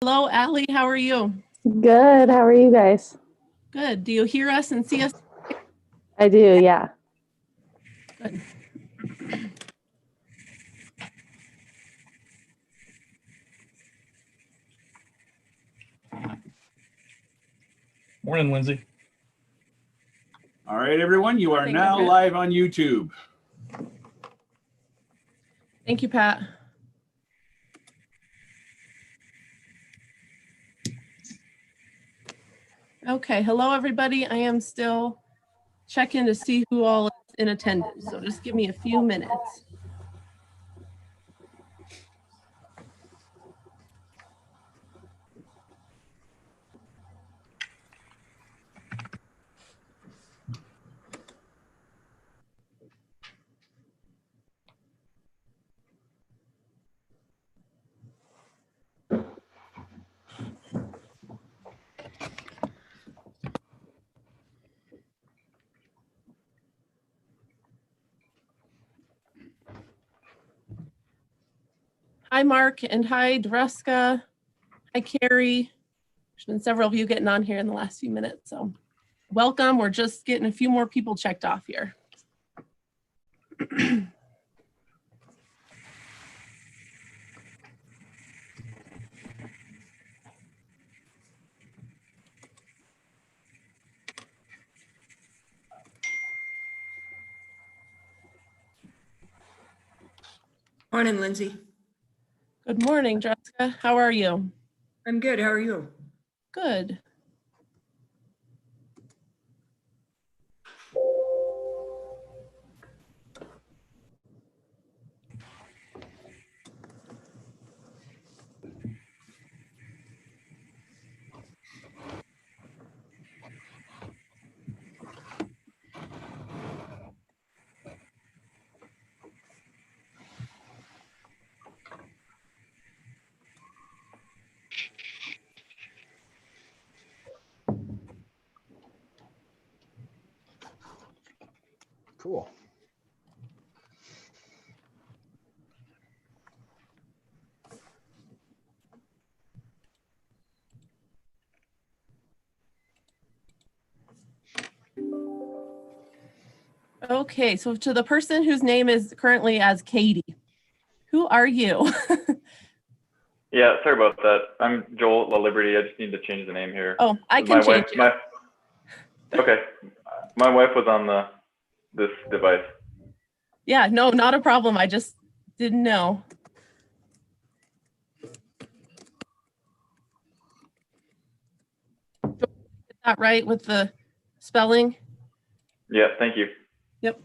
Hello, Allie. How are you? Good. How are you guys? Good. Do you hear us and see us? I do, yeah. Good. Morning, Lindsay. All right, everyone, you are Morning, now Margaret. live on YouTube. Thank you, Pat. Okay. Hello, everybody. I am still checking to see who all is in attendance. So just give me a few minutes. Hi, Mark, and hi, Dreska. Hi, Carrie. There's been several of you getting on here in the last few minutes, so welcome. We're just getting a few more people checked off here. Morning, Lindsay. Good morning, Dreska. How are you? I'm good. How are you? Good. Cool. Okay, so to the person whose name is currently as Katie, who are you? Yeah, sorry about that. I'm Joel La Liberty. I just need to change the name here. Oh, I can change it. Okay. My wife was on this device. Yeah, no, not a problem. I just didn't know. Is that right with the spelling? Yeah, thank you. Yep.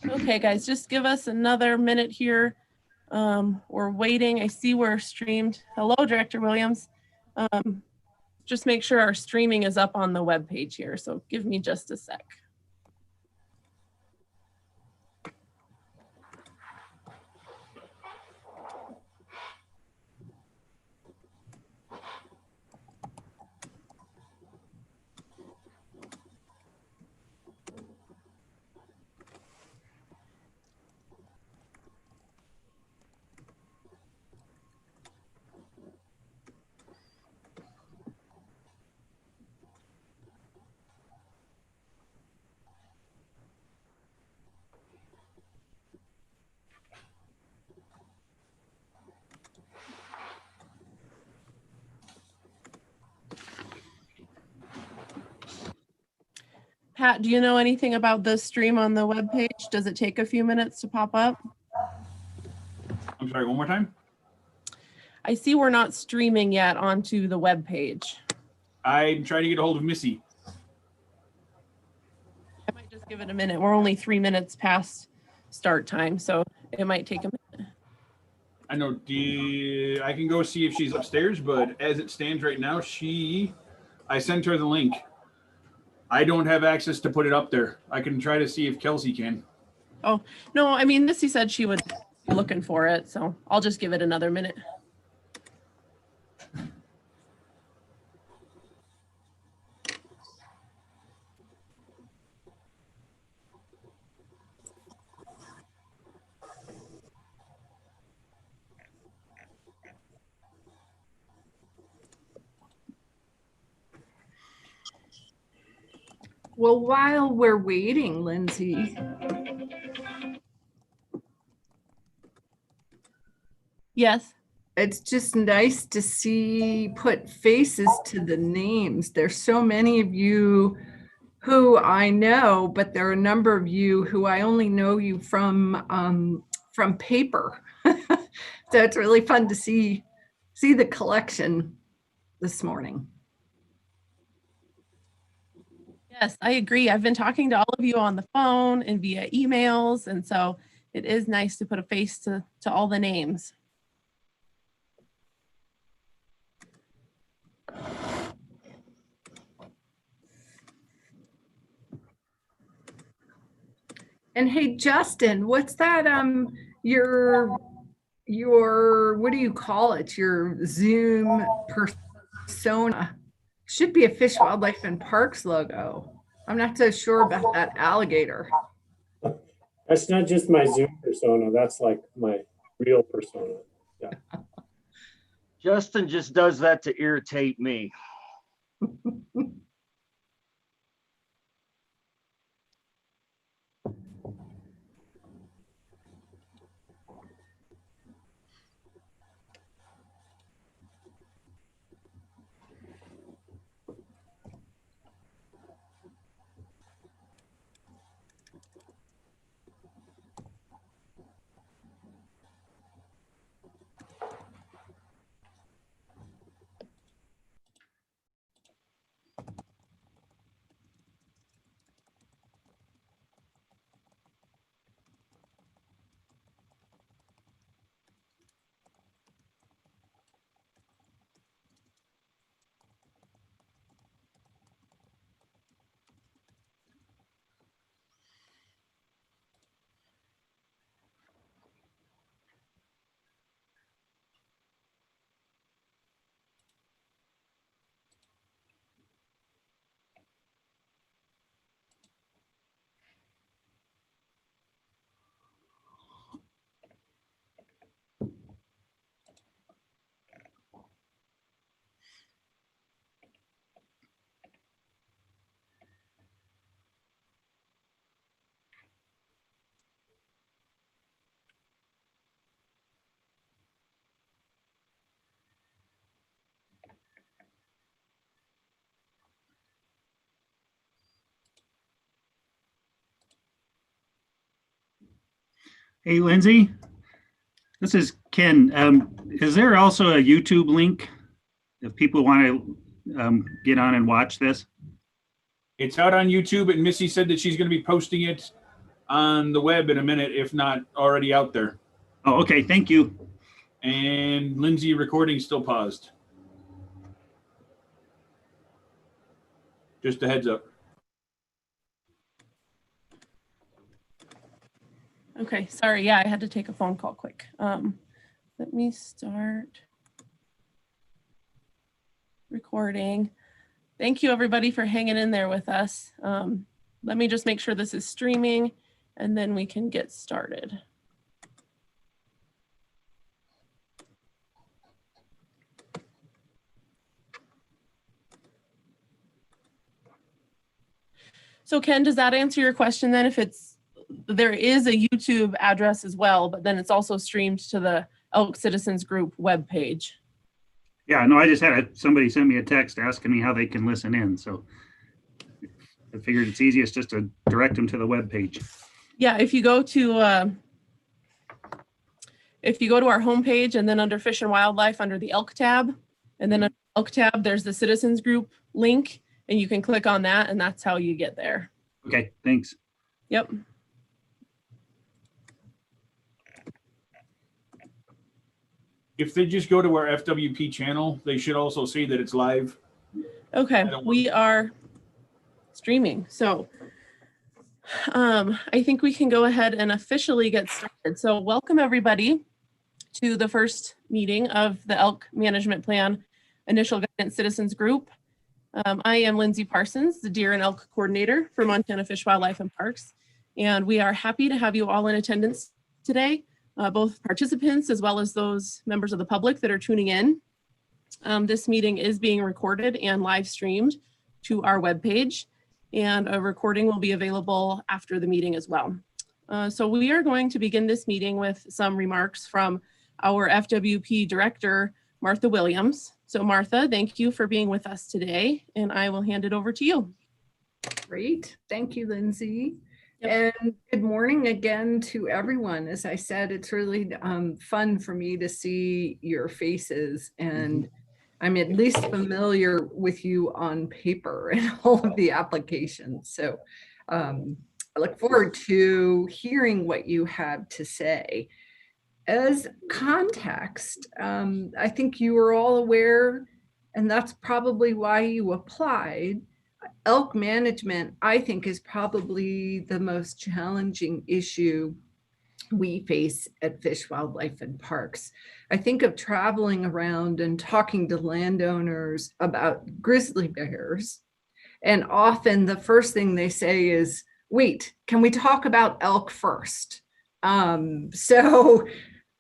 Okay, guys, just give us another minute here. We're waiting. I see we're streamed. Hello, Director Williams. Just make sure our streaming is up on the web page here. So give me just a sec. Pat, do you know anything about this stream on the web page? Does it take a few minutes to pop up? I'm sorry, one more time. I see we're not streaming yet onto the web page. I'm trying to get a hold of Missy. I might just give it a minute. We're only 3 minutes past start time, so it might take a minute. I know I can go see if she's upstairs, but as it stands right now, I sent her the link. I don't have access to put it up there. I can try to see if Kelsey can. Oh, no, I mean, Missy said she would be looking for it, so I'll just give it another minute. Well, while we're waiting, Lindsay, Yes. it's just nice to put faces to the names. There's so many of you who I know, but there are a number of you who I only know you from paper. So it's really fun to see the collection this morning. Yes, I agree. I've been talking to all of you on the phone and via emails, and so it is nice to put a face to all the names. And hey, Justin, what's that? Your what do you call it? Your Zoom persona should be a Fish, Wildlife, and Parks logo. I'm not so sure about that alligator. That's not just my Zoom persona. That's like my real persona. Yeah. Justin just does that to irritate me. Hey, Lindsay, this is Ken. Is there also a YouTube link if people want to get on and watch this? It's out on YouTube, and Missy said that she's going to be posting it on the web in a minute, if not already out there. Oh, okay, thank you. And Lindsay, recording still paused. Just a heads up. Okay, sorry. Yeah, I had to take a phone call quick. Let me start recording. Thank you everybody for hanging in there with us. Let me just make sure this is streaming and then we can get started. So Ken, does that answer your question then? If there is a YouTube address as well, but then it's also streamed to the Elk Citizens Group webpage. Yeah, no, I just had somebody sent me a text asking me how they can listen in. So I figured it's easiest just to direct them to the webpage. Yeah, if you go to our homepage and then under Fish and Wildlife under the Elk tab, and then under the Elk tab, there's the Citizens Group link, and you can click on that, and that's how you get there. Okay, thanks. Yep. If they just go to our FWP channel, they should also see that it's live. Okay, we are streaming. So I think we can go ahead and officially get started. So welcome everybody to the first meeting of the Elk Management Plan Initial Guidance Citizens Group. I am Lindsay Parsons, the Deer and Elk Coordinator for Montana Fish, Wildlife, and Parks. And we are happy to have you all in attendance today, both participants as well as those members of the public that are tuning in. This meeting is being recorded and live streamed to our webpage, and a recording will be available after the meeting as well. So we are going to begin this meeting with some remarks from our FWP Director, Martha Williams. So Martha, thank you for being with us today, and I will hand it over to you. Great. Thank you, Lindsay. Yep. And good morning again to everyone. As I said, it's really fun for me to see your faces, and I'm at least familiar with you on paper and all of the applications. So I look forward to hearing what you have to say. As context, I think you are all aware, and that's probably why you applied. Elk management, I think, is probably the most challenging issue we face at Fish, Wildlife, and Parks. I think of traveling around and talking to landowners about grizzly bears, and often the first thing they say is, wait, can we talk about elk first?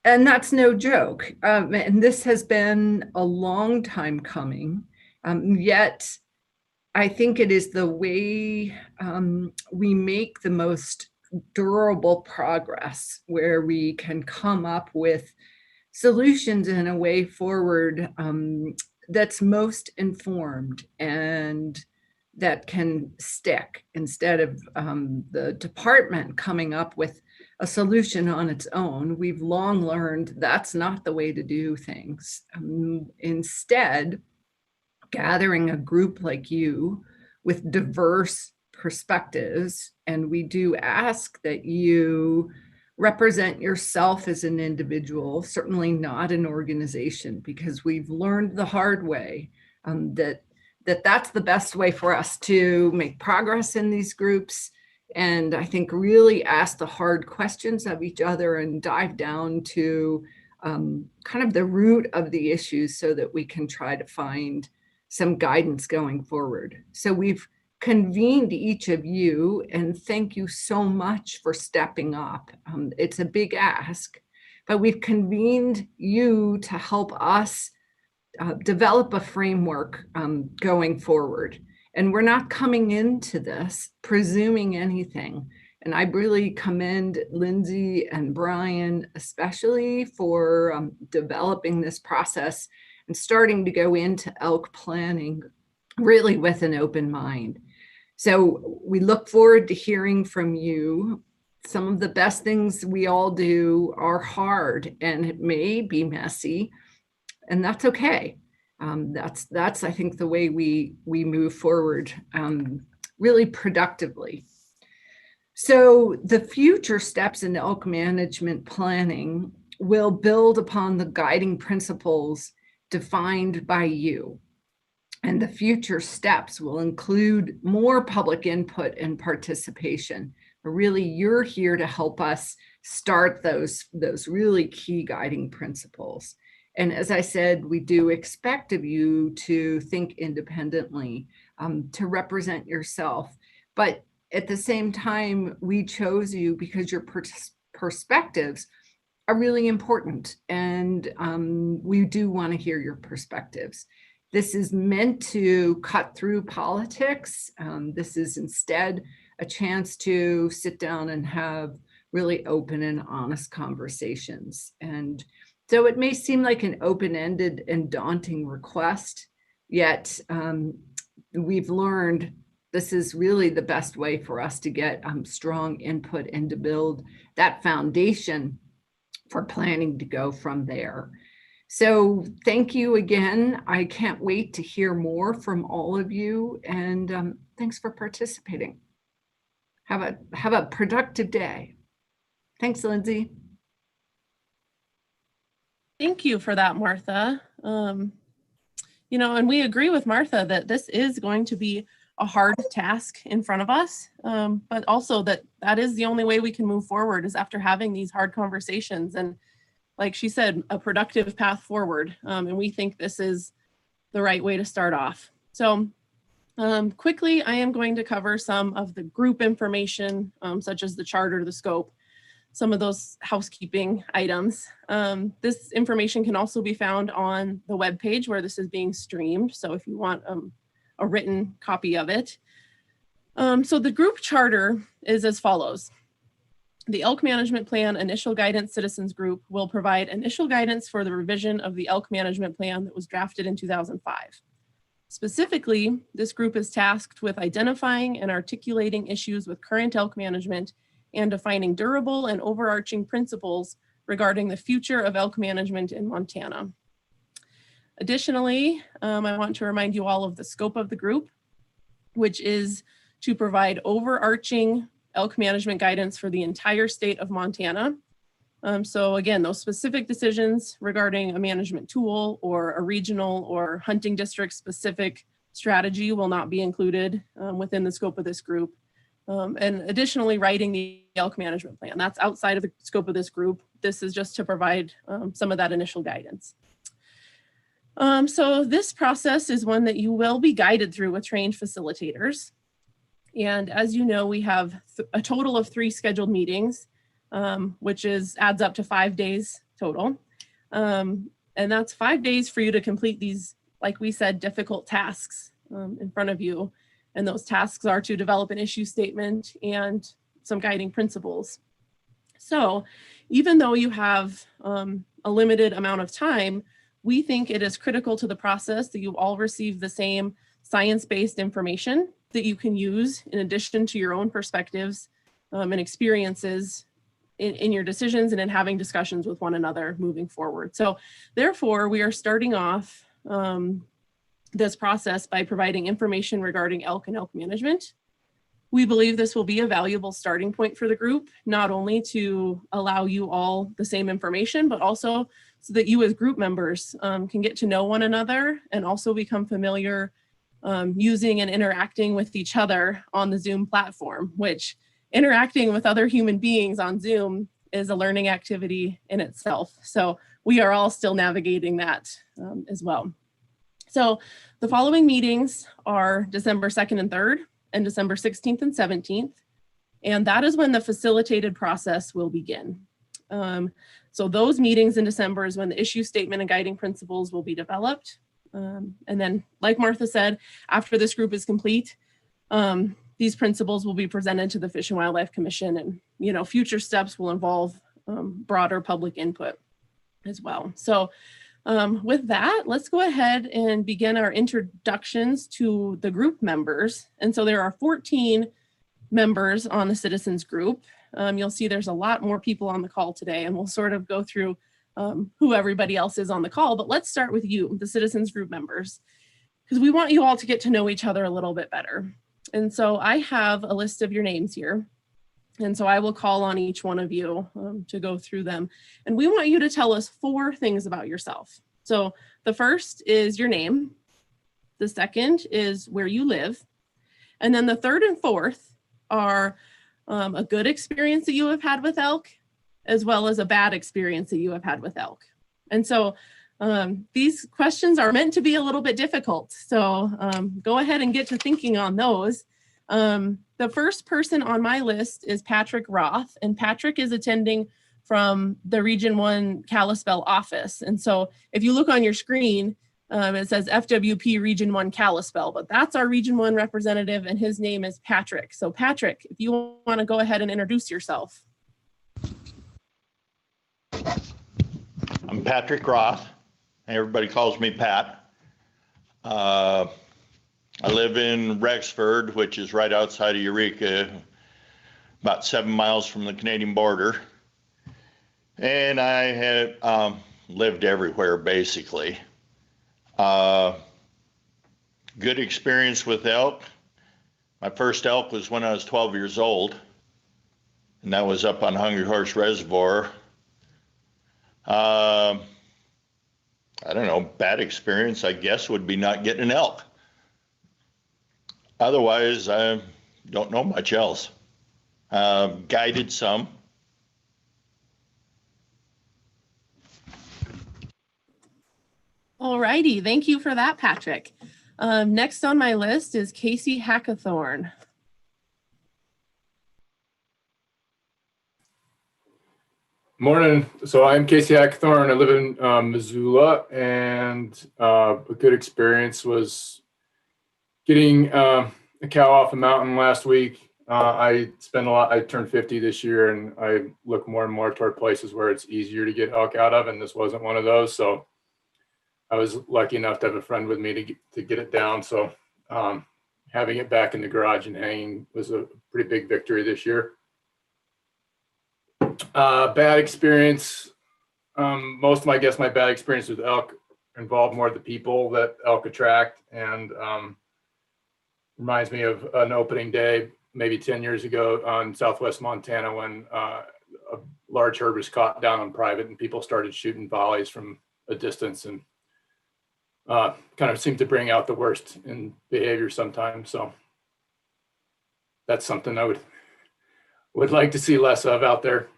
And that's no joke. And this has been a long time coming, yet I think it is the way we make the most durable progress, where we can come up with solutions in a way forward that's most informed and that can stick, instead of the department coming up with a solution on its own. We've long learned that's not the way to do things. Instead, gathering a group like you with diverse perspectives, and we do ask that you represent yourself as an individual, certainly not an organization, because we've learned the hard way that's the best way for us to make progress in these groups. And I think really ask the hard questions of each other and dive down to kind of the root of the issues, so that we can try to find some guidance going forward. So we've convened each of you, and thank you so much for stepping up. It's a big ask, but we've convened you to help us develop a framework going forward. And we're not coming into this presuming anything. And I really commend Lindsay and Brian, especially for developing this process and starting to go into elk planning really with an open mind. So we look forward to hearing from you. Some of the best things we all do are hard, and it may be messy, and that's okay. That's I think the way we move forward really productively. So the future steps in elk management planning will build upon the guiding principles defined by you. And the future steps will include more public input and participation. But really, you're here to help us start those really key guiding principles. And as I said, we do expect of you to think independently, to represent yourself. But at the same time, we chose you because your perspectives are really important. And we do want to hear your perspectives. This is meant to cut through politics. This is instead a chance to sit down and have really open and honest conversations. And so it may seem like an open-ended and daunting request, yet we've learned this is really the best way for us to get strong input and to build that foundation for planning to go from there. So thank you again. I can't wait to hear more from all of you, and thanks for participating. Have a productive day. Thanks, Lindsay. Thank you for that, Martha. You know, and we agree with Martha that this is going to be a hard task in front of us, but also that is the only way we can move forward is after having these hard conversations. And like she said, a productive path forward. And we think this is the right way to start off. So quickly, I am going to cover some of the group information, such as the charter, the scope, some of those housekeeping items. This information can also be found on the webpage where this is being streamed. So if you want a written copy of it. So the group charter is as follows. The Elk Management Plan Initial Guidance Citizens Group will provide initial guidance for the revision of the Elk Management Plan that was drafted in 2005. Specifically, this group is tasked with identifying and articulating issues with current elk management and defining durable and overarching principles regarding the future of elk management in Montana. Additionally, I want to remind you all of the scope of the group, which is to provide overarching elk management guidance for the entire state of Montana. So again, those specific decisions regarding a management tool or a regional or hunting district specific strategy will not be included within the scope of this group. And additionally, writing the elk management plan. That's outside of the scope of this group. This is just to provide some of that initial guidance. So this process is one that you will be guided through with trained facilitators. And as you know, we have a total of 3 scheduled meetings, which adds up to 5 days total. And that's 5 days for you to complete these, like we said, difficult tasks in front of you. And those tasks are to develop an issue statement and some guiding principles. So even though you have a limited amount of time, we think it is critical to the process that you all receive the same science-based information that you can use in addition to your own perspectives and experiences in your decisions and in having discussions with one another moving forward. So therefore, we are starting off this process by providing information regarding elk and elk management. We believe this will be a valuable starting point for the group, not only to allow you all the same information, but also so that you as group members can get to know one another and also become familiar using and interacting with each other on the Zoom platform, which interacting with other human beings on Zoom is a learning activity in itself. So we are all still navigating that as well. So the following meetings are December 2nd and 3rd and December 16th and 17th. And that is when the facilitated process will begin. So those meetings in December is when the issue statement and guiding principles will be developed. And then, like Martha said, after this group is complete, these principles will be presented to the Fish and Wildlife Commission, and future steps will involve broader public input as well. So with that, let's go ahead and begin our introductions to the group members. And so there are 14 members on the citizens group. You'll see there's a lot more people on the call today, and we'll sort of go through who everybody else is on the call. But let's start with you, the citizens group members, because we want you all to get to know each other a little bit better. And so I have a list of your names here. And so I will call on each one of you to go through them. And we want you to tell us 4 things about yourself. So the first is your name. The second is where you live. And then the third and fourth are a good experience that you have had with elk, as well as a bad experience that you have had with elk. And so these questions are meant to be a little bit difficult. So go ahead and get to thinking on those. The first person on my list is Patrick Roth, and Patrick is attending from the Region 1 Kalispell office. And so if you look on your screen, it says FWP Region 1 Kalispell, but that's our Region 1 representative, and his name is Patrick. So Patrick, if you want to go ahead and introduce yourself. I'm Patrick Roth. Everybody calls me Pat. I live in Rexford, which is right outside of Eureka, about 7 miles from the Canadian border. And I have lived everywhere, basically. Good experience with elk. My first elk was when I was 12 years old, and that was up on Hungry Horse Reservoir. I don't know, bad experience, I guess, would be not getting an elk. Otherwise, I don't know much else. Guided some. All righty, thank you for that, Patrick. Next on my list is Casey Hackathorn. Morning. So I'm Casey Hackathorn. I live in Missoula, and a good experience was getting a cow off a mountain last week. I turned 50 this year, and I look more and more toward places where it's easier to get elk out of, and this wasn't one of those. So I was lucky enough to have a friend with me to get it down. So having it back in the garage and hanging was a pretty big victory this year. Bad experience. Most of my bad experience with elk involved more the people that elk attract, and reminds me of an opening day maybe 10 years ago on Southwest Montana when a large herd was caught down on private and people started shooting volleys from a distance, and kind of seemed to bring out the worst in behavior sometimes. So that's something I would like to see less of out there.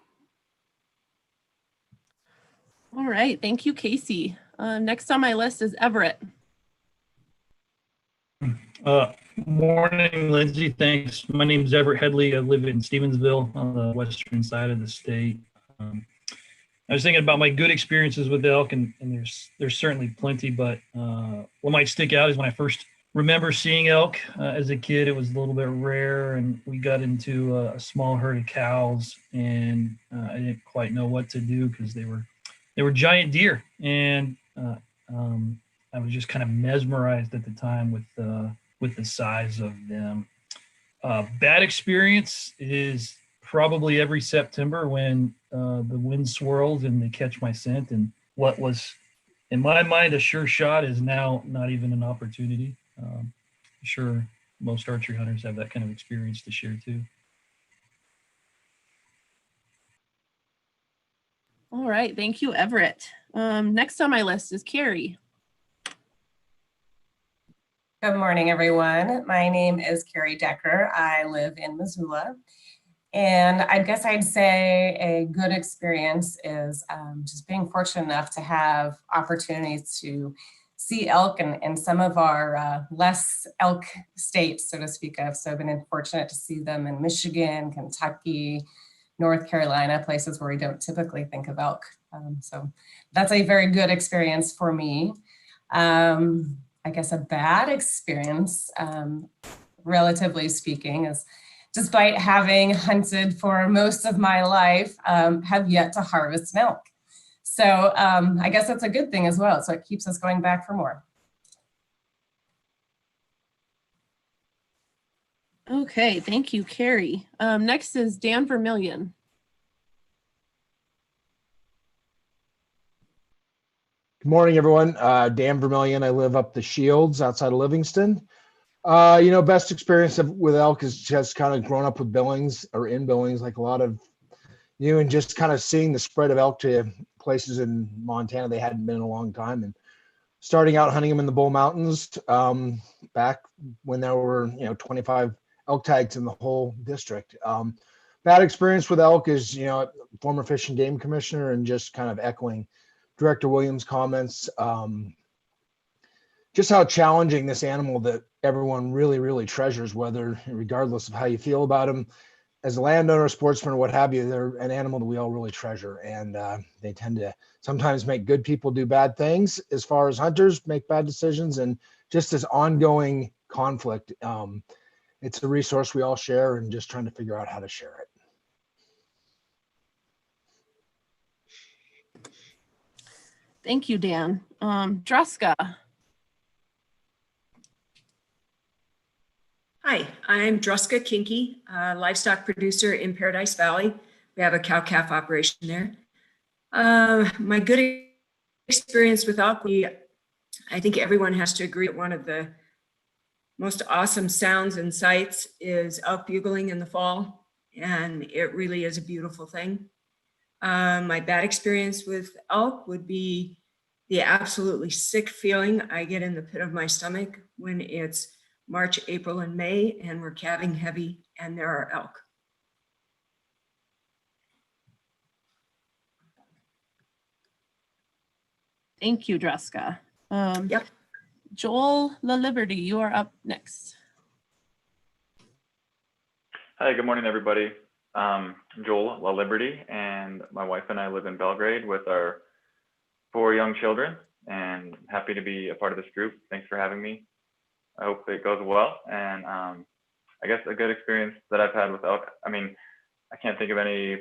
All right, thank you, Casey. Next on my list is Everett. Morning, Lindsay. Thanks. My name is Everett Headley. I live in Stevensville on the western side of the state. I was thinking about my good experiences with elk, and there's certainly plenty, but what might stick out is when I first remember seeing elk as a kid. It was a little bit rare, and we got into a small herd of cows, and I didn't quite know what to do because they were giant deer, and I was just kind of mesmerized at the time with the size of them. Bad experience is probably every September when the wind swirls and they catch my scent, and what was in my mind a sure shot is now not even an opportunity. I'm sure most archery hunters have that kind of experience to share too. All right, thank you, Everett. Next on my list is Carrie. Good morning, everyone. My name is Carrie Decker. I live in Missoula. And I guess I'd say a good experience is just being fortunate enough to have opportunities to see elk in some of our less elk states, so to speak of. So I've been fortunate to see them in Michigan, Kentucky, North Carolina, places where we don't typically think of elk. So that's a very good experience for me. I guess a bad experience, relatively speaking, is despite having hunted for most of my life, have yet to harvest an elk. So I guess that's a good thing as well. So it keeps us going back for more. Okay, thank you, Carrie. Next is Dan Vermillion. Good morning, everyone. Dan Vermillion. I live up the Shields outside of Livingston. Best experience with elk is just kind of growing up with Billings or in Billings, like a lot of you, and just kind of seeing the spread of elk to places in Montana they hadn't been in a long time, and starting out hunting them in the Bull Mountains back when there were 25 elk tags in the whole district. Bad experience with elk is former Fish and Game Commissioner, and just kind of echoing Director Williams' comments. Just how challenging this animal that everyone really, really treasures, whether regardless of how you feel about them, as a landowner, sportsman, or what have you, they're an animal that we all really treasure. And they tend to sometimes make good people do bad things as far as hunters make bad decisions, and just this ongoing conflict. It's a resource we all share, and just trying to figure out how to share it. Thank you, Dan. Druska. Hi, I'm Druska Kinky, livestock producer in Paradise Valley. We have a cow-calf operation there. My good experience with elk, I think everyone has to agree that one of the most awesome sounds and sights is elk bugling in the fall, and it really is a beautiful thing. My bad experience with elk would be the absolutely sick feeling I get in the pit of my stomach when it's March, April, and May, and we're calving heavy, and there are elk. Thank you, Druska. Yep. Joel LaLiberty, you are up next. Hi, good morning, everybody. Joel LaLiberty, and my wife and I live in Belgrade with our 4 young children, and happy to be a part of this group. Thanks for having me. I hope it goes well. And I guess a good experience that I've had with elk, I mean, I can't think of any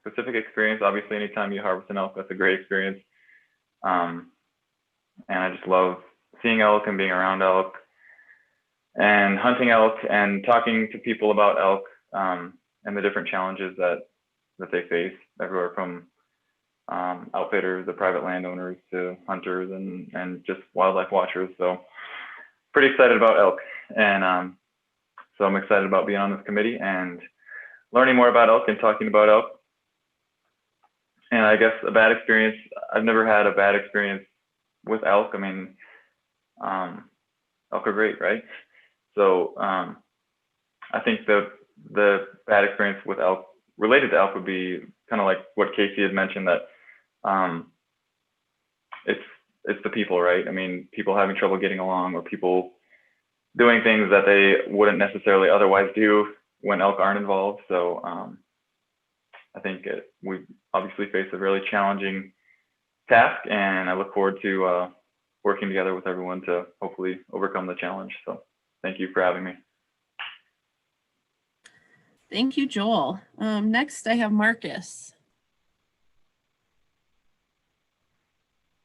specific experience. Obviously, anytime you harvest an elk, that's a great experience. And I just love seeing elk and being around elk and hunting elk and talking to people about elk and the different challenges that they face, everywhere from outfitters, the private landowners, to hunters and just wildlife watchers. So pretty excited about elk. And so I'm excited about being on this committee and learning more about elk and talking about elk. And I guess a bad experience, I've never had a bad experience with elk. I mean, elk are great, right? So I think the bad experience with elk, related to elk, would be kind of like what Casey had mentioned, that it's the people, right? I mean, people having trouble getting along, or people doing things that they wouldn't necessarily otherwise do when elk aren't involved. So I think we obviously face a really challenging task, and I look forward to working together with everyone to hopefully overcome the challenge. So thank you for having me. Thank you, Joel. Next, I have Marcus.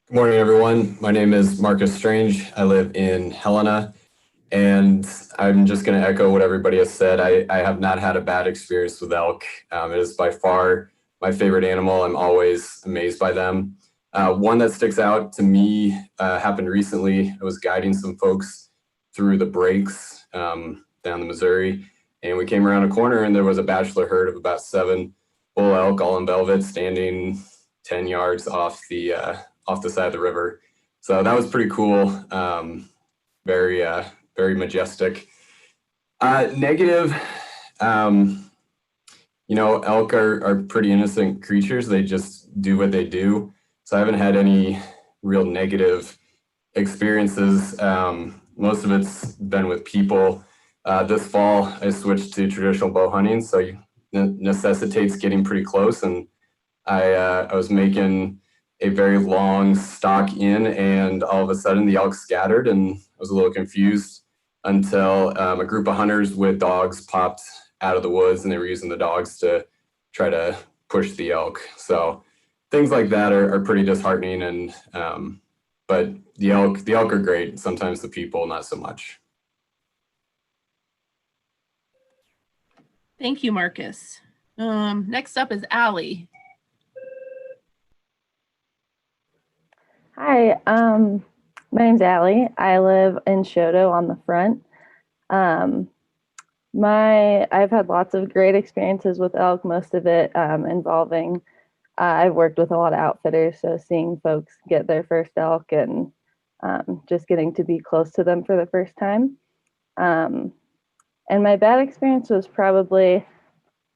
Good morning, everyone. My name is Marcus Strange. I live in Helena, and I'm just going to echo what everybody has said. I have not had a bad experience with elk. It is by far my favorite animal. I'm always amazed by them. One that sticks out to me happened recently. I was guiding some folks through the breaks down the Missouri, and we came around a corner, and there was a bachelor herd of about 7 bull elk, all in velvet, standing 10 yards off the side of the river. So that was pretty cool. Very majestic. Negative, elk are pretty innocent creatures. They just do what they do. So I haven't had any real negative experiences. Most of it's been with people. This fall, I switched to traditional bow hunting, so it necessitates getting pretty close. And I was making a very long stalk in, and all of a sudden the elk scattered, and I was a little confused until a group of hunters with dogs popped out of the woods, and they were using the dogs to try to push the elk. So things like that are pretty disheartening, and but the elk are great. Sometimes the people, not so much. Thank you, Marcus. Next up is Allie. Hi, My name's Allie. I live in Shoto on the front. Um, I've had lots of great experiences with elk, most of it involving, I've worked with a lot of outfitters, so seeing folks get their first elk and just getting to be close to them for the first time. And my bad experience was probably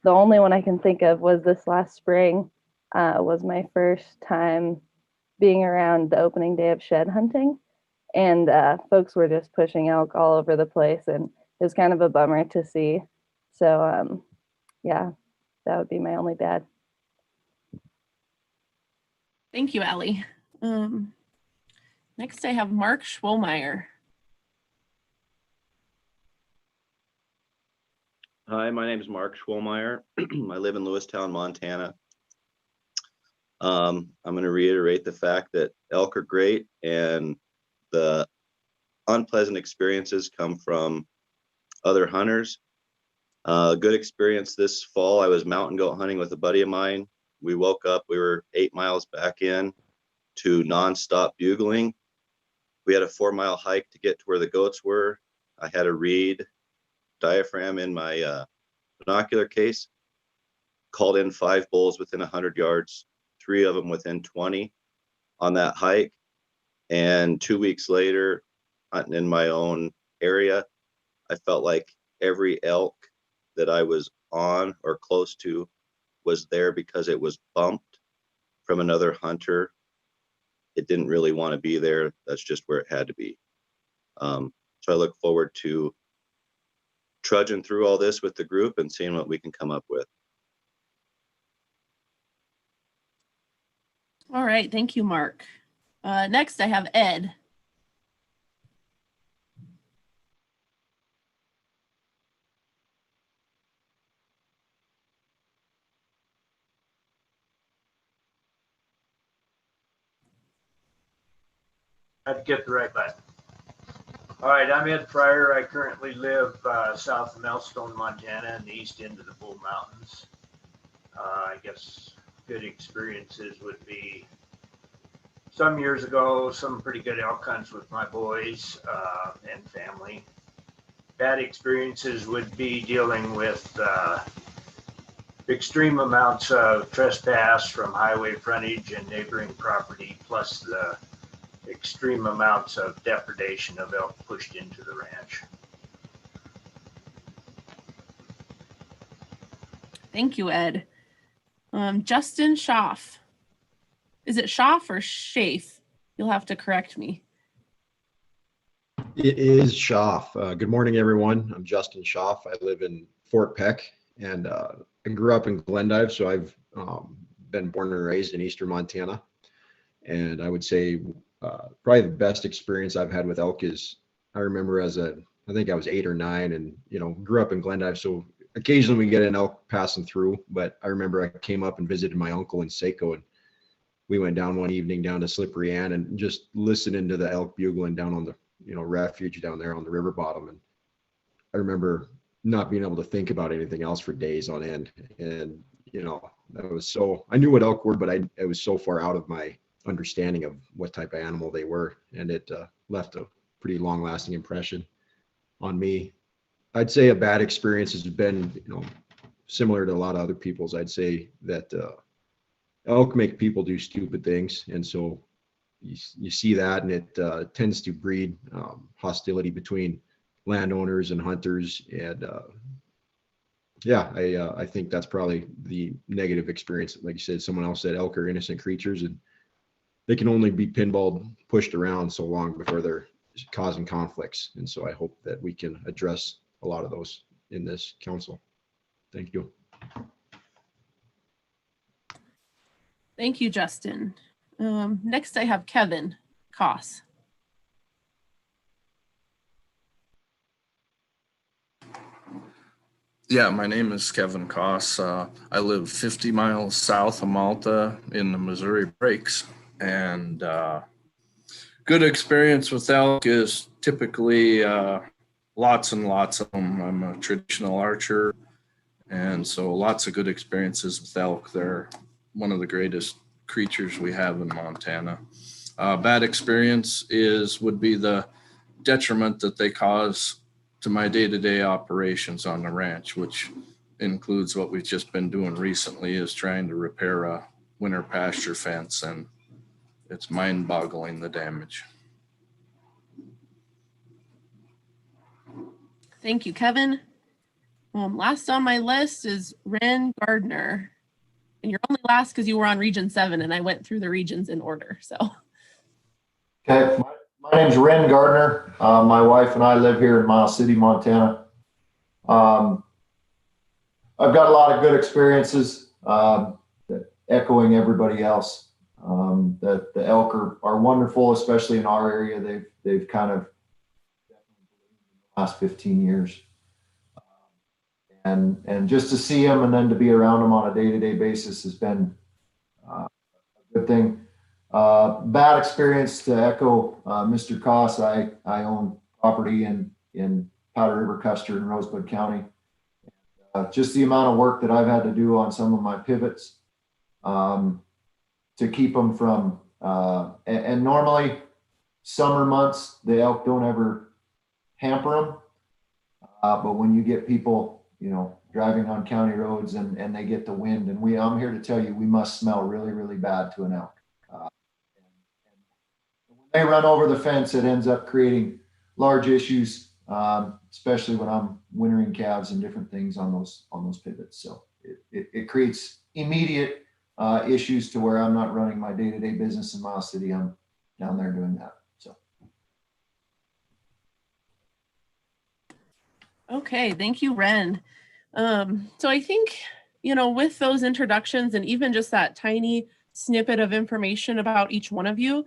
the only one I can think of was this last spring, was my first time being around the opening day of shed hunting. And folks were just pushing elk all over the place, and it was kind of a bummer to see. So yeah, that would be my only bad. Thank you, Allie. Next, I have Mark Schwolmeyer. Hi, my name is Mark Schwolmeyer. I live in Lewistown, Montana. I'm going to reiterate the fact that elk are great, and the unpleasant experiences come from other hunters. Good experience this fall. I was mountain goat hunting with a buddy of mine. We woke up, we were 8 miles back in to nonstop bugling. We had a 4-mile hike to get to where the goats were. I had a reed diaphragm in my binocular case, called in 5 bulls within 100 yards, 3 of them within 20 on that hike. And 2 weeks later, hunting in my own area, I felt like every elk that I was on or close to was there because it was bumped from another hunter. It didn't really want to be there. That's just where it had to be. So I look forward to trudging through all this with the group and seeing what we can come up with. All right, thank you, Mark. Next, I have Ed. I had to get the right button. All right, I'm Ed Fryer. I currently live south of Melstone, Montana, in the east end of the Bull Mountains. I guess good experiences would be some years ago, some pretty good elk hunts with my boys and family. Bad experiences would be dealing with extreme amounts of trespass from highway frontage and neighboring property, plus the extreme amounts of depredation of elk pushed into the ranch. Thank you, Ed. Justin Schaff. Is it Schaff or Schaaf? You'll have to correct me. It is Schaff. Good morning, everyone. I'm Justin Schaff. I live in Fort Peck, and I grew up in Glendive, so I've been born and raised in eastern Montana. And I would say probably the best experience I've had with elk is, I remember I think I was 8 or 9, and grew up in Glendive, so occasionally we get an elk passing through. But I remember I came up and visited my uncle in Saco, and we went down one evening down to Slippery Ann and just listening to the elk bugling down on the refuge down there on the river bottom. And I remember not being able to think about anything else for days on end. And I knew what elk were, but it was so far out of my understanding of what type of animal they were, and it left a pretty long lasting impression on me. I'd say a bad experience has been similar to a lot of other people's. I'd say that elk make people do stupid things, and so you see that, and it tends to breed hostility between landowners and hunters. And I think that's probably the negative experience. Like you said, someone else said elk are innocent creatures, and they can only be pinballed, pushed around so long before they're causing conflicts. And so I hope that we can address a lot of those in this council. Thank you. Thank you, Justin. Next, I have Kevin Koss. Yeah, my name is Kevin Koss. I live 50 miles south of Malta in the Missouri Breaks. And good experience with elk is typically lots and lots of them. I'm a traditional archer, and so lots of good experiences with elk. They're one of the greatest creatures we have in Montana. Bad experience would be the detriment that they cause to my day-to-day operations on the ranch, which includes what we've just been doing recently, is trying to repair a winter pasture fence, and it's mind-boggling, the damage. Thank you, Kevin. Last on my list is Ren Gardner. And you're only last because you were on Region 7 and I went through the regions in order. So. Okay, my name's Ren Gardner. My wife and I live here in Miles City, Montana. I've got a lot of good experiences, echoing everybody else. That the elk are wonderful, especially in our area. They've kind of last 15 years. And just to see them and then to be around them on a day-to-day basis has been a good thing. Bad experience, to echo Mr. Koss. I own property in Powder River, Custer, and Rosebud County. Just the amount of work that I've had to do on some of my pivots to keep them from, and normally summer months, the elk don't ever hamper them. But when you get people, driving on county roads and they get the wind, and I'm here to tell you, we must smell really, really bad to an elk. When they run over the fence, it ends up creating large issues, especially when I'm wintering calves and different things on those pivots. So it creates immediate issues to where I'm not running my day-to-day business in Miles City. I'm down there doing that. So. Okay, thank you, Ren. So I think, with those introductions and even just that tiny snippet of information about each one of you,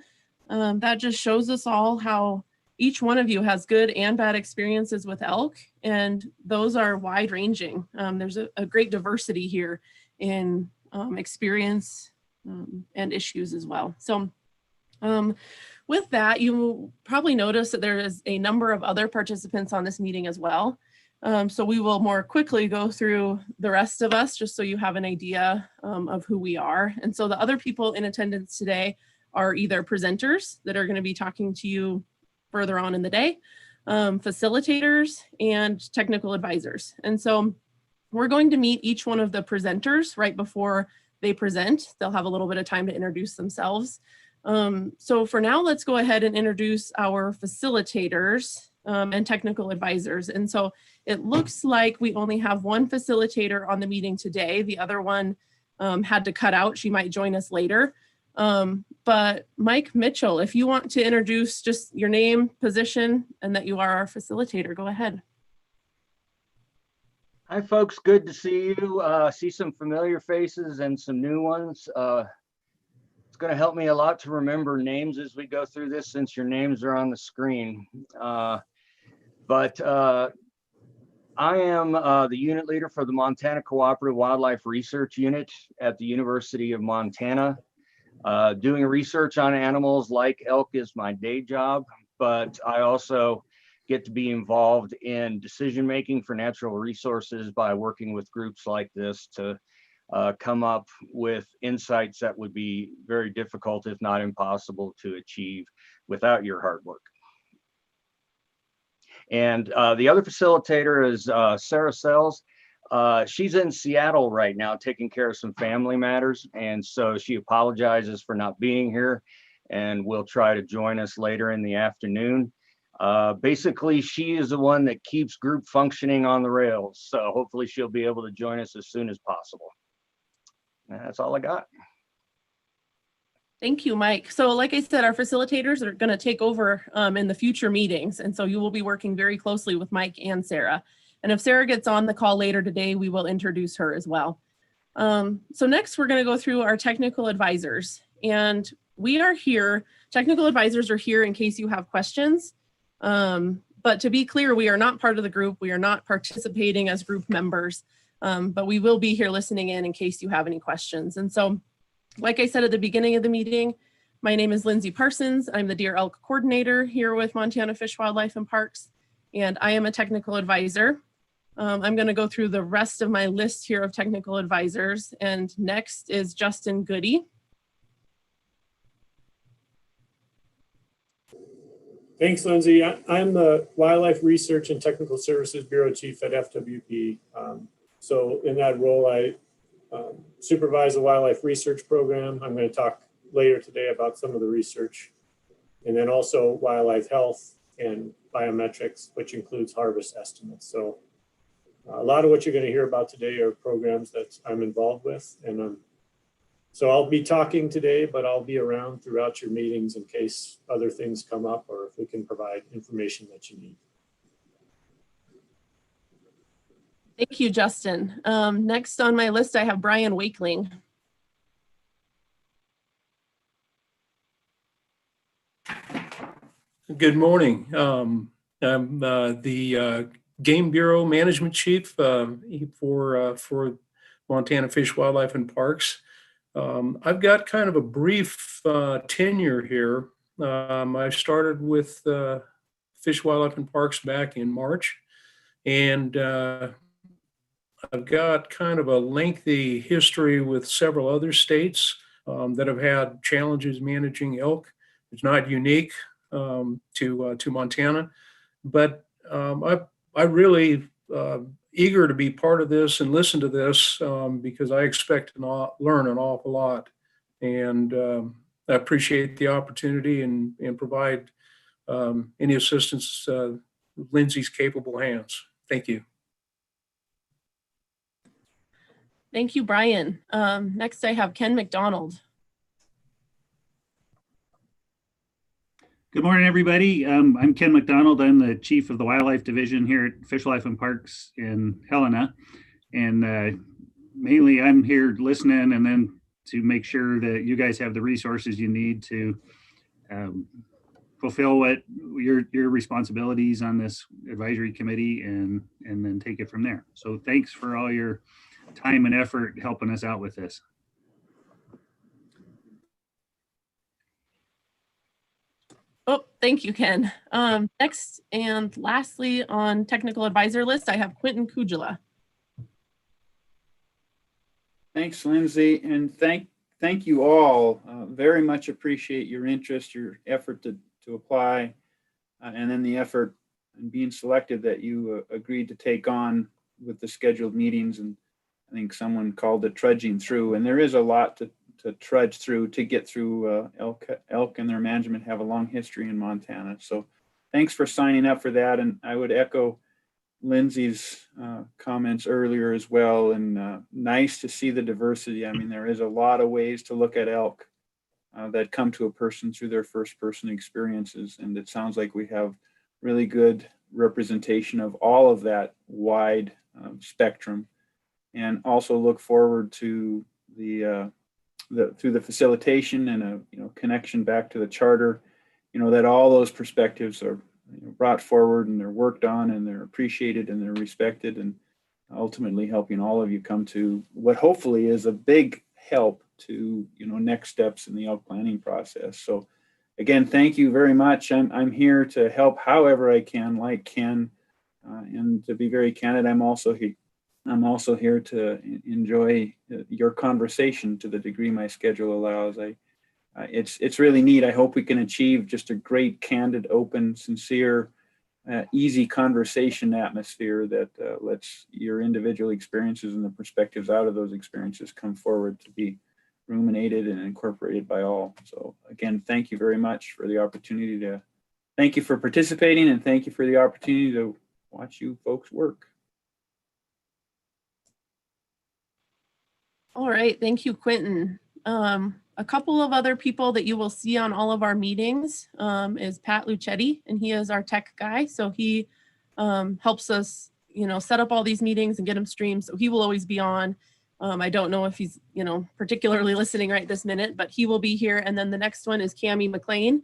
that just shows us all how each one of you has good and bad experiences with elk, and those are wide ranging. There's a great diversity here in experience and issues as well. So with that, you probably notice that there is a number of other participants on this meeting as well. So we will more quickly go through the rest of us just so you have an idea of who we are. And so the other people in attendance today are either presenters that are going to be talking to you further on in the day, facilitators, and technical advisors. And so we're going to meet each one of the presenters right before they present. They'll have a little bit of time to introduce themselves. So for now, let's go ahead and introduce our facilitators and technical advisors. And so it looks like we only have one facilitator on the meeting today. The other one had to cut out. She might join us later. But Mike Mitchell, if you want to introduce just your name, position, and that you are our facilitator, go ahead. Hi, folks. Good to see you. See some familiar faces and some new ones. It's going to help me a lot to remember names as we go through this, since your names are on the screen. But I am the unit leader for the Montana Cooperative Wildlife Research Unit at the University of Montana. Doing research on animals like elk is my day job, but I also get to be involved in decision making for natural resources by working with groups like this to come up with insights that would be very difficult, if not impossible, to achieve without your hard work. And the other facilitator is Sarah Sells. She's in Seattle right now taking care of some family matters, and so she apologizes for not being here and will try to join us later in the afternoon. Basically, she is the one that keeps group functioning on the rails, so hopefully she'll be able to join us as soon as possible. And that's all I got. Thank you, Mike. So like I said, our facilitators are going to take over in the future meetings, and so you will be working very closely with Mike and Sarah. And if Sarah gets on the call later today, we will introduce her as well. So next, we're going to go through our technical advisors. And we are here, technical advisors are here in case you have questions. But to be clear, we are not part of the group. We are not participating as group members, but we will be here listening in case you have any questions. And so, like I said at the beginning of the meeting, my name is Lindsay Parsons. I'm the Deer Elk Coordinator here with Montana Fish, Wildlife, and Parks, and I am a technical advisor. I'm going to go through the rest of my list here of technical advisors, and next is Justin Goody. Thanks, Lindsay. I'm the Wildlife Research and Technical Services Bureau Chief at FWP. So in that role, I supervise the wildlife research program. I'm going to talk later today about some of the research, and then also wildlife health and biometrics, which includes harvest estimates. So a lot of what you're going to hear about today are programs that I'm involved with, and so I'll be talking today, but I'll be around throughout your meetings in case other things come up or if we can provide information that you need. Thank you, Justin. Next on my list, I have Brian Wakeling. Good morning. I'm the Game Bureau Management Chief for Montana Fish, Wildlife, and Parks. I've got kind of a brief tenure here. I started with Fish, Wildlife, and Parks back in March, and I've got kind of a lengthy history with several other states that have had challenges managing elk. It's not unique to Montana, but I really eager to be part of this and listen to this because I expect to learn an awful lot, and I appreciate the opportunity and provide any assistance Lindsay's capable hands. Thank you. Thank you, Brian. Next, I have Ken McDonald. Good morning, everybody. I'm Ken McDonald. I'm the chief of the wildlife division here at Fish, Life, and Parks in Helena. And mainly I'm here listening and then to make sure that you guys have the resources you need to fulfill what your responsibilities on this advisory committee and then take it from there. So thanks for all your time and effort helping us out with this. Oh, thank you, Ken. Next and lastly on technical advisor list, I have Quentin Kujala. Thanks, Lindsay, and thank you all. Very much appreciate your interest, your effort to apply, and then the effort in being selected that you agreed to take on with the scheduled meetings. And I think someone called it trudging through, and there is a lot to trudge through to get through. Elk and their management have a long history in Montana. So thanks for signing up for that. And I would echo Lindsay's comments earlier as well. And nice to see the diversity. I mean, there is a lot of ways to look at elk that come to a person through their first person experiences. And it sounds like we have really good representation of all of that wide spectrum. And also look forward to through the facilitation and a connection back to the charter, that all those perspectives are brought forward and they're worked on and they're appreciated and they're respected, and ultimately helping all of you come to what hopefully is a big help to next steps in the elk planning process. So again, thank you very much. I'm here to help however I can, like Ken, and to be very candid, I'm also here to enjoy your conversation to the degree my schedule allows. It's really neat. I hope we can achieve just a great, candid, open, sincere, easy conversation atmosphere that lets your individual experiences and the perspectives out of those experiences come forward to be ruminated and incorporated by all. So again, thank you very much for the opportunity thank you for participating, and thank you for the opportunity to watch you folks work. All right, thank you, Quentin. A couple of other people that you will see on all of our meetings is Pat Lucetti, and he is our tech guy. So he helps us, set up all these meetings and get them streamed. So he will always be on. I don't know if he's, particularly listening right this minute, but he will be here. And then the next one is Cammie McLean,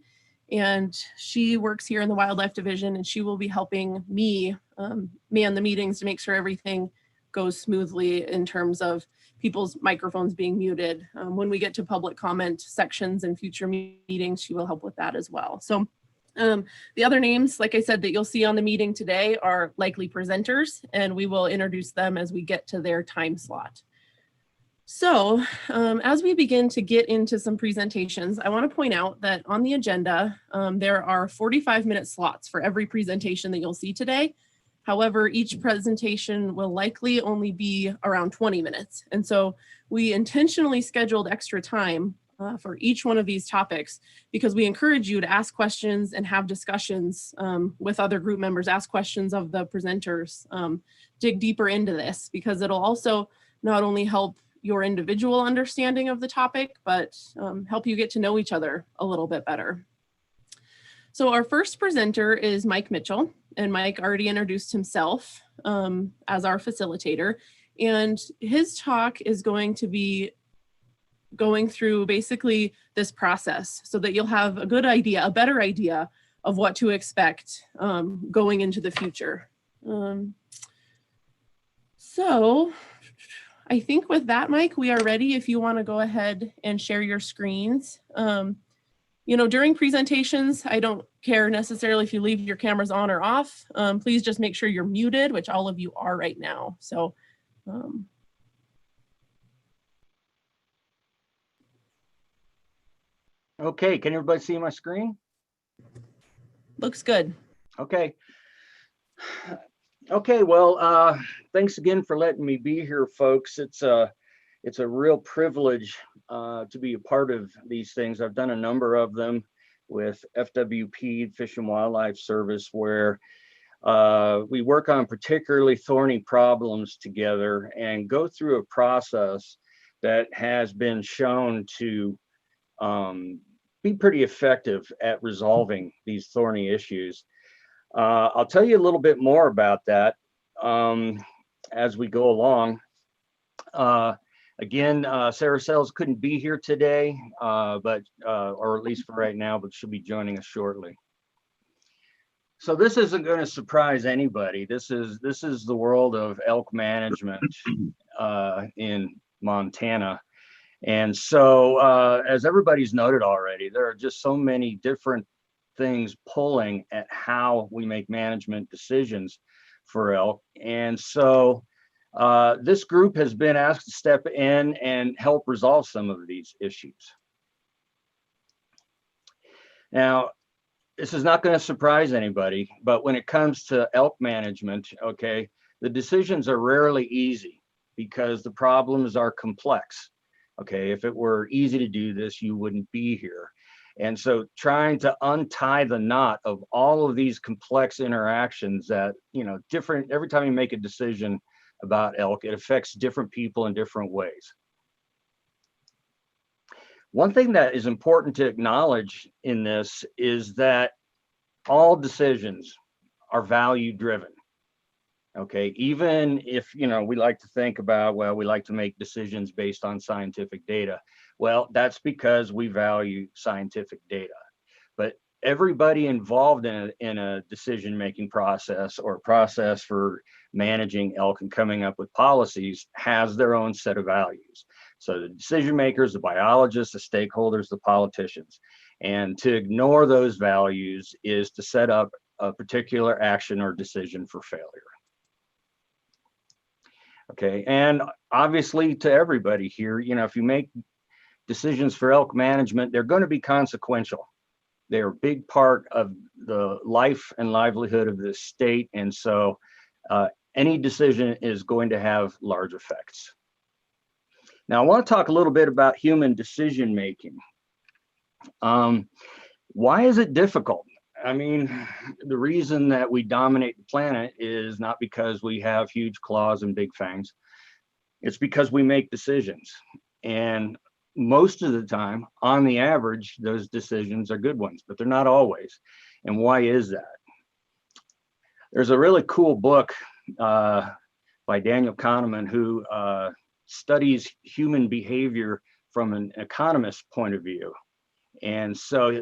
and she works here in the wildlife division, and she will be helping me man the meetings to make sure everything goes smoothly in terms of people's microphones being muted. When we get to public comment sections in future meetings, she will help with that as well. So the other names, like I said, that you'll see on the meeting today are likely presenters, and we will introduce them as we get to their time slot. So as we begin to get into some presentations, I want to point out that on the agenda, there are 45-minute slots for every presentation that you'll see today. However, each presentation will likely only be around 20 minutes. And so we intentionally scheduled extra time for each one of these topics because we encourage you to ask questions and have discussions with other group members, ask questions of the presenters, dig deeper into this, because it'll also not only help your individual understanding of the topic, but help you get to know each other a little bit better. So our first presenter is Mike Mitchell, and Mike already introduced himself as our facilitator. And his talk is going to be going through basically this process so that you'll have a good idea, a better idea of what to expect going into the future. So I think with that, Mike, we are ready if you want to go ahead and share your screens. You know, during presentations, I don't care necessarily if you leave your cameras on or off. Please just make sure you're muted, which all of you are right now. So Okay, can everybody see my screen? looks good. Okay. Okay, well, thanks again for letting me be here, folks. It's a real privilege to be a part of these things. I've done a number of them with FWP, Fish and Wildlife Service, where we work on particularly thorny problems together and go through a process that has been shown to be pretty effective at resolving these thorny issues. I'll tell you a little bit more about that as we go along. Again, Sarah Sells couldn't be here today, but or at least for right now, but she'll be joining us shortly. So this isn't going to surprise anybody. This is the world of elk management in Montana. And so as everybody's noted already, there are just so many different things pulling at how we make management decisions for elk. And so this group has been asked to step in and help resolve some of these issues. Now, this is not going to surprise anybody, but when it comes to elk management, okay, the decisions are rarely easy because the problems are complex. Okay, if it were easy to do this, you wouldn't be here. And so trying to untie the knot of all of these complex interactions that, you know, different, every time you make a decision about elk, it affects different people in different ways. One thing that is important to acknowledge in this is that all decisions are value driven. Okay, even if, you know, we like to think about, well, we like to make decisions based on scientific data. Well, that's because we value scientific data. But everybody involved in a decision-making process or process for managing elk and coming up with policies has their own set of values. So the decision makers, the biologists, the stakeholders, the politicians. And to ignore those values is to set up a particular action or decision for failure. Okay, and obviously to everybody here, you know, if you make decisions for elk management, they're going to be consequential. They're a big part of the life and livelihood of this state. And so any decision is going to have large effects. Now, I want to talk a little bit about human decision making. Why is it difficult? I mean, the reason that we dominate the planet is not because we have huge claws and big fangs. It's because we make decisions. And most of the time, on the average, those decisions are good ones, but they're not always. And why is that? There's a really cool book by Daniel Kahneman who studies human behavior from an economist's point of view. And so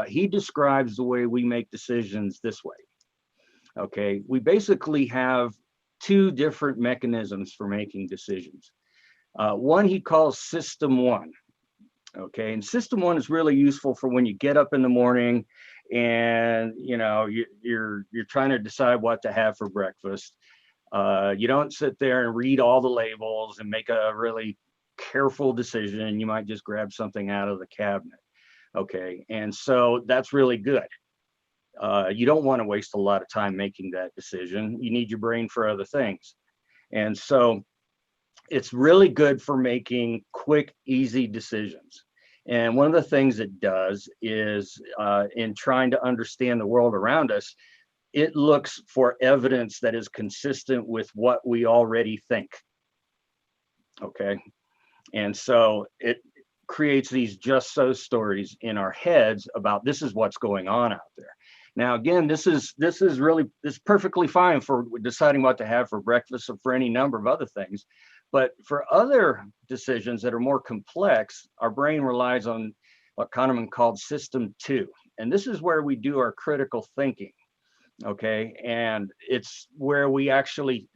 he describes the way we make decisions this way. Okay, we basically have two different mechanisms for making decisions. One he calls system one. Okay, and system one is really useful for when you get up in the morning and you know you're trying to decide what to have for breakfast. You don't sit there and read all the labels and make a really careful decision. You might just grab something out of the cabinet. Okay, and so that's really good. You don't want to waste a lot of time making that decision. You need your brain for other things. And so it's really good for making quick, easy decisions. And one of the things it does is in trying to understand the world around us, it looks for evidence that is consistent with what we already think. Okay. And so it creates these just so stories in our heads about this is what's going on out there. Now, again, this is perfectly fine for deciding what to have for breakfast or for any number of other things. But for other decisions that are more complex, our brain relies on what Kahneman called system 2. And this is where we do our critical thinking. Okay. And it's where we actually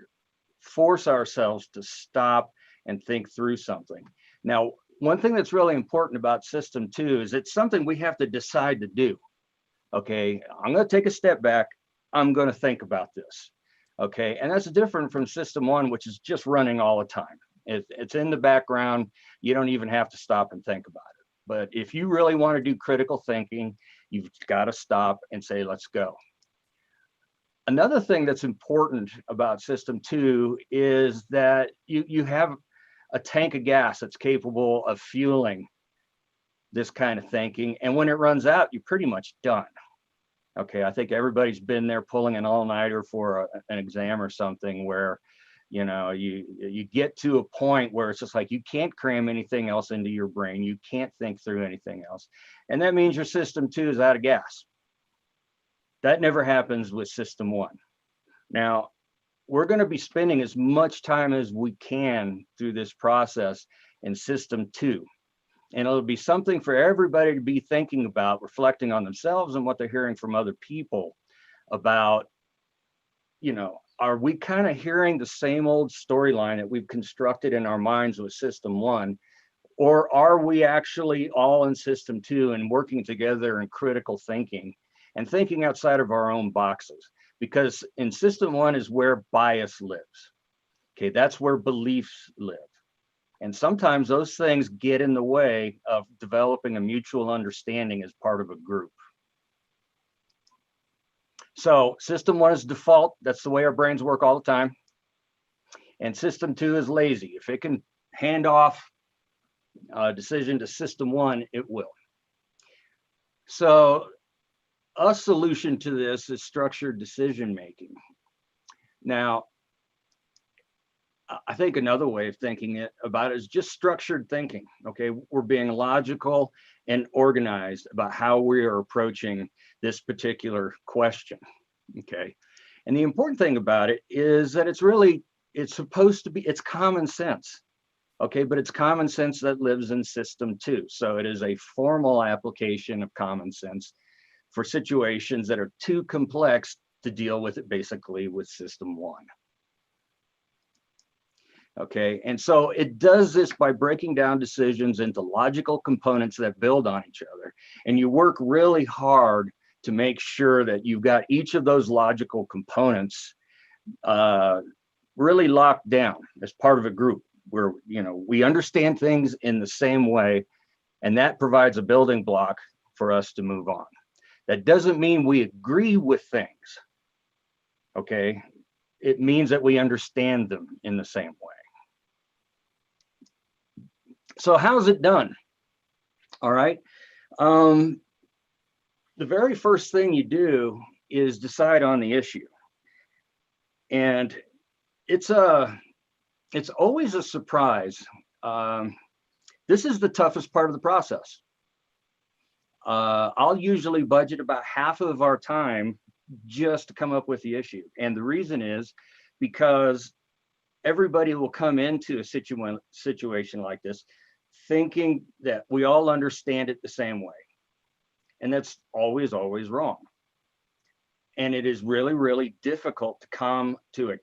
force ourselves to stop and think through something. Now, one thing that's really important about system 2 is it's something we have to decide to do. Okay, I'm going to take a step back. I'm going to think about this. Okay, and that's different from system 1, which is just running all the time. It's in the background. You don't even have to stop and think about it. But if you really want to do critical thinking, you've got to stop and say, let's go. Another thing that's important about system 2 is that you have a tank of gas that's capable of fueling this kind of thinking. And when it runs out, you're pretty much done. Okay, I think everybody's been there pulling an all-nighter for an exam or something where, you know, you get to a point where it's just like you can't cram anything else into your brain. You can't think through anything else. And that means your system 2 is out of gas. That never happens with system 1. Now, we're going to be spending as much time as we can through this process in system 2. And it'll be something for everybody to be thinking about, reflecting on themselves and what they're hearing from other people about, you know, are we kind of hearing the same old storyline that we've constructed in our minds with system 1, or are we actually all in system 2 and working together in critical thinking and thinking outside of our own boxes? Because in system 1 is where bias lives. Okay, that's where beliefs live. And sometimes those things get in the way of developing a mutual understanding as part of a group. So system 1 is default. That's the way our brains work all the time. And system 2 is lazy. If it can hand off a decision to system 1, it will. So a solution to this is structured decision making. Now, I think another way of thinking about it is just structured thinking. Okay, we're being logical and organized about how we are approaching this particular question. Okay, and the important thing about it is that it's supposed to be, it's common sense. Okay, but it's common sense that lives in system 2. So it is a formal application of common sense for situations that are too complex to deal with it basically with system 1. Okay, and so it does this by breaking down decisions into logical components that build on each other. And you work really hard to make sure that you've got each of those logical components really locked down as part of a group where, you know, we understand things in the same way, and that provides a building block for us to move on. That doesn't mean we agree with things. Okay, it means that we understand them in the same way. So how's it done? All right. The very first thing you do is decide on the issue. And it's always a surprise. This is the toughest part of the process. I'll usually budget about half of our time just to come up with the issue. And the reason is because everybody will come into a situation like this thinking that we all understand it the same way. And that's always wrong. And it is really, really difficult to come to a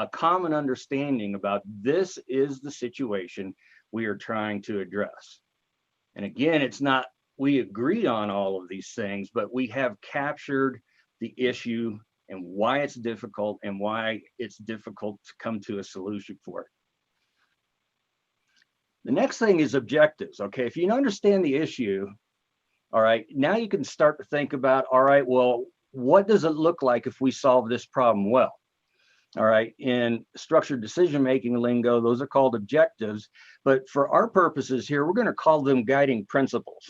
common understanding about this is the situation we are trying to address. And again, it's not we agree on all of these things, but we have captured the issue and why it's difficult and why it's difficult to come to a solution for it. The next thing is objectives. Okay, if you understand the issue, all right, now you can start to think about, all right, well, what does it look like if we solve this problem well? All right, in structured decision-making lingo, those are called objectives, but for our purposes here, we're going to call them guiding principles.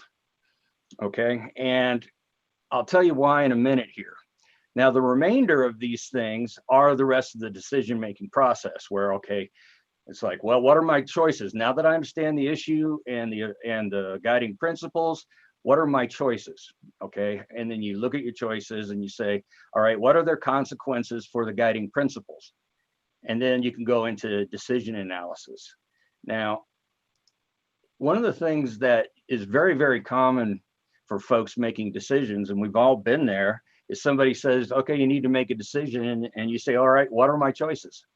Okay, and I'll tell you why in a minute here. Now, the remainder of these things are the rest of the decision-making process where, okay, it's like, well, what are my choices? Now that I understand the issue and the guiding principles, what are my choices? Okay, and then you look at your choices and you say, all right, what are their consequences for the guiding principles? And then you can go into decision analysis. Now, one of the things that is very, very common for folks making decisions, and we've all been there, is somebody says, okay, you need to make a decision, and you say, all right, what are my choices?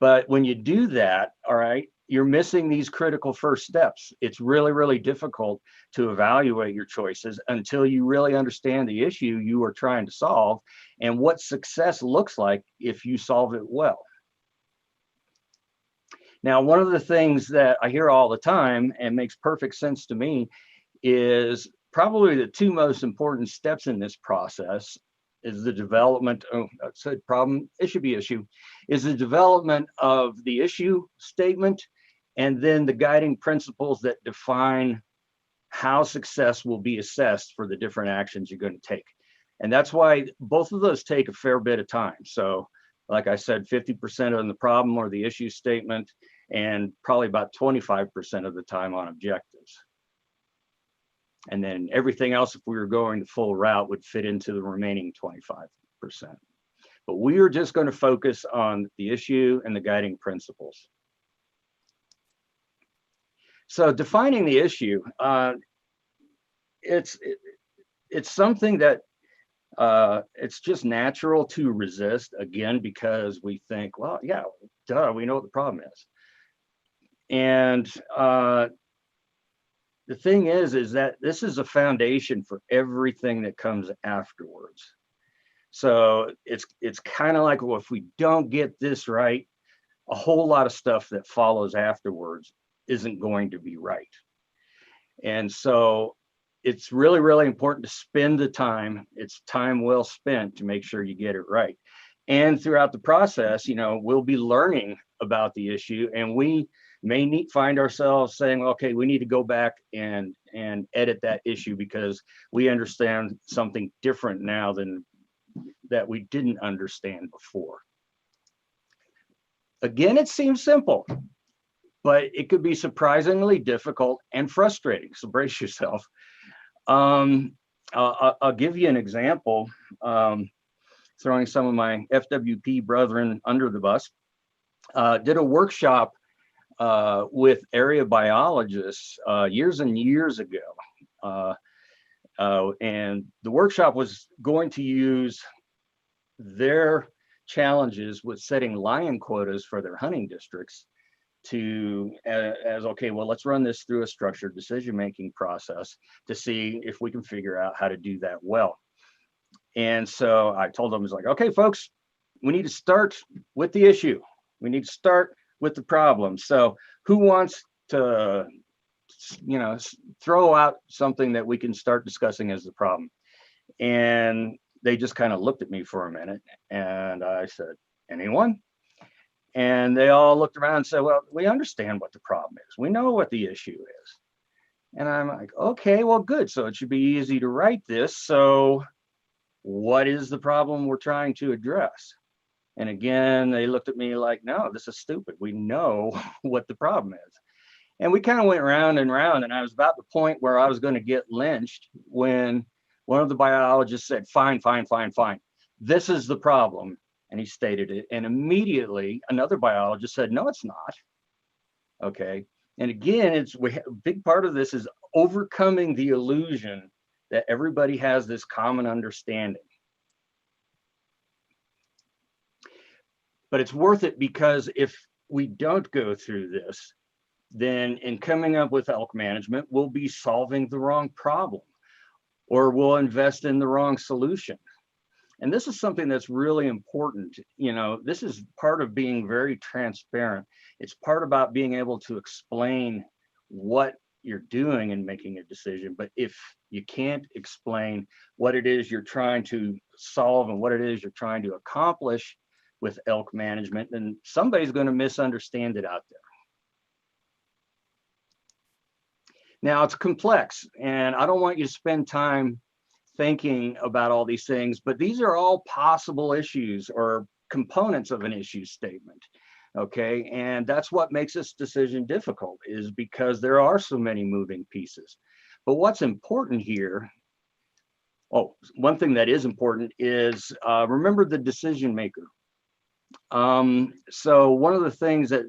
But when you do that, all right, you're missing these critical first steps. It's really, really difficult to evaluate your choices until you really understand the issue you are trying to solve and what success looks like if you solve it well. Now, one of the things that I hear all the time and makes perfect sense to me is probably the two most important steps in this process is the development of, said problem, it should be issue, is the development of the issue statement and then the guiding principles that define how success will be assessed for the different actions you're going to take. And that's why both of those take a fair bit of time. So like I said, 50% on the problem or the issue statement, and probably about 25% of the time on objectives. And then everything else, if we were going the full route, would fit into the remaining 25%. But we are just going to focus on the issue and the guiding principles. So defining the issue, it's something that it's just natural to resist, again, because we think, well, yeah, duh, we know what the problem is. And the thing is that this is a foundation for everything that comes afterwards. So it's kind of like, well, if we don't get this right, a whole lot of stuff that follows afterwards isn't going to be right. And so it's really, really important to spend the time. It's time well spent to make sure you get it right. And throughout the process, you know, we'll be learning about the issue, and we may find ourselves saying, okay, we need to go back and edit that issue because we understand something different now than that we didn't understand before. Again, it seems simple, but it could be surprisingly difficult and frustrating. So brace yourself. I'll give you an example, throwing some of my FWP brethren under the bus. Did a workshop with area biologists years and years ago. And the workshop was going to use their challenges with setting lion quotas for their hunting districts to as okay, well, let's run this through a structured decision-making process to see if we can figure out how to do that well. And so I told them, I was like, okay, folks, we need to start with the issue. We need to start with the problem. So who wants to, you know, throw out something that we can start discussing as the problem? And they just kind of looked at me for a minute, and I said, anyone? And they all looked around and said, well, we understand what the problem is. We know what the issue is. And I'm like, okay, well, good. So it should be easy to write this. So what is the problem we're trying to address? And again, they looked at me like, no, this is stupid. We know what the problem is. And we kind of went round and round, and I was about the point where I was going to get lynched when one of the biologists said, fine, fine, fine, fine. This is the problem. And he stated it. And immediately another biologist said, no, it's not. Okay. And again, a big part of this is overcoming the illusion that everybody has this common understanding. But it's worth it, because if we don't go through this, then in coming up with elk management, we'll be solving the wrong problem, or we'll invest in the wrong solution. And this is something that's really important. You know, this is part of being very transparent. It's part about being able to explain what you're doing and making a decision. But if you can't explain what it is you're trying to solve and what it is you're trying to accomplish with elk management, then somebody's going to misunderstand it out there. Now, it's complex, and I don't want you to spend time thinking about all these things, but these are all possible issues or components of an issue statement. Okay, and that's what makes this decision difficult, is because there are so many moving pieces. But what's important here, one thing that is important is remember the decision maker. So one of the things that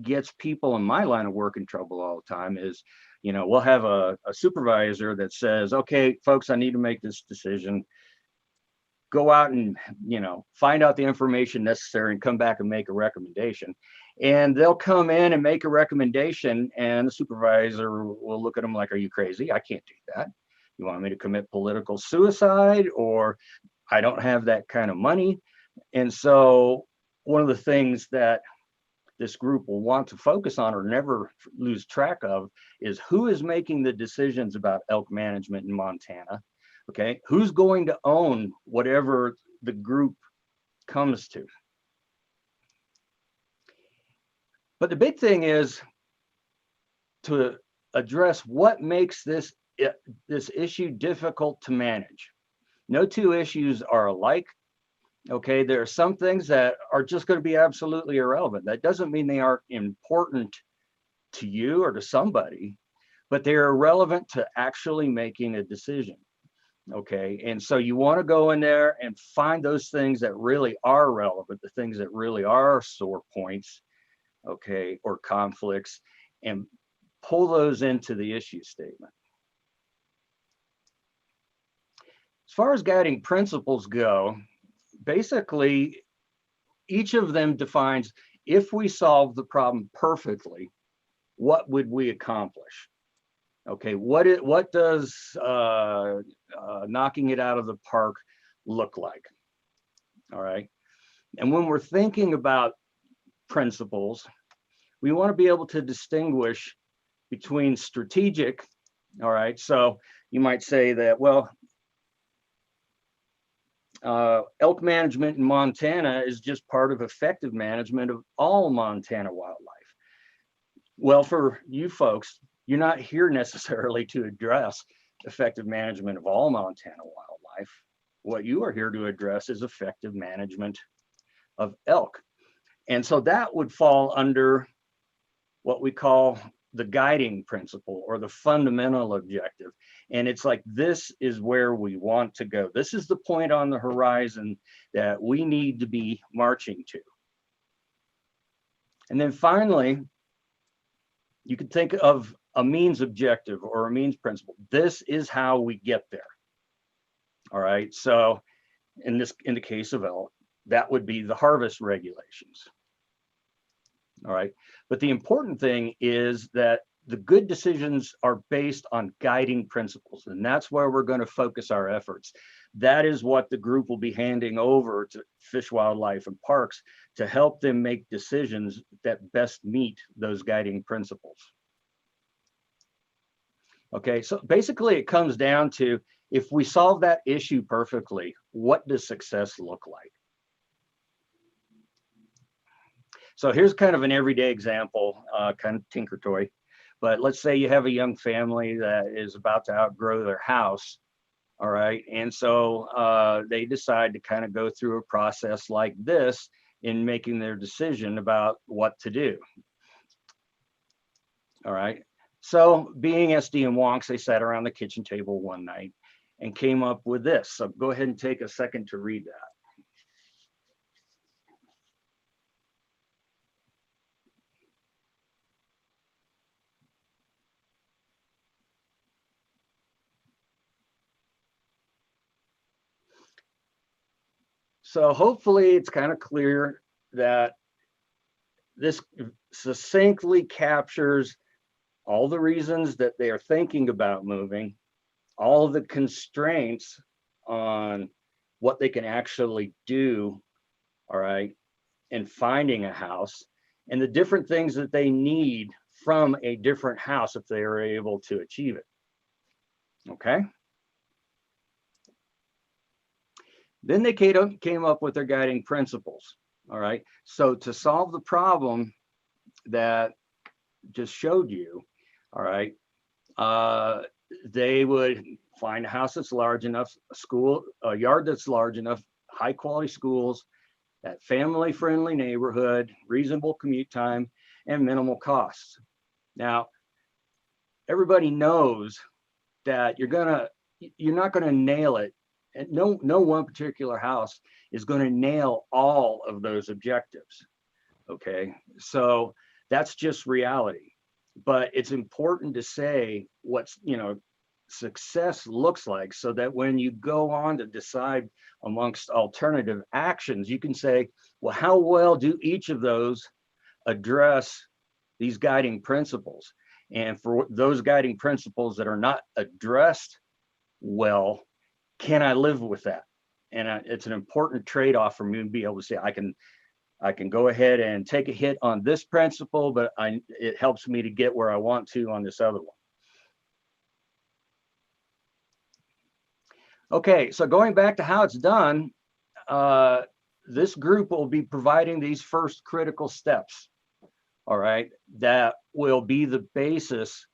gets people in my line of work in trouble all the time is, you know, we'll have a supervisor that says, okay, folks, I need to make this decision. Go out and, you know, find out the information necessary and come back and make a recommendation. And they'll come in and make a recommendation, and the supervisor will look at them like, are you crazy? I can't do that. You want me to commit political suicide? Or I don't have that kind of money. And so one of the things that this group will want to focus on or never lose track of is who is making the decisions about elk management in Montana. Okay, who's going to own whatever the group comes to? But the big thing is to address what makes this issue difficult to manage. No two issues are alike. Okay, there are some things that are just going to be absolutely irrelevant. That doesn't mean they aren't important to you or to somebody, but they're irrelevant to actually making a decision. Okay, and so you want to go in there and find those things that really are relevant, the things that really are sore points, okay, or conflicts, and pull those into the issue statement. As far as guiding principles go, basically, each of them defines, if we solve the problem perfectly, what would we accomplish? Okay, what does knocking it out of the park look like? All right, and when we're thinking about principles, we want to be able to distinguish between strategic. All right, so you might say that, well, elk management in Montana is just part of effective management of all Montana wildlife. Well, for you folks, you're not here necessarily to address effective management of all Montana wildlife. What you are here to address is effective management of elk. And so that would fall under what we call the guiding principle or the fundamental objective. And it's like, this is where we want to go. This is the point on the horizon that we need to be marching to. And then finally, you could think of a means objective or a means principle. This is how we get there. All right, so in the case of elk, that would be the harvest regulations. All right, but the important thing is that the good decisions are based on guiding principles, and that's where we're going to focus our efforts. That is what the group will be handing over to Fish, Wildlife, and Parks to help them make decisions that best meet those guiding principles. Okay, so basically it comes down to, if we solve that issue perfectly, what does success look like? So here's kind of an everyday example, kind of tinker toy, but let's say you have a young family that is about to outgrow their house, all right? And so they decide to kind of go through a process like this in making their decision about what to do, all right? So being SD and wonks, they sat around the kitchen table one night and came up with this. So go ahead and take a second to read that. So hopefully it's kind of clear that this succinctly captures all the reasons that they are thinking about moving, all of the constraints on what they can actually do, all right, in finding a house, and the different things that they need from a different house if they are able to achieve it. Okay. Then they came up with their guiding principles. All right. So to solve the problem that just showed you, all right, they would find a house that's large enough, a yard that's large enough, high quality schools, that family friendly neighborhood, reasonable commute time, and minimal costs. Now, everybody knows that you're not gonna nail it. And no one particular house is gonna nail all of those objectives, okay? So that's just reality. But it's important to say what's, success looks like, so that when you go on to decide amongst alternative actions, you can say, well, how well do each of those address these guiding principles? And for those guiding principles that are not addressed well, can I live with that? And it's an important trade-off for me to be able to say, I can go ahead and take a hit on this principle, but it helps me to get where I want to on this other one. Okay, so going back to how it's done, this group will be providing these first critical steps, all right, that will be the basis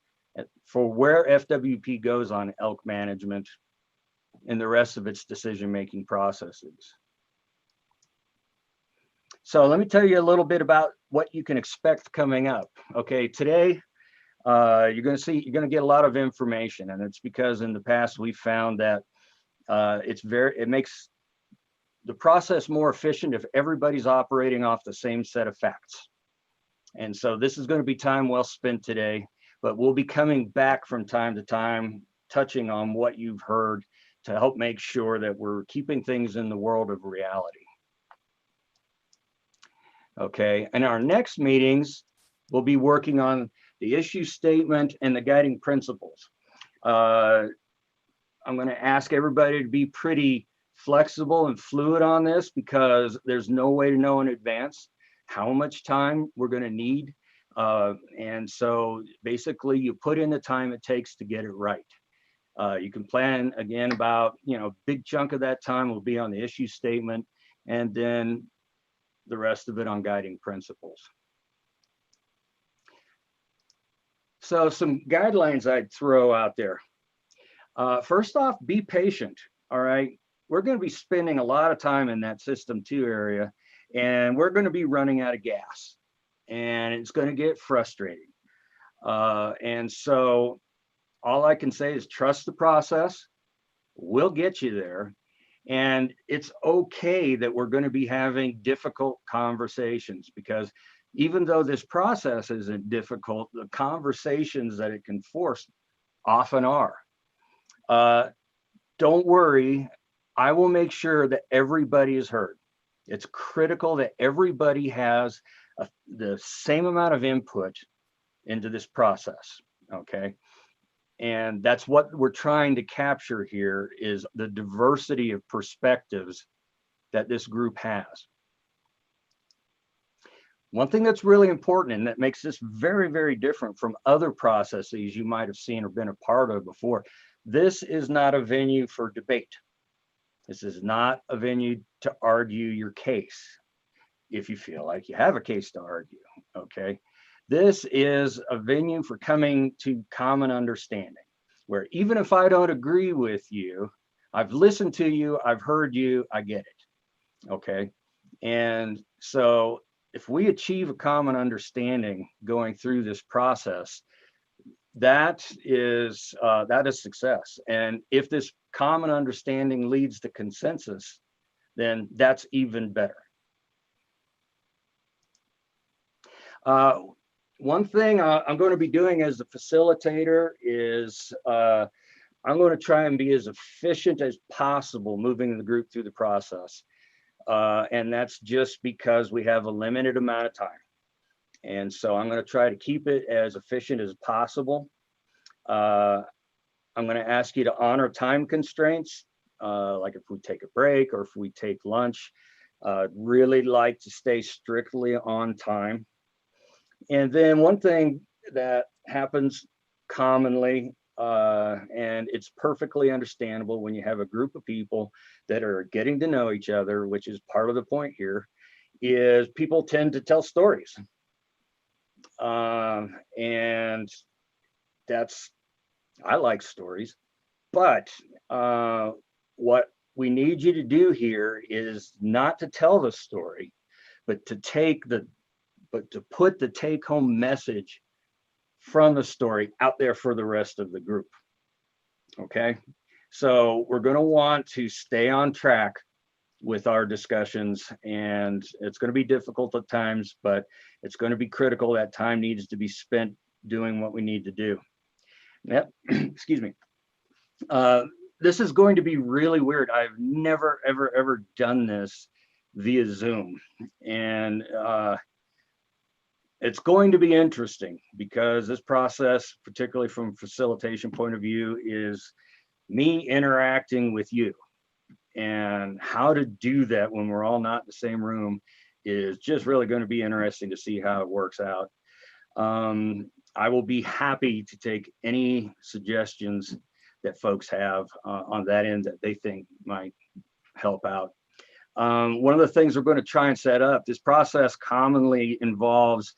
for where FWP goes on elk management and the rest of its decision-making processes. So let me tell you a little bit about what you can expect coming up. Okay, today you're going to get a lot of information, and it's because in the past we found that it makes the process more efficient if everybody's operating off the same set of facts. And so this is going to be time well spent today, but we'll be coming back from time to time, touching on what you've heard to help make sure that we're keeping things in the world of reality. Okay, and our next meetings, we'll be working on the issue statement and the guiding principles. I'm going to ask everybody to be pretty flexible and fluid on this, because there's no way to know in advance how much time we're going to need. And so basically you put in the time it takes to get it right. You can plan again about, a big chunk of that time will be on the issue statement, and then the rest of it on guiding principles. So some guidelines I'd throw out there. First off, be patient, all right? We're going to be spending a lot of time in that system 2 area, and we're going to be running out of gas, and it's going to get frustrating. And so all I can say is trust the process. We'll get you there. And it's okay that we're going to be having difficult conversations, because even though this process isn't difficult, the conversations that it can force often are. Don't worry, I will make sure that everybody is heard. It's critical that everybody has the same amount of input into this process, okay? And that's what we're trying to capture here, is the diversity of perspectives that this group has. One thing that's really important and that makes this very, very different from other processes you might have seen or been a part of before, this is not a venue for debate. This is not a venue to argue your case, if you feel like you have a case to argue, okay? This is a venue for coming to common understanding, where even if I don't agree with you, I've listened to you, I've heard you, I get it, okay? And so if we achieve a common understanding going through this process, that is success. And if this common understanding leads to consensus, then that's even better. One thing I'm going to be doing as a facilitator is I'm going to try and be as efficient as possible moving the group through the process. And that's just because we have a limited amount of time. And so I'm going to try to keep it as efficient as possible. I'm going to ask you to honor time constraints. like if we take a break or if we take lunch. Really like to stay strictly on time. And then one thing that happens commonly, and it's perfectly understandable when you have a group of people that are getting to know each other, which is part of the point here, is people tend to tell stories. And I like stories, but what we need you to do here is not to tell the story, but to put the take-home message from the story out there for the rest of the group. Okay, so we're going to want to stay on track with our discussions, and it's going to be difficult at times, but it's going to be critical. That time needs to be spent doing what we need to do. Yep. Excuse me. This is going to be really weird. I've never, ever done this via Zoom. And it's going to be interesting because this process, particularly from a facilitation point of view, is me interacting with you. And how to do that when we're all not in the same room is just really going to be interesting to see how it works out. I will be happy to take any suggestions that folks have on that end that they think might help out. One of the things we're going to try and set up, this process commonly involves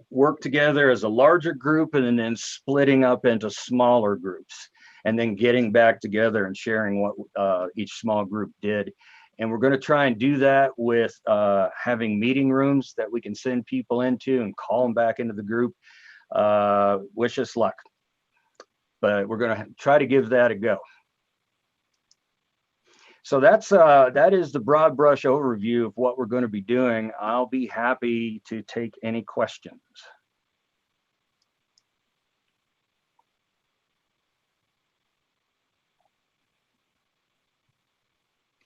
work together as a larger group and then splitting up into smaller groups and then getting back together and sharing what each small group did. And we're going to try and do that with having meeting rooms that we can send people into and call them back into the group. Wish us luck, but we're going to try to give that a go. So that is the broad brush overview of what we're going to be doing. I'll be happy to take any questions.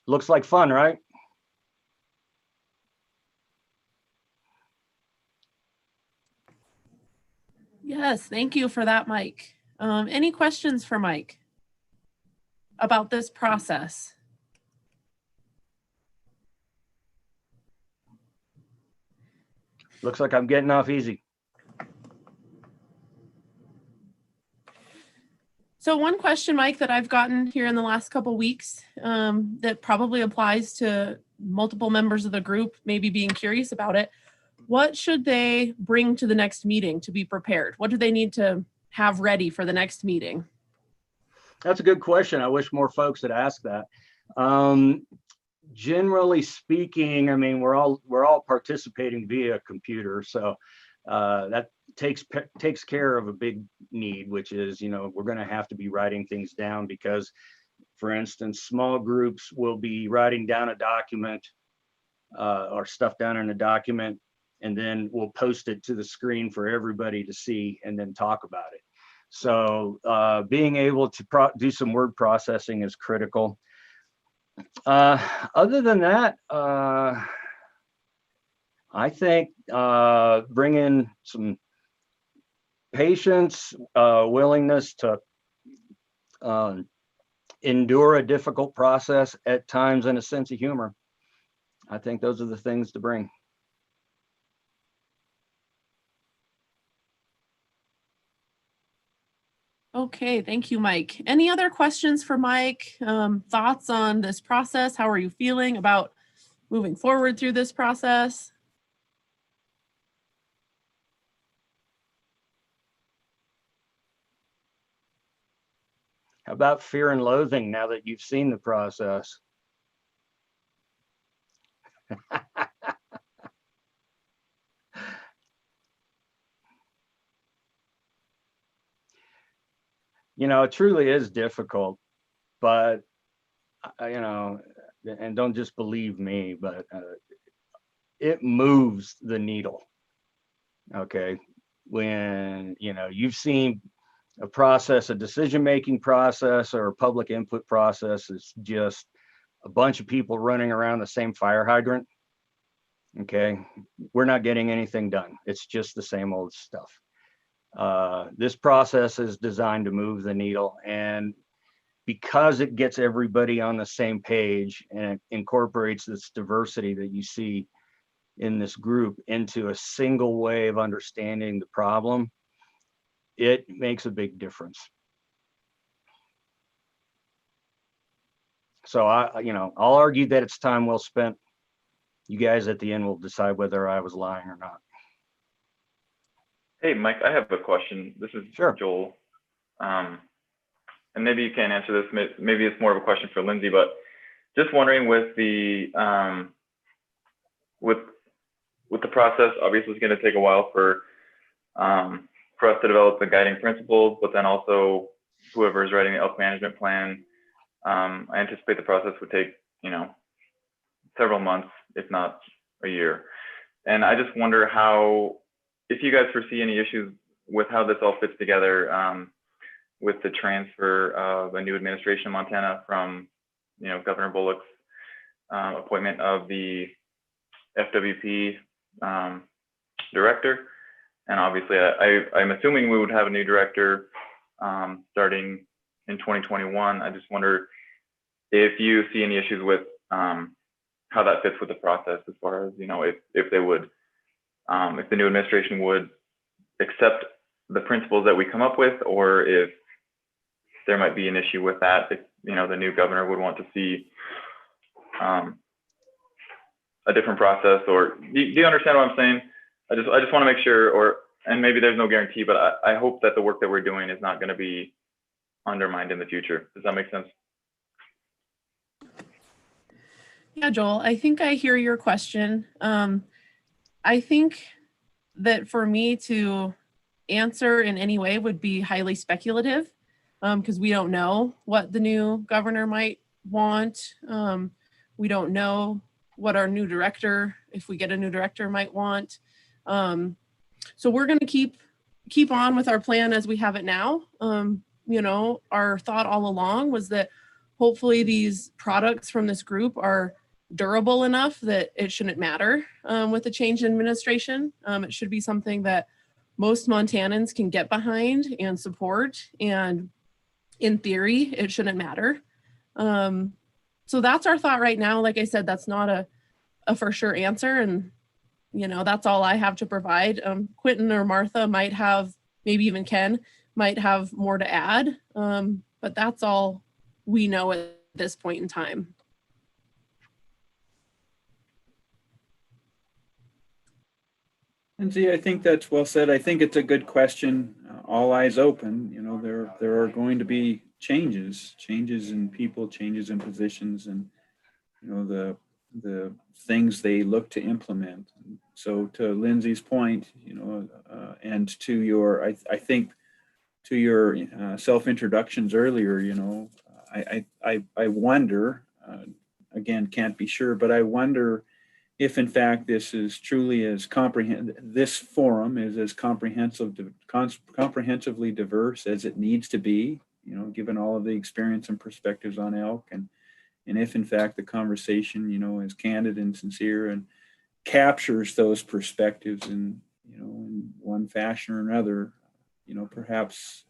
Looks like fun, right? Yes, thank you for that, Mike. Any questions for Mike about this process? Looks like I'm getting off easy. So one question, Mike, that I've gotten here in the last couple weeks that probably applies to multiple members of the group, maybe being curious about it. What should they bring to the next meeting to be prepared? What do they need to have ready for the next meeting? That's a good question. I wish more folks had asked that. Generally speaking, I mean, we're all participating via computer, so that takes care of a big need, which is, you know, we're going to have to be writing things down because, for instance, small groups will be writing down a document or stuff down in a document, and then we'll post it to the screen for everybody to see and then talk about it. So being able to do some word processing is critical. Other than that, I think bring in some patience, willingness to endure a difficult process at times, and a sense of humor. I think those are the things to bring. Okay, thank you, Mike. Any other questions for Mike? Thoughts on this process? How are you feeling about moving forward through this process? How about fear and loathing now that you've seen the process? You know, it truly is difficult, but you know, and don't just believe me, but it moves the needle. Okay, when you know you've seen a process, a decision-making process or a public input process is just a bunch of people running around the same fire hydrant. Okay, we're not getting anything done. It's just the same old stuff. This process is designed to move the needle, and because it gets everybody on the same page and it incorporates this diversity that you see in this group into a single way of understanding the problem, it makes a big difference. So I'll argue that it's time well spent. You guys at the end will decide whether I was lying or not. Hey, Mike, I have a question. This is Joel. And maybe you can't answer this. Maybe it's more of a question for Lindsay, but just wondering with the process, obviously it's going to take a while for us to develop the guiding principles, but then also whoever is writing the elk management plan, I anticipate the process would take, several months, if not a year. And I just wonder if you guys foresee any issues with how this all fits together with the transfer of a new administration in Montana from, Governor Bullock's appointment of the FWP director. And obviously I'm assuming we would have a new director starting in 2021. I just wonder if you see any issues with how that fits with the process, as far as, if they would, if the new administration would accept the principles that we come up with, or if there might be an issue with that, if, the new governor would want to see a different process, or do you understand what I'm saying? I just want to make sure, and maybe there's no guarantee, but I hope that the work that we're doing is not going to be undermined in the future. Does that make sense? Yeah, Joel, I think I hear your question. I think that for me to answer in any way would be highly speculative, because we don't know what the new governor might want. We don't know what our new director, if we get a new director, might want. So we're going to keep on with our plan as we have it now. Our thought all along was that hopefully these products from this group are durable enough that it shouldn't matter with the change in administration. It should be something that most Montanans can get behind and support, and in theory, it shouldn't matter. So that's our thought right now. Like I said, that's not a for sure answer, and that's all I have to provide. Quentin or Martha might have, maybe even Ken might have more to add, but that's all we know at this point in time. Lindsay, I think that's well said. I think it's a good question. All eyes open. There are going to be changes in people, changes in positions, and the things they look to implement. So to Lindsay's point, and to your, I think to your self-introductions earlier, I wonder, again, can't be sure, but I wonder if in fact this is truly as this forum is as comprehensively diverse as it needs to be, given all of the experience and perspectives on elk, and if in fact the conversation, is candid and sincere and captures those perspectives in one fashion or another, perhaps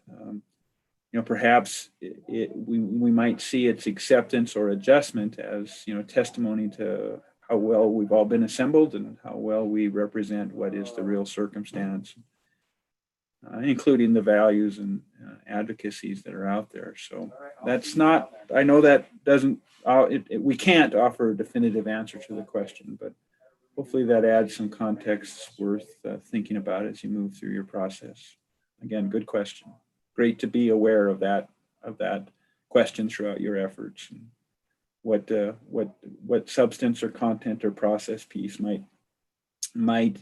we might see its acceptance or adjustment as testimony to how well we've all been assembled and how well we represent what is the real circumstance, including the values and advocacies that are out there. So that's not, I know that doesn't, we can't offer a definitive answer to the question, but hopefully that adds some context worth thinking about as you move through your process. Again, good question. Great to be aware of that question throughout your efforts. And what substance or content or process piece might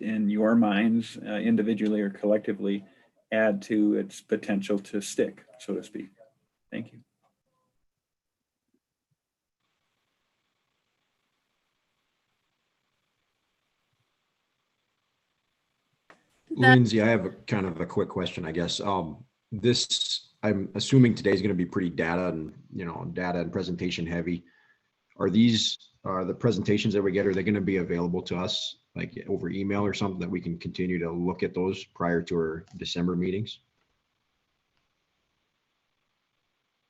in your minds, individually or collectively, add to its potential to stick, so to speak. Thank you. Lindsay, I have a kind of a quick question, I guess. I'm assuming today is going to be pretty data and presentation heavy. Are the presentations that we get, are they going to be available to us like over email or something that we can continue to look at those prior to our December meetings?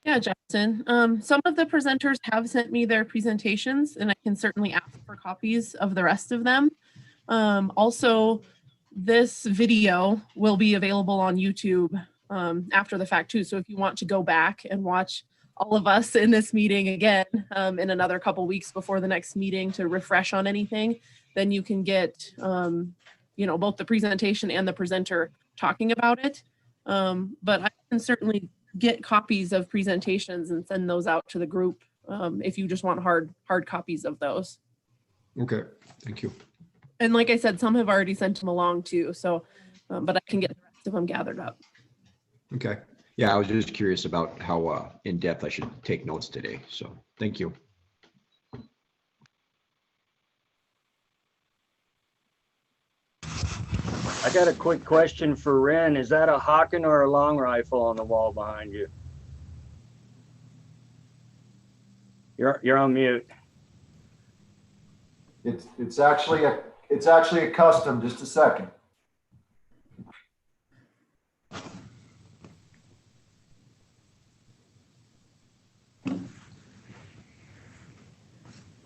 Yeah, Justin. Some of the presenters have sent me their presentations, and I can certainly ask for copies of the rest of them. Also, this video will be available on YouTube after the fact too. So if you want to go back and watch all of us in this meeting again in another couple weeks before the next meeting to refresh on anything, then you can get both the presentation and the presenter talking about it. But I can certainly get copies of presentations and send those out to the group if you just want hard copies of those. Okay, thank you. And like I said, some have already sent them along too. So, but I can get the rest of them gathered up. Okay. Yeah, I was just curious about how in depth I should take notes today. So thank you. I got a quick question for Ren. Is that a Hawken or a long rifle on the wall behind you? You're on mute. It's actually a custom. Just a second.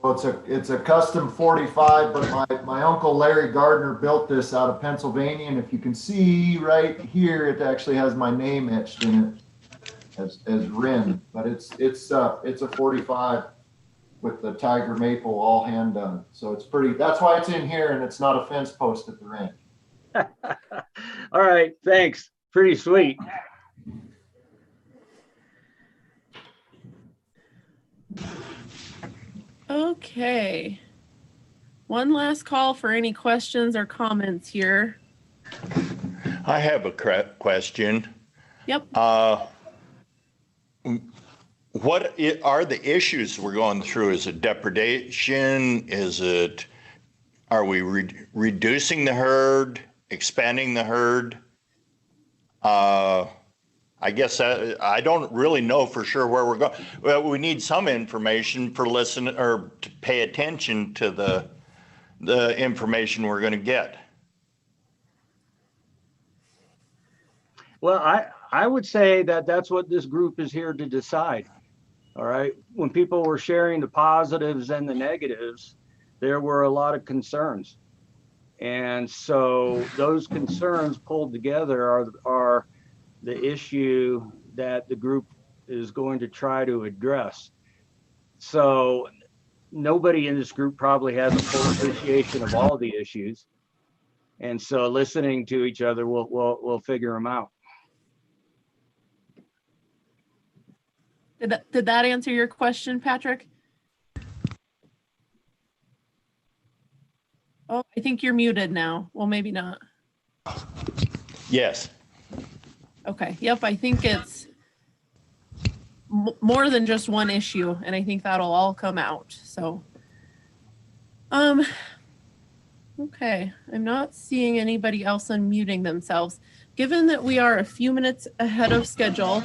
Well, it's a custom 45, but my uncle Larry Gardner built this out of Pennsylvania, and if you can see right here, it actually has my name etched in it as Rin. But it's a 45 with the tiger maple all hand done. So it's pretty. That's why it's in here, and it's not a fence post at the ranch. All right, thanks. Pretty sweet. Okay. One last call for any questions or comments here. I have a question. Yep. What are the issues we're going through? Is it depredation? Are we reducing the herd, expanding the herd? I guess I don't really know for sure where we're going. Well, we need some information for listen or to pay attention to the information we're going to get. Well, I would say that that's what this group is here to decide. All right. When people were sharing the positives and the negatives, there were a lot of concerns. And so those concerns pulled together are the issue that the group is going to try to address. So nobody in this group probably has a full appreciation of all the issues. And so listening to each other, we'll figure them out. Did that answer your question, Patrick? Oh, I think you're muted now. Well, maybe not. Yes. Okay. Yep. I think it's more than just one issue, and I think that'll all come out. So, okay. I'm not seeing anybody else unmuting themselves. Given that we are a few minutes ahead of schedule,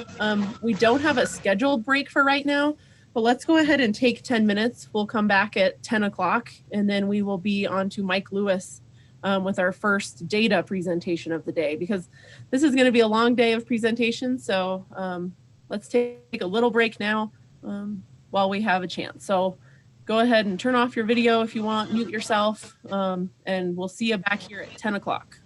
we don't have a scheduled break for right now, but let's go ahead and take 10 minutes. We'll come back at 10 o'clock, and then we will be on to Mike Lewis with our first data presentation of the day, because this is going to be a long day of presentations. So let's take a little break now while we have a chance. So go ahead and turn off your video if you want, mute yourself, and we'll see you back here at 10 o'clock.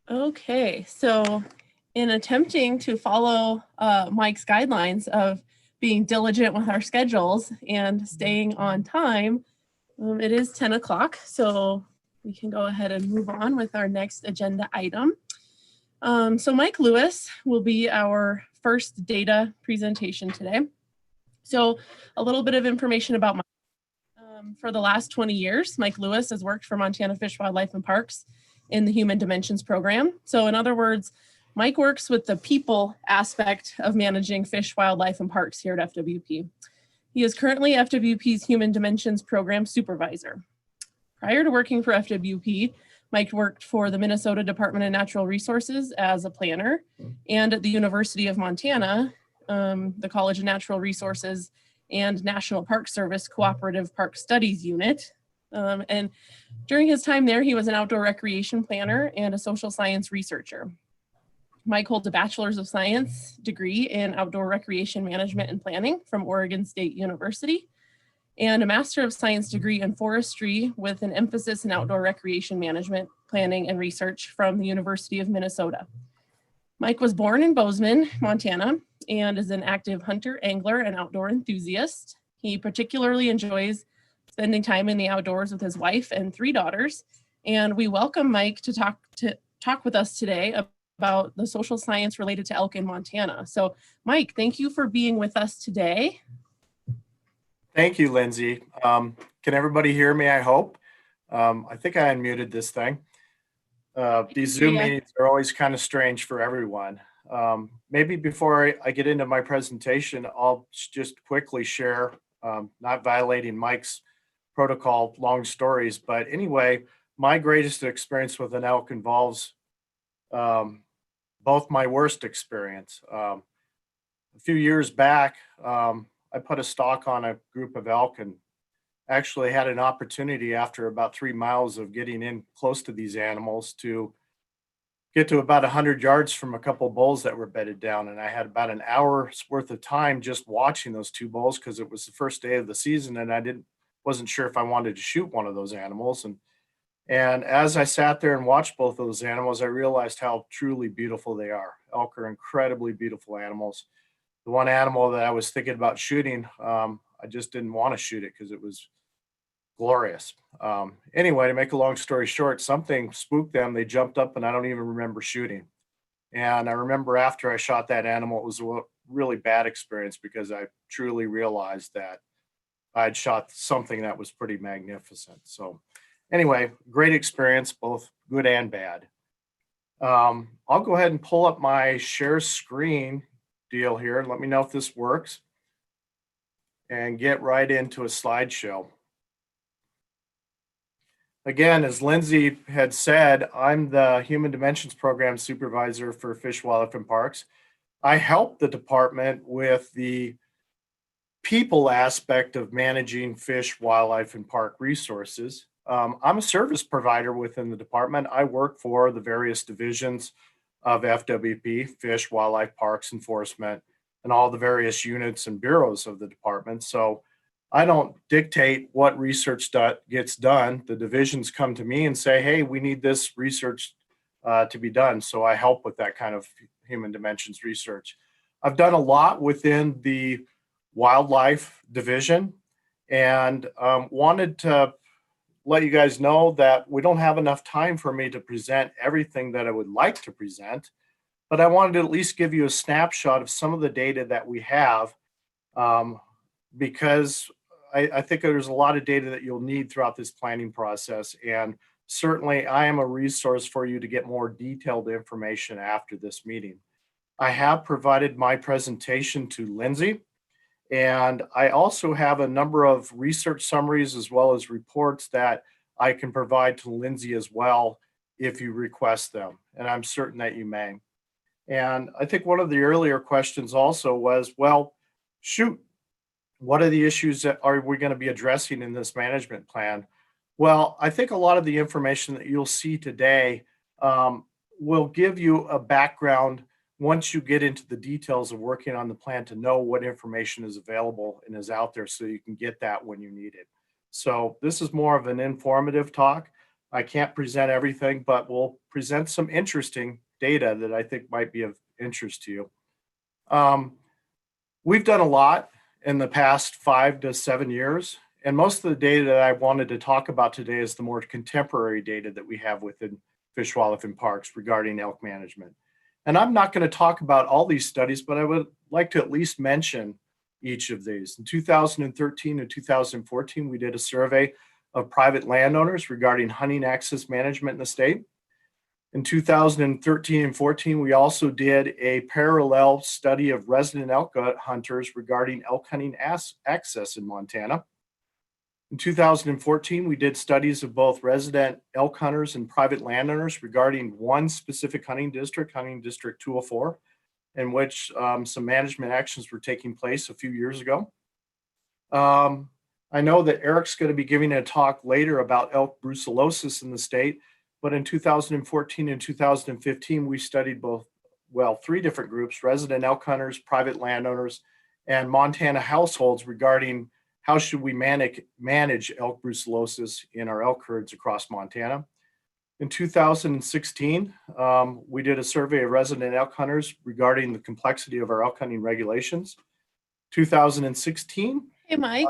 Okay, so in attempting to follow Mike's guidelines of being diligent with our schedules and staying on time, it is 10 o'clock, so we can go ahead and move on with our next agenda item. So Mike Lewis will be our first data presentation today. So a little bit of information about Mike. For the last 20 years, Mike Lewis has worked for Montana Fish, Wildlife, and Parks in the Human Dimensions program. So in other words, Mike works with the people aspect of managing fish, wildlife, and parks here at FWP. He is currently FWP's Human Dimensions program supervisor. Prior to working for FWP, Mike worked for the Minnesota Department of Natural Resources as a planner, and at the University of Montana, the College of Natural Resources and National Park Service Cooperative Park Studies Unit. And during his time there, he was an outdoor recreation planner and a social science researcher. Mike holds a Bachelor's of Science degree in Outdoor Recreation Management and Planning from Oregon State University, and a Master of Science degree in Forestry with an emphasis in Outdoor Recreation Management, Planning, and Research from the University of Minnesota. Mike was born in Bozeman, Montana, and is an active hunter, angler, and outdoor enthusiast. He particularly enjoys spending time in the outdoors with his wife and 3 daughters. And we welcome Mike to talk with us today about the social science related to elk in Montana. So Mike, thank you for being with us today. Thank you, Lindsay. Can everybody hear me, I hope? I think I unmuted this thing. These Zoom meetings are always kind of strange for everyone. Maybe before I get into my presentation, I'll just quickly share, not violating Mike's protocol, long stories, but anyway, my greatest experience with an elk involves both my worst experience. A few years back, I put a stalk on a group of elk and actually had an opportunity after about 3 miles of getting in close to these animals to get to about 100 yards from a couple bulls that were bedded down. And I had about an hour's worth of time just watching those 2 bulls because it was the first day of the season and I wasn't sure if I wanted to shoot one of those animals. And as I sat there and watched both of those animals, I realized how truly beautiful they are. Elk are incredibly beautiful animals. The one animal that I was thinking about shooting, I just didn't want to shoot it because it was glorious. Anyway, to make a long story short, something spooked them. They jumped up and I don't even remember shooting. And I remember after I shot that animal, it was a really bad experience because I truly realized that I'd shot something that was pretty magnificent. So anyway, great experience, both good and bad. I'll go ahead and pull up my share screen deal here. Let me know if this works and get right into a slideshow. Again, as Lindsay had said, I'm the Human Dimensions Program Supervisor for Fish, Wildlife, and Parks. I help the department with the people aspect of managing fish, wildlife, and park resources. I'm a service provider within the department. I work for the various divisions of FWP, Fish, Wildlife, Parks, Enforcement, and all the various units and bureaus of the department. So I don't dictate what research gets done. The divisions come to me and say, hey, we need this research to be done. So I help with that kind of human dimensions research. I've done a lot within the wildlife division and wanted to let you guys know that we don't have enough time for me to present everything that I would like to present, but I wanted to at least give you a snapshot of some of the data that we have because I think there's a lot of data that you'll need throughout this planning process. And certainly I am a resource for you to get more detailed information after this meeting. I have provided my presentation to Lindsay, and I also have a number of research summaries as well as reports that I can provide to Lindsay as well if you request them, and I'm certain that you may. And I think one of the earlier questions also was, well, shoot, what are the issues that are we going to be addressing in this management plan? Well, I think a lot of the information that you'll see today will give you a background once you get into the details of working on the plan to know what information is available and is out there so you can get that when you need it. So this is more of an informative talk. I can't present everything, but we'll present some interesting data that I think might be of interest to you. We've done a lot in the past 5 to 7 years, and most of the data that I wanted to talk about today is the more contemporary data that we have within Fish, Wildlife, and Parks regarding elk management. And I'm not going to talk about all these studies, but I would like to at least mention each of these. In 2013 and 2014, we did a survey of private landowners regarding hunting access management in the state. In 2013 and 14, we also did a parallel study of resident elk hunters regarding elk hunting access in Montana. In 2014, we did studies of both resident elk hunters and private landowners regarding one specific hunting district, Hunting District 204, in which some management actions were taking place a few years ago. I know that Eric's going to be giving a talk later about elk brucellosis in the state, but in 2014 and 2015, we studied both, well, 3 different groups, resident elk hunters, private landowners, and Montana households regarding how should we manage elk brucellosis in our elk herds across Montana. In 2016, we did a survey of resident elk hunters regarding the complexity of our elk hunting regulations. 2016. Hey, Mike.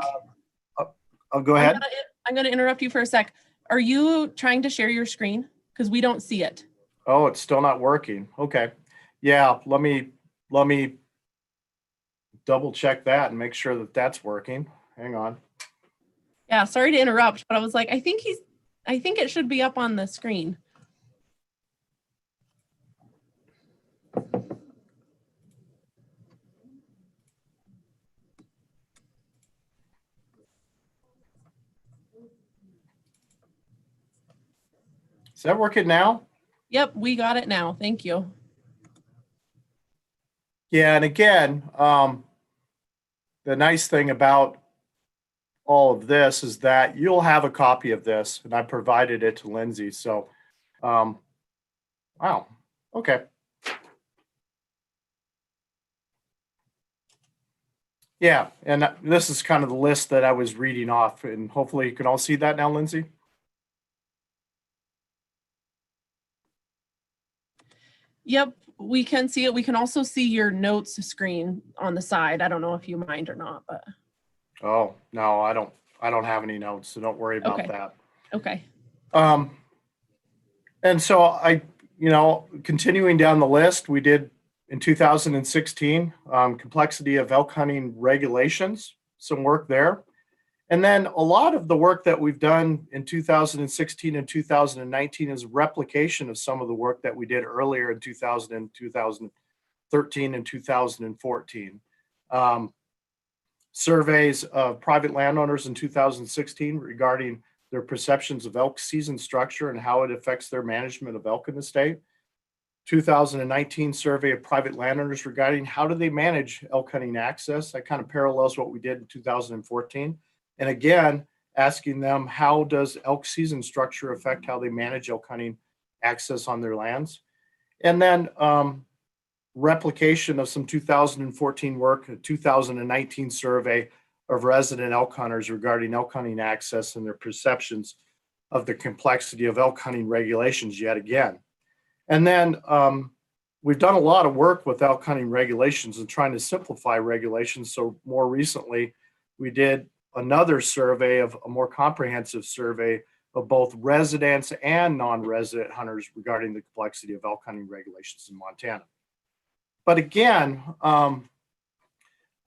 I'll go ahead. I'm going to interrupt you for a sec. Are you trying to share your screen? Because we don't see it. Oh, it's still not working. Okay. Yeah, let me double check that and make sure that that's working. Hang on. Yeah, sorry to interrupt, but I was like, I think it should be up on the screen. Is that working now? Yep, we got it now. Thank you. Yeah, and again, the nice thing about all of this is that you'll have a copy of this, and I provided it to Lindsay. So, wow, okay. Yeah, and this is kind of the list that I was reading off, and hopefully you can all see that now, Lindsay. Yep, we can see it. We can also see your notes screen on the side. I don't know if you mind or not, but. Oh, no, I don't have any notes, so don't worry about that. Okay. And so continuing down the list, we did in 2016, complexity of elk hunting regulations, some work there. And then a lot of the work that we've done in 2016 and 2019 is replication of some of the work that we did earlier in 2013 and 2014. Surveys of private landowners in 2016 regarding their perceptions of elk season structure and how it affects their management of elk in the state. 2019 survey of private landowners regarding how do they manage elk hunting access. That kind of parallels what we did in 2014. And again, asking them how does elk season structure affect how they manage elk hunting access on their lands. And then replication of some 2014 work, a 2019 survey of resident elk hunters regarding elk hunting access and their perceptions of the complexity of elk hunting regulations yet again. And then we've done a lot of work with elk hunting regulations and trying to simplify regulations. So more recently, we did another survey of a more comprehensive survey of both residents and non-resident hunters regarding the complexity of elk hunting regulations in Montana. But again, I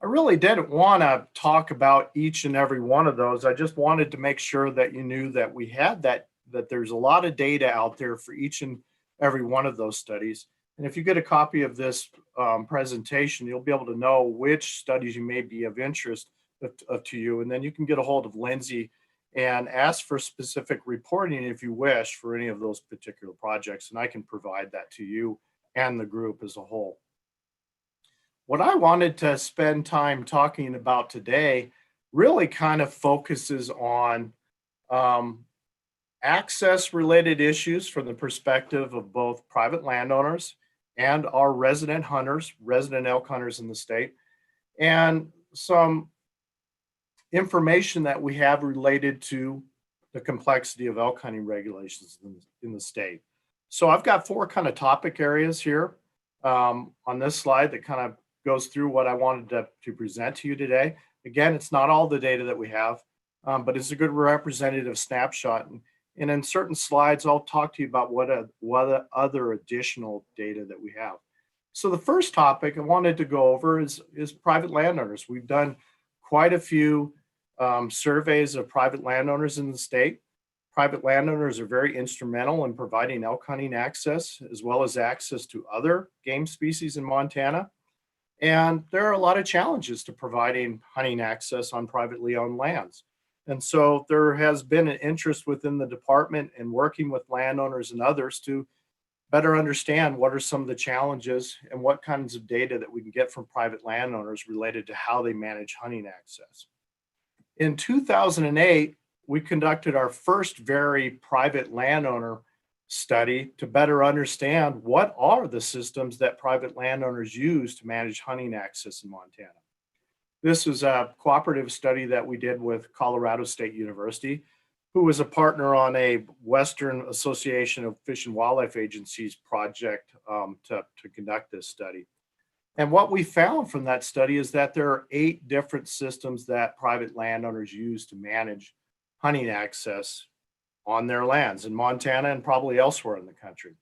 really didn't want to talk about each and every one of those. I just wanted to make sure that you knew that we had that there's a lot of data out there for each and every one of those studies. And if you get a copy of this presentation, you'll be able to know which studies you may be of interest to you. And then you can get a hold of Lindsay and ask for specific reporting if you wish for any of those particular projects. And I can provide that to you and the group as a whole. What I wanted to spend time talking about today really kind of focuses on access related issues from the perspective of both private landowners and our resident hunters, resident elk hunters in the state, and some information that we have related to the complexity of elk hunting regulations in the state. So I've got 4 kind of topic areas here on this slide that kind of goes through what I wanted to present to you today. Again, it's not all the data that we have, but it's a good representative snapshot. And in certain slides, I'll talk to you about what other additional data that we have. So the first topic I wanted to go over is private landowners. We've done quite a few surveys of private landowners in the state. Private landowners are very instrumental in providing elk hunting access, as well as access to other game species in Montana. And there are a lot of challenges to providing hunting access on privately owned lands. And so there has been an interest within the department in working with landowners and others to better understand what are some of the challenges and what kinds of data that we can get from private landowners related to how they manage hunting access. In 2008, we conducted our first very private landowner study to better understand what are the systems that private landowners use to manage hunting access in Montana. This was a cooperative study that we did with Colorado State University, who was a partner on a Western Association of Fish and Wildlife Agencies project to conduct this study. And what we found from that study is that there are 8 different systems that private landowners use to manage hunting access on their lands in Montana and probably elsewhere in the country.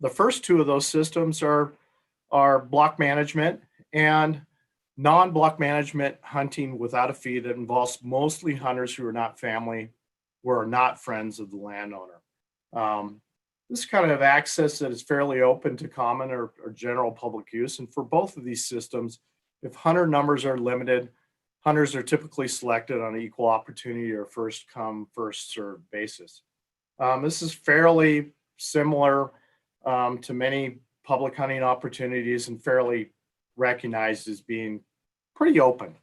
The first 2 of those systems are block management and non-block management hunting without a fee that involves mostly hunters who are not family, who are not friends of the landowner. This kind of access that is fairly open to common or general public use. And for both of these systems, if hunter numbers are limited, hunters are typically selected on an equal opportunity or first come, first served basis. This is fairly similar to many public hunting opportunities and fairly recognized as being pretty open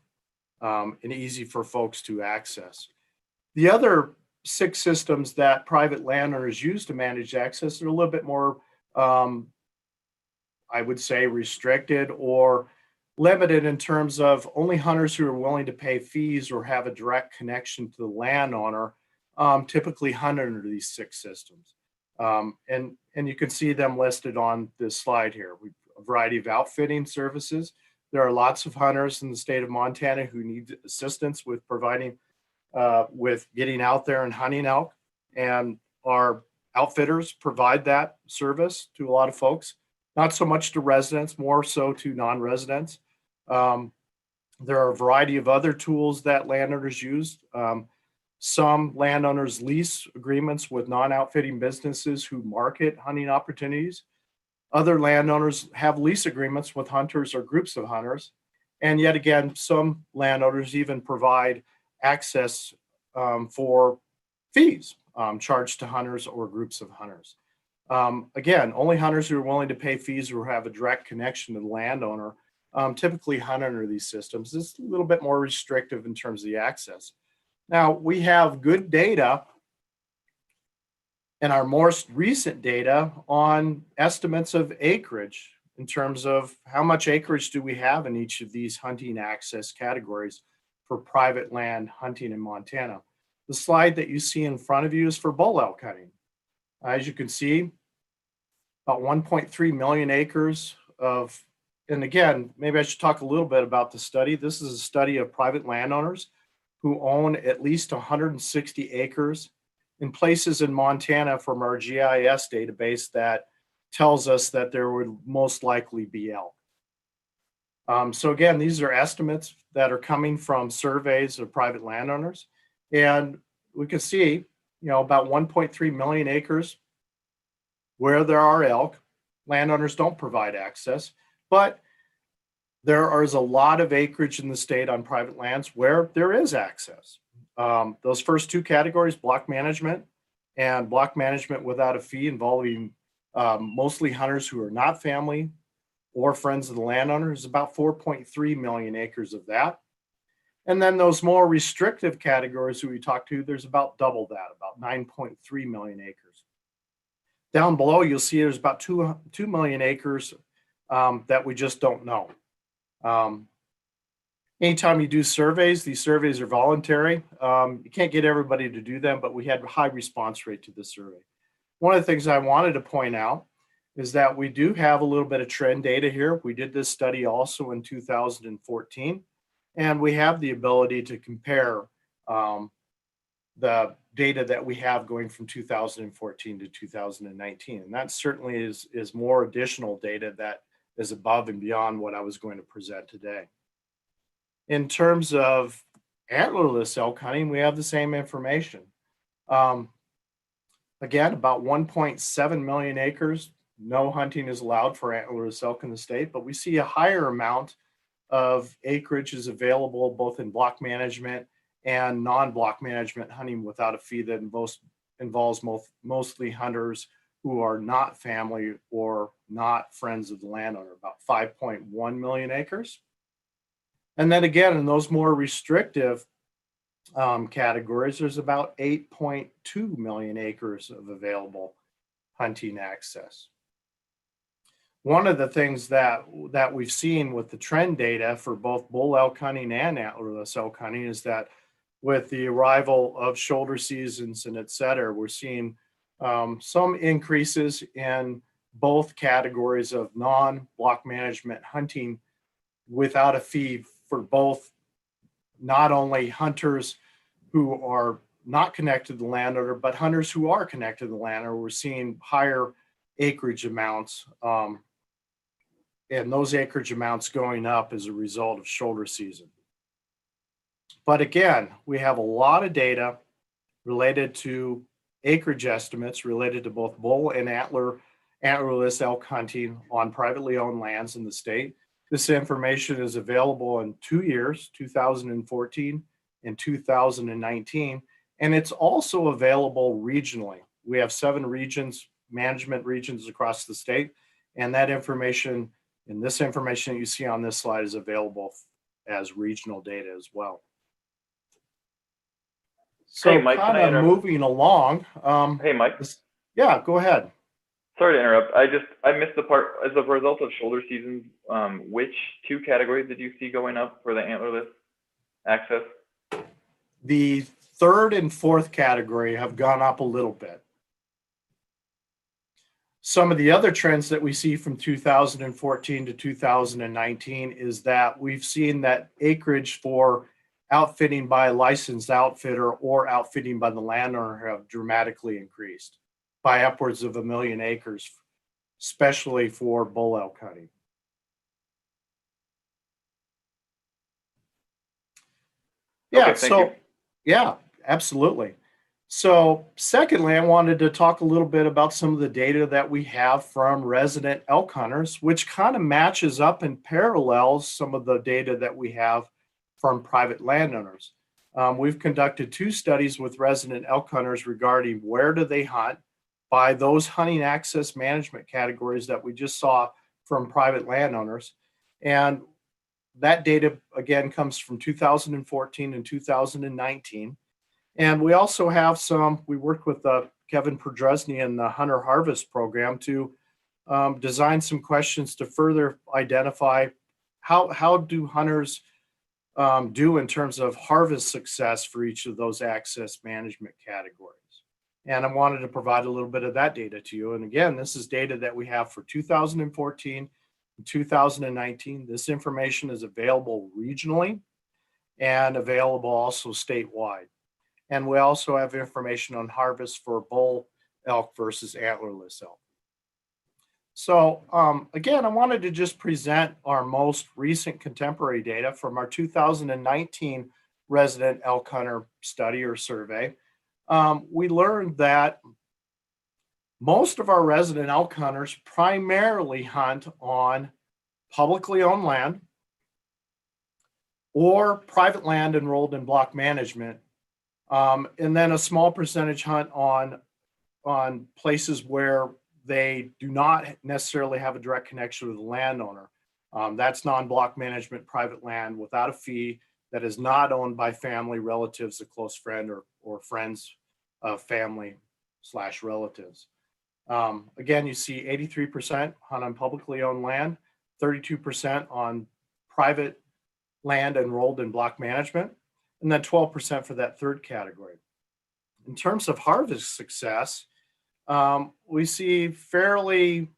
and easy for folks to access. The other 6 systems that private landowners use to manage access are a little bit more, I would say, restricted or limited in terms of only hunters who are willing to pay fees or have a direct connection to the landowner typically hunt under these 6 systems. And you can see them listed on this slide here. We've a variety of outfitting services. There are lots of hunters in the state of Montana who need assistance with providing, with getting out there and hunting elk. And our outfitters provide that service to a lot of folks, not so much to residents, more so to non-residents. There are a variety of other tools that landowners use. Some landowners lease agreements with non-outfitting businesses who market hunting opportunities. Other landowners have lease agreements with hunters or groups of hunters. And yet again, some landowners even provide access for fees charged to hunters or groups of hunters. Again, only hunters who are willing to pay fees or have a direct connection to the landowner typically hunt under these systems. It's a little bit more restrictive in terms of the access. Now, we have good data and our most recent data on estimates of acreage in terms of how much acreage do we have in each of these hunting access categories for private land hunting in Montana. The slide that you see in front of you is for bull elk hunting. As you can see, about 1.3 million acres of, and again, maybe I should talk a little bit about the study. This is a study of private landowners who own at least 160 acres in places in Montana from our GIS database that tells us that there would most likely be elk. So again, these are estimates that are coming from surveys of private landowners. And we can see, about 1.3 million acres where there are elk. Landowners don't provide access, but there is a lot of acreage in the state on private lands where there is access. Those first 2 categories, block management and block management without a fee, involving mostly hunters who are not family or friends of the landowner, is about 4.3 million acres of that. And then those more restrictive categories who we talked to, there's about double that, about 9.3 million acres. Down below, you'll see there's about 2 million acres that we just don't know. Anytime you do surveys, these surveys are voluntary. You can't get everybody to do them, but we had a high response rate to the survey. One of the things I wanted to point out is that we do have a little bit of trend data here. We did this study also in 2014, and we have the ability to compare the data that we have going from 2014 to 2019. And that certainly is more additional data that is above and beyond what I was going to present today. In terms of antlerless elk hunting, we have the same information. Again, about 1.7 million acres, no hunting is allowed for antlerless elk in the state, but we see a higher amount of acreage is available both in block management and non-block management hunting without a fee that involves mostly hunters who are not family or not friends of the landowner, about 5.1 million acres. And then again, in those more restrictive categories, there's about 8.2 million acres of available hunting access. One of the things that we've seen with the trend data for both bull elk hunting and antlerless elk hunting is that with the arrival of shoulder seasons and et cetera, we're seeing some increases in both categories of non-block management hunting without a fee for both not only hunters who are not connected to the landowner, but hunters who are connected to the landowner. We're seeing higher acreage amounts, and those acreage amounts going up as a result of shoulder season. But again, we have a lot of data related to acreage estimates related to both bull and antlerless elk hunting on privately owned lands in the state. This information is available in 2 years, 2014 and 2019, and it's also available regionally. We have 7 regions, management regions across the state, and that information, and this information that you see on this slide is available as regional data as well. So Hey, Mike, can I kind of interrupt? moving along. Hey, Mike. Yeah, go ahead. Sorry to interrupt. I missed the part. As a result of shoulder seasons, which 2 categories did you see going up for the antlerless access? The 3rd and 4th category have gone up a little bit. Some of the other trends that we see from 2014 to 2019 is that we've seen that acreage for outfitting by a licensed outfitter or outfitting by the landowner have dramatically increased by upwards of 1 million acres, especially for bull elk hunting. Yeah, Okay, thank you. Yeah, absolutely. So secondly, I wanted to talk a little bit about some of the data that we have from resident elk hunters, which kind of matches up and parallels some of the data that we have from private landowners. We've conducted 2 studies with resident elk hunters regarding where do they hunt by those hunting access management categories that we just saw from private landowners. And that data, again, comes from 2014 and 2019. And we also have we worked with Kevin Podresny in the Hunter Harvest program to design some questions to further identify how do hunters do in terms of harvest success for each of those access management categories. And I wanted to provide a little bit of that data to you. And again, this is data that we have for 2014 and 2019. This information is available regionally and available also statewide. And we also have information on harvest for bull elk versus antlerless elk. So again, I wanted to just present our most recent contemporary data from our 2019 resident elk hunter study or survey. We learned that most of our resident elk hunters primarily hunt on publicly owned land or private land enrolled in block management. And then a small percentage hunt on places where they do not necessarily have a direct connection with the landowner. That's non-block management, private land without a fee that is not owned by family, relatives, a close friend, or friends of family / relatives. Again, you see 83% hunt on publicly owned land, 32% on private land enrolled in block management, and then 12% for that third category. In terms of harvest success, we see fairly,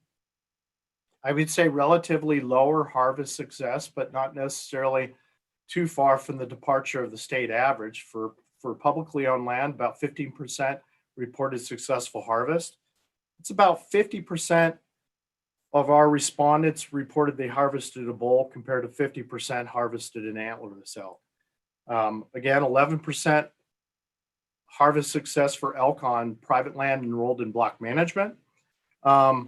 I would say, relatively lower harvest success, but not necessarily too far from the departure of the state average. For publicly owned land, about 15% reported successful harvest. It's about 50% of our respondents reported they harvested a bull compared to 50% harvested an antlerless elk. Again, 11% harvest success for elk on private land enrolled in block management. A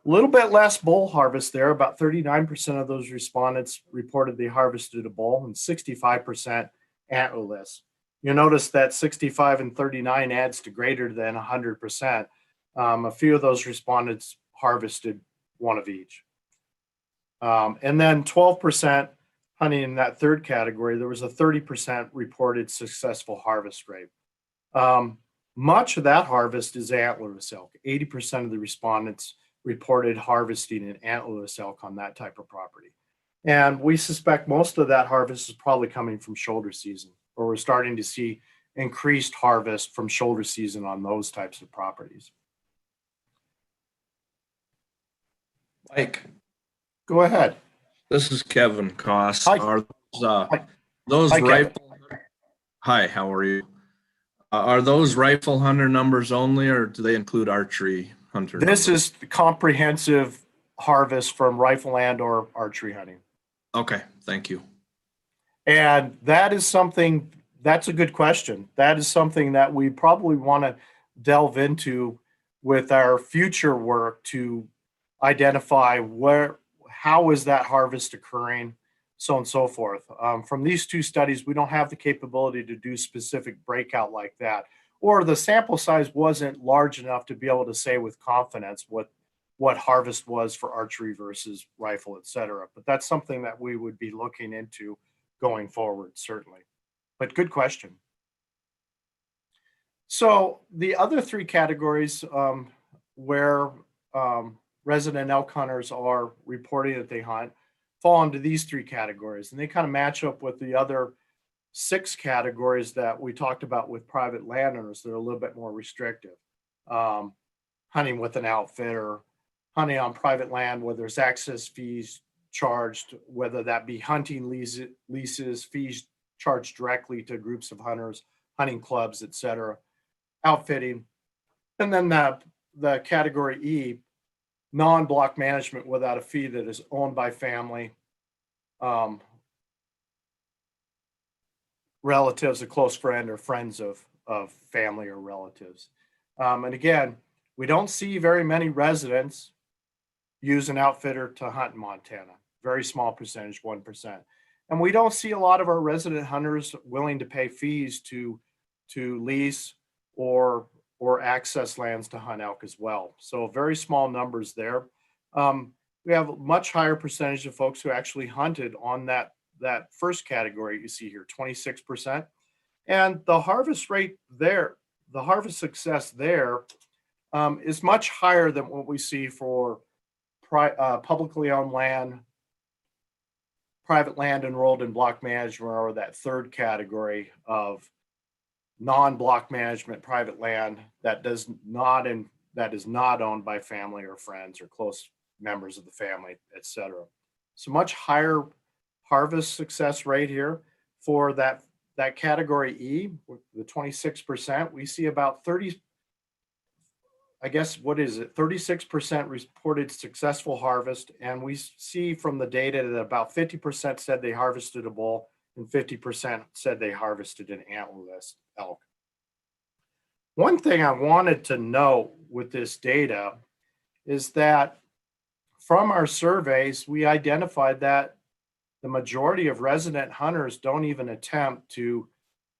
little bit less bull harvest there. About 39% of those respondents reported they harvested a bull and 65% antlerless. You'll notice that 65 and 39 adds to greater than 100%. A few of those respondents harvested one of each. And then 12% hunting in that third category, there was a 30% reported successful harvest rate. Much of that harvest is antlerless elk. 80% of the respondents reported harvesting an antlerless elk on that type of property. And we suspect most of that harvest is probably coming from shoulder season, or we're starting to see increased harvest from shoulder season on those types of properties. Mike, go ahead. This is Kevin Koss. Hi. Are those Hi, rifle? Hi, how are you? Are those rifle hunter numbers only, or do they include archery hunter? This is the comprehensive harvest from rifle and or archery hunting. Okay, thank you. And that is something, that's a good question. That is something that we probably want to delve into with our future work to identify how is that harvest occurring, so on and so forth. From these two studies, we don't have the capability to do specific breakout like that, or the sample size wasn't large enough to be able to say with confidence what harvest was for archery versus rifle, et cetera. But that's something that we would be looking into going forward, certainly. But good question. So the other three categories where resident elk hunters are reporting that they hunt fall into these three categories, and they kind of match up with the other 6 categories that we talked about with private landowners that are a little bit more restrictive. Hunting with an outfitter, hunting on private land where there's access fees charged, whether that be hunting leases, fees charged directly to groups of hunters, hunting clubs, etc., outfitting. And then the category E, non-block management without a fee that is owned by family, relatives, a close friend, or friends of family or relatives. And again, we don't see very many residents use an outfitter to hunt in Montana. Very small percentage, 1%. And we don't see a lot of our resident hunters willing to pay fees to lease or access lands to hunt elk as well. So very small numbers there. We have a much higher percentage of folks who actually hunted on that first category you see here, 26%. And the harvest rate there, the harvest success there is much higher than what we see for publicly owned land, private land enrolled in block management, or that third category of non-block management private land that is not owned by family or friends or close members of the family, etc. So much higher harvest success rate here for that category E, the 26%. We see about 36% reported successful harvest, and we see from the data that about 50% said they harvested a bull and 50% said they harvested an antlerless elk. One thing I wanted to note with this data is that from our surveys, we identified that the majority of resident hunters don't even attempt to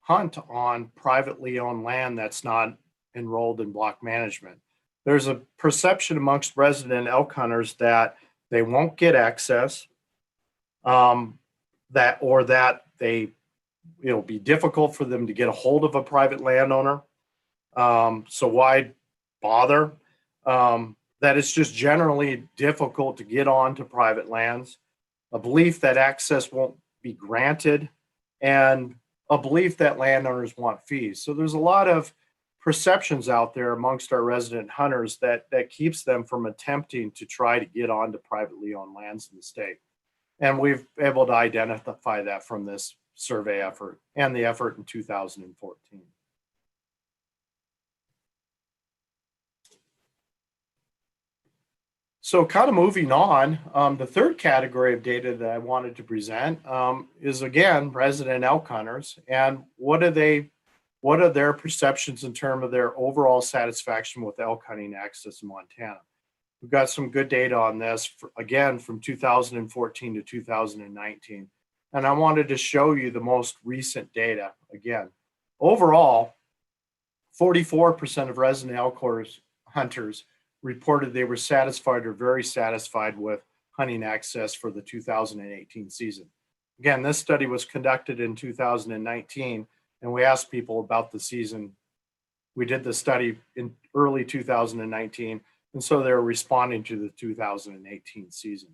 hunt on privately owned land that's not enrolled in block management. There's a perception amongst resident elk hunters that they won't get access, that it'll be difficult for them to get a hold of a private landowner. So why bother? That it's just generally difficult to get onto private lands. A belief that access won't be granted, and a belief that landowners want fees. So there's a lot of perceptions out there amongst our resident hunters that keeps them from attempting to try to get onto privately owned lands in the state. And we've been able to identify that from this survey effort and the effort in 2014. So kind of moving on, the third category of data that I wanted to present is, again, resident elk hunters, and what are their perceptions in terms of their overall satisfaction with elk hunting access in Montana. We've got some good data on this, again, from 2014 to 2019. And I wanted to show you the most recent data again. Overall, 44% of resident elk hunters reported they were satisfied or very satisfied with hunting access for the 2018 season. Again, this study was conducted in 2019, and we asked people about the season. We did the study in early 2019, and so they're responding to the 2018 season.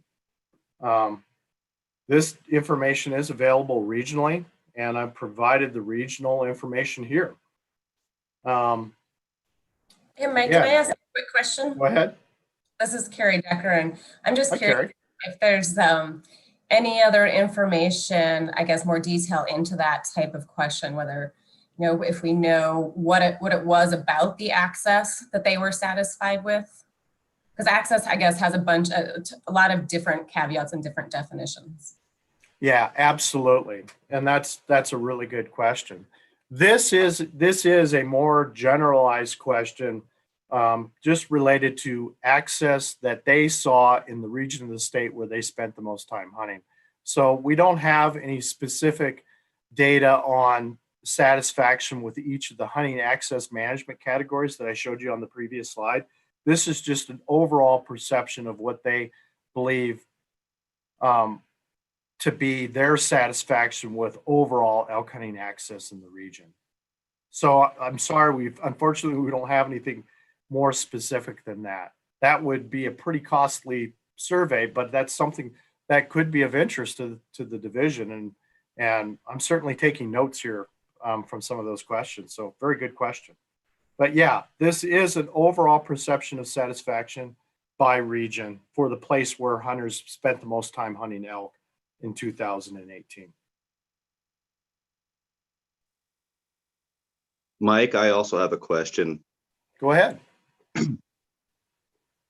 This information is available regionally, and I've provided the regional information here. Hey, Mike, Yeah. can I ask a quick question? Go ahead. This is Carrie Decker, and I'm just Hi, curious Carrie. if there's any other information, I guess, more detail into that type of question, whether, if we know what it was about the access that they were satisfied with. Because access, I guess, has a lot of different caveats and different definitions. Yeah, absolutely. And that's a really good question. This is a more generalized question, just related to access that they saw in the region of the state where they spent the most time hunting. So we don't have any specific data on satisfaction with each of the hunting access management categories that I showed you on the previous slide. This is just an overall perception of what they believe to be their satisfaction with overall elk hunting access in the region. So I'm sorry, unfortunately, we don't have anything more specific than that. That would be a pretty costly survey, but that's something that could be of interest to the division. And I'm certainly taking notes here from some of those questions. So very good question. But yeah, this is an overall perception of satisfaction by region for the place where hunters spent the most time hunting elk in 2018. Mike, I also have a question. Go ahead.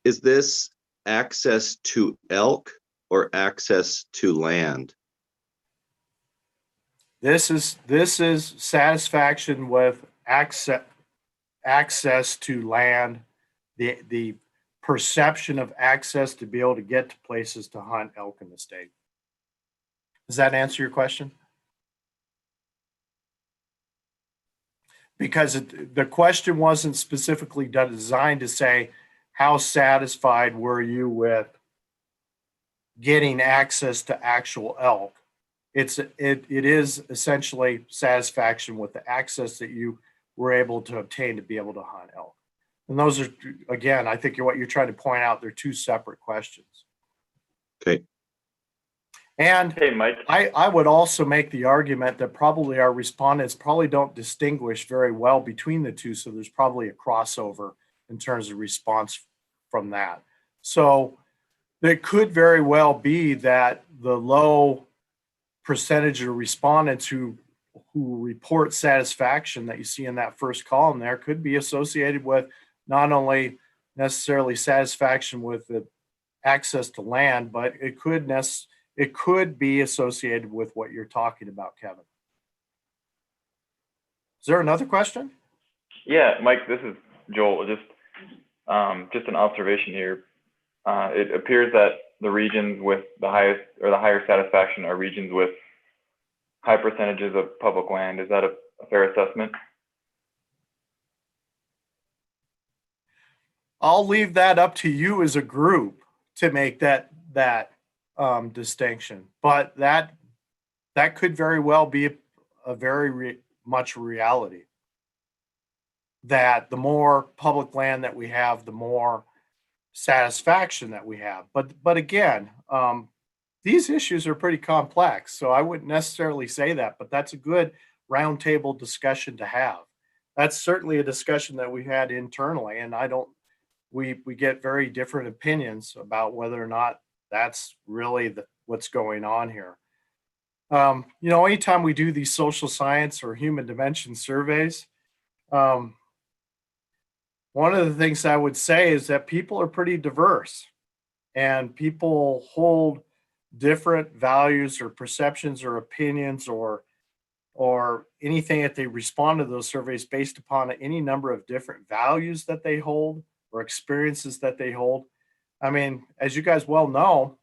Is this access to elk or access to land? This is satisfaction with access to land, the perception of access to be able to get to places to hunt elk in the state. Does that answer your question? Because the question wasn't specifically designed to say, how satisfied were you with getting access to actual elk? It is essentially satisfaction with the access that you were able to obtain to be able to hunt elk. And those are, again, I think what you're trying to point out, they're two separate questions. Okay. And hey, Mike, I would also make the argument that probably our respondents probably don't distinguish very well between the two. So there's probably a crossover in terms of response from that. So it could very well be that the low percentage of respondents who report satisfaction that you see in that first column there could be associated with not only necessarily satisfaction with the access to land, but it could be associated with what you're talking about, Kevin. Is there another question? Yeah, Mike, this is Joel. Just an observation here. It appears that the regions with the highest or the higher satisfaction are regions with high percentages of public land. Is that a fair assessment? I'll leave that up to you as a group to make that distinction, but that could very well be a very much reality. That the more public land that we have, the more satisfaction that we have. But again, these issues are pretty complex. So I wouldn't necessarily say that, but that's a good roundtable discussion to have. That's certainly a discussion that we had internally, and I don't, we get very different opinions about whether or not that's really what's going on here. Anytime we do these social science or human dimension surveys, um, one of the things I would say is that people are pretty diverse and people hold different values or perceptions or opinions or anything that they respond to those surveys based upon any number of different values that they hold or experiences that they hold. I mean, as you guys well know,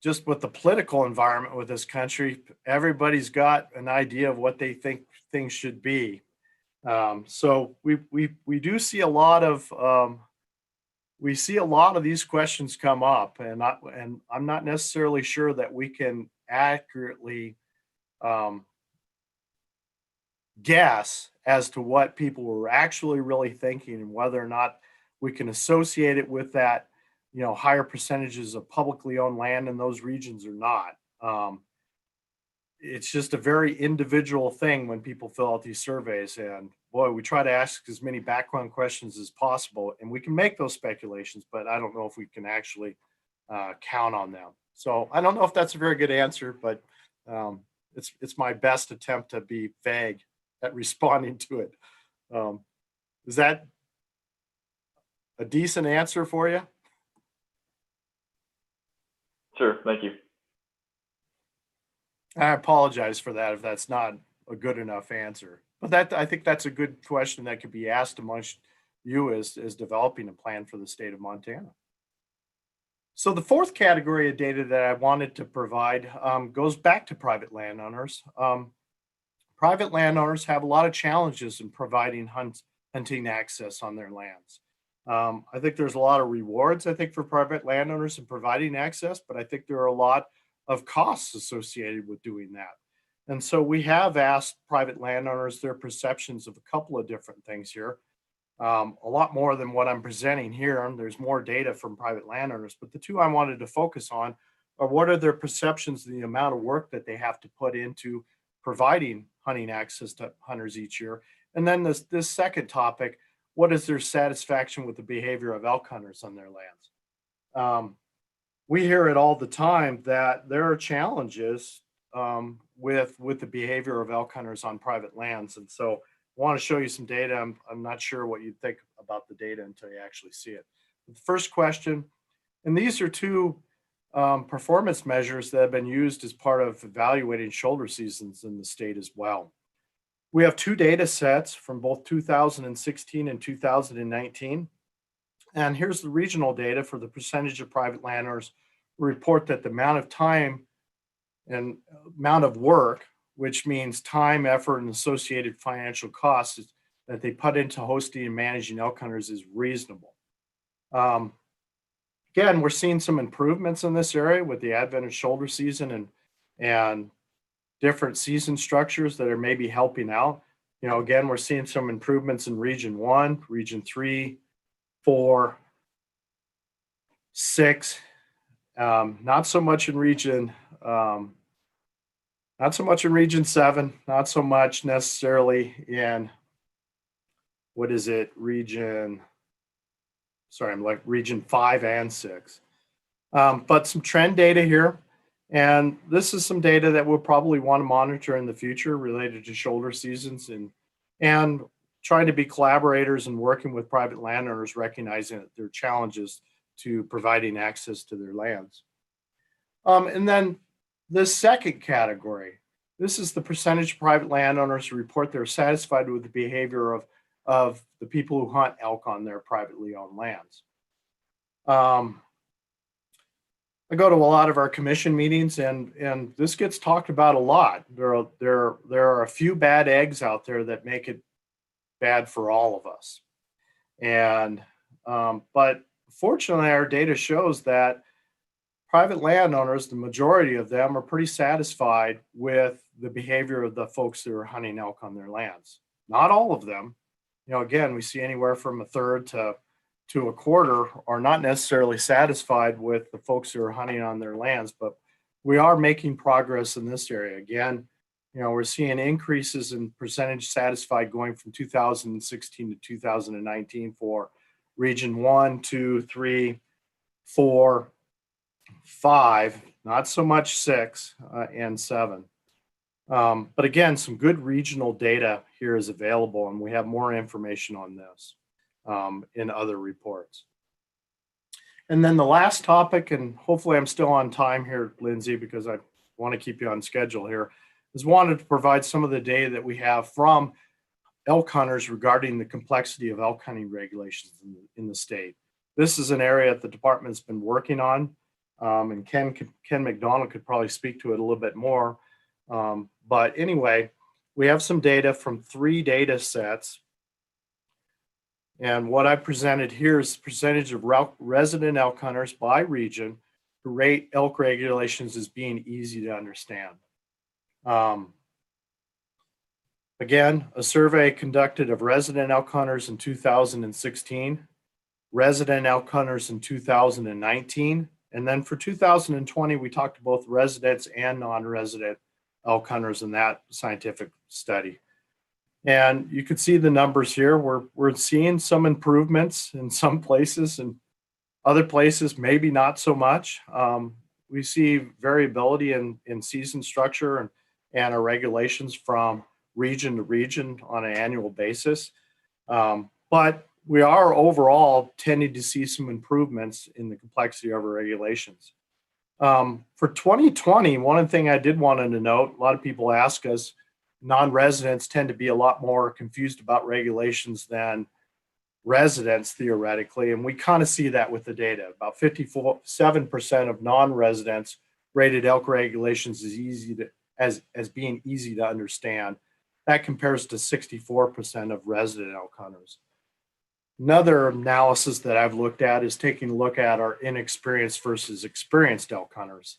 just with the political environment with this country, everybody's got an idea of what they think things should be. So we do see a lot of these questions come up, and I'm not necessarily sure that we can accurately guess as to what people were actually really thinking and whether or not we can associate it with that, higher percentages of publicly owned land in those regions or not. It's just a very individual thing when people fill out these surveys. And boy, we try to ask as many background questions as possible, and we can make those speculations, but I don't know if we can actually count on them. So I don't know if that's a very good answer, but it's my best attempt to be vague at responding to it. Is that a decent answer for you? Sure, thank you. I apologize for that if that's not a good enough answer. But I think that's a good question that could be asked amongst you as developing a plan for the state of Montana. So the fourth category of data that I wanted to provide goes back to private landowners. Private landowners have a lot of challenges in providing hunting access on their lands. I think there's a lot of rewards, for private landowners in providing access, but I think there are a lot of costs associated with doing that. And so we have asked private landowners their perceptions of a couple of different things here. A lot more than what I'm presenting here. And there's more data from private landowners, but the two I wanted to focus on are what are their perceptions of the amount of work that they have to put into providing hunting access to hunters each year. And then this second topic, what is their satisfaction with the behavior of elk hunters on their lands? We hear it all the time that there are challenges with the behavior of elk hunters on private lands. And so I want to show you some data. I'm not sure what you think about the data until you actually see it. The first question, and these are two performance measures that have been used as part of evaluating shoulder seasons in the state as well. We have two data sets from both 2016 and 2019. And here's the regional data for the percentage of private landowners who report that the amount of time and amount of work, which means time, effort, and associated financial costs that they put into hosting and managing elk hunters is reasonable. Again, we're seeing some improvements in this area with the advent of shoulder season and different season structures that are maybe helping out. Again, we're seeing some improvements in region 1, region 3, 4, 6, not so much in region 7, not so much necessarily in region 5 and 6. But some trend data here. And this is some data that we'll probably want to monitor in the future related to shoulder seasons and trying to be collaborators and working with private landowners, recognizing that there are challenges to providing access to their lands. And then the second category, this is the percentage of private landowners who report they're satisfied with the behavior of the people who hunt elk on their privately owned lands. I go to a lot of our commission meetings, and this gets talked about a lot. There are a few bad eggs out there that make it bad for all of us. And but fortunately, our data shows that private landowners, the majority of them, are pretty satisfied with the behavior of the folks that are hunting elk on their lands. Not all of them. Again, we see anywhere from a third to to a quarter are not necessarily satisfied with the folks who are hunting on their lands, but we are making progress in this area. Again, we're seeing increases in percentage satisfied going from 2016 to 2019 for region 1, 2, 3, 4, 5, not so much 6 and 7. But again, some good regional data here is available, and we have more information on this in other reports. And then the last topic, and hopefully I'm still on time here, Lindsay, because I want to keep you on schedule here, is wanted to provide some of the data that we have from elk hunters regarding the complexity of elk hunting regulations in the state. This is an area that the department's been working on, and Ken McDonald could probably speak to it a little bit more. But anyway, we have some data from 3 data sets. And what I presented here is the percentage of resident elk hunters by region who rate elk regulations as being easy to understand. Again, a survey conducted of resident elk hunters in 2016, resident elk hunters in 2019, and then for 2020, we talked to both residents and non-resident elk hunters in that scientific study. And you can see the numbers here. We're seeing some improvements in some places, and other places maybe not so much. We see variability in season structure and our regulations from region to region on an annual basis. But we are overall tending to see some improvements in the complexity of our regulations. For 2020, one thing I did want to note, a lot of people ask us, non-residents tend to be a lot more confused about regulations than residents theoretically, and we kind of see that with the data. About 57% of non-residents rated elk regulations as being easy to understand. That compares to 64% of resident elk hunters. Another analysis that I've looked at is taking a look at our inexperienced versus experienced elk hunters.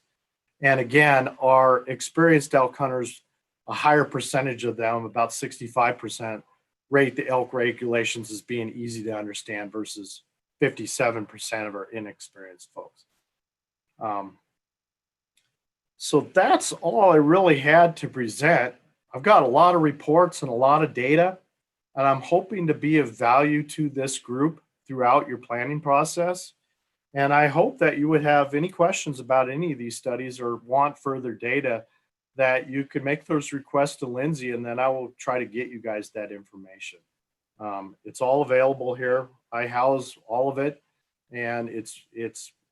And again, our experienced elk hunters, a higher percentage of them, about 65%, rate the elk regulations as being easy to understand versus 57% of our inexperienced folks. So that's all I really had to present. I've got a lot of reports and a lot of data, and I'm hoping to be of value to this group throughout your planning process. And I hope that you would have any questions about any of these studies or want further data, that you could make those requests to Lindsay, and then I will try to get you guys that information. It's all available here. I house all of it, and it's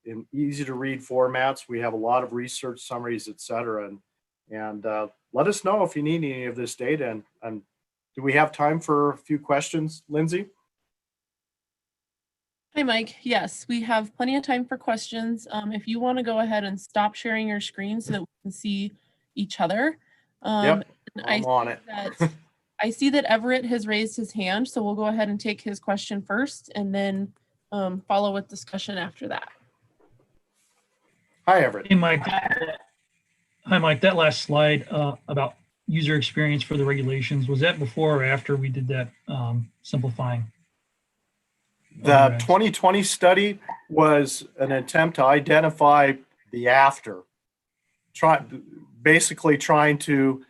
in easy to read formats. We have a lot of research summaries, et cetera. And let us know if you need any of this data. And do we have time for a few questions, Lindsay? Hi, Mike. Yes, we have plenty of time for questions. If you want to go ahead and stop sharing your screen so that we can see each other. Yep, I'm on it. I see that Everett has raised his hand, so we'll go ahead and take his question first and then follow with discussion after that. Hi, Everett. Hey, Mike. Hi, Mike. That last slide about user experience for the regulations, was that before or after we did that simplifying? The 2020 study was an attempt to identify the after, basically trying to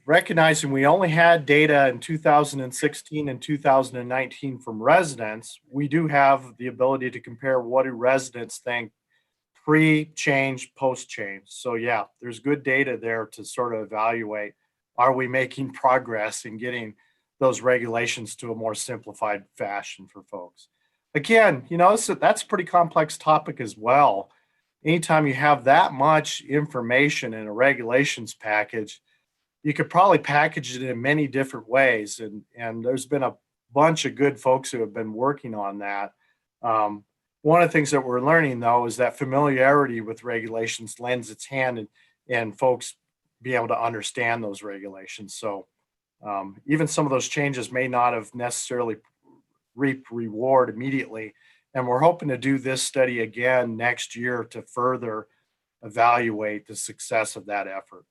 recognizing we only had data in 2016 and 2019 from residents. We do have the ability to compare what do residents think pre-change, post-change. So yeah, there's good data there to sort of evaluate, are we making progress in getting those regulations to a more simplified fashion for folks? Again, that's a pretty complex topic as well. Anytime you have that much information in a regulations package, you could probably package it in many different ways. And there's been a bunch of good folks who have been working on that. One of the things that we're learning, though, is that familiarity with regulations lends its hand in folks being able to understand those regulations. So even some of those changes may not have necessarily reaped reward immediately. And we're hoping to do this study again next year to further evaluate the success of that effort.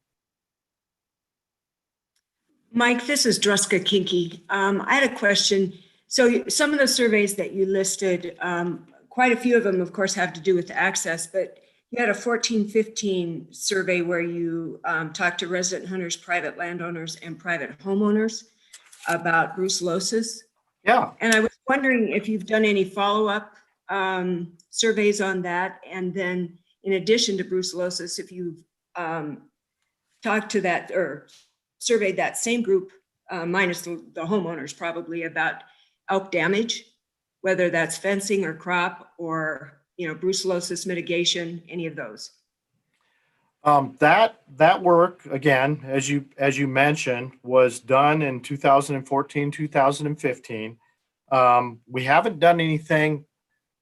Mike, this is Druska Kinky. I had a question. So some of the surveys that you listed, quite a few of them, of course, have to do with access, but you had a 1415 survey where you talked to resident hunters, private landowners, and private homeowners about brucellosis. Yeah. And I was wondering if you've done any follow-up surveys on that. And then in addition to brucellosis, if you've talked to that or surveyed that same group, minus the homeowners probably, about elk damage, whether that's fencing or crop or, brucellosis mitigation, any of those. That work, again, as you mentioned, was done in 2014, 2015. We haven't done anything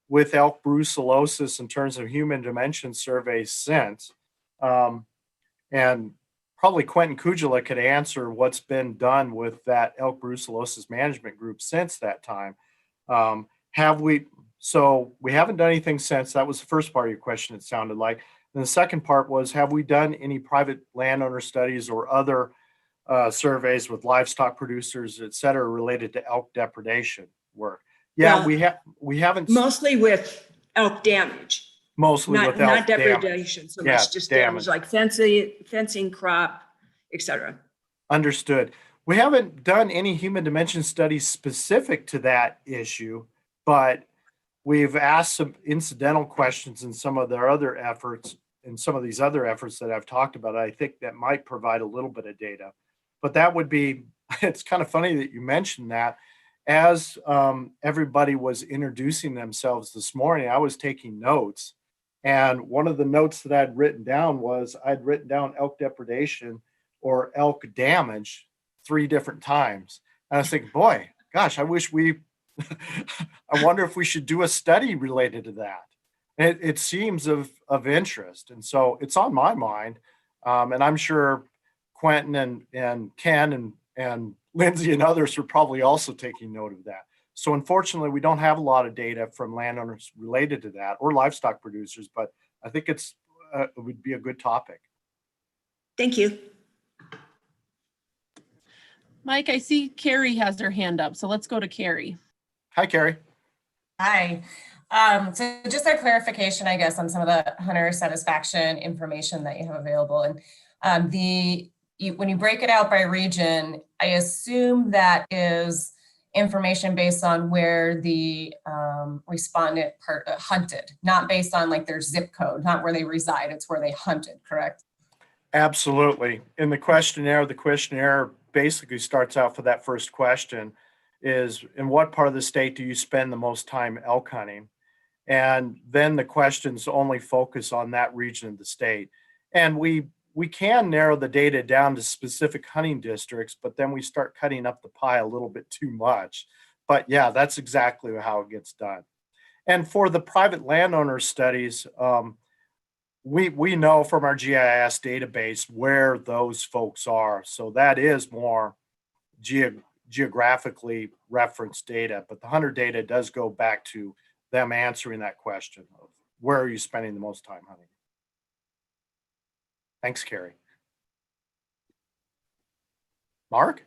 with elk brucellosis in terms of human dimension surveys since. And probably Quentin Kujala could answer what's been done with that elk brucellosis management group since that time. So we haven't done anything since. That was the first part of your question, it sounded like. And the second part was, have we done any private landowner studies or other surveys with livestock producers, et cetera, related to elk depredation work? Yeah, we haven't. Mostly with elk damage. Mostly with elk not depredation so much, just damage like fencing, crop, et cetera. Understood. We haven't done any human dimension studies specific to that issue, but we've asked some incidental questions in some of their other efforts, in some of these other efforts that I've talked about. I think that might provide a little bit of data, but that would be, it's kind of funny that you mentioned that. As everybody was introducing themselves this morning, I was taking notes. And one of the notes that I'd written down was I'd written down elk depredation or elk damage 3 different times. And I was thinking, boy, gosh, I wonder if we should do a study related to that. It seems of interest. And so it's on my mind. And I'm sure Quentin and Ken and Lindsay and others are probably also taking note of that. So unfortunately, we don't have a lot of data from landowners related to that or livestock producers, but I think it would be a good topic. Thank you. Mike, I see Carrie has her hand up, so let's go to Carrie. Hi, Carrie. Hi. So just a clarification, I guess, on some of the hunter satisfaction information that you have available. And when you break it out by region, I assume that is information based on where the respondent hunted, not based on like their zip code, not where they reside, it's where they hunted, correct? Absolutely. In the questionnaire basically starts out for that first question is, in what part of the state do you spend the most time elk hunting? And then the questions only focus on that region of the state. And we can narrow the data down to specific hunting districts, but then we start cutting up the pie a little bit too much. But yeah, that's exactly how it gets done. And for the private landowner studies, we know from our GIS database where those folks are. So that is more geographically referenced data, but the hunter data does go back to them answering that question of where are you spending the most time hunting? Thanks, Carrie. Mark?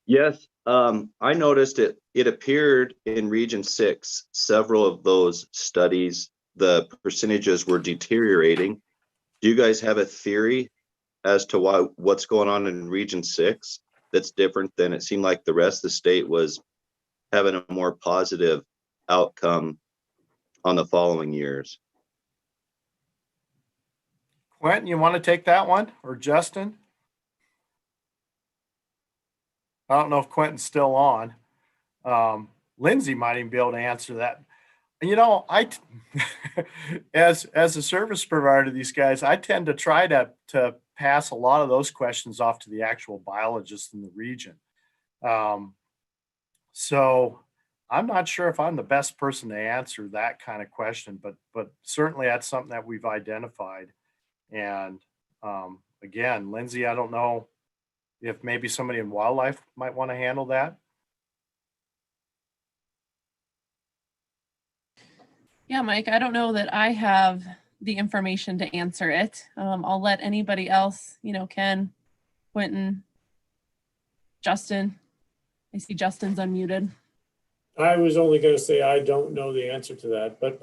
Yes, I noticed it appeared in Region 6, several of those studies, the percentages were deteriorating. Do you guys have a theory as to what's going on in Region 6 that's different than it seemed like the rest of the state was having a more positive outcome on the following years? Quentin, you want to take that one, or Justin? I don't know if Quentin's still on. Lindsay might even be able to answer that. You know, as a service provider to these guys, I tend to try to pass a lot of those questions off to the actual biologists in the region. So I'm not sure if I'm the best person to answer that kind of question, but certainly that's something that we've identified. And again, Lindsay, I don't know if maybe somebody in wildlife might want to handle that. Yeah, Mike, I don't know that I have the information to answer it. I'll let anybody else, Ken, Quentin, Justin. I see Justin's unmuted. I was only going to say I don't know the answer to that, but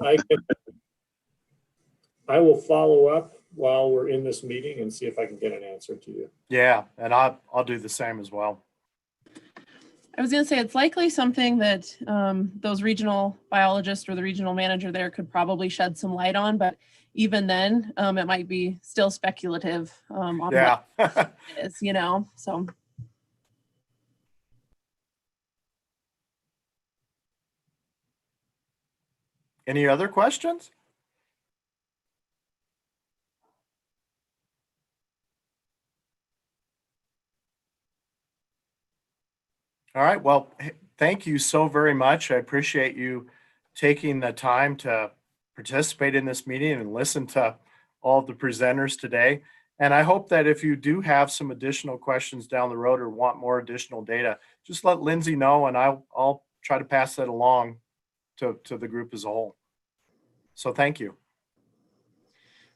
I will follow up while we're in this meeting and see if I can get an answer to you. Yeah, and I'll do the same as well. I was going to say it's likely something that those regional biologists or the regional manager there could probably shed some light on, but even then, it might be still speculative on what it is, you know, so. Any other questions? All right, well, thank you so very much. I appreciate you taking the time to participate in this meeting and listen to all the presenters today. And I hope that if you do have some additional questions down the road or want more additional data, just let Lindsay know and I'll try to pass that along to the group as a whole. So thank you.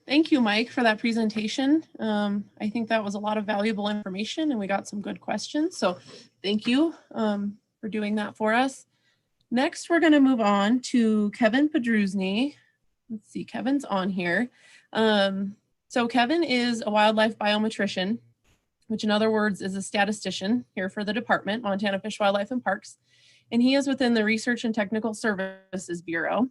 Thank you, Mike, for that presentation. I think that was a lot of valuable information and we got some good questions. So thank you for doing that for us. Next, we're going to move on to Kevin Pedrusny. Let's see, Kevin's on here. So Kevin is a wildlife biometrician, which in other words is a statistician here for the department, Montana Fish, Wildlife and Parks. And he is within the Research and Technical Services Bureau.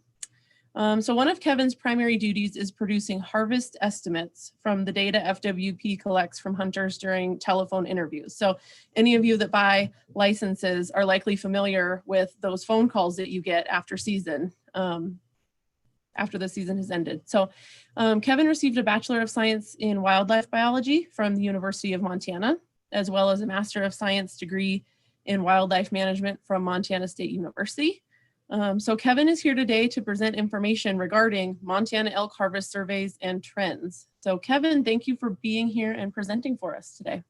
So one of Kevin's primary duties is producing harvest estimates from the data FWP collects from hunters during telephone interviews. So any of you that buy licenses are likely familiar with those phone calls that you get after season, after the season has ended. So Kevin received a Bachelor of Science in Wildlife Biology from the University of Montana, as well as a Master of Science degree in Wildlife Management from Montana State University. So Kevin is here today to present information regarding Montana elk harvest surveys and trends. So Kevin, thank you for being here and presenting for us today.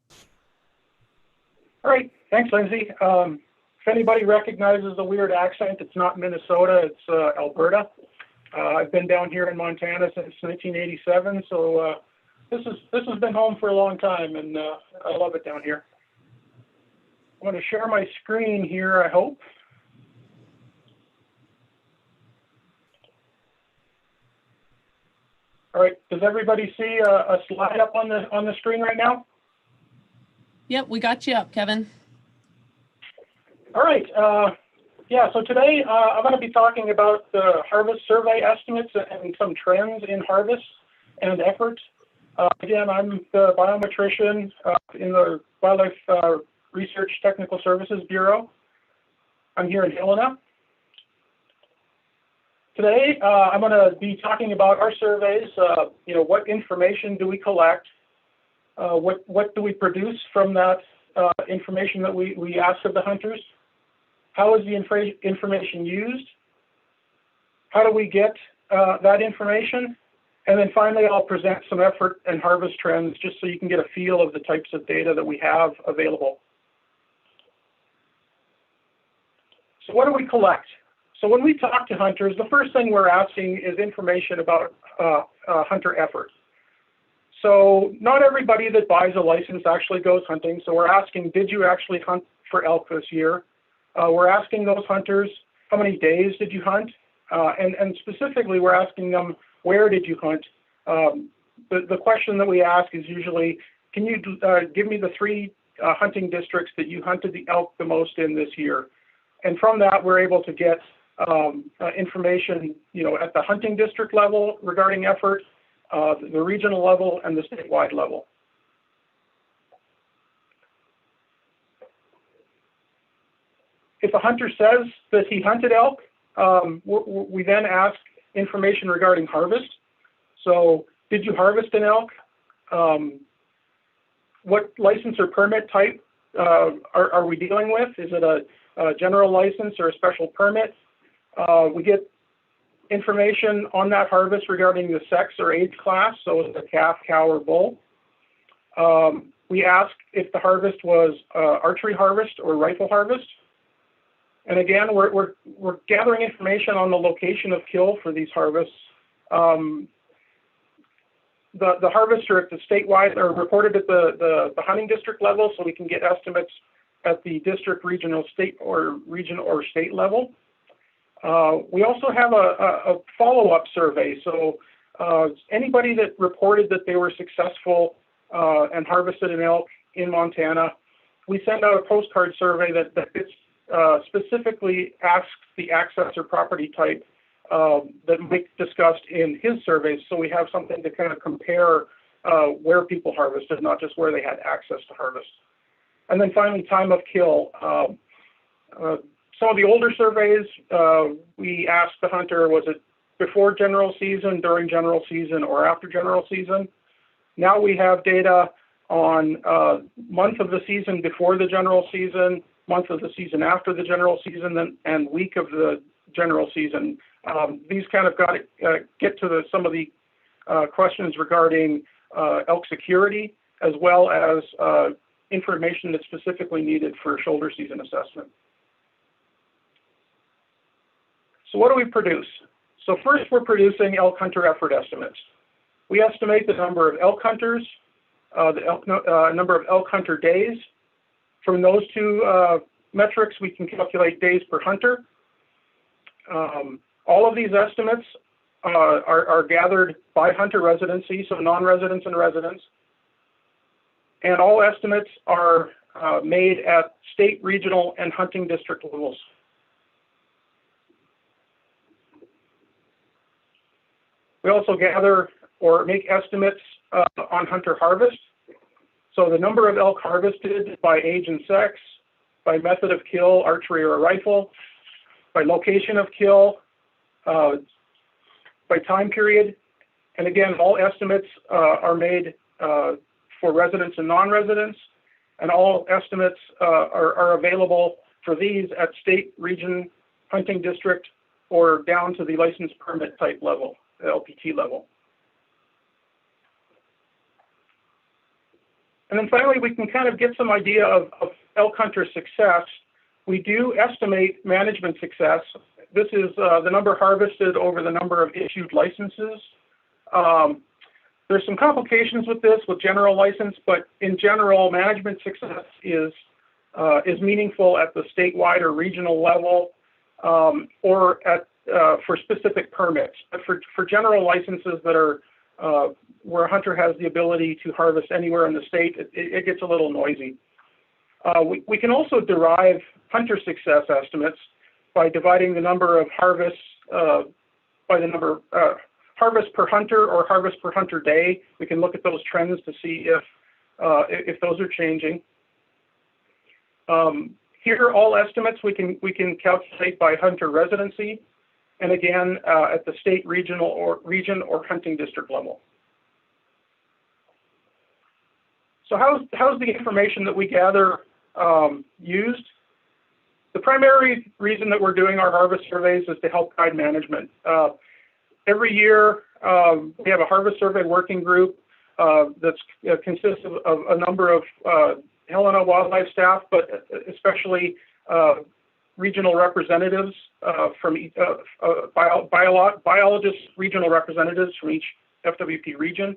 All right, thanks, Lindsay. If anybody recognizes the weird accent, it's not Minnesota, it's Alberta. I've been down here in Montana since 1987, so this has been home for a long time, and I love it down here. I'm going to share my screen here, I hope. All right, does everybody see a slide up on the screen right now? Yep, we got you up, Kevin. All right, yeah, so today I'm going to be talking about the harvest survey estimates and some trends in harvest and effort. Again, I'm the biometrician in the Wildlife Research Technical Services Bureau. I'm here in Helena. Today, I'm going to be talking about our surveys. You know, what information do we collect? What do we produce from that information that we ask of the hunters? How is the information used? How do we get that information? And then finally, I'll present some effort and harvest trends just so you can get a feel of the types of data that we have available. So what do we collect? So when we talk to hunters, the first thing we're asking is information about hunter effort. So not everybody that buys a license actually goes hunting. So we're asking, did you actually hunt for elk this year? We're asking those hunters, how many days did you hunt? And specifically, we're asking them, where did you hunt? The question that we ask is usually, can you give me the 3 hunting districts that you hunted the elk the most in this year? And from that, we're able to get information, you know, at the hunting district level regarding effort, the regional level, and the statewide level. If a hunter says that he hunted elk, we then ask information regarding harvest. So, did you harvest an elk? What license or permit type are we dealing with? Is it a general license or a special permit? We get information on that harvest regarding the sex or age class, so is it a calf, cow, or bull? We ask if the harvest was archery harvest or rifle harvest. And again, we're gathering information on the location of kill for these harvests. The harvests are at the statewide, or reported at the hunting district level, so we can get estimates at the district, regional, state, or region or state level. We also have a follow-up survey. So anybody that reported that they were successful and harvested an elk in Montana, we send out a postcard survey that specifically asks the access or property type that Mike discussed in his surveys. So we have something to kind of compare where people harvested, not just where they had access to harvest. And then finally, time of kill. Some of the older surveys, we asked the hunter, was it before general season, during general season, or after general season? Now we have data on month of the season before the general season, month of the season after the general season, and week of the general season. These kind of get to some of the questions regarding elk security, as well as information that's specifically needed for shoulder season assessment. So what do we produce? So first, we're producing elk hunter effort estimates. We estimate the number of elk hunters, the number of elk hunter days. From those two metrics, we can calculate days per hunter. All of these estimates are gathered by hunter residency, so non-residents and residents. And all estimates are made at state, regional, and hunting district levels. We also gather or make estimates on hunter harvest. So the number of elk harvested by age and sex, by method of kill, archery or rifle, by location of kill, by time period. And again, all estimates are made for residents and non-residents, and all estimates are available for these at state, region, hunting district, or down to the license permit type level, the LPT level. And then finally, we can kind of get some idea of elk hunter success. We do estimate management success. This is the number harvested over the number of issued licenses. There's some complications with this with general license, but in general, management success is meaningful at the statewide or regional level, or at for specific permits. But for general licenses that are where a hunter has the ability to harvest anywhere in the state, it gets a little noisy. We can also derive hunter success estimates by dividing the number of harvests by the number harvest per hunter or harvest per hunter day. We can look at those trends to see if those are changing. Here, all estimates we can calculate by hunter residency, and again at the state, region or hunting district level. So how's the information that we gather used? The primary reason that we're doing our harvest surveys is to help guide management. Every year, we have a harvest survey working group that consists of a number of Helena wildlife staff, but especially regional representatives from biologists, regional representatives from each FWP region.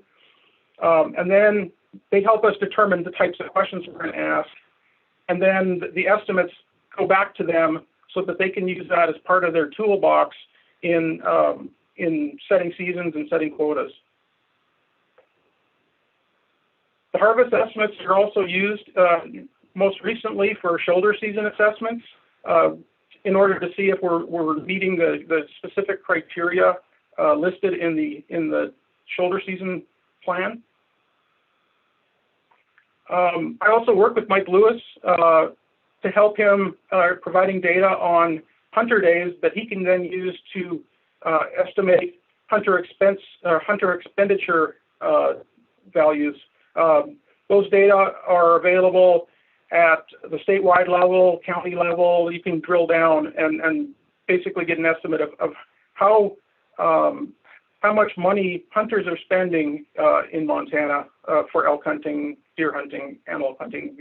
And then they help us determine the types of questions we're going to ask. And then the estimates go back to them so that they can use that as part of their toolbox in setting seasons and setting quotas. The harvest estimates are also used most recently for shoulder season assessments in order to see if we're meeting the specific criteria listed in the shoulder season plan. I also work with Mike Lewis to help him providing data on hunter days that he can then use to estimate hunter expenditure values. Those data are available at the statewide level, county level. You can drill down and basically get an estimate of how much money hunters are spending in Montana for elk hunting, deer hunting, antelope hunting,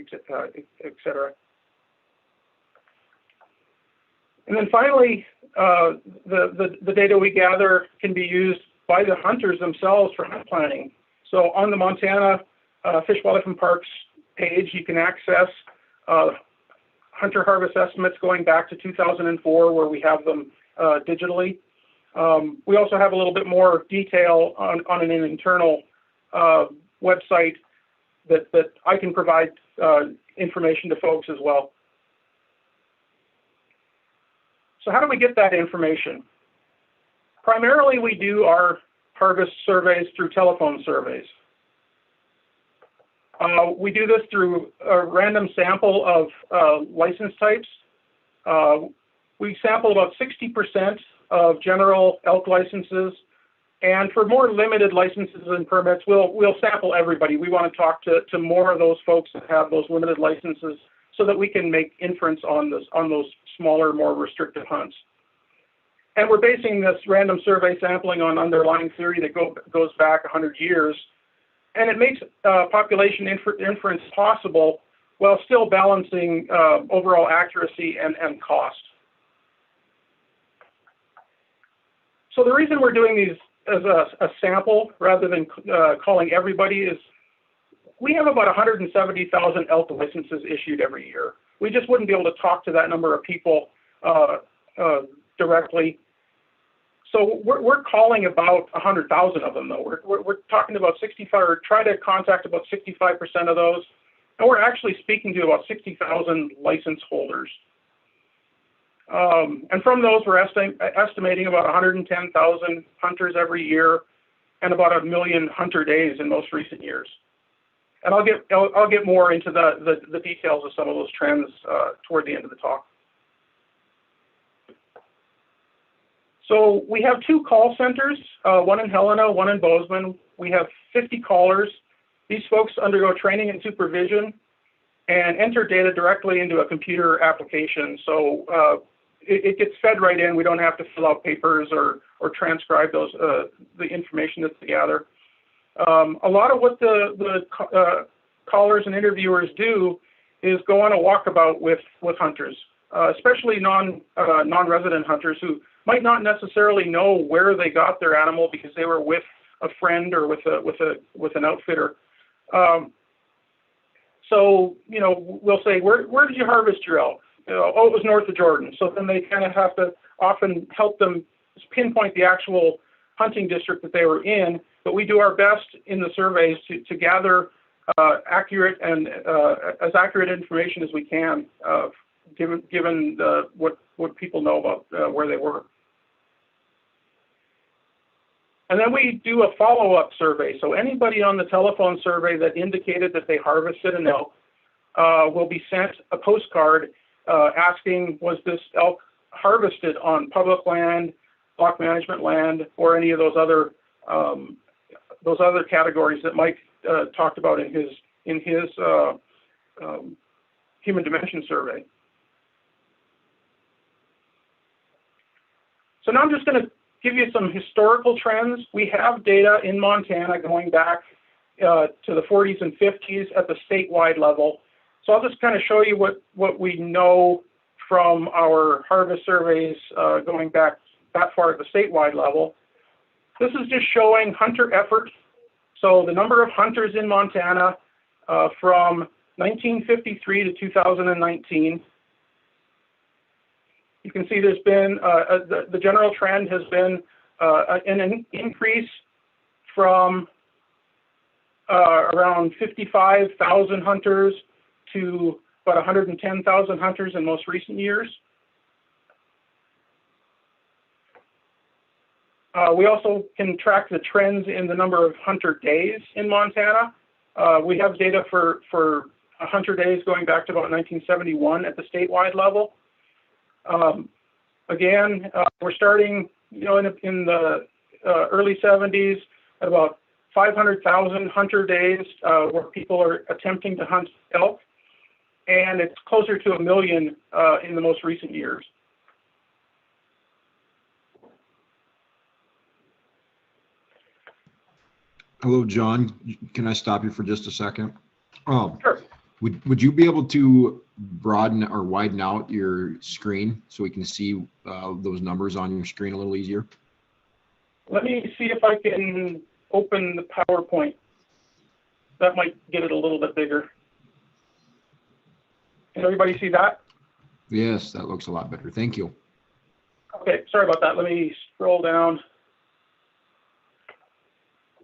et cetera. And then finally, the data we gather can be used by the hunters themselves for hunt planning. So on the Montana Fish, Wildlife, and Parks page, you can access hunter harvest estimates going back to 2004, where we have them digitally. We also have a little bit more detail on an internal website that I can provide information to folks as well. So how do we get that information? Primarily, we do our harvest surveys through telephone surveys. We do this through a random sample of license types. We sample about 60% of general elk licenses, and for more limited licenses and permits, we'll sample everybody. We want to talk to more of those folks that have those limited licenses so that we can make inference on those smaller, more restricted hunts. And we're basing this random survey sampling on underlying theory that goes back 100 years, and it makes population inference possible while still balancing overall accuracy and cost. So the reason we're doing these as a sample rather than calling everybody is we have about 170,000 elk licenses issued every year. We just wouldn't be able to talk to that number of people directly. So we're calling about 100,000 of them, though. We're talking about 65, or try to contact about 65% of those. And we're actually speaking to about 60,000 license holders. And from those, we're estimating about 110,000 hunters every year and about 1 million hunter days in most recent years. And I'll get more into the details of some of those trends toward the end of the talk. So we have 2 call centers, one in Helena, one in Bozeman. We have 50 callers. These folks undergo training and supervision and enter data directly into a computer application. So it gets fed right in. We don't have to fill out papers or transcribe those the information that they gather. A lot of what the callers and interviewers do is go on a walkabout with hunters, especially non-resident hunters who might not necessarily know where they got their animal because they were with a friend or with an outfitter. So we'll say, where did you harvest your elk? Oh, it was north of Jordan. So then they kind of have to often help them pinpoint the actual hunting district that they were in. But we do our best in the surveys to gather accurate and as accurate information as we can, given what people know about where they were. And then we do a follow-up survey. So anybody on the telephone survey that indicated that they harvested an elk will be sent a postcard asking, was this elk harvested on public land, block management land, or any of those other categories that Mike talked about in his human dimension survey. So now I'm just going to give you some historical trends. We have data in Montana going back to the 40s and 50s at the statewide level. So I'll just kind of show you what we know from our harvest surveys going back that far at the statewide level. This is just showing hunter effort. So the number of hunters in Montana from 1953 to 2019. You can see there's been, the general trend has been an increase from around 55,000 hunters to about 110,000 hunters in most recent years. We also can track the trends in the number of hunter days in Montana. We have data for hunter days going back to about 1971 at the statewide level. Again, we're starting, in the early 70s at about 500,000 hunter days where people are attempting to hunt elk, and it's closer to 1 million in the most recent years. Hello, John. Can I stop you for just a second? Sure. Would you be able to broaden or widen out your screen so we can see those numbers on your screen a little easier? Let me see if I can open the PowerPoint. That might get it a little bit bigger. Can everybody see that? Yes, that looks a lot better. Thank you. Okay, sorry about that. Let me scroll down.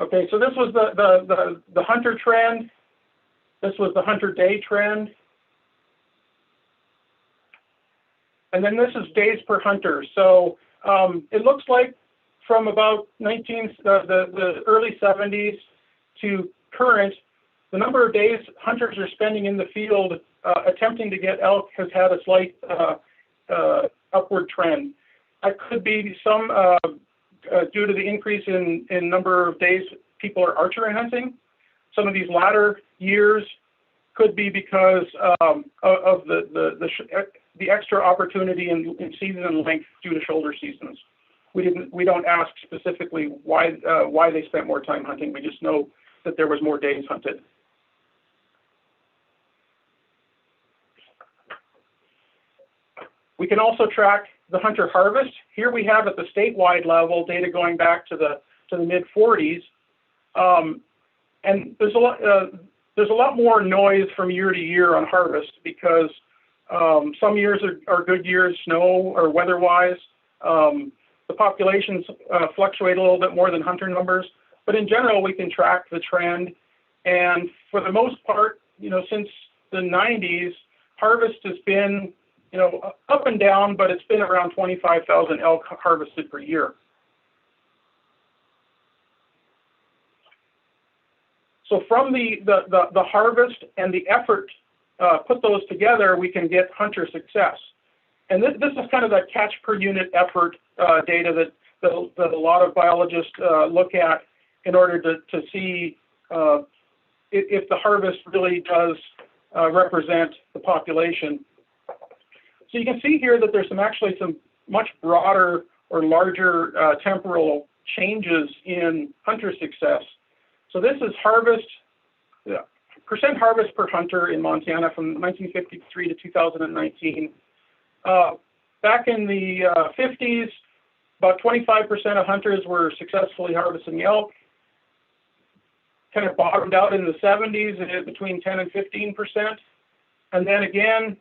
Okay, so this was the hunter trend. This was the hunter day trend. And then this is days per hunter. So it looks like from about the early 70s to current, the number of days hunters are spending in the field attempting to get elk has had a slight upward trend. That could be some due to the increase in number of days people are archery hunting. Some of these latter years could be because of the extra opportunity in season length due to shoulder seasons. We don't ask specifically why they spent more time hunting. We just know that there was more days hunted. We can also track the hunter harvest. Here we have at the statewide level data going back to the mid 40s, and there's a lot more noise from year to year on harvest because some years are good years, snow or weather-wise. The populations fluctuate a little bit more than hunter numbers, but in general we can track the trend. And for the most part, since the 90s, harvest has been up and down, but it's been around 25,000 elk harvested per year. So from the harvest and the effort, put those together, we can get hunter success. And this is kind of that catch per unit effort data that a lot of biologists look at in order to see if the harvest really does represent the population. So you can see here that there's actually some much broader or larger temporal changes in hunter success. So this is harvest, percent harvest per hunter in Montana from 1953 to 2019. Back in the 50s, about 25% of hunters were successfully harvesting elk. Kind of bottomed out in the 70s at between 10 and 15%. And then again,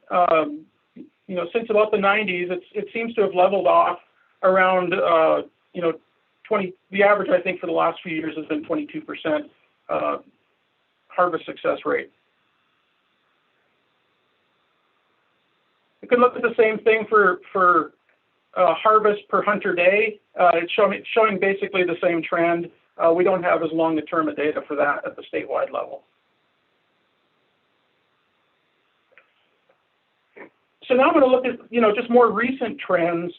since about the 90s, it seems to have leveled off around, 20. The average, I think, for the last few years has been 22% harvest success rate. You can look at the same thing for harvest per hunter day. It's showing basically the same trend. We don't have as long a term of data for that at the statewide level. So now I'm going to look at just more recent trends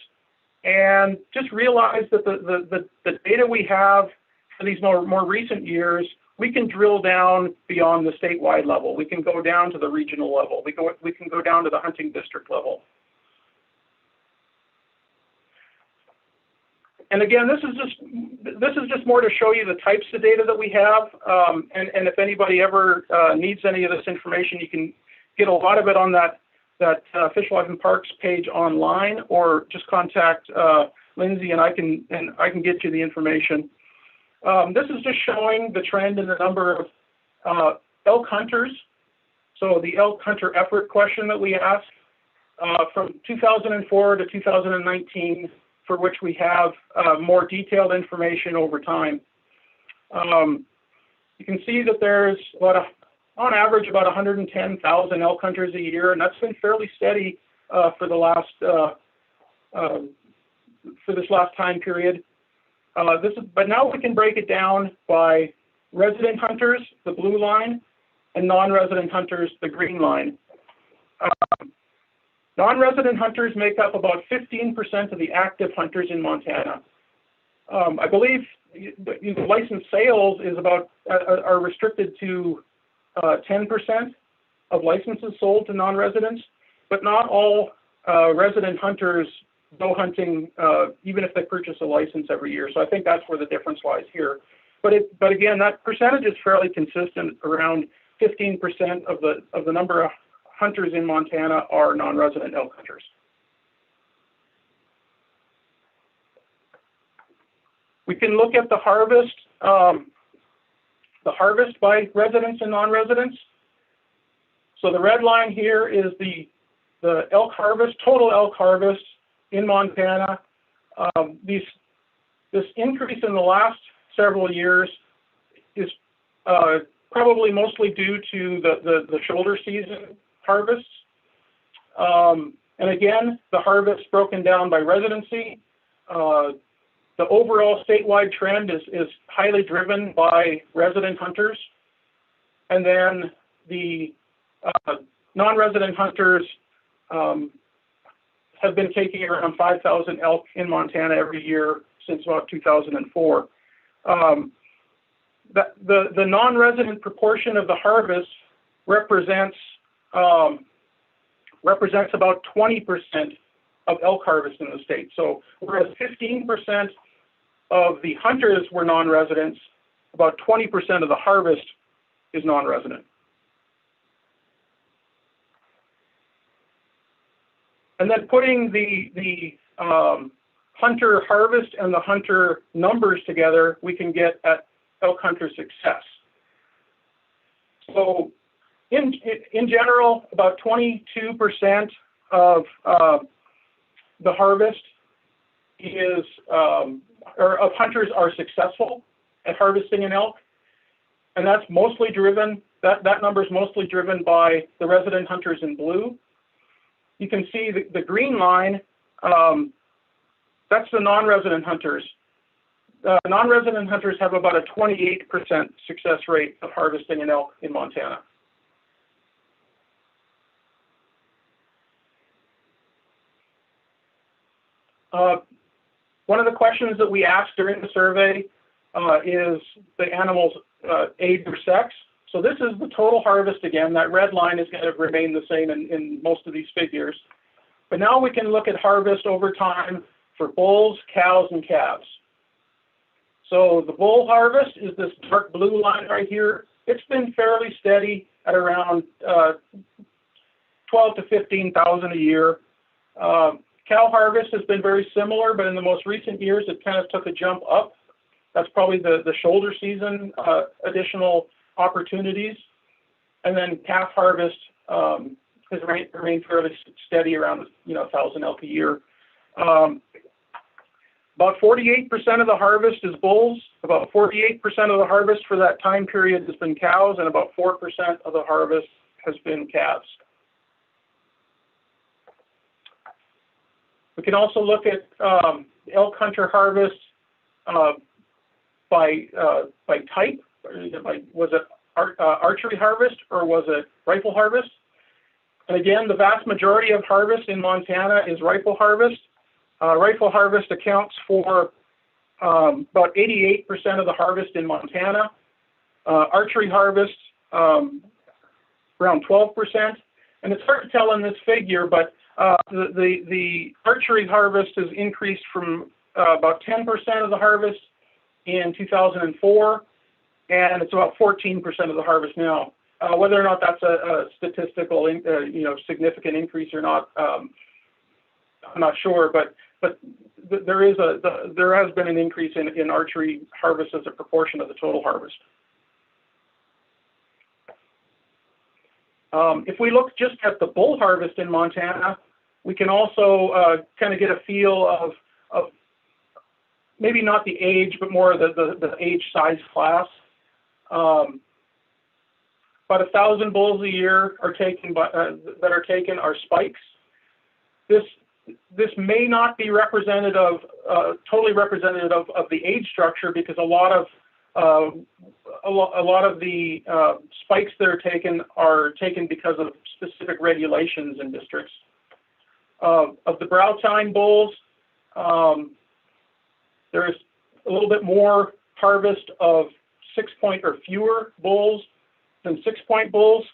and just realize that the data we have for these more recent years, we can drill down beyond the statewide level. We can go down to the regional level. We can go down to the hunting district level. And again, this is just more to show you the types of data that we have. And if anybody ever needs any of this information, you can get a lot of it on that Fish, Wildlife and Parks page online, or just contact Lindsay and I can get you the information. This is just showing the trend in the number of elk hunters. So the elk hunter effort question that we asked from 2004 to 2019, for which we have more detailed information over time. You can see that there's on average about 110,000 elk hunters a year, and that's been fairly steady for the last for this last time period. But now we can break it down by resident hunters, the blue line, and non-resident hunters, the green line. Non-resident hunters make up about 15% of the active hunters in Montana. I believe the licensed sales is are restricted to 10% of licenses sold to non-residents, but not all resident hunters go hunting even if they purchase a license every year. So I think that's where the difference lies here. But again, that percentage is fairly consistent. Around 15% of the number of hunters in Montana are non-resident elk hunters. We can look at the harvest by residents and non-residents. So the red line here is the elk harvest, total elk harvest in Montana This increase in the last several years is probably mostly due to the shoulder season harvests. And again, the harvest broken down by residency. The overall statewide trend is highly driven by resident hunters. And then the non-resident hunters have been taking around 5,000 elk in Montana every year since about 2004. The non-resident proportion of the harvest represents about 20% of elk harvest in the state. So whereas 15% of the hunters were non-residents, about 20% of the harvest is non-resident. And then putting the hunter harvest and the hunter numbers together, we can get at elk hunter success. So in general, about 22% of the harvest is, or of hunters are successful at harvesting an elk. And that's mostly driven, that number is mostly driven by the resident hunters in blue. You can see the green line, that's the non-resident hunters. Non-resident hunters have about a 28% success rate of harvesting an elk in Montana. One of the questions that we asked during the survey is the animal's age or sex. So this is the total harvest again. That red line is going to remain the same in most of these figures. But now we can look at harvest over time for bulls, cows, and calves. So the bull harvest is this dark blue line right here. It's been fairly steady at around 12 to 15,000 a year. Cow harvest has been very similar, but in the most recent years, it kind of took a jump up. That's probably the shoulder season additional opportunities. And then calf harvest has remained fairly steady around 1,000 elk a year. About 48% of the harvest is bulls. About 48% of the harvest for that time period has been cows, and about 4% of the harvest has been calves. We can also look at elk hunter harvest by type. Was it archery harvest or was it rifle harvest? And again, the vast majority of harvest in Montana is rifle harvest. Rifle harvest accounts for about 88% of the harvest in Montana. Archery harvest, around 12%. And it's hard to tell in this figure, but the archery harvest has increased from about 10% of the harvest in 2004, and it's about 14% of the harvest now. Whether or not that's a statistical, significant increase or not, I'm not sure. But there has been an increase in archery harvest as a proportion of the total harvest. If we look just at the bull harvest in Montana, we can also kind of get a feel of maybe not the age, but more the age size class. About 1,000 bulls a year are taken are spikes. This may not be representative, totally representative of the age structure, because a lot of the spikes that are taken because of specific regulations in districts. Of the brow tine bulls, there's a little bit more harvest of 6-point or fewer bulls than 6-point bulls.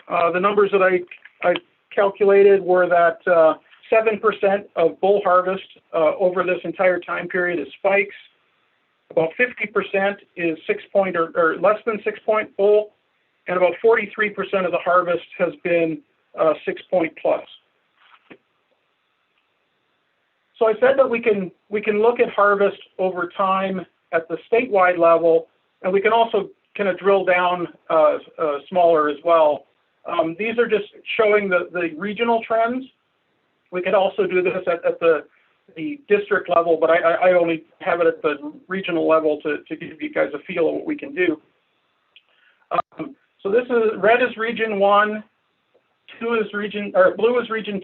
The numbers that I calculated were that 7% of bull harvest over this entire time period is spikes. About 50% is 6-point or less than 6-point bull, and about 43% of the harvest has been 6-point plus. So I said that we can look at harvest over time at the statewide level, and we can also kind of drill down smaller as well. These are just showing the regional trends. We could also do this at the the district level, but I only have it at the regional level to give you guys a feel of what we can do. So this is, red is region 1, blue is region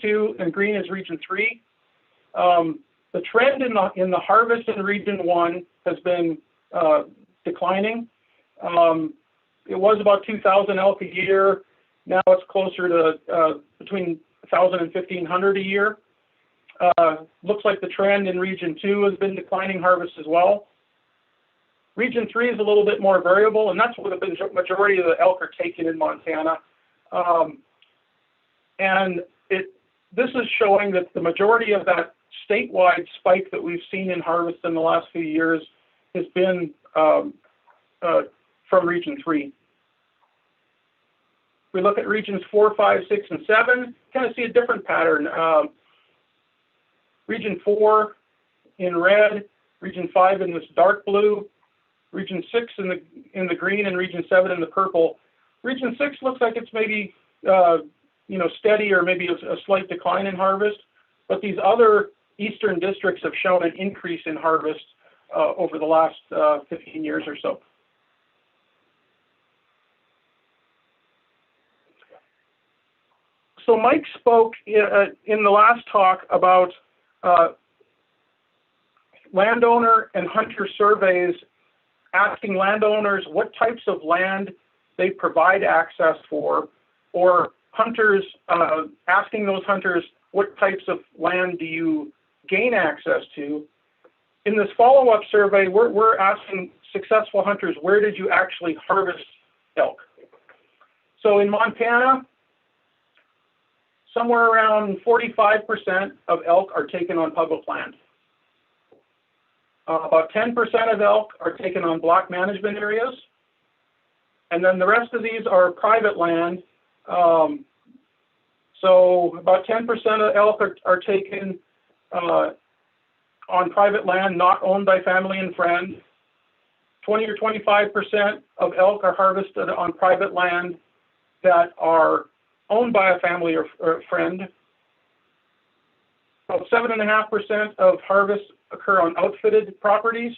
2, and green is region 3. The trend in the harvest in region 1 has been declining. It was about 2,000 elk a year. Now it's closer to between 1,000 and 1,500 a year. Looks like the trend in region 2 has been declining harvest as well. Region 3 is a little bit more variable, and that's where the majority of the elk are taken in Montana. And this is showing that the majority of that statewide spike that we've seen in harvest in the last few years has been from region 3. We look at regions 4, 5, 6, and 7, kind of see a different pattern. Region 4 in red, region 5 in this dark blue, region 6 in the green, and region 7 in the purple. Region 6 looks like it's maybe steady or maybe a slight decline in harvest, but these other eastern districts have shown an increase in harvest over the last 15 years or so. So Mike spoke in the last talk about landowner and hunter surveys, asking landowners what types of land they provide access for, or hunters asking those hunters what types of land do you gain access to. In this follow-up survey, we're asking successful hunters, where did you actually harvest elk? So in Montana, somewhere around 45% of elk are taken on public land. About 10% of elk are taken on block management areas. And then the rest of these are private land. So about 10% of elk are taken on private land not owned by family and friend. 20 or 25% of elk are harvested on private land that are owned by a family or friend. About 7.5% of harvests occur on outfitted properties,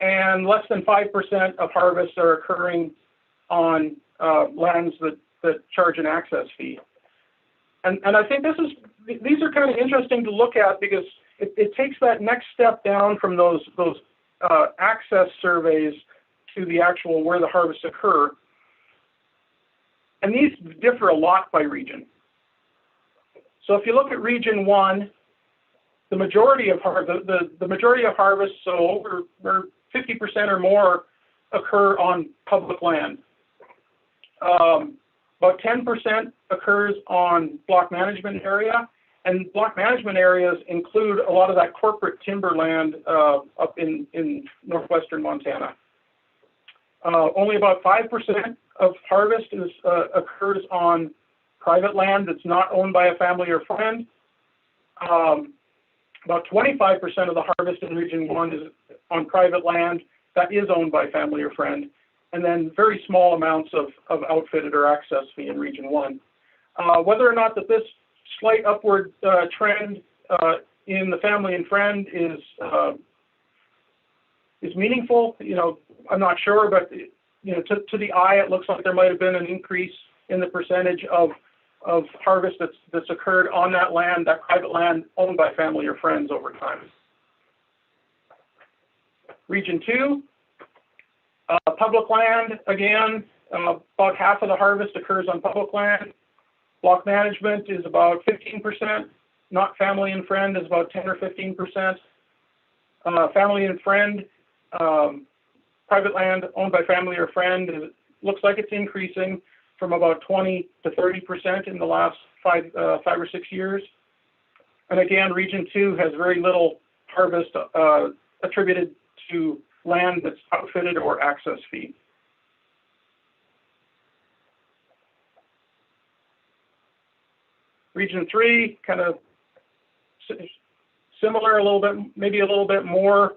and less than 5% of harvests are occurring on lands that charge an access fee. And I think these are kind of interesting to look at because it takes that next step down from those access surveys to the actual where the harvests occur. And these differ a lot by region. So if you look at region 1, the majority of harvests, so over 50% or more, occur on public land. About 10% occurs on block management area, and block management areas include a lot of that corporate timberland up in northwestern Montana. Only about 5% of harvest occurs on private land that's not owned by a family or friend. About 25% of the harvest in region 1 is on private land that is owned by family or friend, and then very small amounts of outfitted or access fee in region 1. Whether or not that this slight upward trend in the family and friend is meaningful, I'm not sure, but to the eye, it looks like there might have been an increase in the percentage of harvest that's occurred on that land, that private land owned by family or friends over time. Region 2, public land, again, about half of the harvest occurs on public land. Block management is about 15%. Not family and friend is about 10 or 15%. Family and friend, private land owned by family or friend, looks like it's increasing from about 20 to 30% in the last 5 or 6 years. And again, region 2 has very little harvest attributed to land that's outfitted or access fee. Region 3, kind of similar, a little bit, maybe a little bit more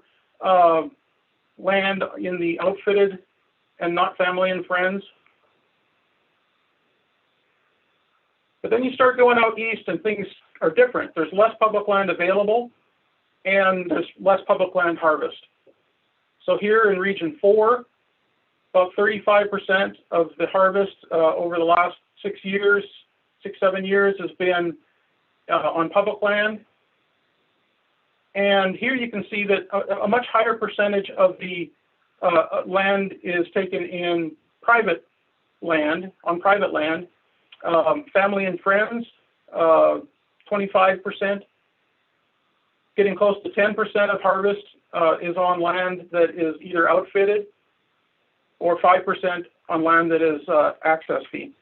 land in the outfitted and not family and friends. But then you start going out east and things are different. There's less public land available and there's less public land harvest. So here in Region 4, about 35% of the harvest over the last 6 years, 7 years has been on public land. And here you can see that a much higher percentage of the land is taken in private land, on private land. Family and friends, 25%. Getting close to 10% of harvest is on land that is either outfitted, or 5% on land that is access fee.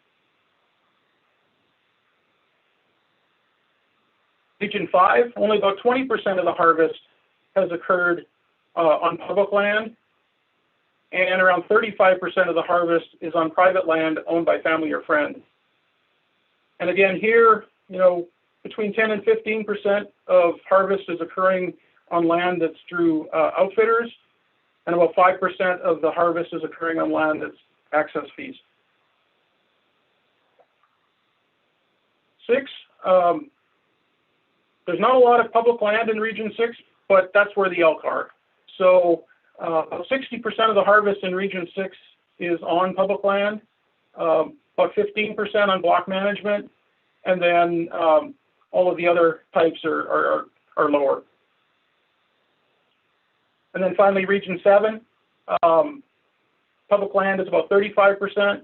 Region 5, only about 20% of the harvest has occurred on public land, and around 35% of the harvest is on private land owned by family or friend. And again, here, you know, between 10 and 15% of harvest is occurring on land that's through outfitters, and about 5% of the harvest is occurring on land that's access fees. 6, there's not a lot of public land in Region 6, but that's where the elk are. So about 60% of the harvest in Region 6 is on public land, about 15% on block management, and then all of the other types are lower. And then finally, Region 7, public land is about 35%,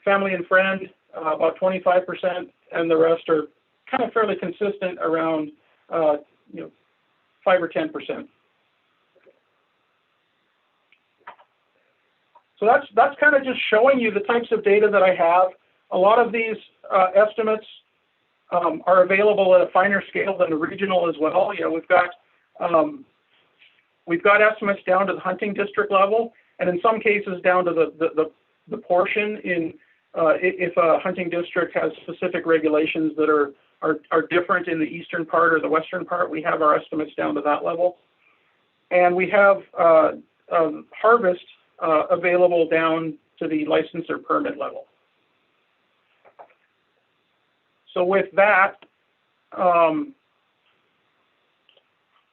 family and friend about 25%, and the rest are kind of fairly consistent around 5 or 10%. So that's kind of just showing you the types of data that I have. A lot of these estimates are available at a finer scale than the regional as well. You know, we've got estimates down to the hunting district level, and in some cases down to the portion in if a hunting district has specific regulations that are different in the eastern part or the western part. We have our estimates down to that level, and we have harvest available down to the license or permit level. So with that,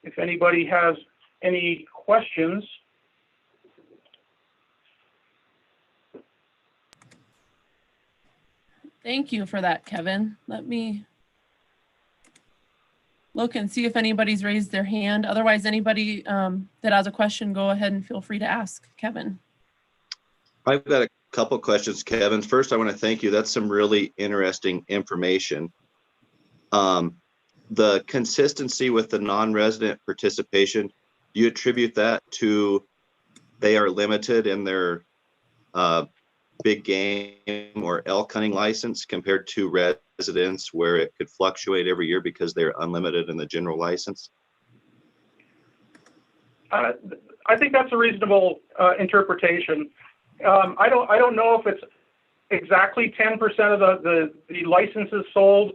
if anybody has any questions. Thank you for that, Kevin. Let me look and see if anybody's raised their hand. Otherwise, anybody that has a question, go ahead and feel free to ask Kevin. I've got a couple questions, Kevin. First, I want to thank you. That's some really interesting information. The consistency with the non-resident participation, do you attribute that to they are limited in their big game or elk hunting license compared to residents where it could fluctuate every year because they're unlimited in the general license? I think that's a reasonable interpretation. I don't know if it's exactly 10% of the licenses sold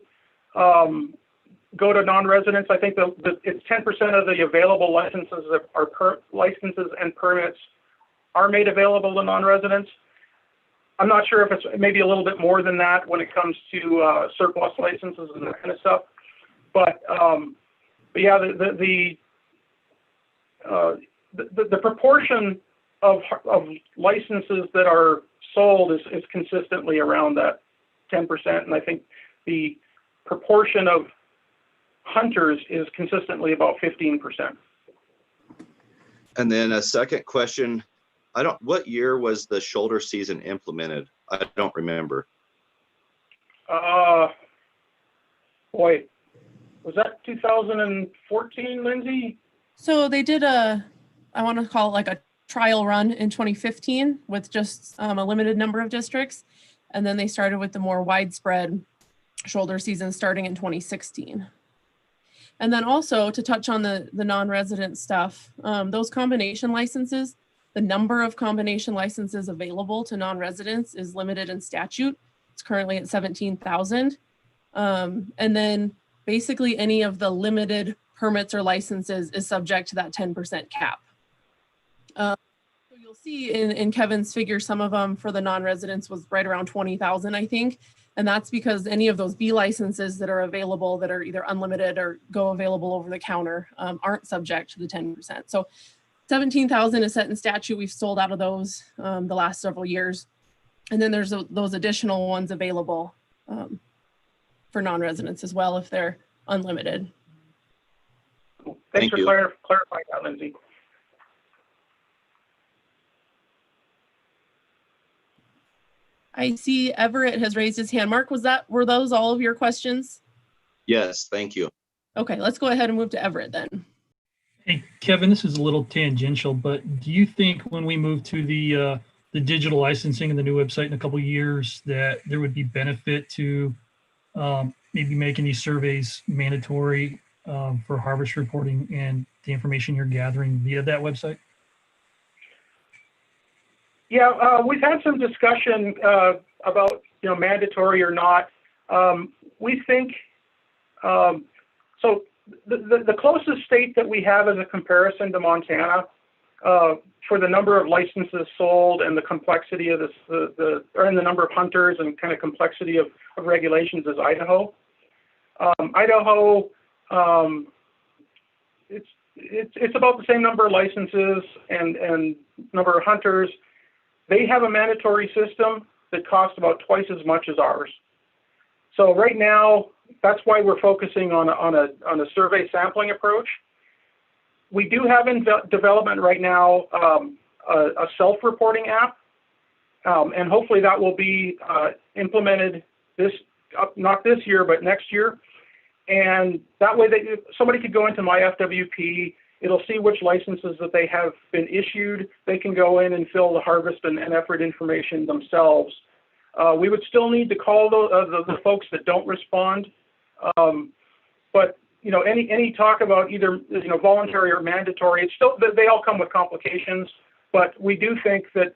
go to non-residents. I think it's 10% of the available licenses that are licenses and permits are made available to non-residents. I'm not sure if it's maybe a little bit more than that when it comes to surplus licenses and that kind of stuff. But yeah, the proportion of licenses that are sold is consistently around that 10%, and I think the proportion of hunters is consistently about 15%. And then a second question, what year was the shoulder season implemented? I don't remember. Boy, was that 2014, Lindsay? So they did I want to call it like a trial run in 2015 with just a limited number of districts. And then they started with the more widespread shoulder season starting in 2016. And then also to touch on the non-resident stuff, those combination licenses, the number of combination licenses available to non-residents is limited in statute. It's currently at 17,000. And then basically any of the limited permits or licenses is subject to that 10% cap. So you'll see in Kevin's figure, some of them for the non-residents was right around 20,000, I think. And that's because any of those B licenses that are available that are either unlimited or go available over the counter aren't subject to the 10%. So 17,000 is set in statute. We've sold out of those the last several years. And then there's those additional ones available for non-residents as well if they're unlimited. Thanks for clarifying that, Lindsay. I see Everett has raised his hand. Mark, were those all of your questions? Yes, thank you. Okay, let's go ahead and move to Everett then. Hey, Kevin, this is a little tangential, but do you think when we move to the digital licensing and the new website in a couple of years that there would be benefit to maybe making these surveys mandatory for harvest reporting and the information you're gathering via that website? Yeah, we've had some discussion about mandatory or not. We think so. The closest state that we have as a comparison to Montana for the number of licenses sold and the complexity of the number of hunters and kind of complexity of regulations is Idaho. Idaho, it's about the same number of licenses and number of hunters. They have a mandatory system that costs about twice as much as ours. So right now, that's why we're focusing on a survey sampling approach. We do have in development right now a self-reporting app, and hopefully that will be implemented not this year, but next year. And that way, somebody could go into my FWP. It'll see which licenses that they have been issued. They can go in and fill the harvest and effort information themselves. We would still need to call the folks that don't respond. But any talk about either voluntary or mandatory, it's still they all come with complications. But we do think that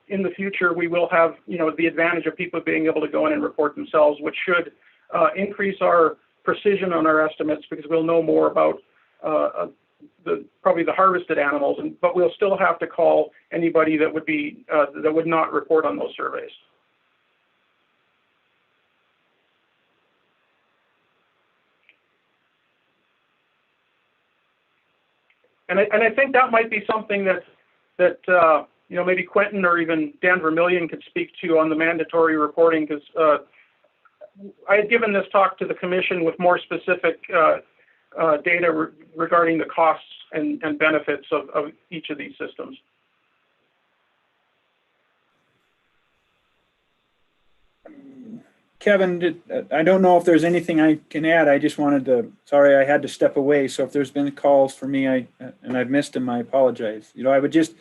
in the future we will have the advantage of people being able to go in and report themselves, which should increase our precision on our estimates because we'll know more about probably the harvested animals, but we'll still have to call anybody that would not report on those surveys. And I think that might be something that maybe Quentin or even Dan Vermillion could speak to on the mandatory reporting, because I had given this talk to the commission with more specific data regarding the costs and benefits of each of these systems. Kevin, I don't know if there's anything I can add. I just wanted to, sorry, I had to step away. So if there's been calls for me and I've missed them, I apologize. I would just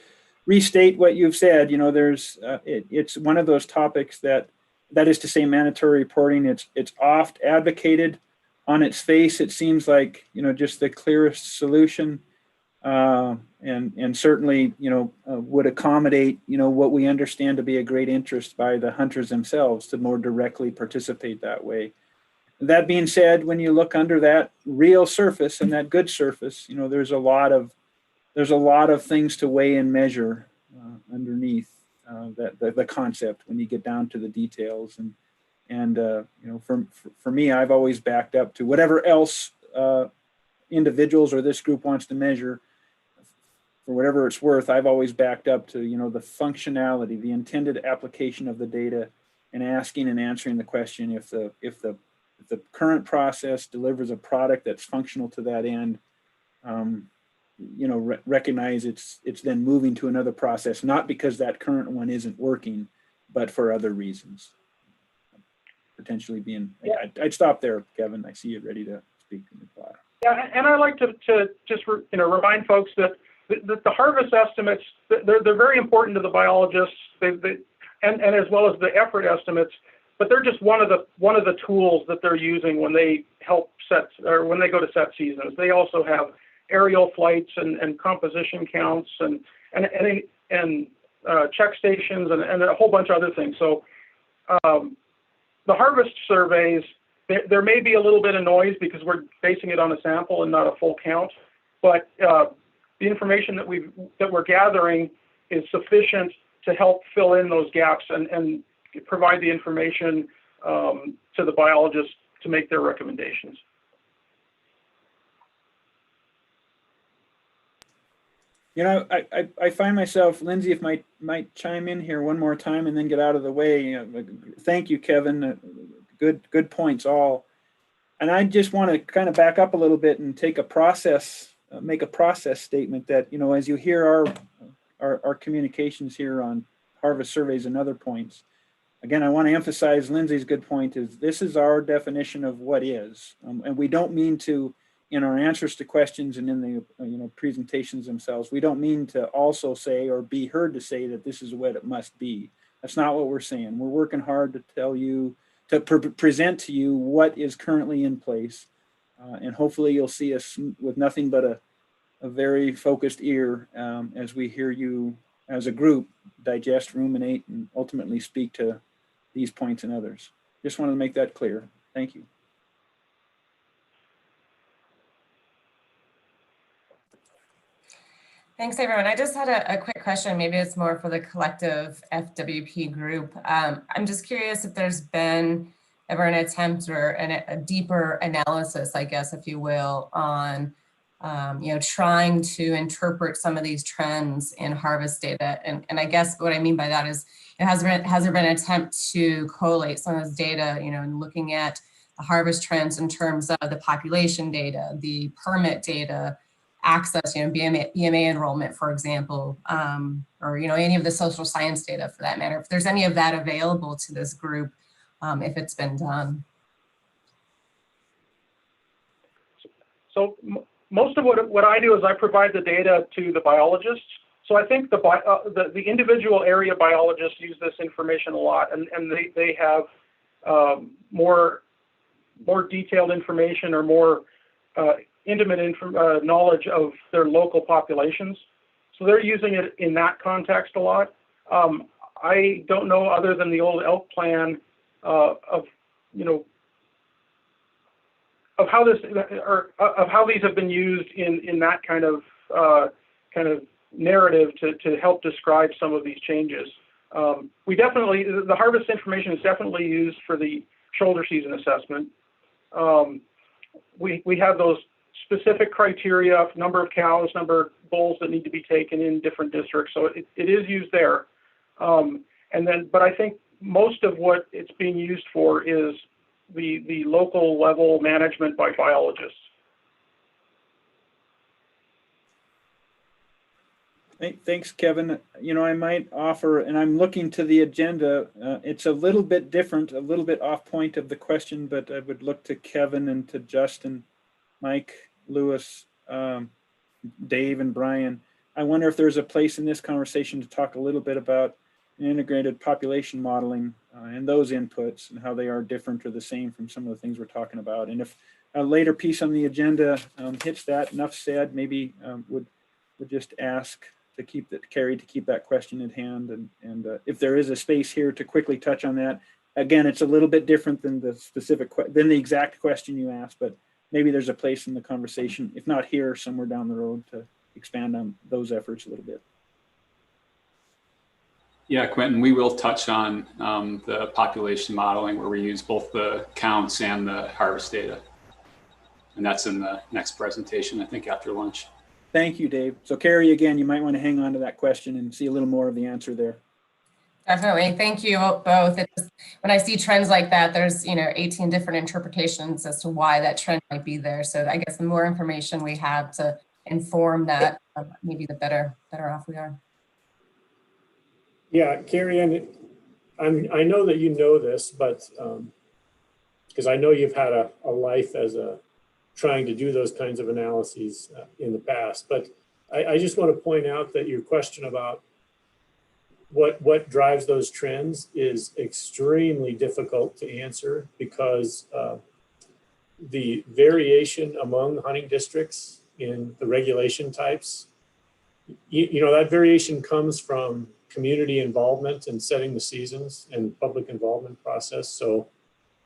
restate what you've said. It's one of those topics that is to say mandatory reporting. It's oft advocated. On its face, it seems like just the clearest solution, and certainly would accommodate what we understand to be a great interest by the hunters themselves to more directly participate that way. That being said, when you look under that real surface and that good surface, there's a lot of things to weigh and measure underneath the concept when you get down to the details. And for me, I've always backed up to whatever else individuals or this group wants to measure. For whatever it's worth, I've always backed up to the functionality, the intended application of the data, and asking and answering the question if the current process delivers a product that's functional to that end. Recognize it's then moving to another process, not because that current one isn't working, but for other reasons. Potentially being, yeah. I'd stop there, Kevin. I see you ready to speak and reply. Yeah, and I like to just remind folks that the harvest estimates, they're very important to the biologists, and as well as the effort estimates, but they're just one of the tools that they're using when they help set, or when they go to set seasons. They also have aerial flights and composition counts and check stations and a whole bunch of other things. So the harvest surveys, there may be a little bit of noise because we're basing it on a sample and not a full count, but the information that we're gathering is sufficient to help fill in those gaps and provide the information to the biologists to make their recommendations. You know, I find myself, Lindsay, if might chime in here one more time and then get out of the way. Thank you, Kevin. Good points all. And I just want to kind of back up a little bit and take a process, make a process statement that, you know, as you hear our communications here on harvest surveys and other points, again, I want to emphasize Lindsay's good point is this is our definition of what is, and we don't mean to, in our answers to questions and in the presentations themselves, we don't mean to also say or be heard to say that this is what it must be. That's not what we're saying. We're working hard to tell you, to present to you what is currently in place, and hopefully you'll see us with nothing but a very focused ear as we hear you as a group digest, ruminate, and ultimately speak to these points and others. Just wanted to make that clear. Thank you. Thanks, everyone. I just had a quick question. Maybe it's more for the collective FWP group. I'm just curious if there's been ever an attempt or a deeper analysis, I guess, if you will, on trying to interpret some of these trends in harvest data. And I guess what I mean by that is, has there been an attempt to collate some of this data, and looking at the harvest trends in terms of the population data, the permit data, access, BMA enrollment, for example, or, any of the social science data for that matter, if there's any of that available to this group, if it's been done. So most of what I do is I provide the data to the biologists. So I think the individual area biologists use this information a lot, and they have more detailed information or more intimate knowledge of their local populations. So they're using it in that context a lot. I don't know, other than the old elk plan, of how this or of how these have been used in that kind of narrative to help describe some of these changes. The harvest information is definitely used for the shoulder season assessment. We have those specific criteria, number of cows, number of bulls that need to be taken in different districts. So it is used there. But I think most of what it's being used for is the local level management by biologists. Thanks, Kevin. I might offer, and I'm looking to the agenda. It's a little bit different, a little bit off point of the question, but I would look to Kevin and to Justin, Mike, Lewis, Dave, and Brian. I wonder if there's a place in this conversation to talk a little bit about integrated population modeling and those inputs and how they are different or the same from some of the things we're talking about. And if a later piece on the agenda hits that, enough said, maybe would just ask to keep that question at hand. And if there is a space here to quickly touch on that, again, it's a little bit different than the exact question you asked, but maybe there's a place in the conversation, if not here, somewhere down the road, to expand on those efforts a little bit. Yeah, Quentin, we will touch on the population modeling where we use both the counts and the harvest data. And that's in the next presentation, I think, after lunch. Thank you, Dave. So Carrie, again, you might want to hang on to that question and see a little more of the answer there. Definitely. Thank you both. When I see trends like that, there's 18 different interpretations as to why that trend might be there. So I guess the more information we have to inform that, maybe the better off we are. Yeah, Carrie, I know that you know this, but because I know you've had a life as trying to do those kinds of analyses in the past, but I just want to point out that your question about what drives those trends is extremely difficult to answer because the variation among hunting districts in the regulation types, that variation comes from community involvement and setting the seasons and public involvement process. So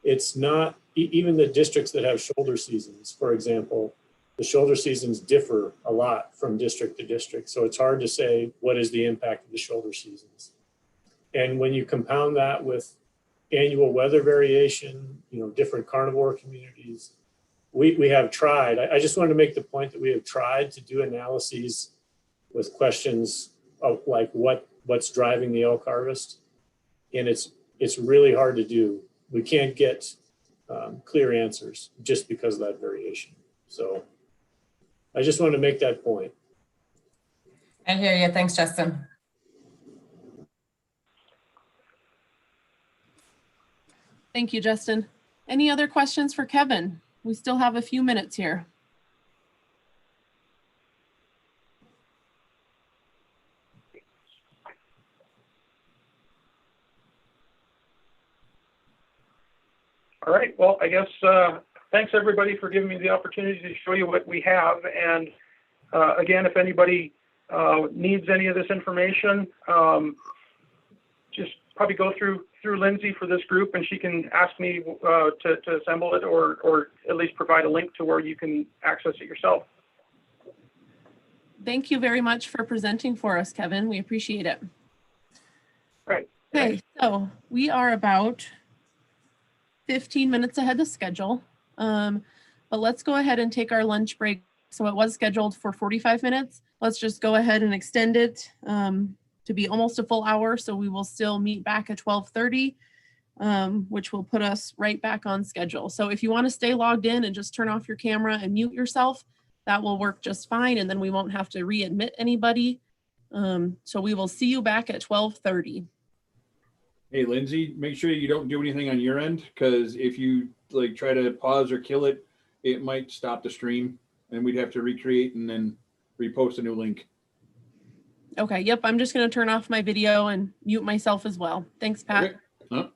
it's not, even the districts that have shoulder seasons, for example, the shoulder seasons differ a lot from district to district. So it's hard to say what is the impact of the shoulder seasons. And when you compound that with annual weather variation, different carnivore communities. We have tried. I just wanted to make the point that we have tried to do analyses with questions of like what's driving the elk harvest, and it's really hard to do. We can't get clear answers just because of that variation. So I just wanted to make that point. I hear you. Thanks, Justin. Thank you, Justin. Any other questions for Kevin? We still have a few minutes here. All right. Well, I guess thanks everybody for giving me the opportunity to show you what we have. And again, if anybody needs any of this information, just probably go through Lindsay for this group, and she can ask me to assemble it, or at least provide a link to where you can access it yourself. Thank you very much for presenting for us, Kevin. We appreciate it. Right. Okay, so we are about 15 minutes ahead of schedule, but let's go ahead and take our lunch break. So it was scheduled for 45 minutes. Let's just go ahead and extend it to be almost a full hour. So we will still meet back at 12:30, which will put us right back on schedule. So if you want to stay logged in and just turn off your camera and mute yourself, that will work just fine. And then we won't have to readmit anybody. So we will see you back at 12:30. Hey, Lindsay, make sure you don't do anything on your end, because if you like try to pause or kill it, it might stop the stream and we'd have to recreate and then repost a new link. Okay, yep, I'm just going to turn off my video and mute myself as well. Thanks, Pat. Okay. Huh?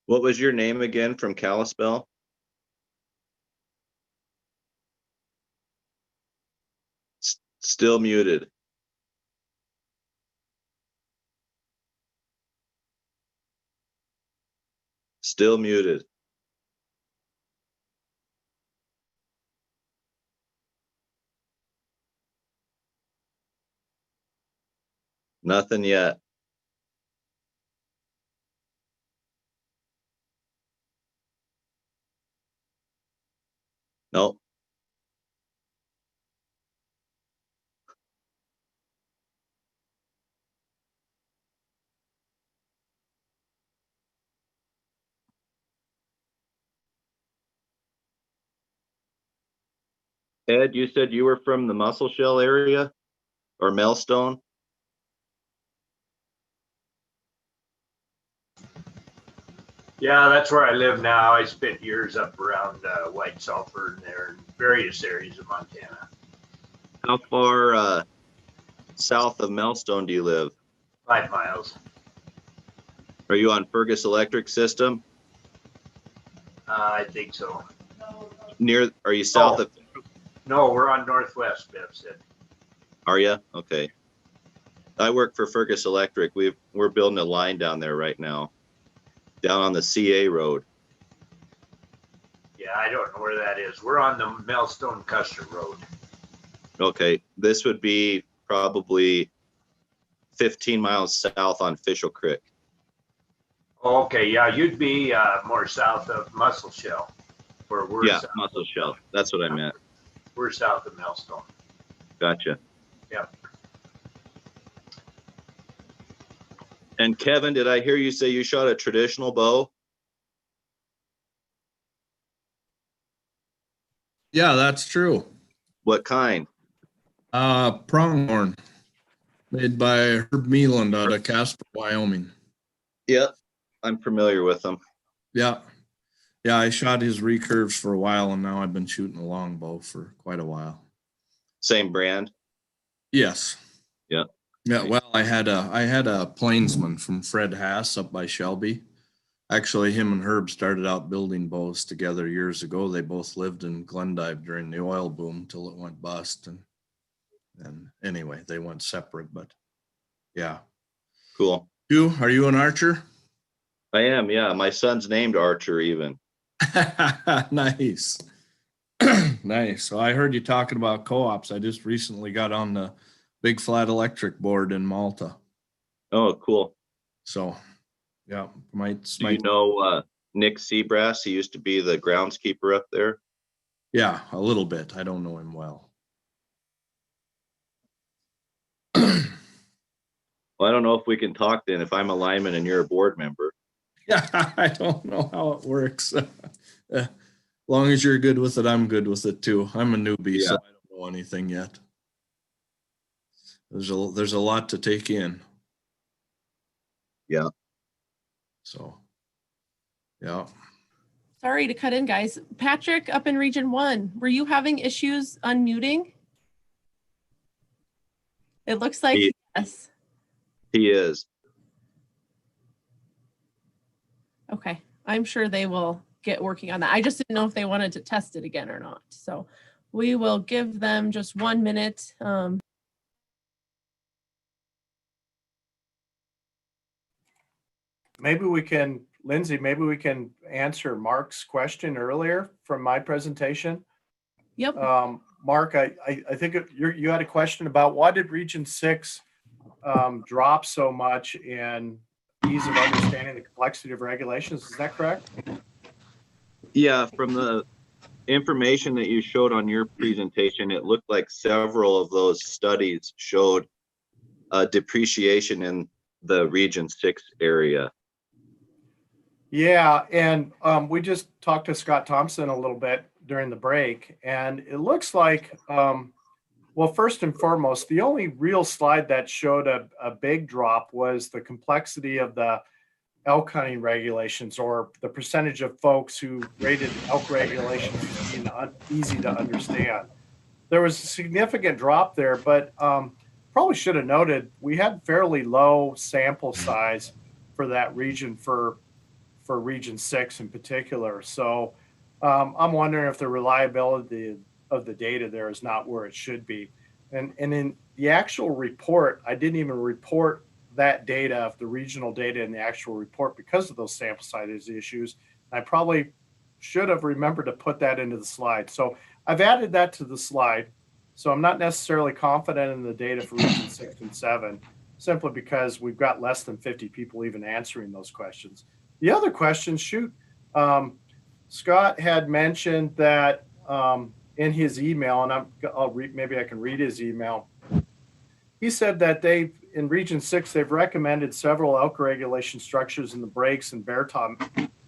What was your name again from Kalispell? Still muted. Still muted. Nothing yet. Nope. Ed, you said you were from the Muscle Shell area or Melstone? Yeah, that's where I live now. I spent years up around White Sulphur and there in various areas of Montana. How far south of Melstone do you live? 5 miles. Are you on Fergus Electric System? I think so. Are you south of? No, we're on Northwest Bevstead. Are you? Okay. I work for Fergus Electric. We're building a line down there right now, down on the CA road. Yeah, I don't know where that is. We're on the Melstone Custer Road. Okay, this would be probably 15 miles south on Fishel Creek. Okay, yeah, you'd be more south of Muscle Shell, where we're Yeah, south. Muscle Shell. That's what I meant. We're south of Melstone. Gotcha. Yep. And Kevin, did I hear you say you shot a traditional bow? Yeah, that's true. What kind? Pronghorn, made by Herb Mealand out of Casper, Wyoming. Yep, I'm familiar with them. Yeah. Yeah, I shot his recurves for a while, and now I've been shooting a longbow for quite a while. Same brand? Yes. Yeah. Yeah, well, I had a plainsman from Fred Haas up by Shelby. Actually, him and Herb started out building bows together years ago. They both lived in Glendive during the oil boom till it went bust. And anyway, they went separate, but yeah. Cool. Are you an archer? I am, yeah. My son's named Archer even. Nice. Nice. So I heard you talking about co-ops. I just recently got on the Big Flat Electric board in Malta. Oh, cool. So, yeah, Do you know Nick Seabrass? He used to be the groundskeeper up there. Yeah, a little bit. I don't know him well. Well, I don't know if we can talk then if I'm a lineman and you're a board member. Yeah, I don't know how it works. As long as you're good with it, I'm good with it too. I'm a newbie, so I don't know anything yet. There's a lot to take in. Yeah. So, yeah. Sorry to cut in, guys. Patrick, up in Region 1, were you having issues unmuting? It looks like yes. He is. Okay, I'm sure they will get working on that. I just didn't know if they wanted to test it again or not. So we will give them just 1 minute. Maybe we can, Lindsay, maybe we can answer Mark's question earlier from my presentation. Yep. Mark, I think you had a question about why did Region 6 drop so much in ease of understanding the complexity of regulations? Is that correct? Yeah, from the information that you showed on your presentation, it looked like several of those studies showed depreciation in the Region 6 area. Yeah, and we just talked to Scott Thompson a little bit during the break, and it looks like, well, first and foremost, the only real slide that showed a big drop was the complexity of the elk hunting regulations, or the percentage of folks who rated elk regulations as being easy to understand. There was a significant drop there, but probably should have noted we had fairly low sample size for that region for for Region 6 in particular. So I'm wondering if the reliability of the data there is not where it should be. And in the actual report, I didn't even report that data, the regional data in the actual report, because of those sample size issues. I probably should have remembered to put that into the slide. So I've added that to the slide. So I'm not necessarily confident in the data for Region 6 and 7, simply because we've got less than 50 people even answering those questions. The other question, Scott had mentioned that in his email, and maybe I can read his email. He said that in Region 6, they've recommended several elk regulation structures in the Breaks and Bear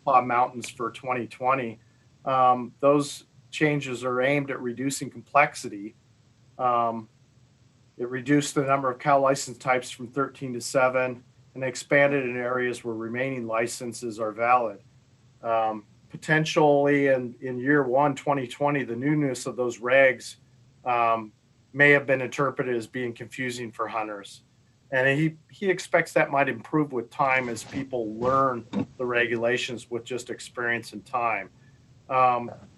Paw Mountains for 2020. Those changes are aimed at reducing complexity. It reduced the number of cow license types from 13 to 7 and expanded in areas where remaining licenses are valid. Potentially in year 1, 2020, the newness of those regs may have been interpreted as being confusing for hunters. And he expects that might improve with time as people learn the regulations with just experience and time.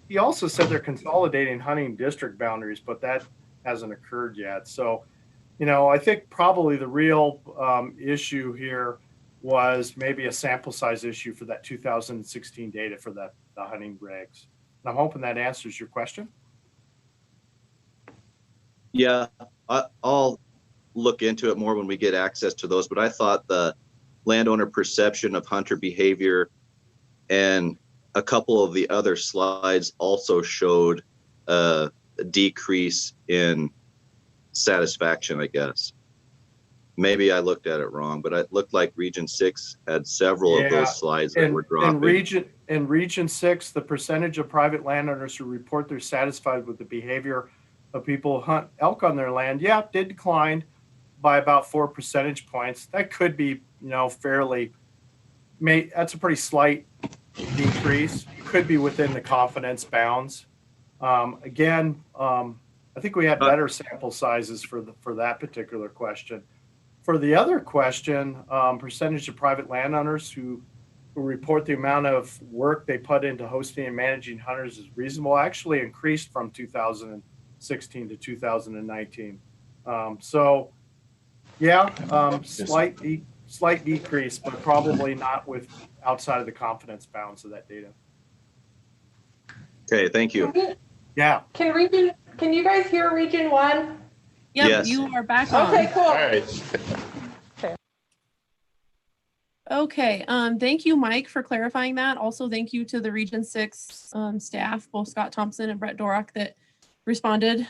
He also said they're consolidating hunting district boundaries, but that hasn't occurred yet. So, I think probably the real issue here was maybe a sample size issue for that 2016 data for the hunting regs. And I'm hoping that answers your question. Yeah, I'll look into it more when we get access to those, but I thought the landowner perception of hunter behavior and a couple of the other slides also showed a decrease in satisfaction, I guess. Maybe I looked at it wrong, but it looked like Region 6 had several of those slides that were dropping. In Region 6, the percentage of private landowners who report they're satisfied with the behavior of people who hunt elk on their land, did decline by about 4 percentage points. That could be, that's a pretty slight decrease. It could be within the confidence bounds. Again, I think we had better sample sizes for that particular question. For the other question, percentage of private landowners who report the amount of work they put into hosting and managing hunters is reasonable actually increased from 2016 to 2019. Slight decrease, but probably not with outside of the confidence bounds of that data. Okay, thank you. Yeah. Can you guys hear Region 1? Yep, Yes. you are back on. Okay, cool. All right. Okay, thank you, Mike, for clarifying that. Also, thank you to the Region 6 staff, both Scott Thompson and Brett Dorak, that responded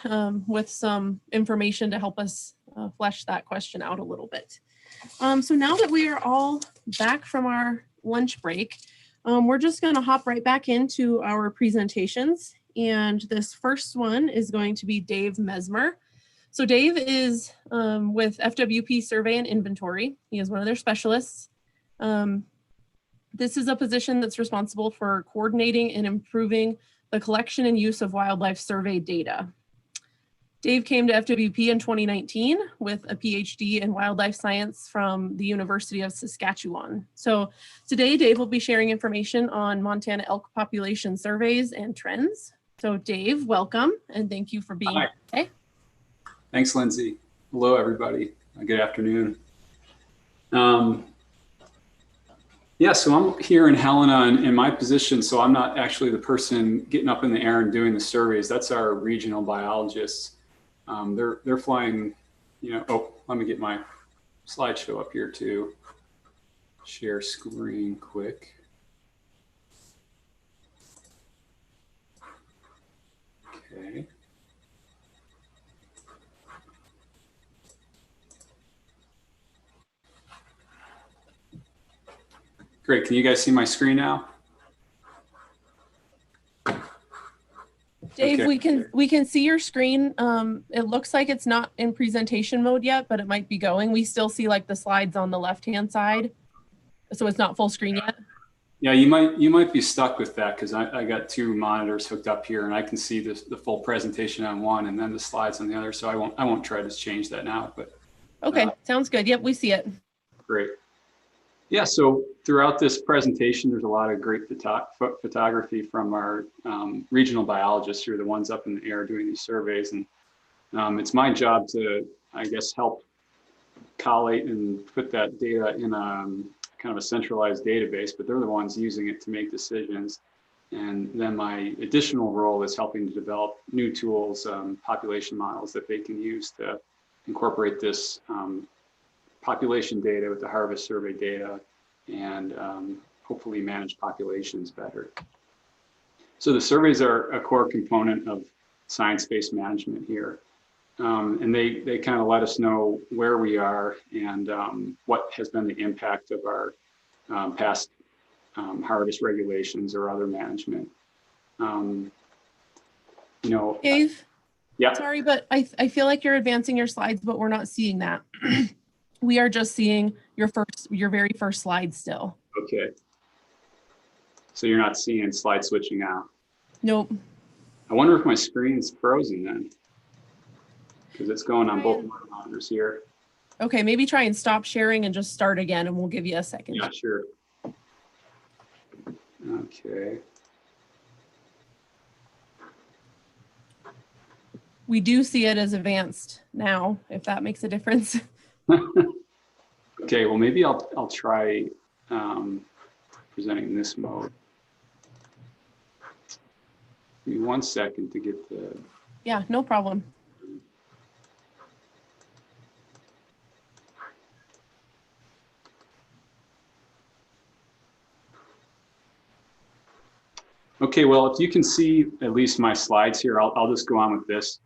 with some information to help us flesh that question out a little bit. So now that we are all back from our lunch break, we're just going to hop right back into our presentations. And this first one is going to be Dave Mesmer. So Dave is with FWP Survey and Inventory. He is one of their specialists. This is a position that's responsible for coordinating and improving the collection and use of wildlife survey data. Dave came to FWP in 2019 with a PhD in wildlife science from the University of Saskatchewan. So today, Dave will be sharing information on Montana elk population surveys and trends. So Dave, welcome, and thank you for being here today. Thanks, Lindsay. Hello, everybody. Good afternoon. Yeah, so I'm here in Helena in my position, so I'm not actually the person getting up in the air and doing the surveys. That's our regional biologists. They're flying, oh, let me get my slideshow up here too. Share screen quick. Okay. Great, can you guys see my screen now? Dave, Okay. we can see your screen. It looks like it's not in presentation mode yet, but it might be going. We still see like the slides on the left-hand side. So it's not full screen yet. Yeah, you might be stuck with that because I got 2 monitors hooked up here and I can see the full presentation on one and then the slides on the other. So I won't try to change that now, but Okay, sounds good. Yep, we see it. great. Yeah, so throughout this presentation, there's a lot of great photography from our regional biologists who are the ones up in the air doing these surveys. And it's my job to, I guess, help collate and put that data in a kind of a centralized database, but they're the ones using it to make decisions. And then my additional role is helping to develop new tools, population models that they can use to incorporate this population data with the harvest survey data and hopefully manage populations better. So the surveys are a core component of science-based management here. And they kind of let us know where we are and what has been the impact of our past harvest regulations or other management. Dave? Yeah. Sorry, but I feel like you're advancing your slides, but we're not seeing that. We are just seeing your very first slide still. Okay. So you're not seeing slide switching out? Nope. I wonder if my screen's frozen then, because it's going on both monitors here. Okay, maybe try and stop sharing and just start again, and we'll give you a second. Yeah, sure. Okay. We do see it as advanced now, if that makes a difference. Okay, well, maybe I'll try presenting in this mode. Give me 1 second to get the... Yeah, no problem. Okay, well, if you can see at least my slides here, I'll just go on with this.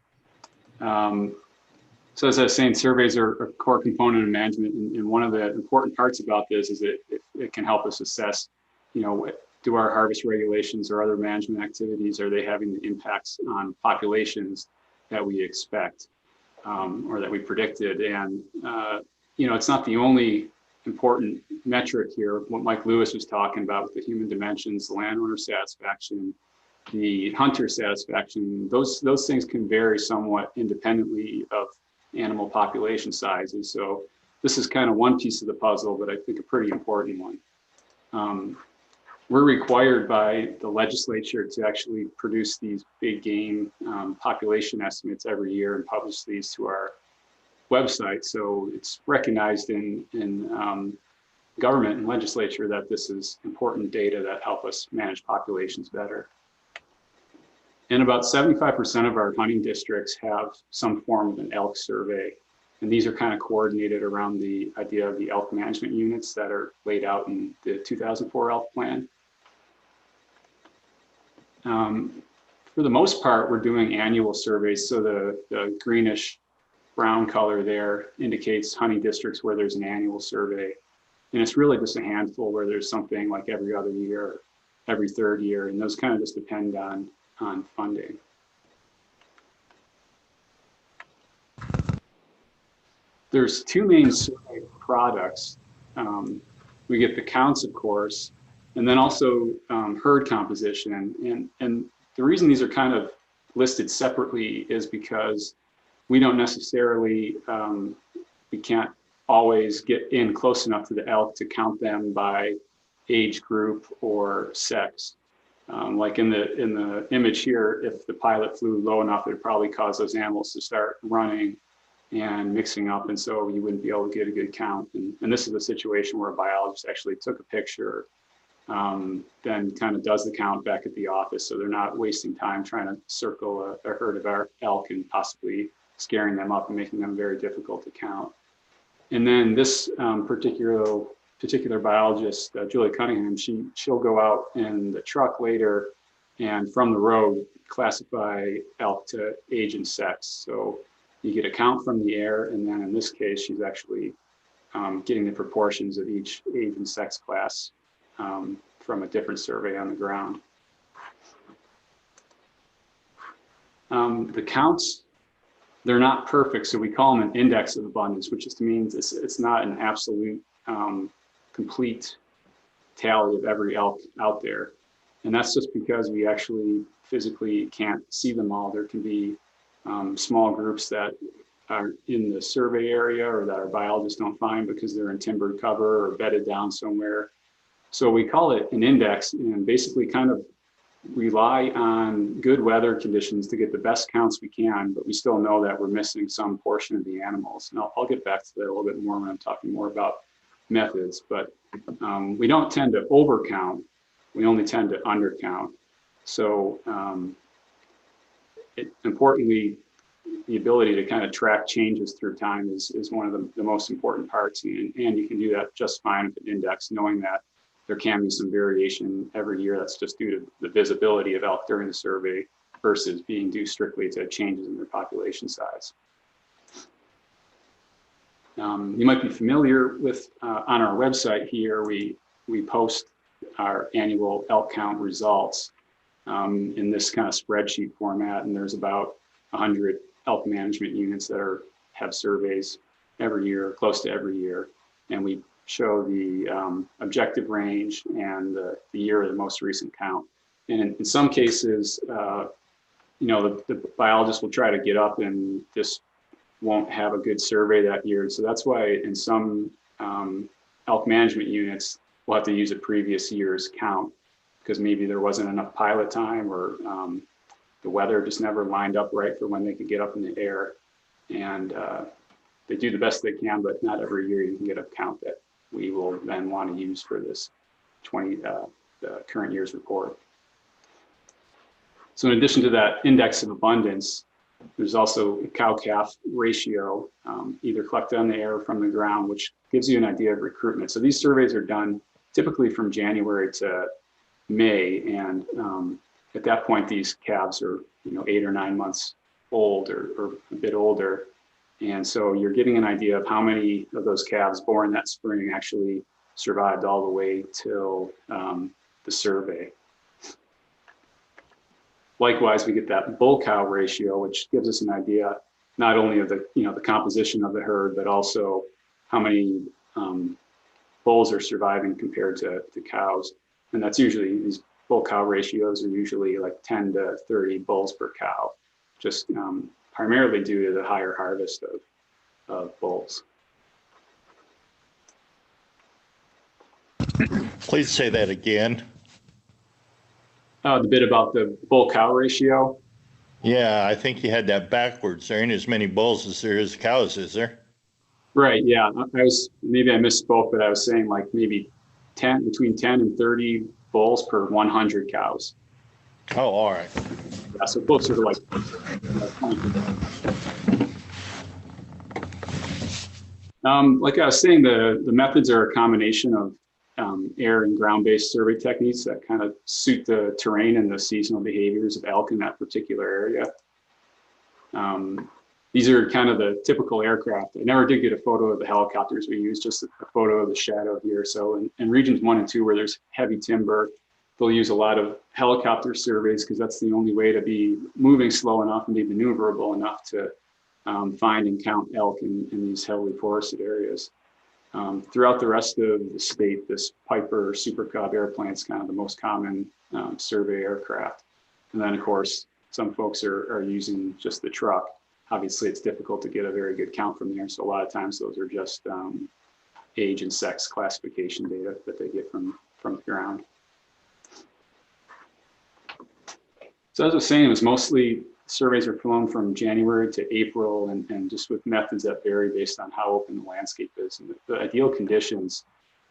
So as I was saying, surveys are a core component of management, and one of the important parts about this is that it can help us assess, do our harvest regulations or other management activities, are they having the impacts on populations that we expect or that we predicted? And, it's not the only important metric here. What Mike Lewis was talking about with the human dimensions, the landowner satisfaction, the hunter satisfaction, those things can vary somewhat independently of animal population sizes. So this is kind of one piece of the puzzle, but I think a pretty important one. We're required by the legislature to actually produce these big game population estimates every year and publish these to our website. So it's recognized in government and legislature that this is important data that help us manage populations better. And about 75% of our hunting districts have some form of an elk survey. And these are kind of coordinated around the idea of the elk management units that are laid out in the 2004 elk plan. For the most part, we're doing annual surveys. So the greenish brown color there indicates hunting districts where there's an annual survey. And it's really just a handful where there's something like every other year, every third year, and those kind of just depend on funding. There's two main survey products. We get the counts, of course, and then also herd composition. And the reason these are kind of listed separately is because we don't necessarily, we can't always get in close enough to the elk to count them by age group or sex. Like in the image here, if the pilot flew low enough, it would probably cause those animals to start running and mixing up, and so you wouldn't be able to get a good count. And this is a situation where a biologist actually took a picture, then kind of does the count back at the office, so they're not wasting time trying to circle a herd of our elk and possibly scaring them up and making them very difficult to count. And then this particular biologist, Julie Cunningham, she'll go out in the truck later and from the road classify elk to age and sex. So you get a count from the air, and then in this case, she's actually getting the proportions of each age and sex class from a different survey on the ground. The counts, they're not perfect, so we call them an index of abundance, which just means it's not an absolute complete tally of every elk out there. And that's just because we actually physically can't see them all. There can be small groups that are in the survey area or that our biologists don't find because they're in timbered cover or bedded down somewhere. So we call it an index, and basically kind of rely on good weather conditions to get the best counts we can, but we still know that we're missing some portion of the animals. And I'll get back to that a little bit more when I'm talking more about methods, but we don't tend to overcount, we only tend to undercount. So importantly, the ability to kind of track changes through time is one of the most important parts, and you can do that just fine with an index, knowing that there can be some variation every year that's just due to the visibility of elk during the survey versus being due strictly to changes in their population size. You might be familiar with, on our website here, we post our annual elk count results in this kind of spreadsheet format, and there's about 100 elk management units that have surveys every year, close to every year, and we show the objective range and the year of the most recent count. And in some cases, you know, the biologist will try to get up and just won't have a good survey that year. So that's why in some elk management units, we'll have to use a previous year's count because maybe there wasn't enough pilot time, or the weather just never lined up right for when they could get up in the air. And they do the best they can, but not every year you can get a count that we will then want to use for this the current year's report. So in addition to that index of abundance, there's also a cow-calf ratio, either collected on the air or from the ground, which gives you an idea of recruitment. So these surveys are done typically from January to May, and at that point, these calves are 8 or 9 months old, or a bit older. And so you're getting an idea of how many of those calves born that spring actually survived all the way till the survey. Likewise, we get that bull cow ratio, which gives us an idea not only of the the composition of the herd, but also how many bulls are surviving compared to cows. And that's usually, these bull cow ratios are usually like 10 to 30 bulls per cow, just primarily due to the higher harvest of bulls. Please say that again. The bit about the bull cow ratio. Yeah, I think you had that backwards. There ain't as many bulls as there is cows, is there? Right, yeah. Maybe I misspoke, but I was saying like maybe between 10 and 30 bulls per 100 cows. Oh, all right. Yeah, so closer to like like I was saying, the methods are a combination of air and ground-based survey techniques that kind of suit the terrain and the seasonal behaviors of elk in that particular area. These are kind of the typical aircraft. I never did get a photo of the helicopters we use, just a photo of the shadow here. So in regions 1 and 2 where there's heavy timber, they'll use a lot of helicopter surveys because that's the only way to be moving slow enough and be maneuverable enough to find and count elk in these heavily forested areas. Throughout the rest of the state, this Piper Super Cub airplane is kind of the most common survey aircraft. And then of course, some folks are using just the truck. Obviously, it's difficult to get a very good count from there. So a lot of times those are just age and sex classification data that they get from the ground. So as I was saying, it was mostly surveys are flown from January to April, and just with methods that vary based on how open the landscape is. And the ideal conditions,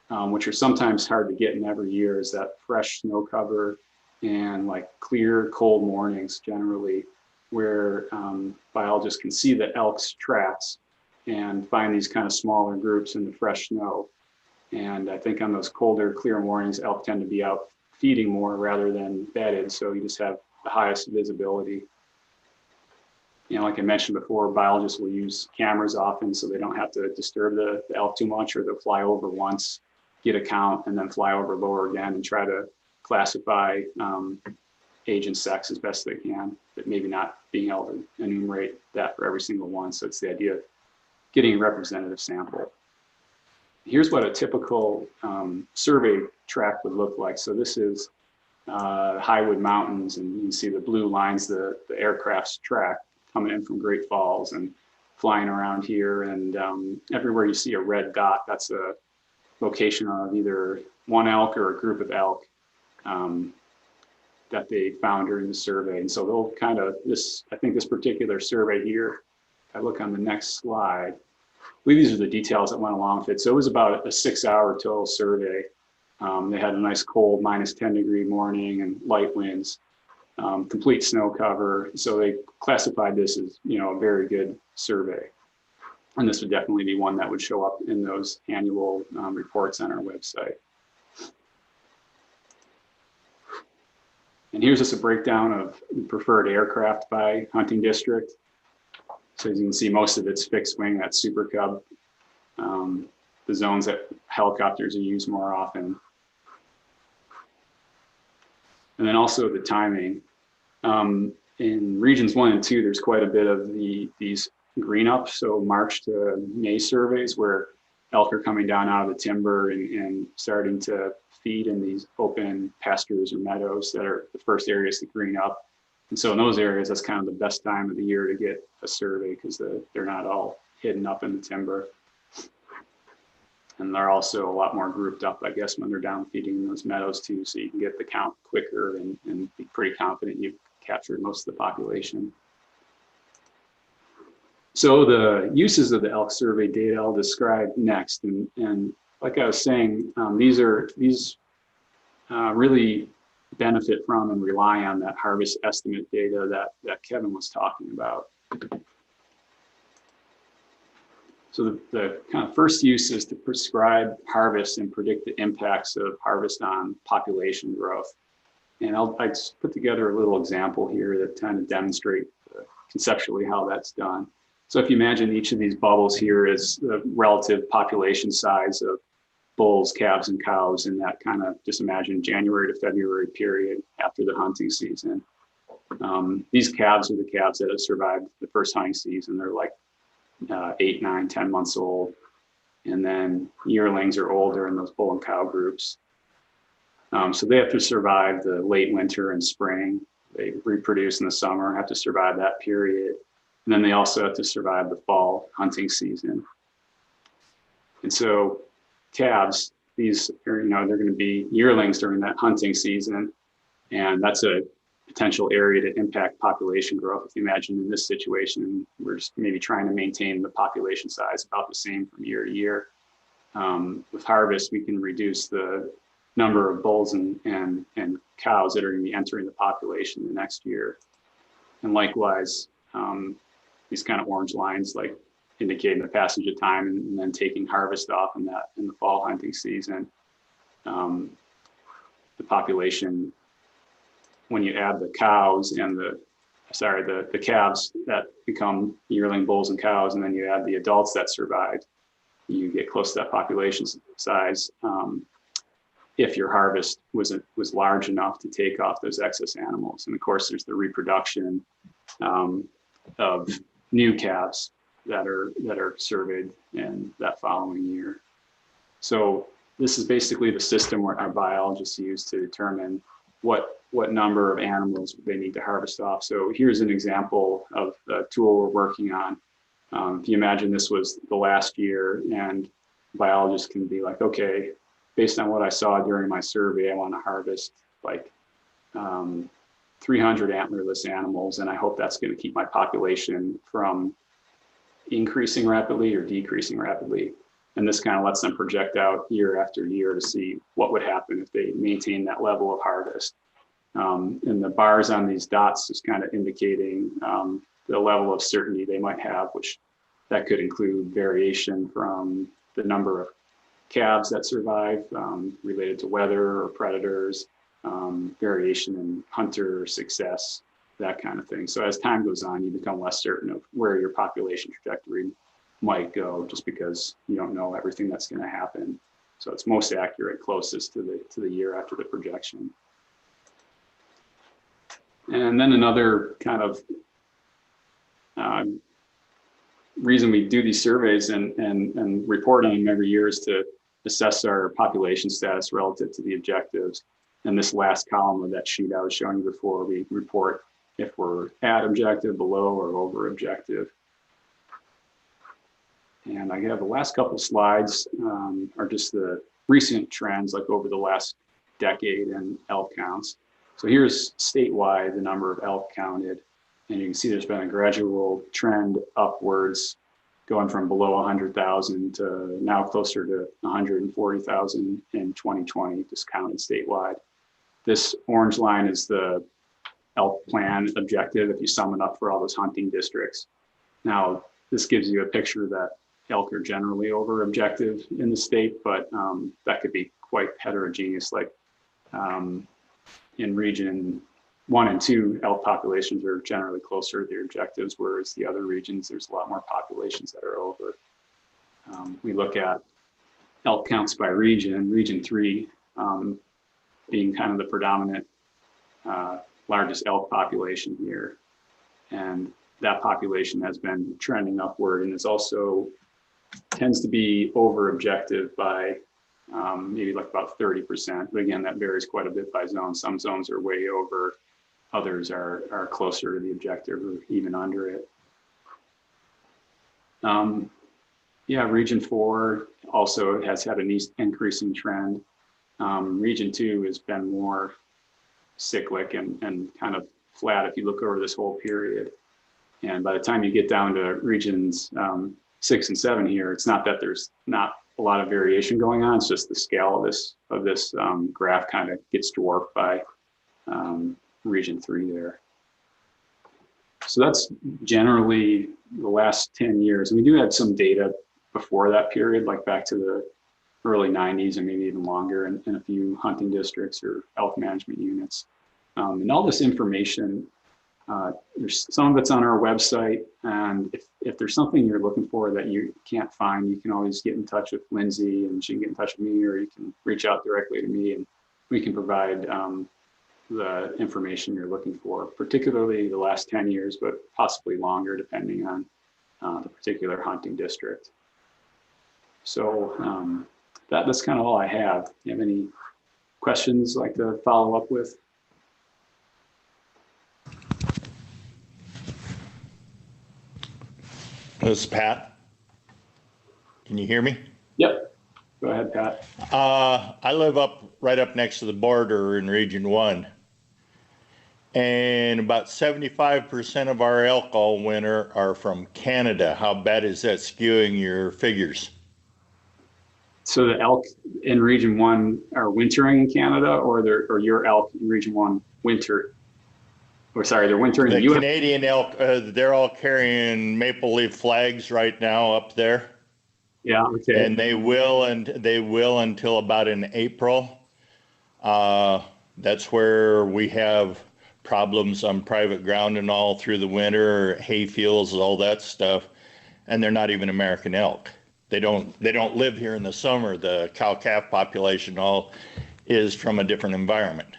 which are sometimes hard to get in every year, is that fresh snow cover and like clear, cold mornings generally, where biologists can see the elk's tracks and find these kind of smaller groups in the fresh snow. And I think on those colder, clear mornings, elk tend to be out feeding more rather than bedded, so you just have the highest visibility. Like I mentioned before, biologists will use cameras often so they don't have to disturb the elk too much, or they'll fly over once, get a count, and then fly over lower again and try to classify age and sex as best they can, but maybe not being able to enumerate that for every single one. So it's the idea of getting a representative sample. Here's what a typical survey track would look like. So this is Highwood Mountains, and you can see the blue lines, the aircraft's track coming in from Great Falls and flying around here. And everywhere you see a red dot, that's location of either one elk or a group of elk that they found during the survey. And so they'll kind of, I think this particular survey here, if I look on the next slide, I believe these are the details that went along with it. So it was about a 6-hour total survey. They had a nice cold -10-degree morning and light winds, complete snow cover. So they classified this as, a very good survey. And this would definitely be one that would show up in those annual reports on our website. And here's just a breakdown of preferred aircraft by hunting district. So as you can see, most of it's fixed wing, that's Super Cub. The zones that helicopters are used more often. And then also the timing. In regions 1 and 2, there's quite a bit of these green up, so March to May surveys where elk are coming down out of the timber and starting to feed in these open pastures or meadows that are the first areas to green up. And so in those areas, that's kind of the best time of the year to get a survey because they're not all hidden up in the timber. And they're also a lot more grouped up, I guess, when they're down feeding in those meadows too, so you can get the count quicker and be pretty confident you've captured most of the population. So the uses of the elk survey data I'll describe next. And like I was saying, these really benefit from and rely on that harvest estimate data that Kevin was talking about. So the kind of first use is to prescribe harvest and predict the impacts of harvest on population growth. And I just put together a little example here that kind of demonstrate conceptually how that's done. So if you imagine each of these bubbles here is the relative population size of bulls, calves, and cows in that kind of, just imagine January to February period after the hunting season. These calves are the calves that have survived the first hunting season. They're like 8, 9, 10 months old. And then yearlings are older in those bull and cow groups. So they have to survive the late winter and spring. They reproduce in the summer, have to survive that period. And then they also have to survive the fall hunting season. And so calves, these are, they're going to be yearlings during that hunting season. And that's a potential area to impact population growth. If you imagine in this situation, we're just maybe trying to maintain the population size about the same from year to year. With harvest, we can reduce the number of bulls and cows that are going to be entering the population the next year. And likewise, these kind of orange lines like indicating the passage of time and then taking harvest off in the fall hunting season. The population, when you add the cows and the calves that become yearling bulls and cows, and then you add the adults that survived, you get close to that population size. If your harvest was large enough to take off those excess animals. And of course, there's the reproduction of new calves that are surveyed in that following year. So this is basically the system where our biologists use to determine what number of animals they need to harvest off. So here's an example of the tool we're working on. If you imagine this was the last year, and biologists can be like, okay, based on what I saw during my survey, I want to harvest like 300 antlerless animals, and I hope that's going to keep my population from increasing rapidly or decreasing rapidly. And this kind of lets them project out year after year to see what would happen if they maintain that level of harvest. And the bars on these dots is kind of indicating the level of certainty they might have, which that could include variation from the number of calves that survive related to weather or predators, variation in hunter success, that kind of thing. So as time goes on, you become less certain of where your population trajectory might go, just because you don't know everything that's going to happen. So it's most accurate closest to the year after the projection. And then another kind of reason we do these surveys and report on them every year is to assess our population status relative to the objectives. And this last column of that sheet I was showing you before, we report if we're at objective, below, or over objective. And I have the last couple slides are just the recent trends, like over the last decade in elk counts. So here's statewide, the number of elk counted, and you can see there's been a gradual trend upwards, going from below 100,000 to now closer to 140,000 in 2020, just counted statewide. This orange line is the elk plan objective if you sum it up for all those hunting districts. Now, this gives you a picture that elk are generally over objective in the state, but that could be quite heterogeneous. Like in region 1 and 2, elk populations are generally closer to their objectives, whereas the other regions, there's a lot more populations that are over. We look at elk counts by region, region 3 being kind of the predominant largest elk population here. And that population has been trending upward, and is also tends to be over objective by maybe like about 30%. But again, that varies quite a bit by zone. Some zones are way over, others are closer to the objective or even under it. Yeah, region 4 also has had an increasing trend. Region 2 has been more cyclic and kind of flat if you look over this whole period. And by the time you get down to regions 6 and 7 here, it's not that there's not a lot of variation going on. It's just the scale of this graph kind of gets dwarfed by region 3 there. So that's generally the last 10 years. And we do have some data before that period, like back to the early 90s and maybe even longer in a few hunting districts or elk management units. And all this information, there's some of it's on our website, and if there's something you're looking for that you can't find, you can always get in touch with Lindsay, and she can get in touch with me, or you can reach out directly to me, and we can provide the information you're looking for, particularly the last 10 years, but possibly longer depending on the particular hunting district. So that's kind of all I have. Do you have any questions like to follow up with? This is Pat. Can you hear me? Yep. Go ahead, Pat. I live right up next to the border in Region 1. And about 75% of our elk all winter are from Canada. How bad is that skewing your figures? So the elk in Region 1 are wintering in Canada, or your elk in Region 1 winter? Or sorry, they're wintering in the US? Canadian elk, they're all carrying maple leaf flags right now up there. Yeah, okay. And they will until about in April. That's where we have problems on private ground and all through the winter, hay fields, all that stuff. And they're not even American elk. They don't live here in the summer. The cow-calf population all is from a different environment.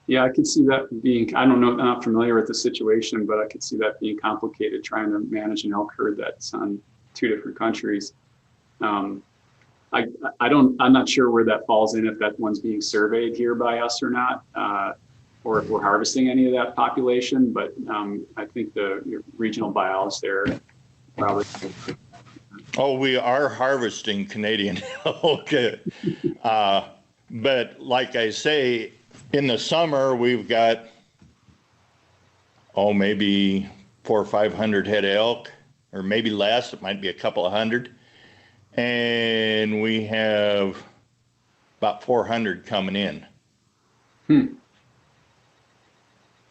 Yeah, I could see that being, I don't know, I'm not familiar with the situation, but I could see that being complicated trying to manage an elk herd that's on 2 different countries. I'm not sure where that falls in, if that one's being surveyed here by us or not, or if we're harvesting any of that population, but I think your regional biologists there probably. Oh, we are harvesting Canadian elk. But like I say, in the summer, we've got, maybe 400 or 500 head of elk, or maybe less. It might be a couple of hundred. And we have about 400 coming in.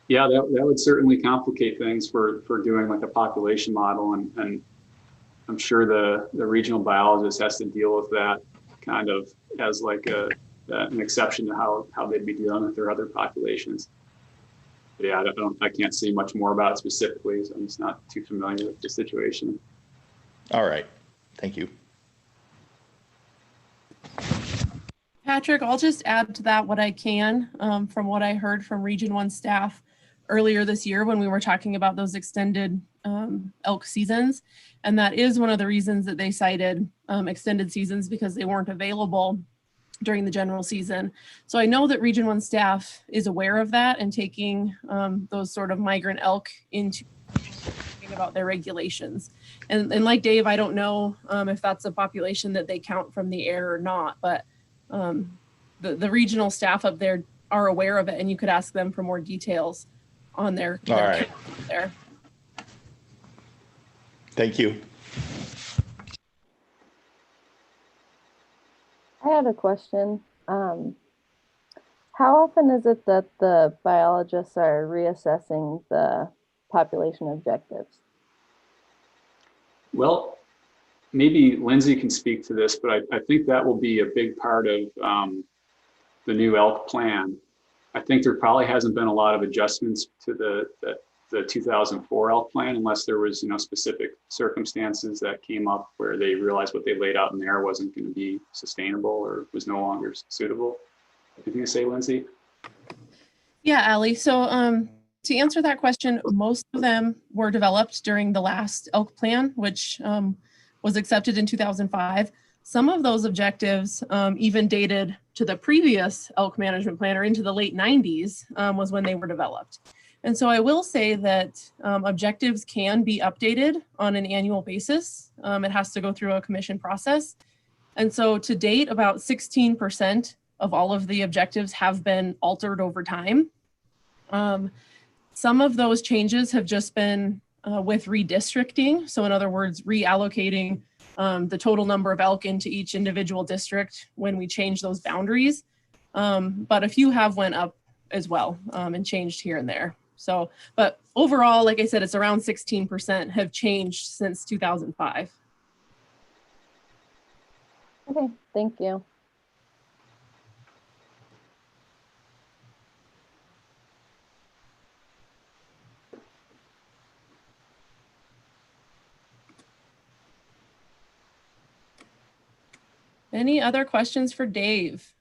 Yeah, that would certainly complicate things for doing like a population model. And I'm sure the regional biologist has to deal with that kind of as like an exception to how they'd be dealing with their other populations. But yeah, I can't say much more about it specifically, so I'm just not too familiar with the situation. All right, thank you. Patrick, I'll just add to that what I can from what I heard from Region 1 staff earlier this year when we were talking about those extended elk seasons. And that is one of the reasons that they cited extended seasons, because they weren't available during the general season. So I know that Region 1 staff is aware of that and taking those sort of migrant elk into about their regulations. And like Dave, I don't know if that's a population that they count from the air or not, but the regional staff up there are aware of it, and you could ask them for more details on their All right. count there. Thank you. I had a question. How often is it that the biologists are reassessing the population objectives? Well, maybe Lindsay can speak to this, but I think that will be a big part of the new elk plan. I think there probably hasn't been a lot of adjustments to the 2004 elk plan, unless there was, specific circumstances that came up where they realized what they laid out in there wasn't going to be sustainable or was no longer suitable. Anything to say, Lindsay? Yeah, Allie. So to answer that question, most of them were developed during the last elk plan, which was accepted in 2005. Some of those objectives even dated to the previous elk management plan, or into the late 90s was when they were developed. And so I will say that objectives can be updated on an annual basis. It has to go through a commission process. And so to date, about 16% of all of the objectives have been altered over time. Some of those changes have just been with redistricting. So in other words, reallocating the total number of elk into each individual district when we change those boundaries. But a few have went up as well and changed here and there. So, but overall, like I said, it's around 16% have changed since 2005. Okay, thank you. Any other questions for Dave?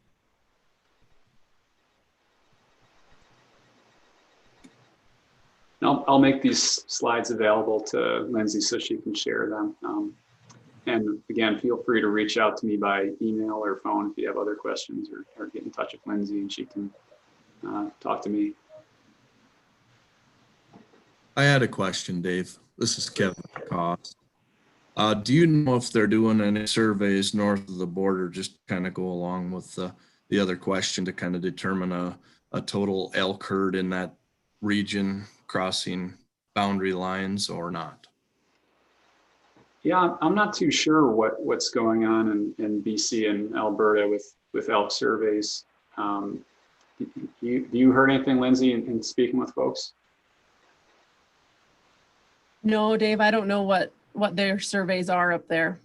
I'll make these slides available to Lindsay so she can share them. And again, feel free to reach out to me by email or phone if you have other questions, or get in touch with Lindsay and she can talk to me. I had a question, Dave. This is Kevin Koss. Do you know if they're doing any surveys north of the border, just kind of go along with the other question, to kind of determine a total elk herd in that region crossing boundary lines or not? Yeah, I'm not too sure what's going on in BC and Alberta with elk surveys. You heard anything, Lindsay, in speaking with folks? No, Dave, I don't know what their surveys are up there.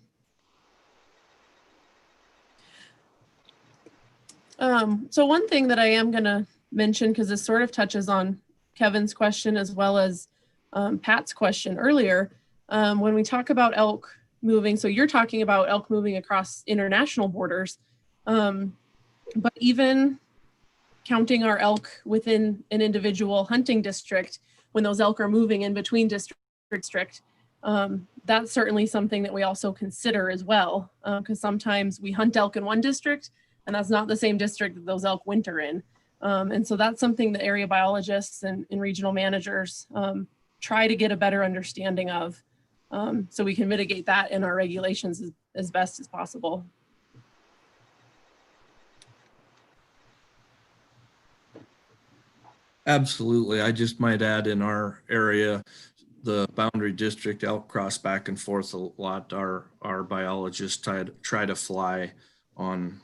So one thing that I am going to mention, because this sort of touches on Kevin's question as well as Pat's question earlier, when we talk about elk moving, so you're talking about elk moving across international borders, but even counting our elk within an individual hunting district, when those elk are moving in between district, that's certainly something that we also consider as well, because sometimes we hunt elk in one district and that's not the same district that those elk winter in. And so that's something that area biologists and regional managers try to get a better understanding of, so we can mitigate that in our regulations as best as possible. Absolutely. I just might add, in our area, the boundary district elk cross back and forth a lot. Our biologists try to fly on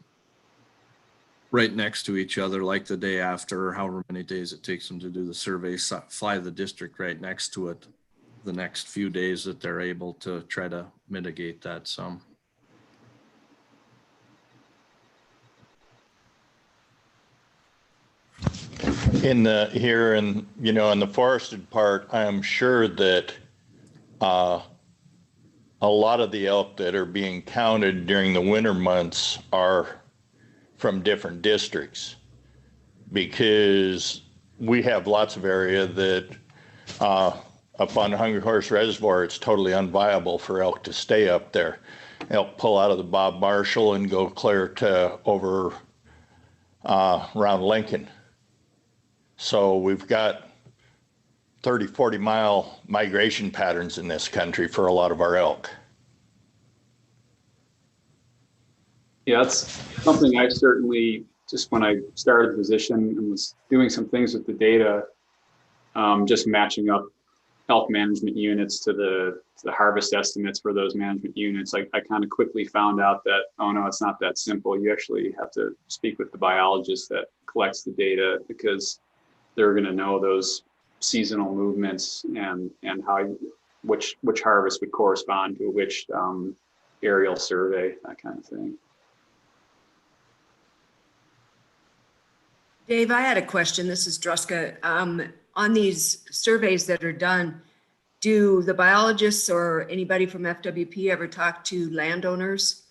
right next to each other, like the day after, or however many days it takes them to do the survey, fly the district right next to it the next few days that they're able, to try to mitigate that some. In the forested part, I am sure that a lot of the elk that are being counted during the winter months are from different districts, because we have lots of area that up on Hungry Horse Reservoir, it's totally unviable for elk to stay up there. Elk pull out of the Bob Marshall and go clear to over around Lincoln. So we've got 30, 40-mile migration patterns in this country for a lot of our elk. Yeah, that's something I certainly, just when I started the position and was doing some things with the data, just matching up elk management units to the harvest estimates for those management units, I kind of quickly found out that, oh no, it's not that simple. You actually have to speak with the biologist that collects the data, because they're going to know those seasonal movements and how which harvest would correspond to which aerial survey, that kind of thing. Dave, I had a question. This is Druska. On these surveys that are done, do the biologists or anybody from FWP ever talk to landowners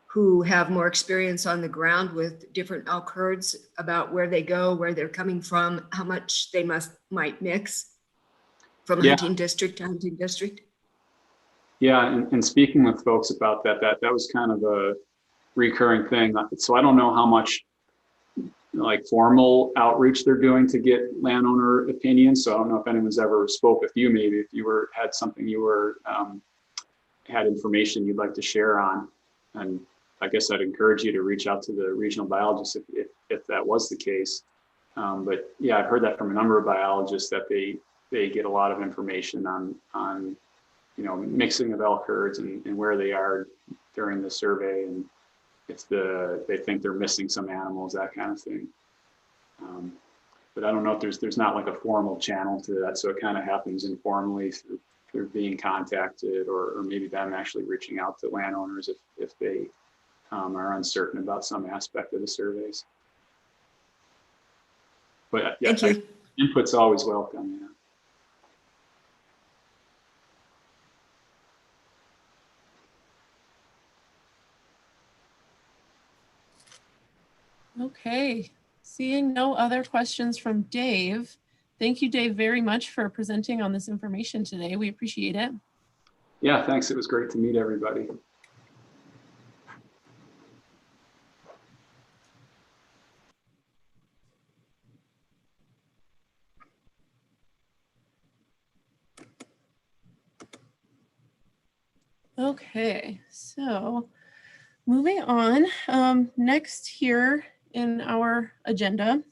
who have more experience on the ground with different elk herds about where they go, where they're coming from, how much they might mix from hunting district to hunting district? Yeah, and speaking with folks about that was kind of a recurring thing. So I don't know how much like formal outreach they're doing to get landowner opinions. So I don't know if anyone's ever spoke with you, maybe if you had something you were, had information you'd like to share on. And I guess I'd encourage you to reach out to the regional biologist if that was the case. But yeah, I've heard that from a number of biologists that they get a lot of information on mixing of elk herds and where they are during the survey, and if they think they're missing some animals, that kind of thing. But I don't know if there's not like a formal channel to that, so it kind of happens informally through being contacted, or maybe them actually reaching out to landowners if they are uncertain about some aspect of the surveys. But yeah, thank you. Input's always welcome. Yeah. Okay, seeing no other questions from Dave. Thank you, Dave, very much for presenting on this information today. We appreciate it. Yeah, thanks. It was great to meet everybody. Okay, so moving on, next here in our agenda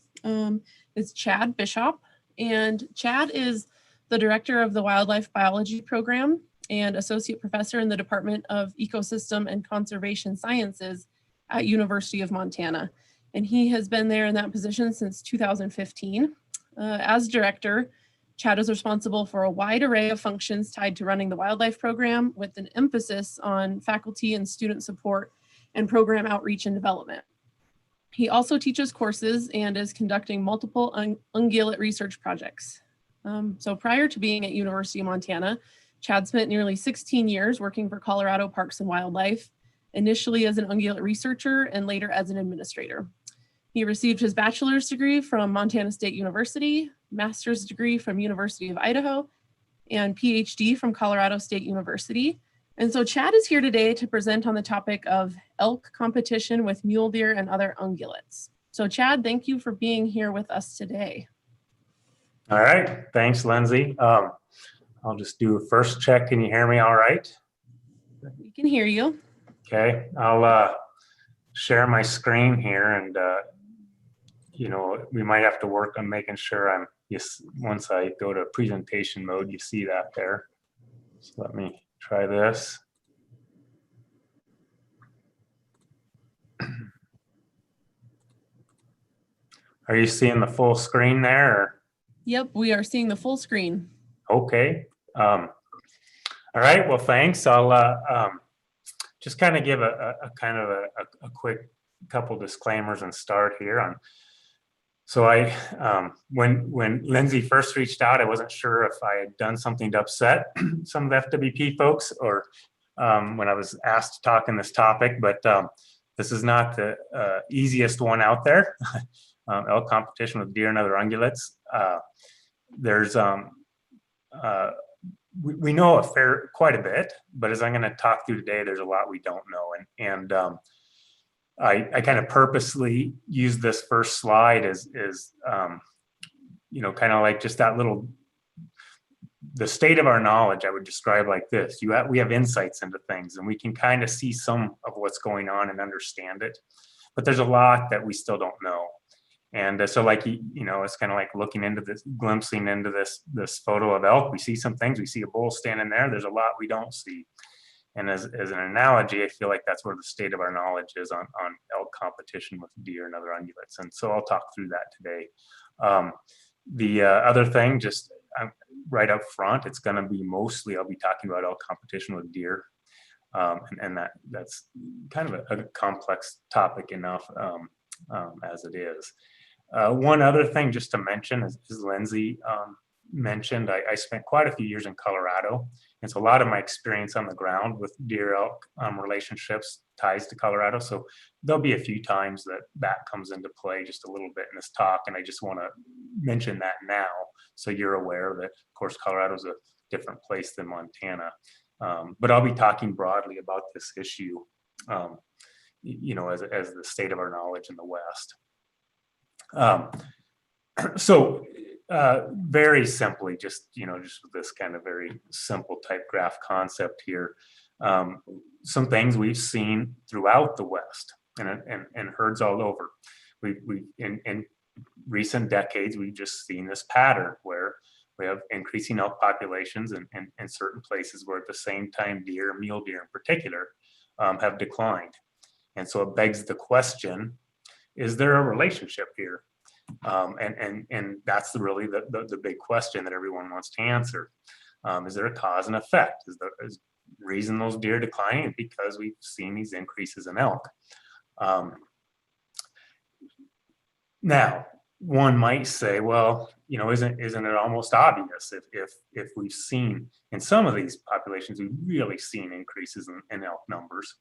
is Chad Bishop. And Chad is the director of the Wildlife Biology Program and associate professor in the Department of Ecosystem and Conservation Sciences at University of Montana. And he has been there in that position since 2015. As director, Chad is responsible for a wide array of functions tied to running the wildlife program, with an emphasis on faculty and student support and program outreach and development. He also teaches courses and is conducting multiple ungulate research projects. So prior to being at University of Montana, Chad spent nearly 16 years working for Colorado Parks and Wildlife, initially as an ungulate researcher and later as an administrator. He received his bachelor's degree from Montana State University, master's degree from University of Idaho, and PhD from Colorado State University. And so Chad is here today to present on the topic of elk competition with mule deer and other ungulates. So Chad, thank you for being here with us today. All right, thanks, Lindsay. I'll just do a first check. Can you hear me all right? We can hear you. Okay, I'll share my screen here, and we might have to work on making sure once I go to presentation mode, you see that there. So let me try this. Are you seeing the full screen there? Or? Yep, we are seeing the full screen. Okay. All right, well, thanks. I'll just kind of give a quick couple disclaimers and start here. So when Lindsay first reached out, I wasn't sure if I had done something to upset some of the FWP folks, or when I was asked to talk on this topic, but this is not the easiest one out there. Elk competition with deer and other ungulates. There's we know quite a bit, but as I'm going to talk through today, there's a lot we don't know, and I kind of purposely use this first slide as kind of like just that little the state of our knowledge, I would describe like this. We have insights into things, and we can kind of see some of what's going on and understand it. But there's a lot that we still don't know. And so like, it's kind of like looking into this, glimpsing into this photo of elk. We see some things, we see a bull standing there. There's a lot we don't see. And as an analogy, I feel like that's where the state of our knowledge is on elk competition with deer and other ungulates. And so I'll talk through that today. The other thing, just right up front, it's going to be mostly, I'll be talking about elk competition with deer. And that's kind of a complex topic enough as it is. One other thing just to mention, as Lindsay mentioned, I spent quite a few years in Colorado. And so a lot of my experience on the ground with deer elk relationships ties to Colorado. So there'll be a few times that comes into play just a little bit in this talk. And I just want to mention that now, so you're aware that, of course, Colorado is a different place than Montana. But I'll be talking broadly about this issue, as the state of our knowledge in the West. So very simply, just with this kind of very simple type graph concept here, some things we've seen throughout the West and herds all over. We in recent decades, we've just seen this pattern where we have increasing elk populations in certain places where at the same time mule deer in particular, have declined. And so it begs the question, is there a relationship here? And that's really the big question that everyone wants to answer. Is there a cause and effect? Is the reason those deer declining because we've seen these increases in elk? Now, one might say, well, isn't it almost obvious if we've seen in some of these populations, we've really seen increases in elk numbers,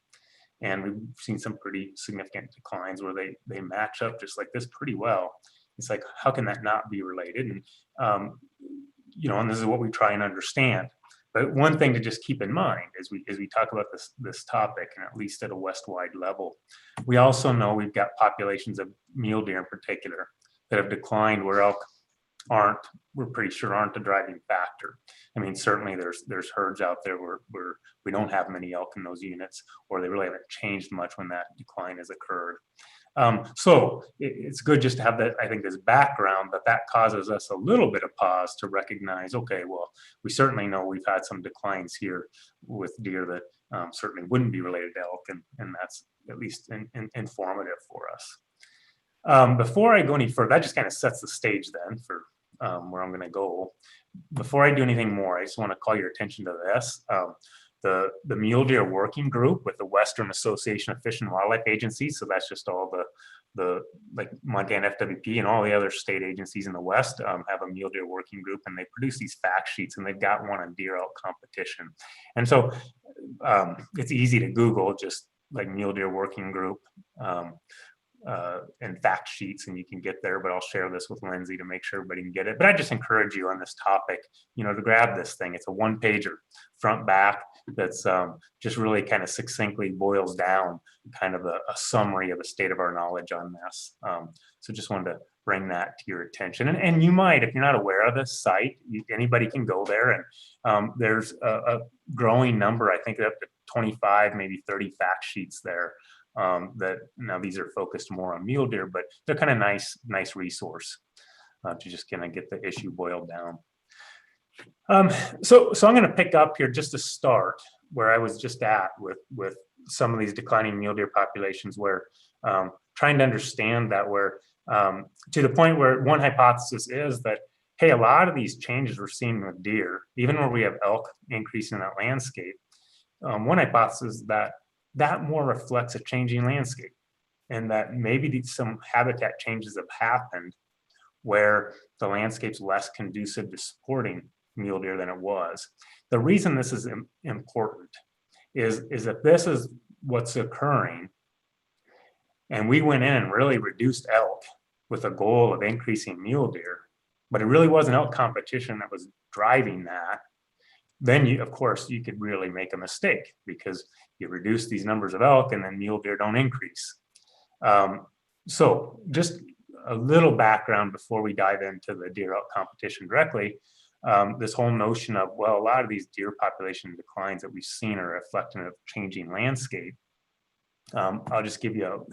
and we've seen some pretty significant declines where they match up just like this pretty well. It's like, how can that not be related? And and this is what we try and understand. But one thing to just keep in mind as we talk about this topic, and at least at a West-wide level, we also know we've got populations of mule deer in particular that have declined where elk we're pretty sure aren't the driving factor. I mean, certainly there's herds out there where we don't have many elk in those units, or they really haven't changed much when that decline has occurred. So it's good just to have that, I think, this background, but that causes us a little bit of pause to recognize, okay, well, we certainly know we've had some declines here with deer that certainly wouldn't be related to elk, and that's at least informative for us. Before I go any further, that just kind of sets the stage then for where I'm going to go. Before I do anything more, I just want to call your attention to this. The Mule Deer Working Group with the Western Association of Fish and Wildlife Agencies, so that's just all the like Montana FWP and all the other state agencies in the West have a Mule Deer Working Group, and they produce these fact sheets, and they've got one on deer elk competition. And so it's easy to Google just like Mule Deer Working Group and fact sheets, and you can get there, but I'll share this with Lindsay to make sure everybody can get it. But I just encourage you on this topic, to grab this thing. It's a one-pager, front back, that's just really kind of succinctly boils down kind of a summary of the state of our knowledge on this. So just wanted to bring that to your attention. And you might, if you're not aware of this site, anybody can go there, and there's a growing number, I think up to 25, maybe 30 fact sheets there. That now these are focused more on mule deer, but they're kind of nice resource to just kind of get the issue boiled down. So I'm going to pick up here just to start where I was just at with some of these declining mule deer populations, where trying to understand that, where to the point where one hypothesis is that, hey, a lot of these changes we're seeing with deer, even where we have elk increase in that landscape, one hypothesis is that more reflects a changing landscape, and that maybe some habitat changes have happened where the landscape's less conducive to supporting mule deer than it was. The reason this is important is that this is what's occurring, and we went in and really reduced elk with a goal of increasing mule deer, but it really wasn't elk competition that was driving that. Then of course you could really make a mistake, because you reduce these numbers of elk and then mule deer don't increase. So just a little background before we dive into the deer elk competition directly. this whole notion of, well, a lot of these deer population declines that we've seen are reflecting of changing landscape. I'll just give you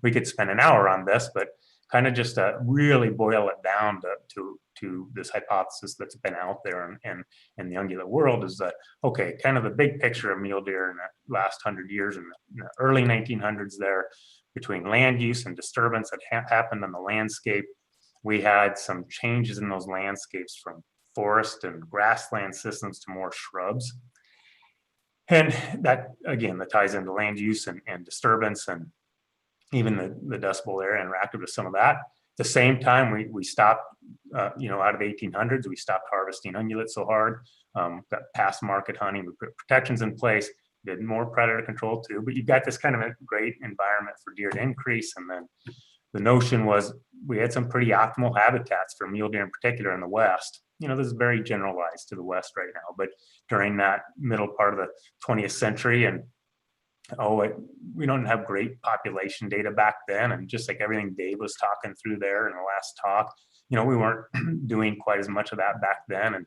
we could spend an hour on this, but kind of just to really boil it down to this hypothesis that's been out there and in the ungulate world is that, okay, kind of the big picture of mule deer in the last 100 years in the early 1900s there, between land use and disturbance that happened on the landscape, we had some changes in those landscapes from forest and grassland systems to more shrubs. And that, again, that ties into land use and disturbance, and even the Dust Bowl area interacted with some of that. At the same time, we stopped, out of the 1800s, we stopped harvesting ungulates so hard, got past market hunting, we put protections in place, did more predator control too, but you've got this kind of a great environment for deer to increase. And then the notion was we had some pretty optimal habitats for mule deer in particular in the West. This is very generalized to the West right now, but during that middle part of the 20th century, and we don't have great population data back then. And just like everything Dave was talking through there in the last talk, we weren't doing quite as much of that back then, and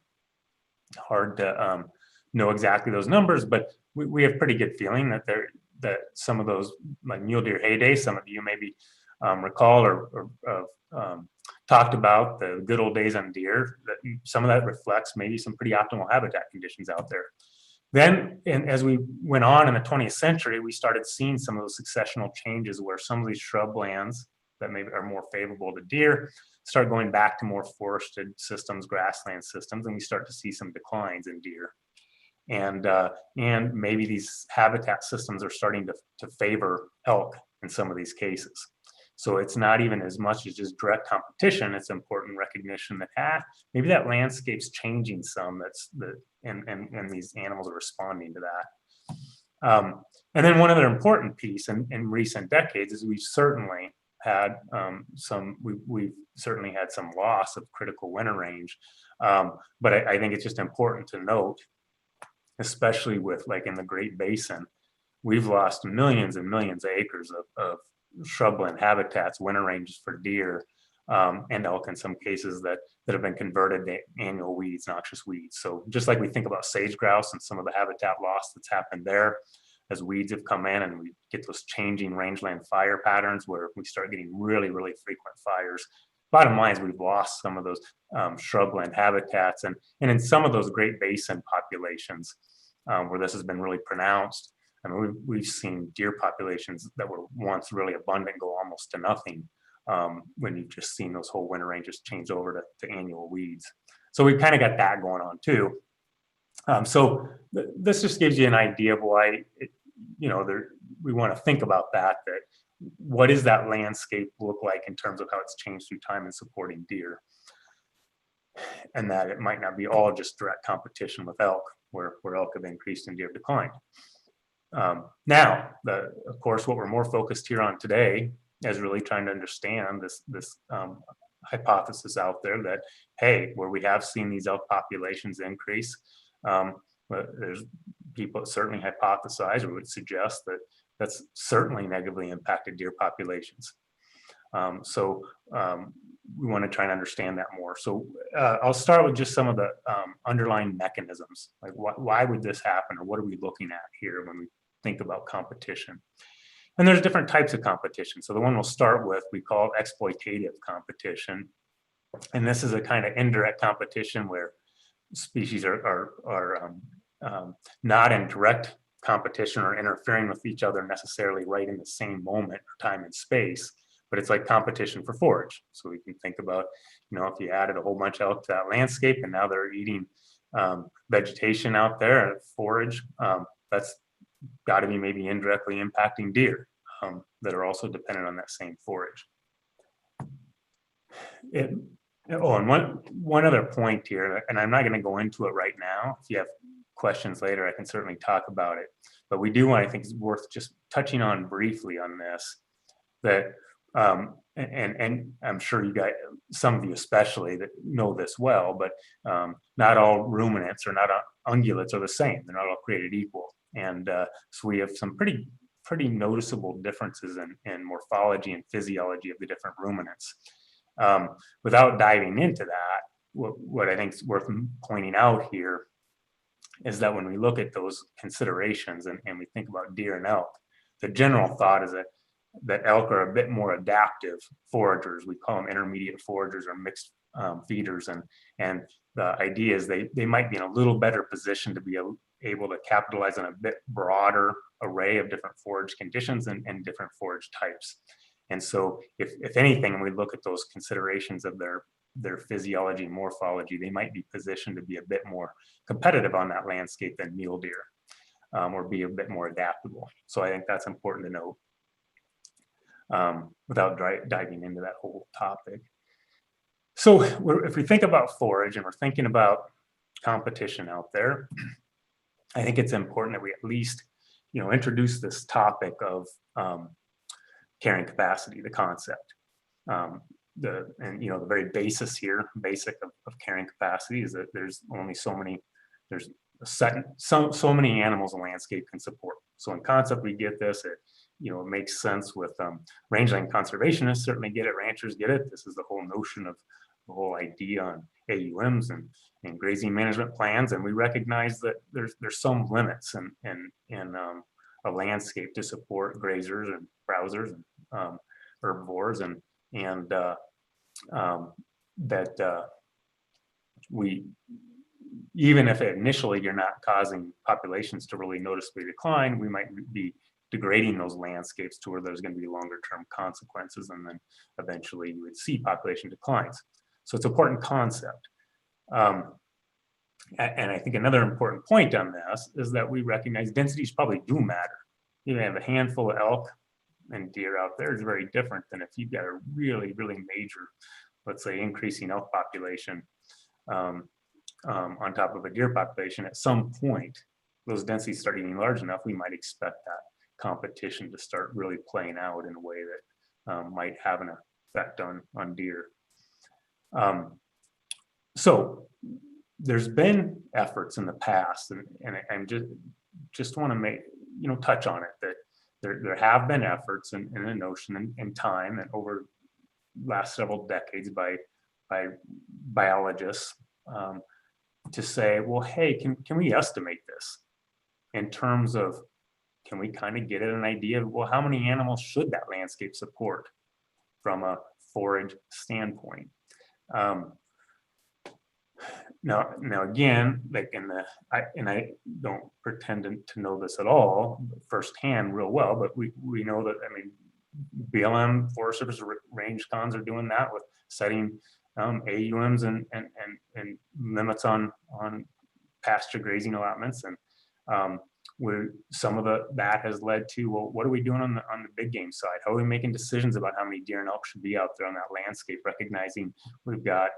hard to know exactly those numbers, but we have pretty good feeling that some of those, like mule deer heyday, some of you maybe recall or talked about the good old days on deer, that some of that reflects maybe some pretty optimal habitat conditions out there. Then, as we went on in the 20th century, we started seeing some of those successional changes where some of these shrublands that maybe are more favorable to deer start going back to more forested systems, grassland systems, and we start to see some declines in deer. And maybe these habitat systems are starting to favor elk in some of these cases. So it's not even as much as just direct competition. It's important recognition that maybe that landscape's changing some. And these animals are responding to that. And then one other important piece in recent decades is we've certainly had we've certainly had some loss of critical winter range. But I think it's just important to note, especially with like in the Great Basin, we've lost millions and millions of acres of shrubland habitats, winter ranges for deer, and elk in some cases that have been converted to annual weeds, noxious weeds. So just like we think about sage grouse and some of the habitat loss that's happened there, as weeds have come in and we get those changing rangeland fire patterns where we start getting really, really frequent fires. Bottom line is we've lost some of those shrubland habitats, and in some of those Great Basin populations where this has been really pronounced. I mean, we've seen deer populations that were once really abundant go almost to nothing when you've just seen those whole winter ranges change over to annual weeds. So we've kind of got that going on too. So this just gives you an idea of why, we want to think about that what does that landscape look like in terms of how it's changed through time in supporting deer? And that it might not be all just direct competition with elk, where elk have increased and deer have declined. Now, of course, what we're more focused here on today is really trying to understand this hypothesis out there that, hey, where we have seen these elk populations increase, but there's people that certainly hypothesize or would suggest that that's certainly negatively impacted deer populations. So we want to try and understand that more. So I'll start with just some of the underlying mechanisms, like why would this happen, or what are we looking at here when we think about competition? And there's different types of competition. So the one we'll start with, we call exploitative competition. And this is a kind of indirect competition where species are not in direct competition or interfering with each other necessarily right in the same moment or time and space, but it's like competition for forage. So we can think about, if you added a whole bunch of elk to that landscape and now they're eating vegetation out there and forage, that's got to be maybe indirectly impacting deer that are also dependent on that same forage. And one other point here, and I'm not going to go into it right now. If you have questions later, I can certainly talk about it. But we do want, I think it's worth just touching on briefly on this, that, and I'm sure you guys, some of you especially, that know this well, but not all ruminants or not all ungulates are the same. They're not all created equal. And so we have some pretty noticeable differences in morphology and physiology of the different ruminants. Without diving into that, what I think is worth pointing out here is that when we look at those considerations and we think about deer and elk, the general thought is that elk are a bit more adaptive foragers. We call them intermediate foragers or mixed feeders, and the idea is they might be in a little better position to be able to capitalize on a bit broader array of different forage conditions and different forage types. And so if anything, we look at those considerations of their physiology and morphology, they might be positioned to be a bit more competitive on that landscape than mule deer, or be a bit more adaptable. So I think that's important to note without diving into that whole topic. So if we think about forage and we're thinking about competition out there, I think it's important that we at least, introduce this topic of carrying capacity, the concept. The very basic of carrying capacity is that there's only so many animals a landscape can support. So in concept, we get this. It makes sense with rangeland conservationists certainly get it. Ranchers get it. This is the whole notion of the whole idea on AUMs and grazing management plans, and we recognize that there's some limits in a landscape to support grazers and browsers and herbivores and that we, even if initially you're not causing populations to really noticeably decline, we might be degrading those landscapes to where there's going to be longer term consequences, and then eventually you would see population declines. So it's an important concept. And I think another important point on this is that we recognize densities probably do matter. You have a handful of elk and deer out there is very different than if you've got a really, really major, let's say, increasing elk population on top of a deer population. At some point, those densities start getting large enough, we might expect that competition to start really playing out in a way that might have an effect on deer. So there's been efforts in the past, and I just want to touch on it, that there have been efforts in a notion in time and over last several decades by biologists to say, well, hey, can we estimate this in terms of, can we kind of get at an idea of, well, how many animals should that landscape support from a forage standpoint? Now again, like I don't pretend to know this at all firsthand real well, but we know that, BLM, Forest Service range cons are doing that with setting AUMs and limits on pasture grazing allotments, and some of that has led to, well, what are we doing on the big game side? How are we making decisions about how many deer and elk should be out there on that landscape, recognizing we've got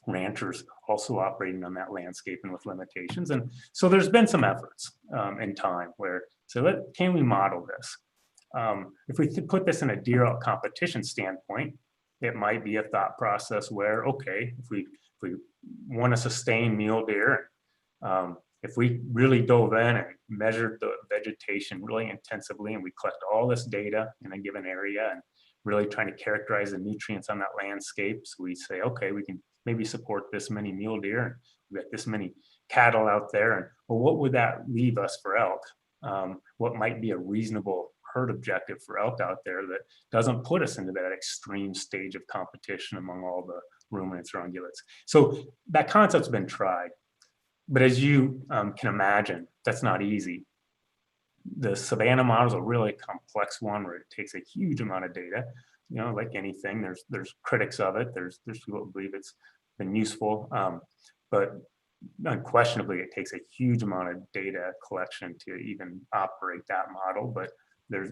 ranchers also operating on that landscape and with limitations. And so there's been some efforts in time where, can we model this? If we put this in a deer elk competition standpoint, it might be a thought process where, okay, if we want to sustain mule deer, if we really dove in and measured the vegetation really intensively, and we collect all this data in a given area and really trying to characterize the nutrients on that landscape, so we say, okay, we can maybe support this many mule deer, and we've got this many cattle out there, and well, what would that leave us for elk? What might be a reasonable herd objective for elk out there that doesn't put us into that extreme stage of competition among all the ruminants or ungulates? So that concept's been tried, but as you can imagine, that's not easy. The savanna model is a really complex one where it takes a huge amount of data. Like anything, there's critics of it. There's people who believe it's been useful, but unquestionably, it takes a huge amount of data collection to even operate that model. But there's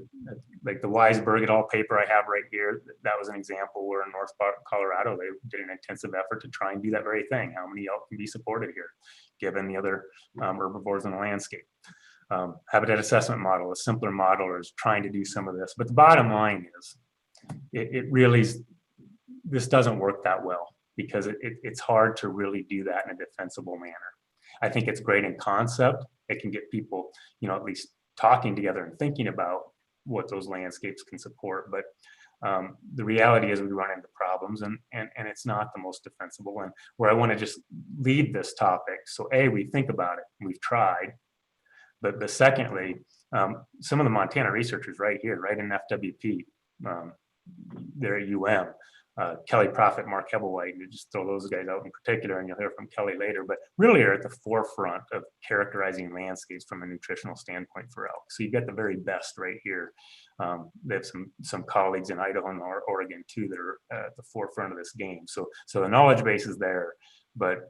like the Weisberg et al. Paper I have right here. That was an example where in North Colorado, they did an intensive effort to try and do that very thing. How many elk can be supported here, given the other herbivores in the landscape? Habitat assessment model, a simpler model, is trying to do some of this. But the bottom line is, it really, this doesn't work that well, because it's hard to really do that in a defensible manner. I think it's great in concept. It can get people, at least talking together and thinking about what those landscapes can support. But the reality is we run into problems, and it's not the most defensible. And where I want to just lead this topic, so we think about it, we've tried, but secondly, some of the Montana researchers right here, right in FWP, they're at UM, Kelly Prophet, Mark Hebelwhite, and just throw those guys out in particular, and you'll hear from Kelly later, but really are at the forefront of characterizing landscapes from a nutritional standpoint for elk. So you get the very best right here. They have some colleagues in Idaho and Oregon too that are at the forefront of this game. So the knowledge base is there, but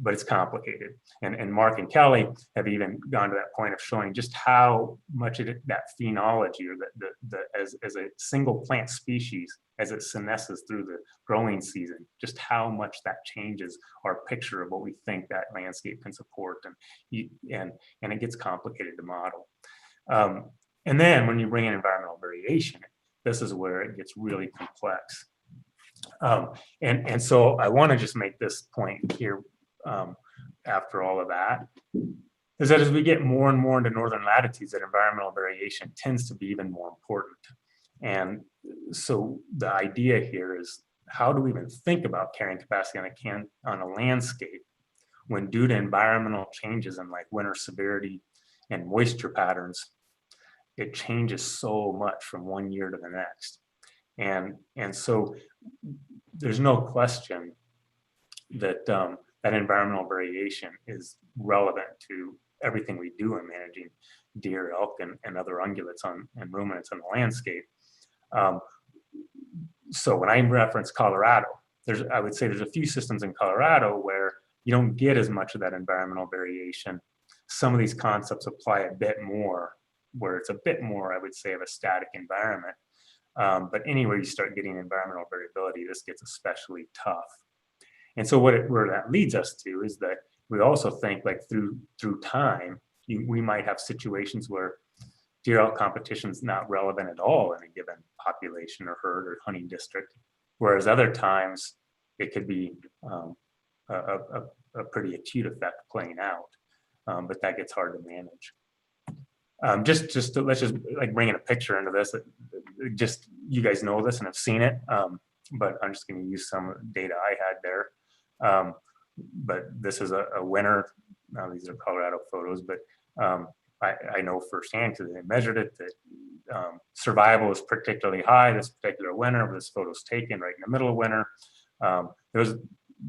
it's complicated. And Mark and Kelly have even gone to that point of showing just how much that phenology, or as a single plant species, as it senesces through the growing season, just how much that changes our picture of what we think that landscape can support, and it gets complicated to model. And then when you bring in environmental variation, this is where it gets really complex. And so I want to just make this point here, after all of that, is that as we get more and more into northern latitudes, that environmental variation tends to be even more important. And so the idea here is, how do we even think about carrying capacity on a landscape when, due to environmental changes in like winter severity and moisture patterns, it changes so much from one year to the next. And so there's no question that that environmental variation is relevant to everything we do in managing deer, elk, and other ungulates and ruminants on the landscape. So when I reference Colorado, I would say there's a few systems in Colorado where you don't get as much of that environmental variation. Some of these concepts apply a bit more, where it's a bit more, I would say, of a static environment. But anywhere you start getting environmental variability, this gets especially tough. And so where that leads us to is that we also think, like, through time, we might have situations where deer elk competition is not relevant at all in a given population or herd or hunting district, whereas other times it could be a pretty acute effect playing out, but that gets hard to manage. Let's just like bring in a picture into this. Just, you guys know this and have seen it, but I'm just going to use some data I had there. But this is a winter. Now these are Colorado photos, but I know firsthand, because they measured it, that survival is particularly high this particular winter. This photo's taken right in the middle of winter. Those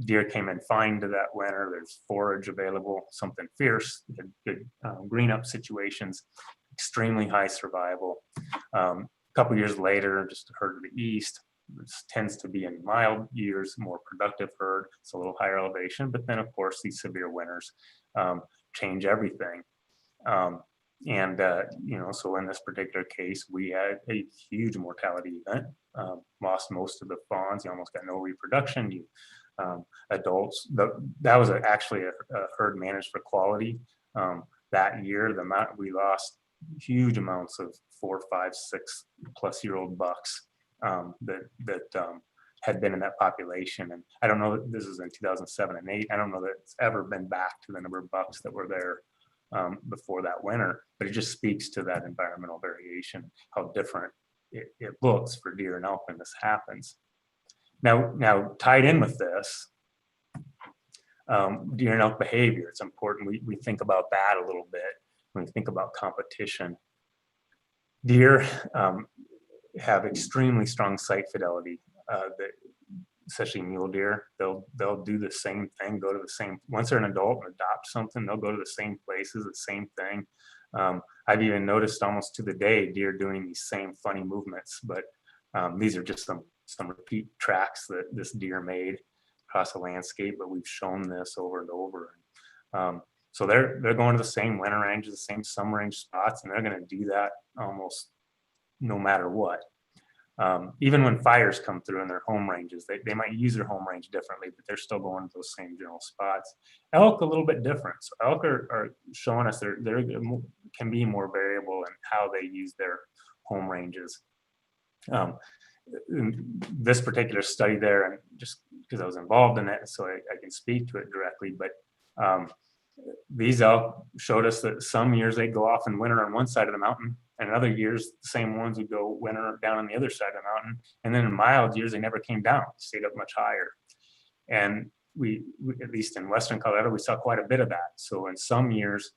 deer came in fine to that winter. There's forage available, something fierce, good green up situations, extremely high survival. A couple years later, just a herd to the east, this tends to be in mild years, more productive herd. It's a little higher elevation, but then of course these severe winters change everything. So in this particular case, we had a huge mortality event, lost most of the fawns. You almost got no reproduction. Adults, that was actually a herd managed for quality. That year, we lost huge amounts of 4, 5, 6+ year old bucks that had been in that population. And I don't know, this is in 2007 and 8. I don't know that it's ever been back to the number of bucks that were there before that winter, but it just speaks to that environmental variation, how different it looks for deer and elk when this happens. Now tied in with this, deer and elk behavior, it's important we think about that a little bit when we think about competition. Deer have extremely strong sight fidelity, especially mule deer. They'll do the same thing, go to the same, once they're an adult and adopt something, they'll go to the same places, the same thing. I've even noticed almost to the day deer doing these same funny movements, but these are just some repeat tracks that this deer made across the landscape, but we've shown this over and over. So they're going to the same winter ranges, the same summer range spots, and they're going to do that almost no matter what. Even when fires come through in their home ranges, they might use their home range differently, but they're still going to those same general spots. Elk a little bit different. So elk are showing us they can be more variable in how they use their home ranges. This particular study there, and just because I was involved in it, so I can speak to it directly, but these elk showed us that some years they'd go off and winter on one side of the mountain, and other years the same ones would go winter down on the other side of the mountain. And then in mild years, they never came down, stayed up much higher. And we at least in Western Colorado, we saw quite a bit of that. So in some years,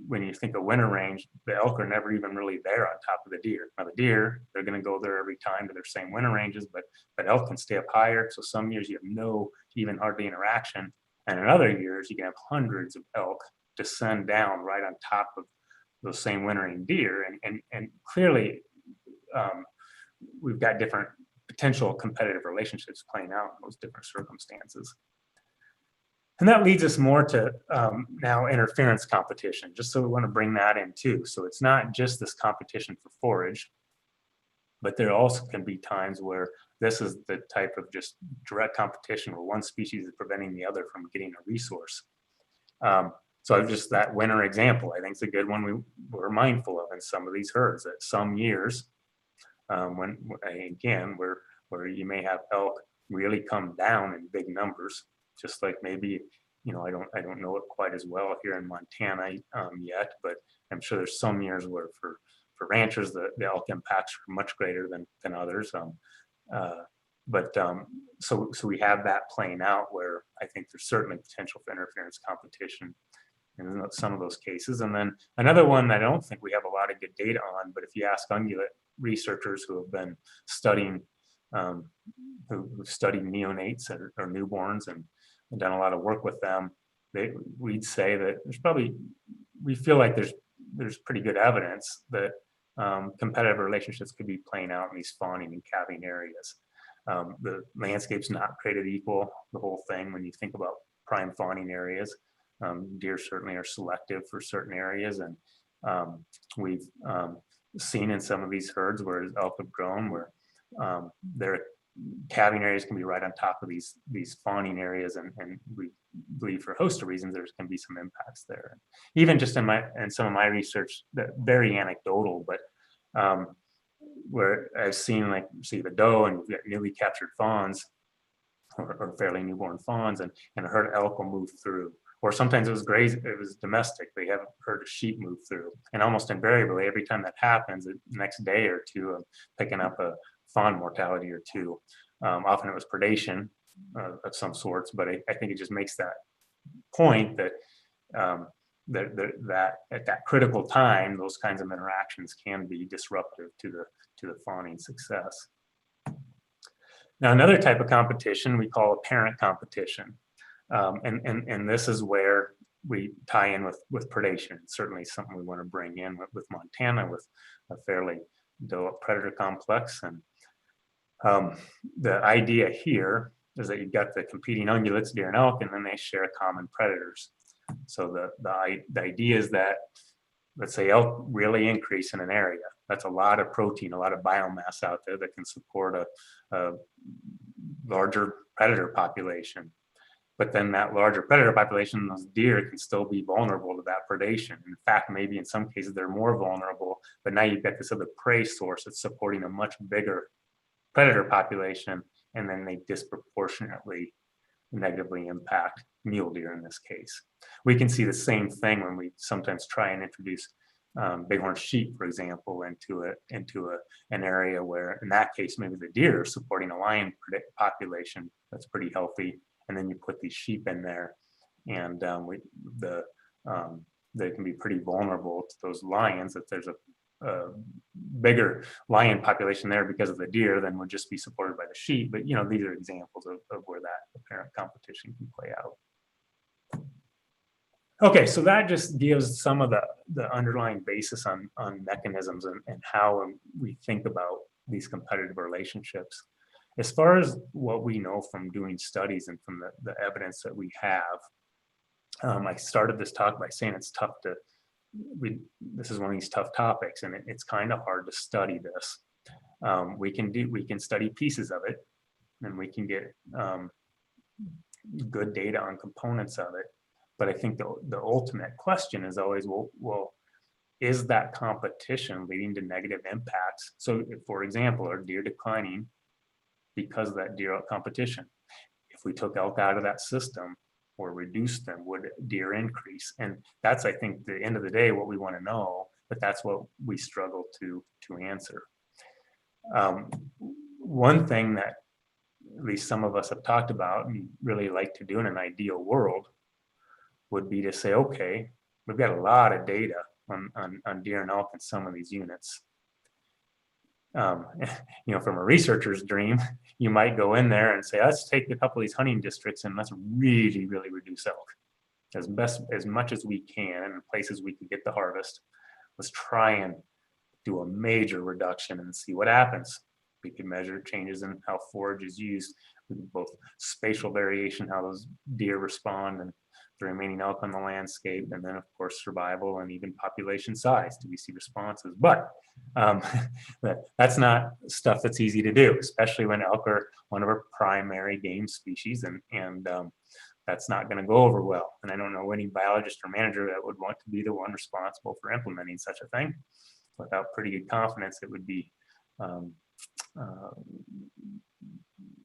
when you think of winter range, the elk are never even really there on top of the deer. Now the deer, they're going to go there every time to their same winter ranges, but elk can stay up higher. So some years you have no, even hardly interaction. And in other years, you can have hundreds of elk descend down right on top of those same wintering deer. And clearly, we've got different potential competitive relationships playing out in those different circumstances. And that leads us more to now interference competition, just so we want to bring that in too. So it's not just this competition for forage, but there also can be times where this is the type of just direct competition where one species is preventing the other from getting a resource. So just that winter example, I think it's a good one we're mindful of in some of these herds. That some years, when again, where you may have elk really come down in big numbers, just like maybe, you know, I don't know it quite as well here in Montana yet, but I'm sure there's some years where for ranchers the elk impacts are much greater than others. So we have that playing out where I think there's certainly potential for interference competition in some of those cases. And then another one that I don't think we have a lot of good data on, but if you ask ungulate researchers who have been studying, who've studied neonates or newborns and done a lot of work with them, we'd say that we feel like there's pretty good evidence that competitive relationships could be playing out in these fawning and calving areas. The landscape's not created equal, the whole thing, when you think about prime fawning areas. Deer certainly are selective for certain areas, and we've seen in some of these herds where elk have grown where their calving areas can be right on top of these fawning areas, and we believe for a host of reasons there can be some impacts there. Even just in some of my research, that very anecdotal, but where I've seen, like, see the doe and we've got newly captured fawns or fairly newborn fawns, and a herd of elk will move through. Or sometimes it was domestic. They haven't heard a sheep move through. And almost invariably, every time that happens, the next day or two, I'm picking up a fawn mortality or two. Often it was predation of some sorts, but I think it just makes that point that that at that critical time, those kinds of interactions can be disruptive to the fawning success. Now, another type of competition we call apparent competition. And this is where we tie in with predation. It's certainly something we want to bring in with Montana, with a fairly developed predator complex. And the idea here is that you've got the competing ungulates, deer and elk, and then they share common predators. So the idea is that, let's say elk really increase in an area. That's a lot of protein, a lot of biomass out there that can support a larger predator population. But then that larger predator population, those deer can still be vulnerable to that predation. In fact, maybe in some cases they're more vulnerable, but now you've got this other prey source that's supporting a much bigger predator population, and then they disproportionately negatively impact mule deer in this case. We can see the same thing when we sometimes try and introduce bighorn sheep, for example, into an area where, in that case, maybe the deer are supporting a lion population that's pretty healthy, and then you put these sheep in there, and they can be pretty vulnerable to those lions. If there's a bigger lion population there because of the deer, then would just be supported by the sheep. But you know, these are examples of where that apparent competition can play out. Okay, so that just gives some of the underlying basis on mechanisms and how we think about these competitive relationships. As far as what we know from doing studies and from the evidence that we have, I started this talk by saying it's tough to, this is one of these tough topics, and it's kind of hard to study this. We can study pieces of it, and we can get good data on components of it. But I think the ultimate question is always, well, is that competition leading to negative impacts? So, for example, are deer declining because of that deer elk competition? If we took elk out of that system, or reduce them, would deer increase? And that's, I think, the end of the day, what we want to know, but that's what we struggle to answer. One thing that at least some of us have talked about and really like to do in an ideal world would be to say, okay, we've got a lot of data on deer and elk in some of these units. You know, from a researcher's dream, you might go in there and say, let's take a couple of these hunting districts and let's really, really reduce elk as much as we can in places we can get the harvest. Let's try and do a major reduction and see what happens. We can measure changes in how forage is used, both spatial variation, how those deer respond, and the remaining elk on the landscape, and then of course survival and even population size. Do we see responses? But that's not stuff that's easy to do, especially when elk are one of our primary game species, and that's not going to go over well. And I don't know any biologist or manager that would want to be the one responsible for implementing such a thing. Without pretty good confidence, it would be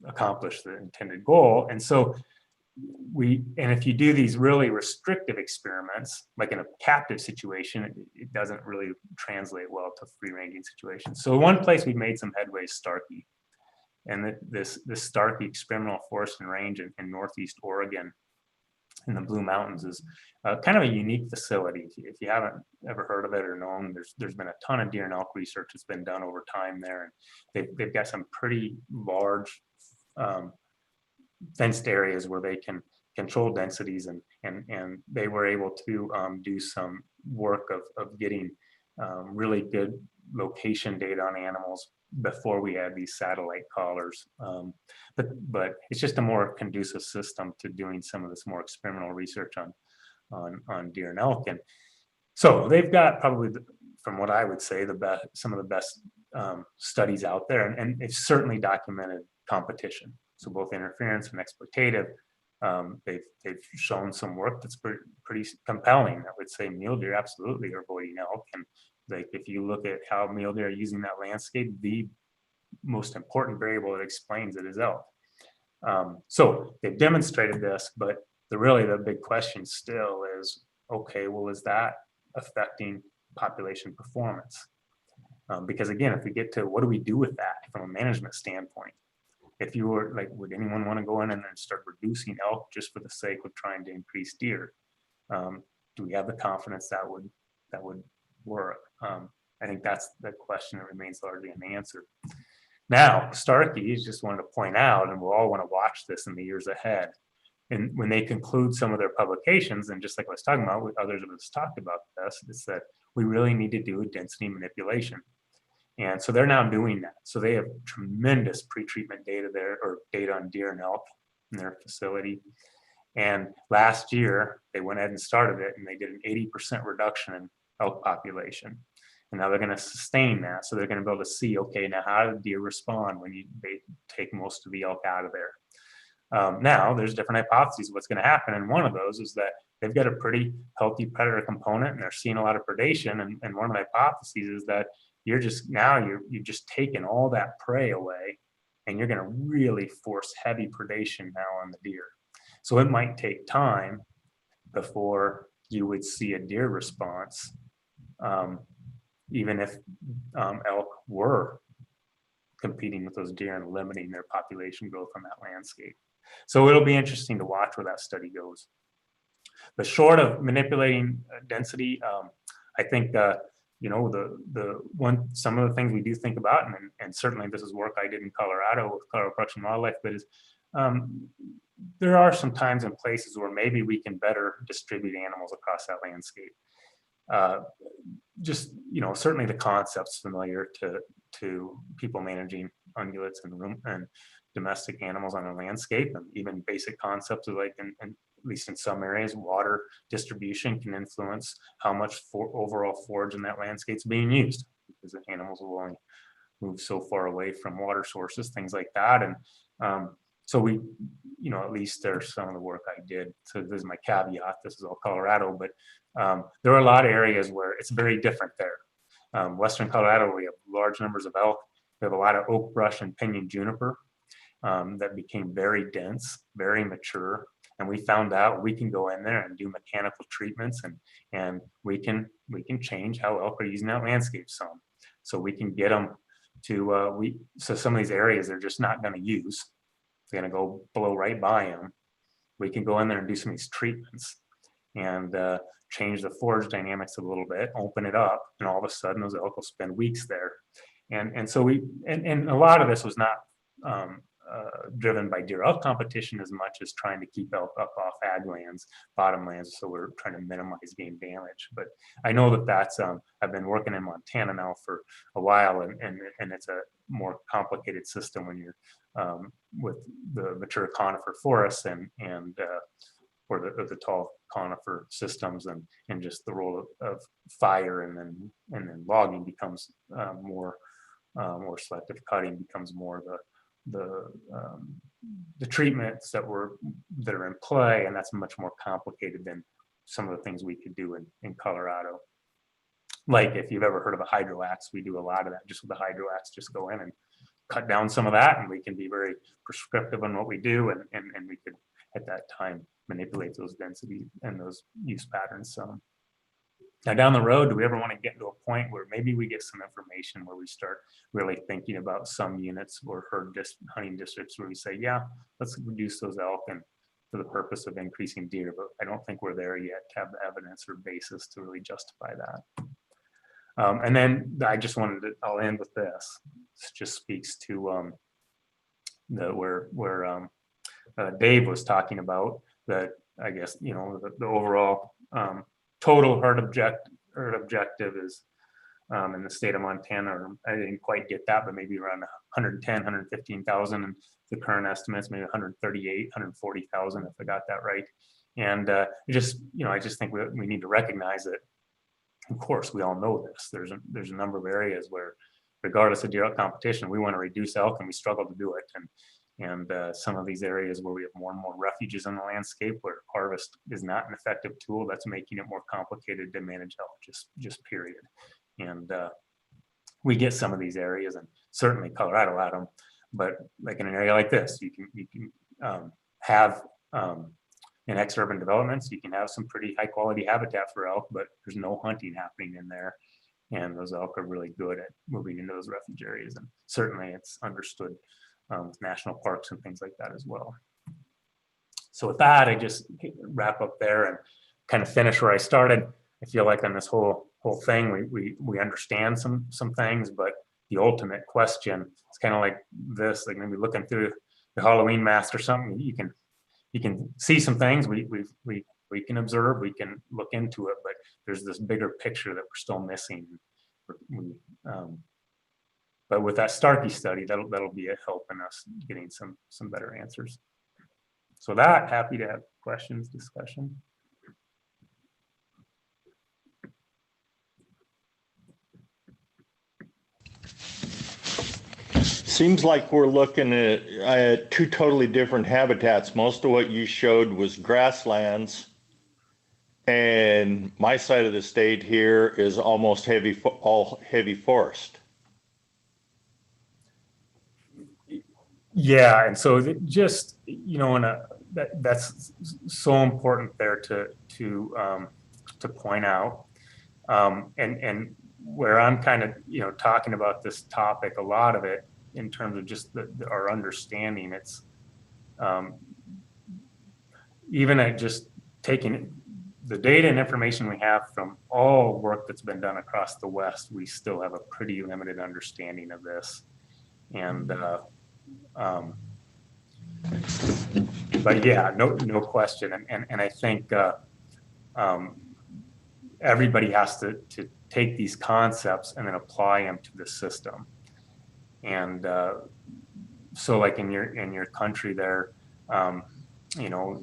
accomplish the intended goal. And so if you do these really restrictive experiments, like in a captive situation, it doesn't really translate well to free-ranging situations. So one place we've made some headway is Starkey. And this Starkey Experimental Forest and Range in Northeast Oregon in the Blue Mountains is kind of a unique facility. If you haven't ever heard of it or known, there's been a ton of deer and elk research that's been done over time there. And they've got some pretty large fenced areas where they can control densities, and they were able to do some work of getting really good location data on animals before we had these satellite collars. But it's just a more conducive system to doing some of this more experimental research on deer and elk. And so they've got probably, from what I would say, some of the best studies out there, and they've certainly documented competition. So both interference and exploitative, they've shown some work that's pretty compelling. I would say mule deer absolutely are avoiding elk. And like if you look at how mule deer are using that landscape, the most important variable that explains it is elk. So they've demonstrated this, but the big question still is, okay, well, is that affecting population performance? Because again, if we get to what do we do with that from a management standpoint? If you were like, would anyone want to go in and then start reducing elk just for the sake of trying to increase deer? Do we have the confidence that would work? I think that's the question that remains largely unanswered. Now, Starkey is just wanted to point out, and we'll all want to watch this in the years ahead. And when they conclude some of their publications, and just like I was talking about, others of us talked about this, is that we really need to do a density manipulation. And so they're now doing that. So they have tremendous pre-treatment data there, or data on deer and elk in their facility. And last year, they went ahead and started it, and they did an 80% reduction in elk population. And now they're going to sustain that. So they're going to be able to see, okay, now how do deer respond when they take most of the elk out of there? Now, there's different hypotheses of what's going to happen. And one of those is that they've got a pretty healthy predator component, and they're seeing a lot of predation. And one of the hypotheses is that you've just taken all that prey away, and you're going to really force heavy predation now on the deer. So it might take time before you would see a deer response, even if elk were competing with those deer and limiting their population growth on that landscape. So it'll be interesting to watch where that study goes. But short of manipulating density, I think some of the things we do think about, and certainly this is work I did in Colorado with Colorado Parks and Wildlife, but there are some times and places where maybe we can better distribute animals across that landscape. Certainly the concept's familiar to people managing ungulates and domestic animals on a landscape, and even basic concepts of like, at least in some areas, water distribution can influence how much overall forage in that landscape is being used, because the animals will only move so far away from water sources, things like that. And so we, at least there's some of the work I did. So this is my caveat. This is all Colorado, but there are a lot of areas where it's very different there. Western Colorado, we have large numbers of elk. We have a lot of oak brush and pinyon juniper that became very dense, very mature. And we found out we can go in there and do mechanical treatments, and we can change how elk are using that landscape some. So we can get them to, so some of these areas they're just not gonna use. They're gonna go blow right by them. We can go in there and do some of these treatments and change the forage dynamics a little bit, open it up, and all of a sudden those elk will spend weeks there. And so and a lot of this was not driven by deer elk competition as much as trying to keep elk up off ag lands, bottom lands, so we're trying to minimize game damage. But I know that that's, I've been working in Montana now for a while, and it's a more complicated system when you're with the mature conifer forests and or the tall conifer systems, and just the role of fire and then logging becomes more selective cutting becomes more the treatments that are in play, and that's much more complicated than some of the things we could do in Colorado. Like if you've ever heard of a hydro axe, we do a lot of that just with the hydro axe, just go in and cut down some of that, and we can be very prescriptive on what we do, and we could at that time manipulate those densities and those use patterns. So now down the road, do we ever want to get to a point where maybe we get some information where we start really thinking about some units or hunting districts where we say, yeah, let's reduce those elk and for the purpose of increasing deer, but I don't think we're there yet to have the evidence or basis to really justify that. And then I just wanted to, I'll end with this. This just speaks to where Dave was talking about that, I guess, you know, the overall total herd objective is in the state of Montana, or I didn't quite get that, but maybe around 110, 115,000, and the current estimates maybe 138, 140,000 if I got that right. And just, you know, I just think we need to recognize that, of course, we all know this. There's a number of areas where, regardless of deer elk competition, we want to reduce elk, and we struggle to do it. And some of these areas where we have more and more refuges on the landscape where harvest is not an effective tool, that's making it more complicated to manage elk, just period. And we get some of these areas, and certainly Colorado had them, but like in an area like this, you can have in ex-urban developments, you can have some pretty high quality habitat for elk, but there's no hunting happening in there. And those elk are really good at moving into those refuge areas. And certainly it's understood with national parks and things like that as well. So with that, I just wrap up there and kind of finish where I started. I feel like on this whole thing, we understand some things, but the ultimate question, it's kind of like this, like maybe looking through the Halloween mask or something, you can see some things we can observe, we can look into it, but there's this bigger picture that we're still missing. But with that Starkey study, that'll be a help in us getting some better answers. So that, happy to have questions, discussion. Seems like we're looking at two totally different habitats. Most of what you showed was grasslands, and my side of the state here is almost all heavy forest. Yeah, and so just, you know, that's so important there to point out, and where I'm kind of, you know, talking about this topic, a lot of it in terms of just our understanding, it's even at just taking the data and information we have from all work that's been done across the West, we still have a pretty limited understanding of this. And but yeah, no question. And I think everybody has to take these concepts and then apply them to the system. And so like in your country there, you know,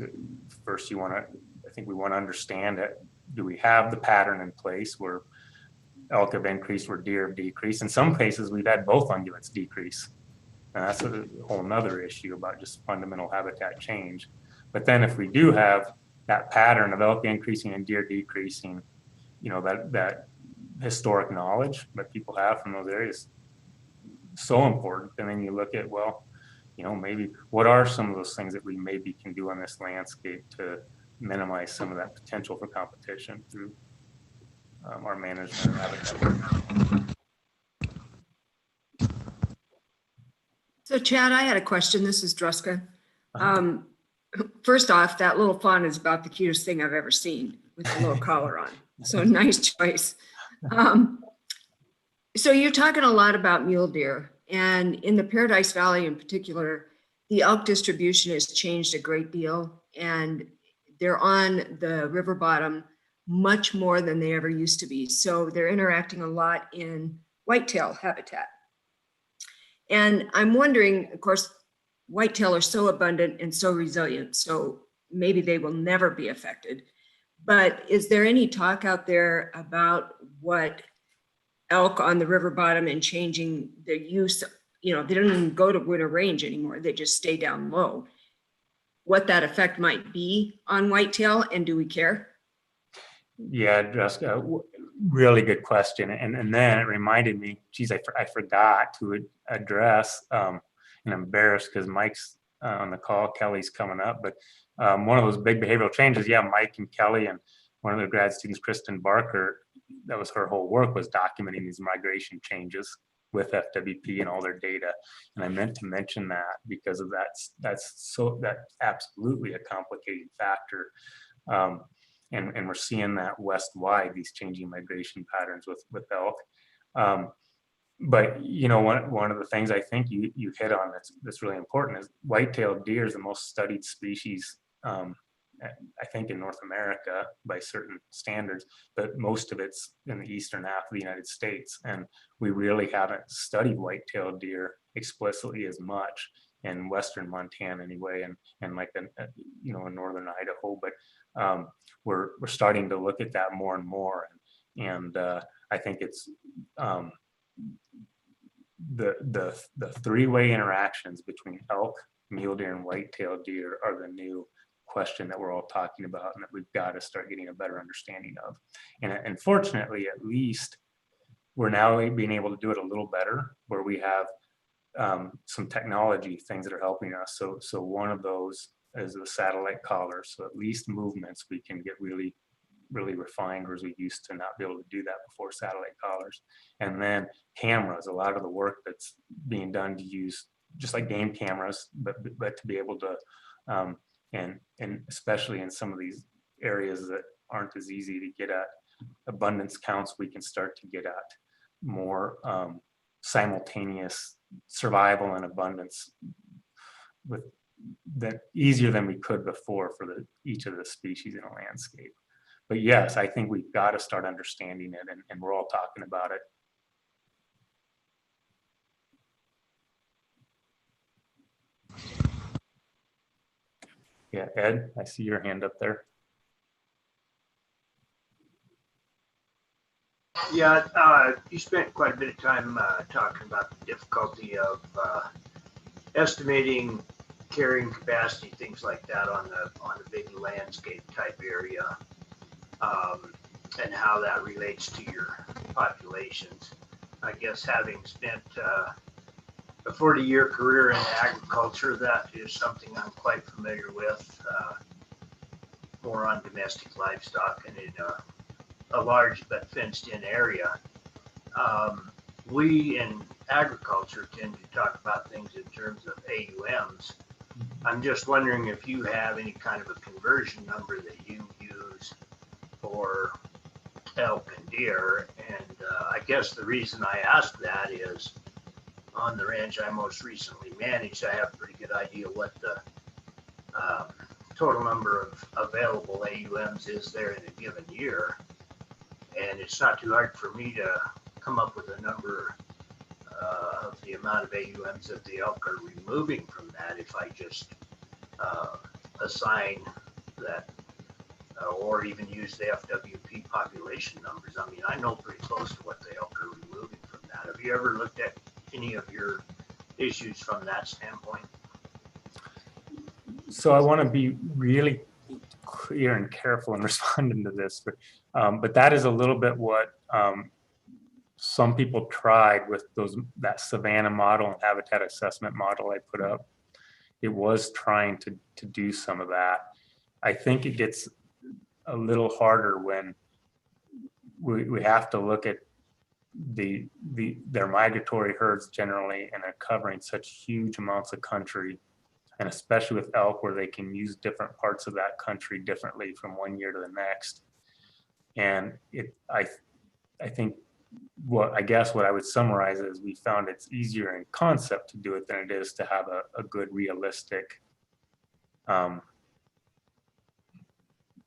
first I think we want to understand it. Do we have the pattern in place where elk have increased, where deer have decreased? In some cases, we've had both ungulates decrease. And that's a whole nother issue about just fundamental habitat change. But then if we do have that pattern of elk increasing and deer decreasing, you know, that historic knowledge that people have from those areas, so important. And then you look at, well, maybe what are some of those things that we maybe can do on this landscape to minimize some of that potential for competition through our management of habitat. So Chad, I had a question. This is Druska. First off, that little fawn is about the cutest thing I've ever seen with the little collar on. So nice choice. So you're talking a lot about mule deer, and in the Paradise Valley in particular, the elk distribution has changed a great deal, and they're on the river bottom much more than they ever used to be. So they're interacting a lot in whitetail habitat. And I'm wondering, of course, whitetail are so abundant and so resilient, so maybe they will never be affected. But is there any talk out there about what elk on the river bottom and changing their use? They don't even go to winter range anymore. They just stay down low. What that effect might be on whitetail, and do we care? Yeah, Jessica, really good question. And then it reminded me, geez, I forgot to address, and I'm embarrassed because Mike's on the call, Kelly's coming up, but one of those big behavioral changes, yeah, Mike and Kelly and one of their grad students, Kristen Barker, that was her whole work, was documenting these migration changes with FWP and all their data. And I meant to mention that because of that's absolutely a complicating factor. And we're seeing that west-wide, these changing migration patterns with elk. But one of the things I think you hit on that's really important is white-tailed deer is the most studied species, I think, in North America by certain standards, but most of it's in the eastern half of the United States. And we really haven't studied white-tailed deer explicitly as much in Western Montana anyway, and like in Northern Idaho, but we're starting to look at that more and more. And I think it's the three-way interactions between elk, mule deer, and white-tailed deer are the new question that we're all talking about, and that we've got to start getting a better understanding of. And fortunately, at least we're now being able to do it a little better, where we have some technology things that are helping us. So one of those is the satellite collar. So at least movements we can get really refined, whereas we used to not be able to do that before satellite collars. And then cameras, a lot of the work that's being done to use just like game cameras, but to be able to and especially in some of these areas that aren't as easy to get at abundance counts, we can start to get at more simultaneous survival and abundance with that easier than we could before for each of the species in a landscape. But yes, I think we've got to start understanding it, and we're all talking about it. Yeah, Ed, I see your hand up there. Yeah, you spent quite a bit of time talking about the difficulty of estimating carrying capacity, things like that on the big landscape type area, and how that relates to your populations. I guess having spent a 40-year career in agriculture, that is something I'm quite familiar with, more on domestic livestock and in a large but fenced-in area. We in agriculture tend to talk about things in terms of AUMs. I'm just wondering if you have any kind of a conversion number that you use for elk and deer. And I guess the reason I ask that is on the ranch I most recently managed, I have a pretty good idea what the total number of available AUMs is there in a given year. And it's not too hard for me to come up with a number of the amount of AUMs that the elk are removing from that if I just assign that or even use the FWP population numbers. I mean, I know pretty close to what the elk are removing from that. Have you ever looked at any of your issues from that standpoint? So I want to be really clear and careful in responding to this, but that is a little bit what some people tried with that Savannah model and habitat assessment model I put up. it was trying to do some of that. I think it gets a little harder when we have to look at their migratory herds generally, and they're covering such huge amounts of country, and especially with elk, where they can use different parts of that country differently from one year to the next. And I think what I would summarize is we found it's easier in concept to do it than it is to have a good realistic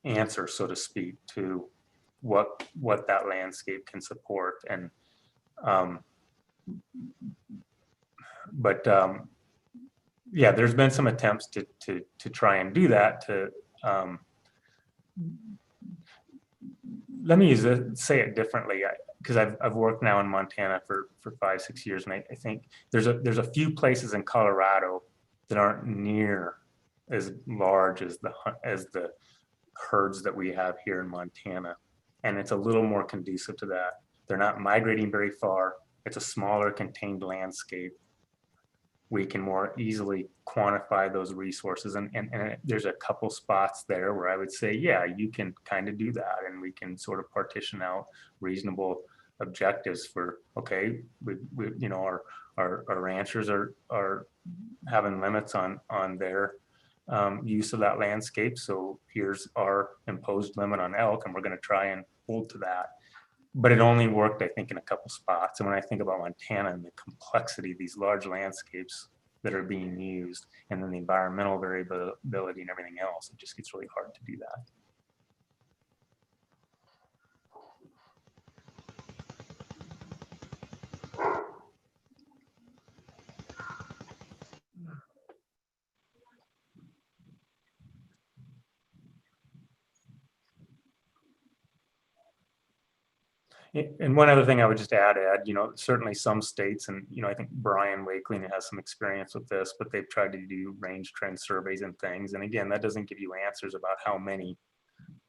answer, so to speak, to what that landscape can support. And yeah, there's been some attempts to try and do that. Let me say it differently, because I've worked now in Montana for 5-6 years, and I think there's a few places in Colorado that aren't near as large as the herds that we have here in Montana, and it's a little more conducive to that. They're not migrating very far. It's a smaller contained landscape. We can more easily quantify those resources, and there's a couple spots there where I would say, yeah, you can kind of do that, and we can sort of partition out reasonable objectives for, okay, we you know, our ranchers are having limits on their use of that landscape, so here's our imposed limit on elk, and we're going to try and hold to that. But it only worked, I think, in a couple spots. And when I think about Montana and the complexity of these large landscapes that are being used, and then the environmental variability and everything else, it just gets really hard to do that. And one other thing I would just add, you know, certainly some states, and, you know, I think Brian Wakeling has some experience with this, but they've tried to do range trend surveys and things. And again, that doesn't give you answers about how many,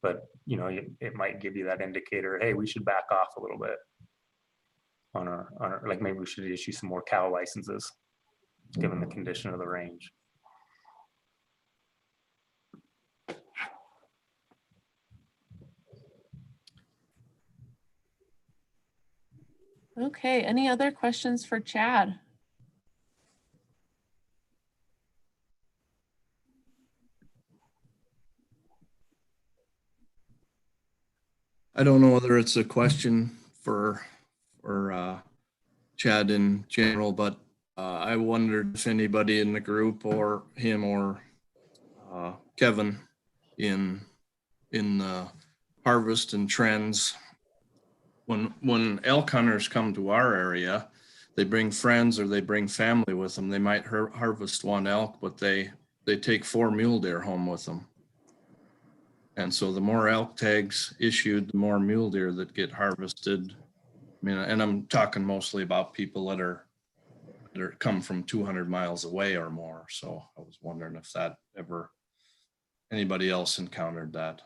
but, you know, it might give you that indicator, hey, we should back off a little bit on our, like maybe we should issue some more cow licenses given the condition of the range. Okay, any other questions for Chad? I don't know whether it's a question for Chad in general, but I wondered if anybody in the group, or him or Kevin, in harvest and trends, when elk hunters come to our area, they bring friends or they bring family with them. They might harvest one elk, but they take 4 mule deer home with them. And so the more elk tags issued, the more mule deer that get harvested. I mean, and I'm talking mostly about people that are come from 200 miles away or more. So I was wondering if that ever, anybody else encountered that.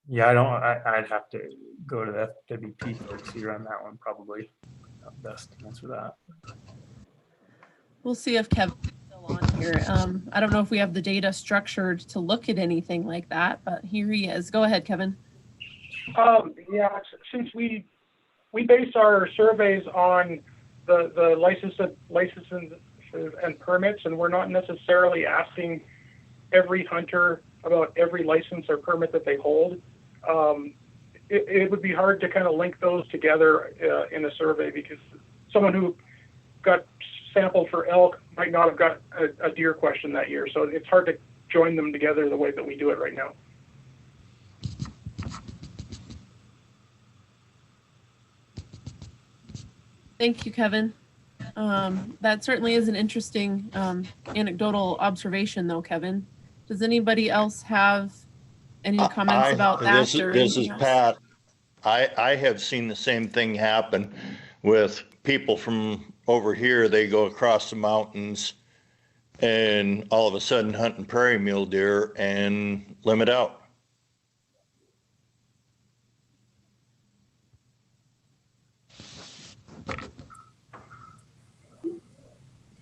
Yeah, I'd have to go to the FWP folks here on that one, probably. Best to answer that. We'll see if Kevin's still on here. I don't know if we have the data structured to look at anything like that, but here he is. Go ahead, Kevin. Yeah, since we base our surveys on the licenses and permits, and we're not necessarily asking every hunter about every license or permit that they hold. It would be hard to kind of link those together in a survey, because someone who got sampled for elk might not have got a deer question that year. So it's hard to join them together the way that we do it right now. Thank you, Kevin. That certainly is an interesting anecdotal observation, though, Kevin. Does anybody else have any comments about that? This is Pat. I have seen the same thing happen with people from over here. They go across the mountains and all of a sudden hunting prairie mule deer and limit out.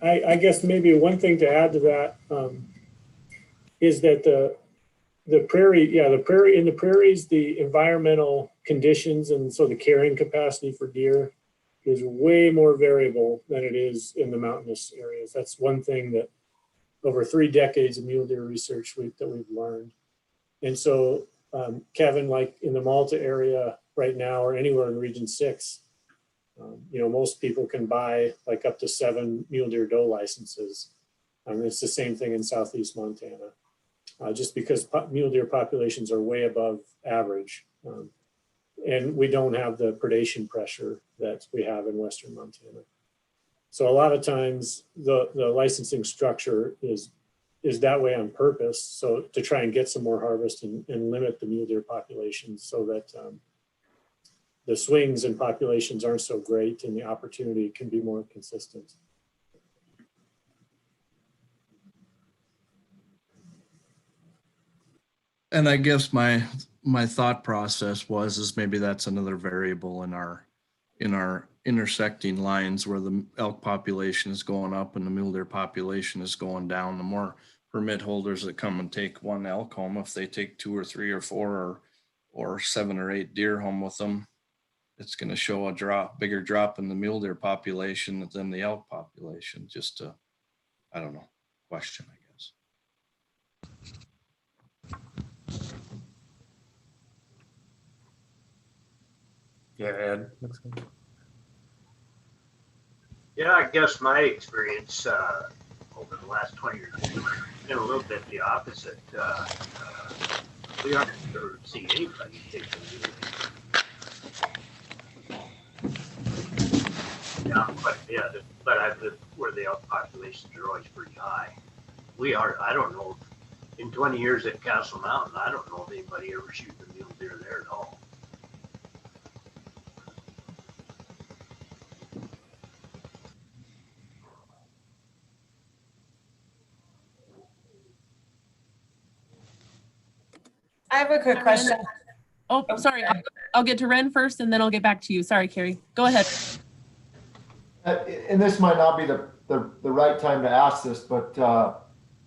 I guess maybe one thing to add to that is that the prairie, in the prairies, the environmental conditions and so the carrying capacity for deer is way more variable than it is in the mountainous areas. That's one thing that over 3 decades of mule deer research that we've learned. And so, Kevin, like in the Malta area right now or anywhere in Region 6, most people can buy like up to 7 mule deer doe licenses. It's the same thing in Southeast Montana, just because mule deer populations are way above average. And we don't have the predation pressure that we have in Western Montana. So a lot of times the licensing structure is that way on purpose. So to try and get some more harvest and limit the mule deer populations so that the swings in populations aren't so great and the opportunity can be more consistent. And I guess my thought process is maybe that's another variable in our intersecting lines where the elk population is going up and the mule deer population is going down. The more permit holders that come and take one elk home, if they take 2 or 3 or 4 or 7 or 8 deer home with them, it's going to show a bigger drop in the mule deer population than the elk population. Just a, I don't know, question, I guess. Yeah, Ed. Yeah, I guess my experience over the last 20 years has been a little bit the opposite. We aren't sure see anybody take the mule. Yeah, but I've lived where the elk populations are always pretty high. I don't know, in 20 years at Castle Mountain, I don't know if anybody ever shoots a mule deer there at all. I have a quick question. Oh, sorry. I'll get to Ren first and then I'll get back to you. Sorry, Carrie. Go ahead. And this might not be the right time to ask this, but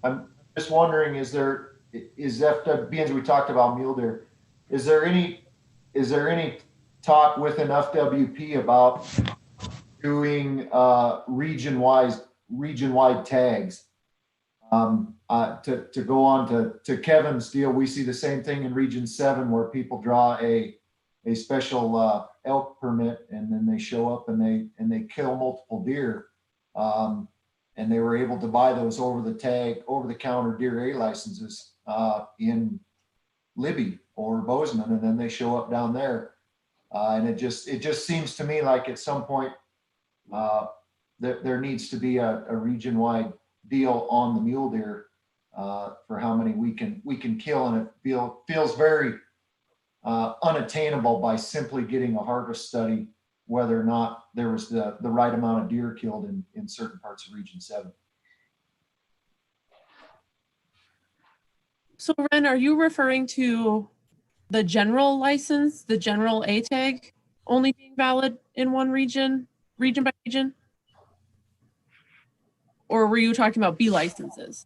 I'm just wondering, is FW, being as we talked about mule deer, is there any talk within FWP about doing region-wide tags? To go on to Kevin's deal, we see the same thing in Region 7 where people draw a special elk permit and then they show up and they kill multiple deer, and they were able to buy those over the counter deer A licenses in Libby or Bozeman, and then they show up down there, and it just seems to me like at some point there needs to be a region-wide deal on the mule deer for how many we can kill, and it feels very unattainable by simply getting a harvest study whether or not there was the right amount of deer killed in certain parts of Region 7. So Ren, are you referring to the general license, the general A tag only being valid in one region by region? Or were you talking about B licenses?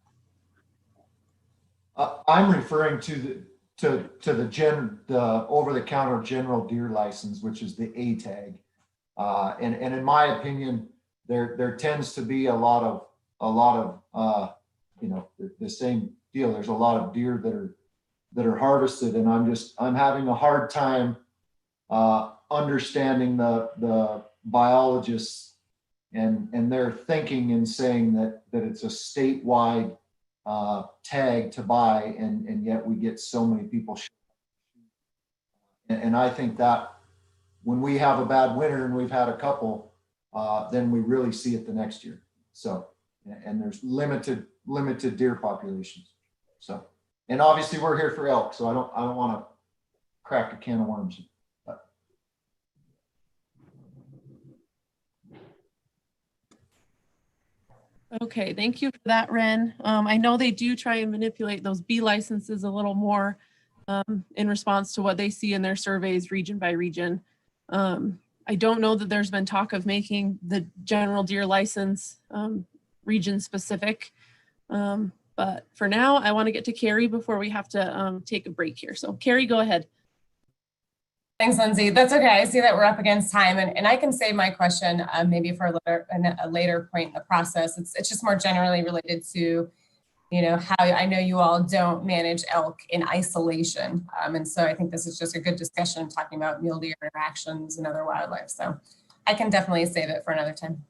I'm referring to the over-the-counter general deer license, which is the A tag, and in my opinion, there tends to be a lot of the same deal. There's a lot of deer that are harvested, and I'm having a hard time understanding the biologists and their thinking in saying that it's a statewide tag to buy, and yet we get so many people. And I think that when we have a bad winter, and we've had a couple, then we really see it the next year. So, and there's limited deer populations. So, and obviously we're here for elk, so I don't want to crack a can of worms. Okay, thank you for that, Ren. I know they do try and manipulate those B licenses a little more in response to what they see in their surveys region by region. I don't know that there's been talk of making the general deer license region specific. But for now, I want to get to Carrie before we have to take a break here. So Carrie, go ahead. Thanks, Lindsay. That's okay. I see that we're up against time, and I can save my question maybe for a later point in the process. It's just more generally related to, you know, how I know you all don't manage elk in isolation. And so I think this is just a good discussion talking about mule deer interactions and other wildlife. So I can definitely save it for another time.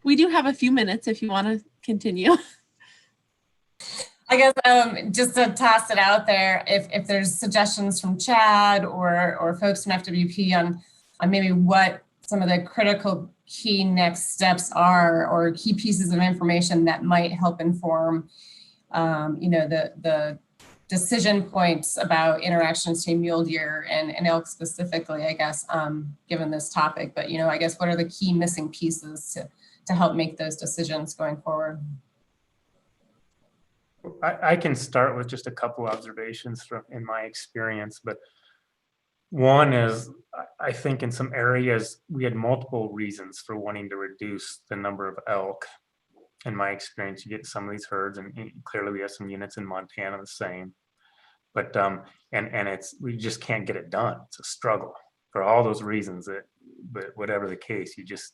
We do have a few minutes if you want to continue. I guess just to toss it out there, if there's suggestions from Chad or folks from FWP on maybe what some of the critical key next steps are, or key pieces of information that might help inform, you know, the decision points about interactions between mule deer and elk specifically, I guess, given this topic. But, you know, I guess what are the key missing pieces to help make those decisions going forward? I can start with just a couple observations from in my experience, but one is I think in some areas we had multiple reasons for wanting to reduce the number of elk. In my experience, you get some of these herds, and clearly we have some units in Montana the same, but and it's we just can't get it done. It's a struggle for all those reasons. But whatever the case, you just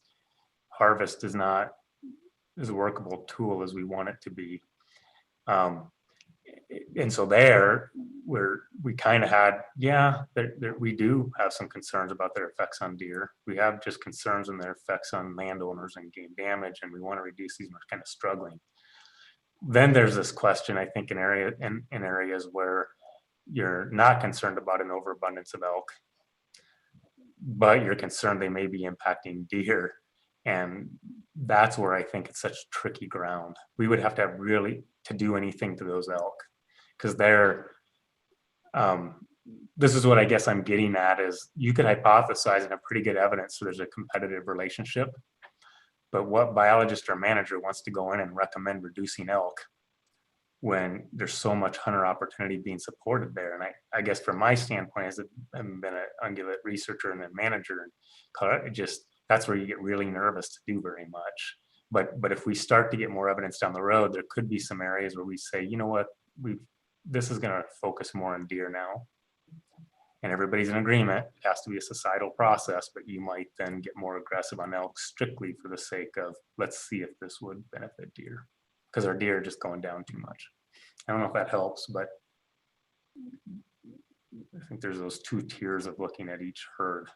harvest is not as a workable tool as we want it to be. And so we kind of had, we do have some concerns about their effects on deer. We have just concerns on their effects on landowners and game damage, and we want to reduce these. We're kind of struggling. Then there's this question, I think, in areas where you're not concerned about an overabundance of elk, but you're concerned they may be impacting deer. And that's where I think it's such tricky ground. We would have to have really to do anything to those elk, because they're, this is what I guess I'm getting at is you could hypothesize and have pretty good evidence so there's a competitive relationship, but what biologist or manager wants to go in and recommend reducing elk when there's so much hunter opportunity being supported there? And I guess from my standpoint, as I've been an ungulate researcher and then manager, and that's where you get really nervous to do very much. But if we start to get more evidence down the road, there could be some areas where we say, you know what, this is going to focus more on deer now. And everybody's in agreement. It has to be a societal process, but you might then get more aggressive on elk strictly for the sake of, let's see if this would benefit deer, because our deer are just going down too much. I don't know if that helps, but I think there's those two tiers of looking at each herd.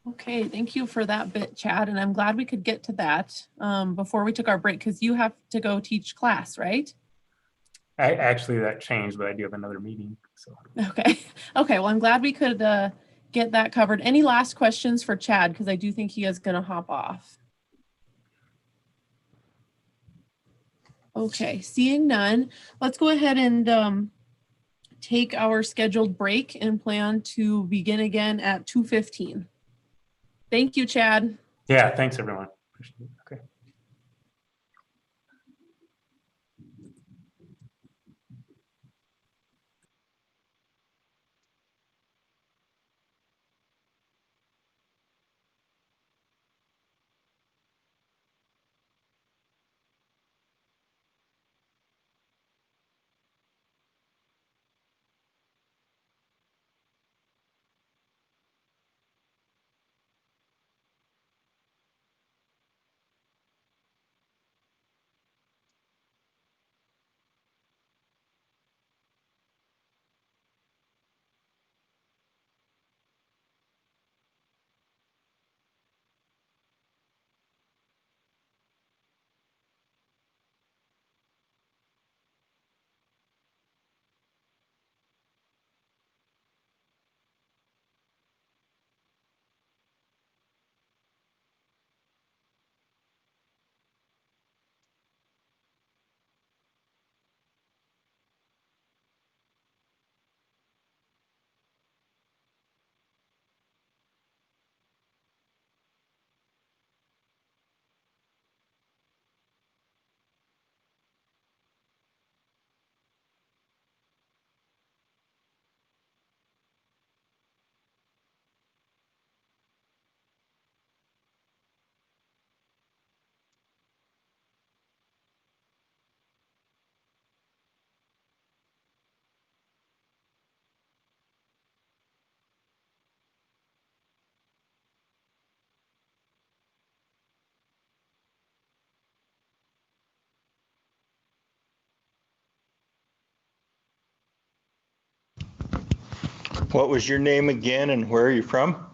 Okay, thank you for that bit, Chad. And I'm glad we could get to that before we took our break, because you have to go teach class, right? Actually, that changed, but I do have another meeting. So Okay. Okay, well, I'm glad we could get that covered. Any last questions for Chad? Because I do think he is going to hop off. Okay, seeing none, let's go ahead and take our scheduled break and plan to begin again at 2:15. Thank you, Chad. Yeah, thanks everyone. Appreciate it. Okay. What was your name again and where are you from?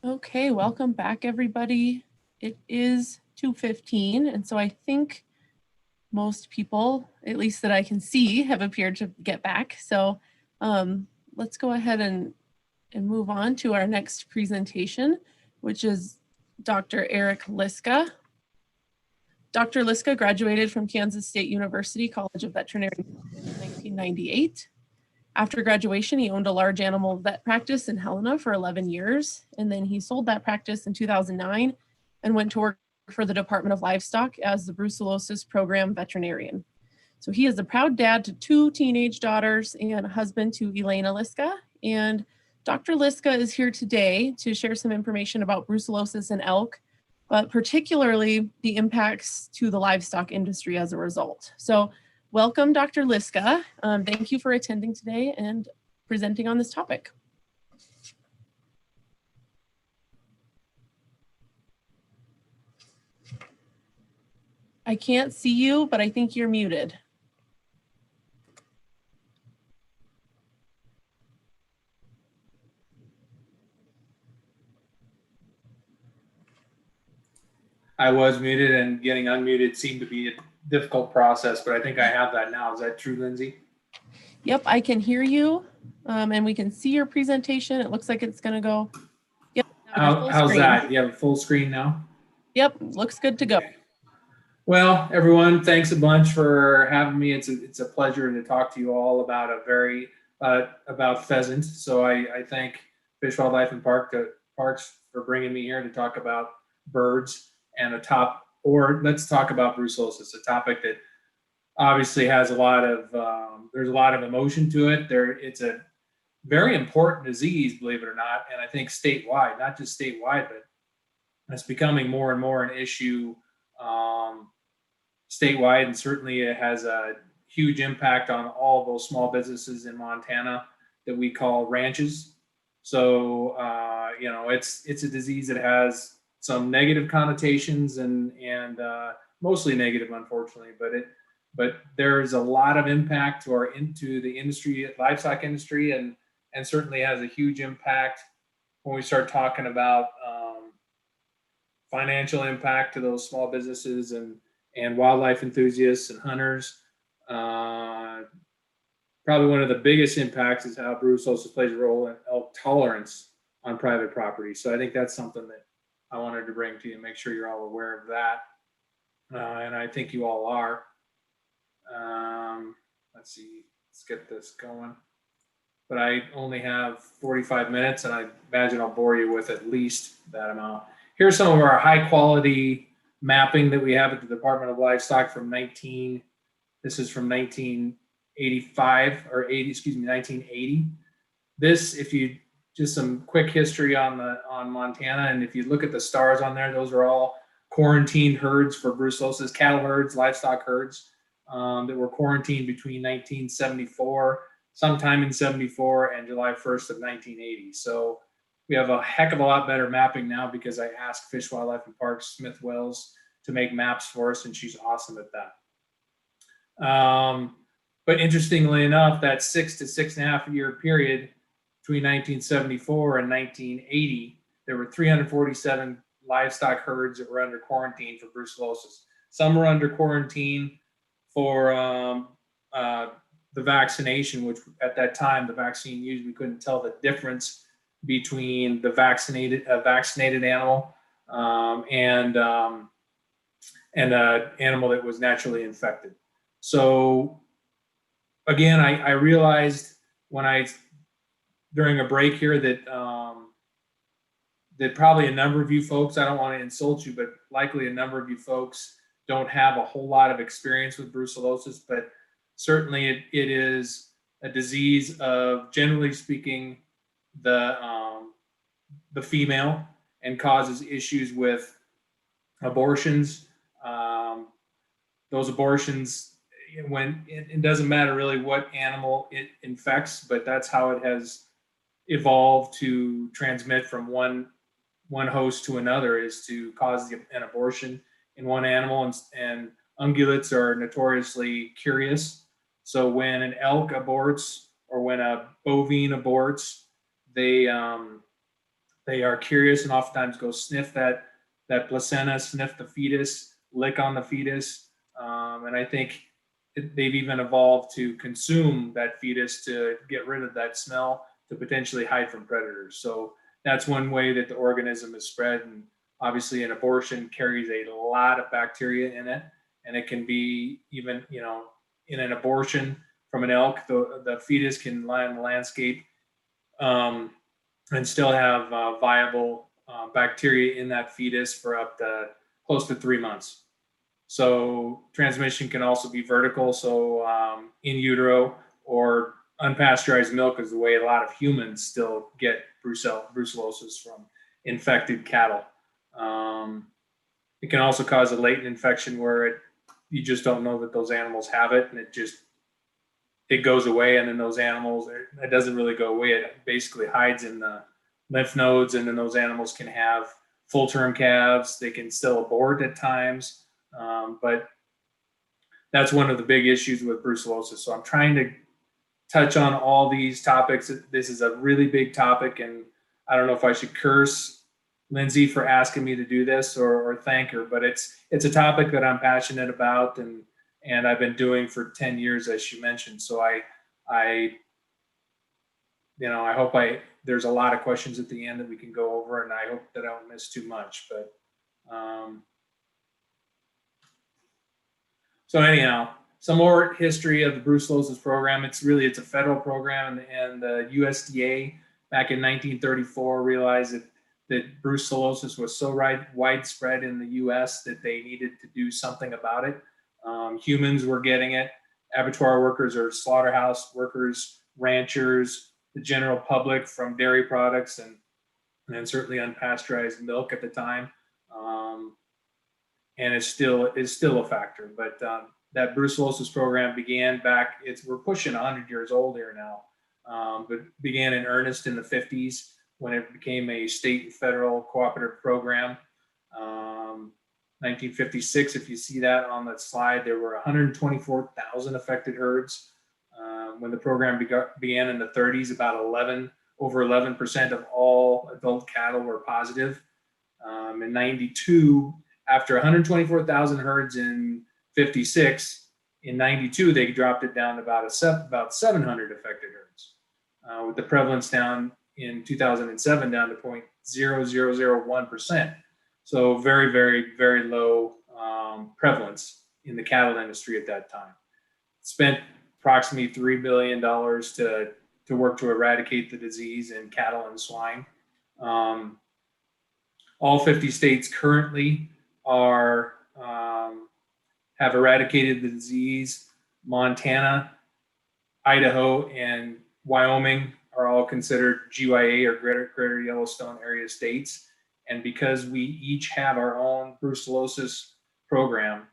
Okay, welcome back, everybody. It is 2:15, and so I think most people, at least that I can see, have appeared to get back. So let's go ahead and move on to our next presentation, which is Dr. Eric Liska. Dr. Liska graduated from Kansas State University College of Veterinary Medicine in 1998. After graduation, he owned a large animal vet practice in Helena for 11 years, and then he sold that practice in 2009 and went to work for the Department of Livestock as the Brucellosis program veterinarian. So he is a proud dad to 2 teenage daughters and a husband to Elena Liska. And Dr. Liska is here today to share some information about brucellosis in elk, but particularly the impacts to the livestock industry as a result. So welcome, Dr. Liska. Thank you for attending today and presenting on this topic. I can't see you, but I think you're muted. I was muted, and getting unmuted seemed to be a difficult process, but I think I have that now. Is that true, Lindsay? Yep, I can hear you, and we can see your presentation. It looks like it's going to go. Yep. How's that? You have a full screen now? Yep, looks good to go. Well, everyone, thanks a bunch for having me. It's a pleasure to talk to you all about about pheasant. So I thank Fish, Wildlife, and Parks for bringing me here to talk about birds and let's talk about brucellosis, a topic that obviously has a lot of there's a lot of emotion to it. It's a very important disease, believe it or not, and I think statewide, not just statewide, but it's becoming more and more an issue statewide, and certainly it has a huge impact on all of those small businesses in Montana that we call ranches. So it's a disease that has some negative connotations and mostly negative, unfortunately, but there's a lot of impact into the industry, livestock industry, and certainly has a huge impact when we start talking about financial impact to those small businesses and wildlife enthusiasts and hunters. Probably one of the biggest impacts is how brucellosis plays a role in elk tolerance on private property. So I think that's something that I wanted to bring to you and make sure you're all aware of that. And I think you all are. Let's see, let's get this going. But I only have 45 minutes, and I imagine I'll bore you with at least that amount. Here's some of our high quality mapping that we have at the Department of Livestock this is from 1985 or 1980. This, just some quick history on Montana, and if you look at the stars on there, those are all quarantined herds for brucellosis, cattle herds, livestock herds that were quarantined between 1974, sometime in 74, and July 1st of 1980. So we have a heck of a lot better mapping now because I asked Fish, Wildlife, and Parks Smith Wells to make maps for us, and she's awesome at that. But interestingly enough, that 6 to 6.5 year period between 1974 and 1980, there were 347 livestock herds that were under quarantine for brucellosis. Some were under quarantine for the vaccination, which at that time, the vaccine used, we couldn't tell the difference between the vaccinated animal and an animal that was naturally infected. So again, I realized during a break here that that probably a number of you folks, I don't want to insult you, but likely a number of you folks don't have a whole lot of experience with brucellosis, but certainly it is a disease of, generally speaking, the female, and causes issues with abortions. Those abortions, when it doesn't matter really what animal it infects, but that's how it has evolved to transmit from one host to another, is to cause an abortion in one animal, and ungulates are notoriously curious. So when an elk aborts or when a bovine aborts, they They are curious and oftentimes go sniff that placenta, sniff the fetus, lick on the fetus. And I think they've even evolved to consume that fetus to get rid of that smell, to potentially hide from predators. So that's one way that the organism is spread. And obviously an abortion carries a lot of bacteria in it. And it can be even, in an abortion from an elk, the fetus can lie in the landscape and still have viable bacteria in that fetus for up to close to 3 months. So transmission can also be vertical, so in utero, or unpasteurized milk is the way a lot of humans still get brucellosis from infected cattle. It can also cause a latent infection where you just don't know that those animals have it, and it goes away, and then those animals, it doesn't really go away. It basically hides in the lymph nodes, and then those animals can have full-term calves. They can still abort at times, but that's one of the big issues with brucellosis. So I'm trying to touch on all these topics. This is a really big topic, and I don't know if I should curse Lindsay for asking me to do this or thank her, but it's a topic that I'm passionate about, and I've been doing for 10 years, as she mentioned. So I hope there's a lot of questions at the end that we can go over, and I hope that I don't miss too much. But so anyhow, some more history of the brucellosis program. It's a federal program, and the USDA back in 1934 realized that brucellosis was so widespread in the U.S. that they needed to do something about it. Humans were getting it, abattoir workers or slaughterhouse workers, ranchers, the general public from dairy products, and then certainly unpasteurized milk at the time. And it's still a factor. But that brucellosis program began back, we're pushing 100 years old here now, but began in earnest in the 50s when it became a state and federal cooperative program. 1956, if you see that on that slide, there were 124,000 affected herds. When the program began in the 30s, over 11% of all adult cattle were positive. In 92, after 124,000 herds in 56, in 92, they dropped it down to about 700 affected herds, with the prevalence down in 2007 down to 0.0001%. So very, very, very low prevalence in the cattle industry at that time. Spent approximately $3 billion to work to eradicate the disease in cattle and swine. All 50 states currently have eradicated the disease. Montana, Idaho, and Wyoming are all considered GYA or Greater Yellowstone Area states. And because we each have our own brucellosis program,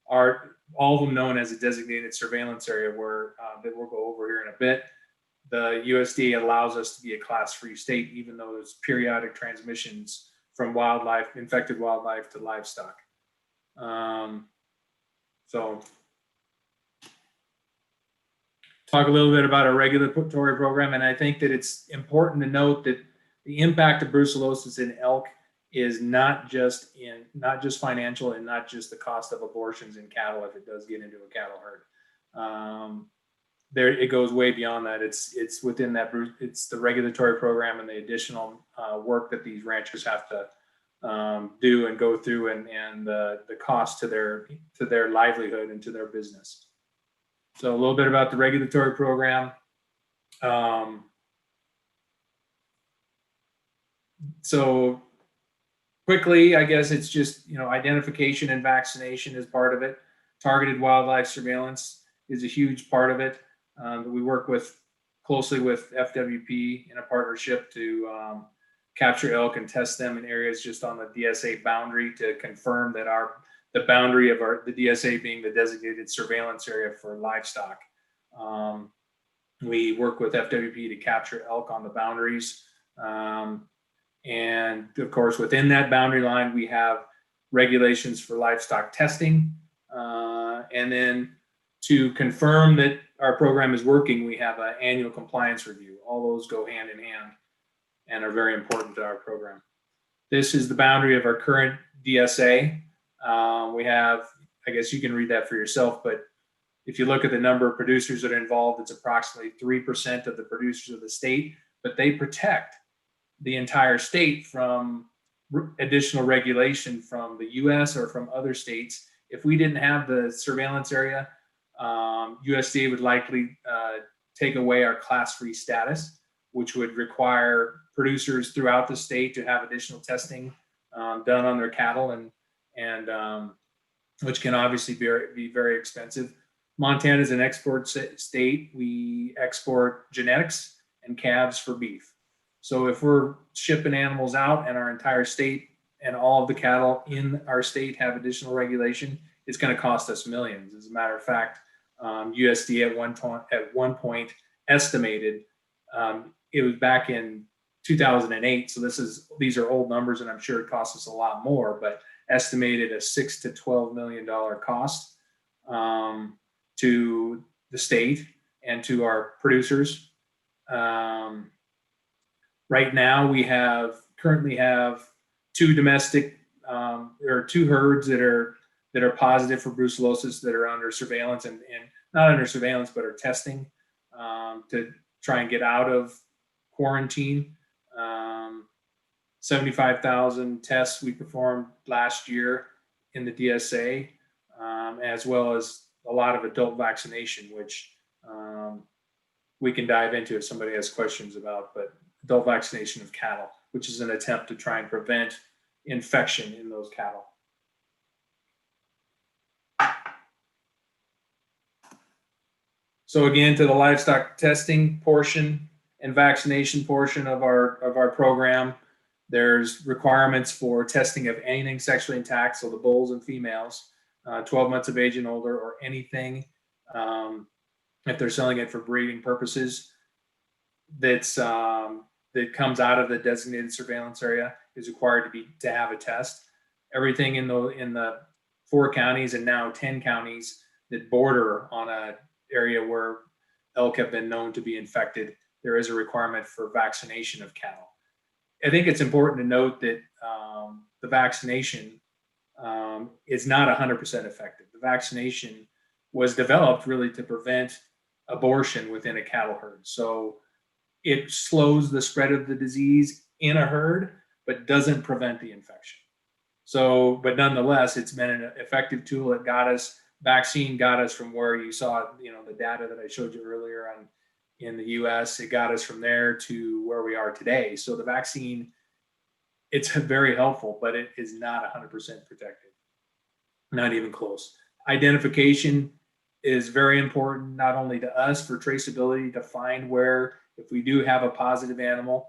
all of them known as a designated surveillance area, where that we'll go over here in a bit, the USDA allows us to be a class-free state, even though there's periodic transmissions from infected wildlife to livestock. So talk a little bit about our regulatory program, and I think that it's important to note that the impact of brucellosis in elk is not just financial, and not just the cost of abortions in cattle if it does get into a cattle herd. It goes way beyond that. It's within that. It's the regulatory program and the additional work that these ranchers have to do and go through, and the cost to their livelihood and to their business. So a little bit about the regulatory program. So quickly, I guess it's just, identification and vaccination is part of it. Targeted wildlife surveillance is a huge part of it. We work closely with FWP in a partnership to capture elk and test them in areas just on the DSA boundary to confirm that the boundary of the DSA being the designated surveillance area for livestock. We work with FWP to capture elk on the boundaries. And of course, within that boundary line, we have regulations for livestock testing. And then to confirm that our program is working, we have an annual compliance review. All those go hand in hand. and are very important to our program. This is the boundary of our current DSA. We have, I guess you can read that for yourself, but if you look at the number of producers that are involved, it's approximately 3% of the producers of the state, but they protect the entire state from additional regulation from the US or from other states. If we didn't have the surveillance area, USDA would likely take away our class 3 status, which would require producers throughout the state to have additional testing done on their cattle, and which can obviously be very expensive. Montana is an export state. We export genetics and calves for beef. So if we're shipping animals out and our entire state and all of the cattle in our state have additional regulation, it's going to cost us millions. As a matter of fact, USDA at one point estimated, it was back in 2008. So these are old numbers, and I'm sure it costs us a lot more, but estimated a $6 to $12 million cost to the state and to our producers. Right now, we currently have 2 domestic, or 2 herds that are positive for brucellosis that are under surveillance, and not under surveillance, but are testing to try and get out of quarantine. 75,000 tests we performed last year in the DSA, as well as a lot of adult vaccination, which we can dive into if somebody has questions about, but adult vaccination of cattle, which is an attempt to try and prevent infection in those cattle. So again, to the livestock testing portion and vaccination portion of our program, there's requirements for testing of anything sexually intact, so the bulls and females, 12 months of age and older, or anything, if they're selling it for breeding purposes, that comes out of the designated surveillance area is required to have a test. Everything in the 4 counties and now 10 counties that border on a area where elk have been known to be infected, there is a requirement for vaccination of cattle. I think it's important to note that the vaccination is not 100% effective. The vaccination was developed really to prevent abortion within a cattle herd. So it slows the spread of the disease in a herd, but doesn't prevent the infection. So, but nonetheless, it's been an effective tool. Vaccine got us from where you saw, the data that I showed you earlier on in the US, it got us from there to where we are today. So the vaccine, it's very helpful, but it is not 100% protective, not even close. Identification is very important, not only to us for traceability, to find where, if we do have a positive animal,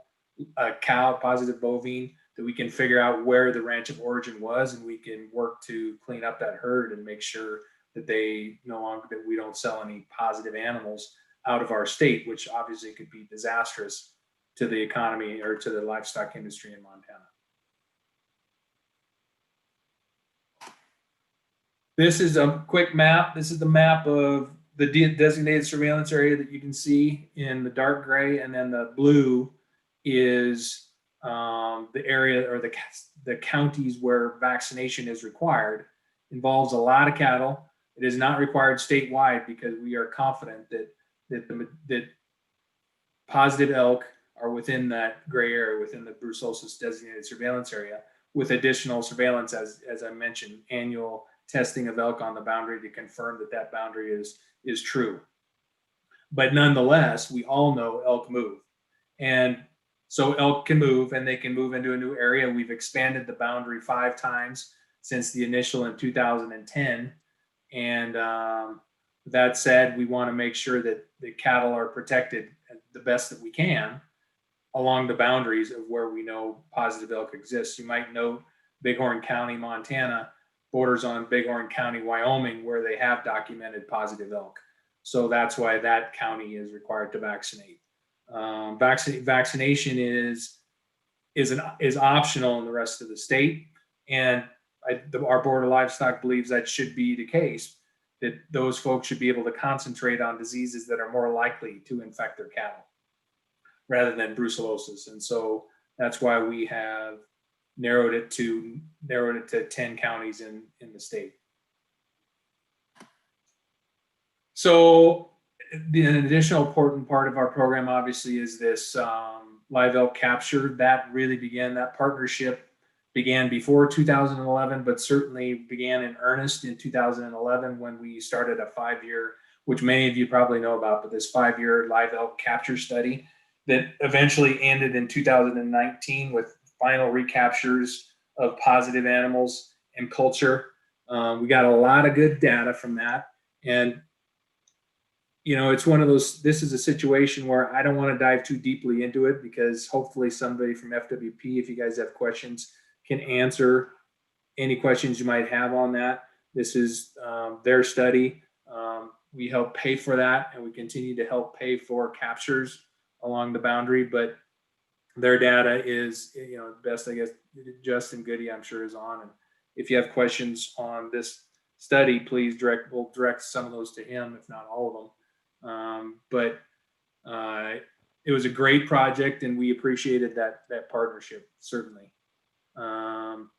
a cow, positive bovine, that we can figure out where the ranch of origin was, and we can work to clean up that herd and make sure that that we don't sell any positive animals out of our state, which obviously could be disastrous to the economy or to the livestock industry in Montana. This is a quick map. This is the map of the designated surveillance area that you can see in the dark gray, and then the blue is the area or the counties where vaccination is required. Involves a lot of cattle. It is not required statewide because we are confident that positive elk are within that gray area, within the Brucellosis designated surveillance area, with additional surveillance, as I mentioned, annual testing of elk on the boundary to confirm that boundary is true. But nonetheless, we all know elk move. And so elk can move, and they can move into a new area. We've expanded the boundary 5 times since the initial in 2010. And that said, we want to make sure that the cattle are protected the best that we can along the boundaries of where we know positive elk exists. You might know Bighorn County, Montana, borders on Bighorn County, Wyoming, where they have documented positive elk. So that's why that county is required to vaccinate. Vaccination is optional in the rest of the state, and our Board of Livestock believes that should be the case, that those folks should be able to concentrate on diseases that are more likely to infect their cattle. rather than brucellosis. And so that's why we have narrowed it to 10 counties in the state. So an additional important part of our program obviously is this live elk capture. That partnership began before 2011, but certainly began in earnest in 2011 when we started a 5-year, which many of you probably know about, but this 5-year live elk capture study that eventually ended in 2019 with final recaptures of positive animals and culture. We got a lot of good data from that. And it's one of those, this is a situation where I don't want to dive too deeply into it, because hopefully somebody from FWP, if you guys have questions, can answer any questions you might have on that. This is their study. We help pay for that, and we continue to help pay for captures along the boundary, but their data is, best, I guess. Justin Goody, I'm sure, is on. And if you have questions on this study, please we'll direct some of those to him, if not all of them. But it was a great project, and we appreciated that partnership, certainly.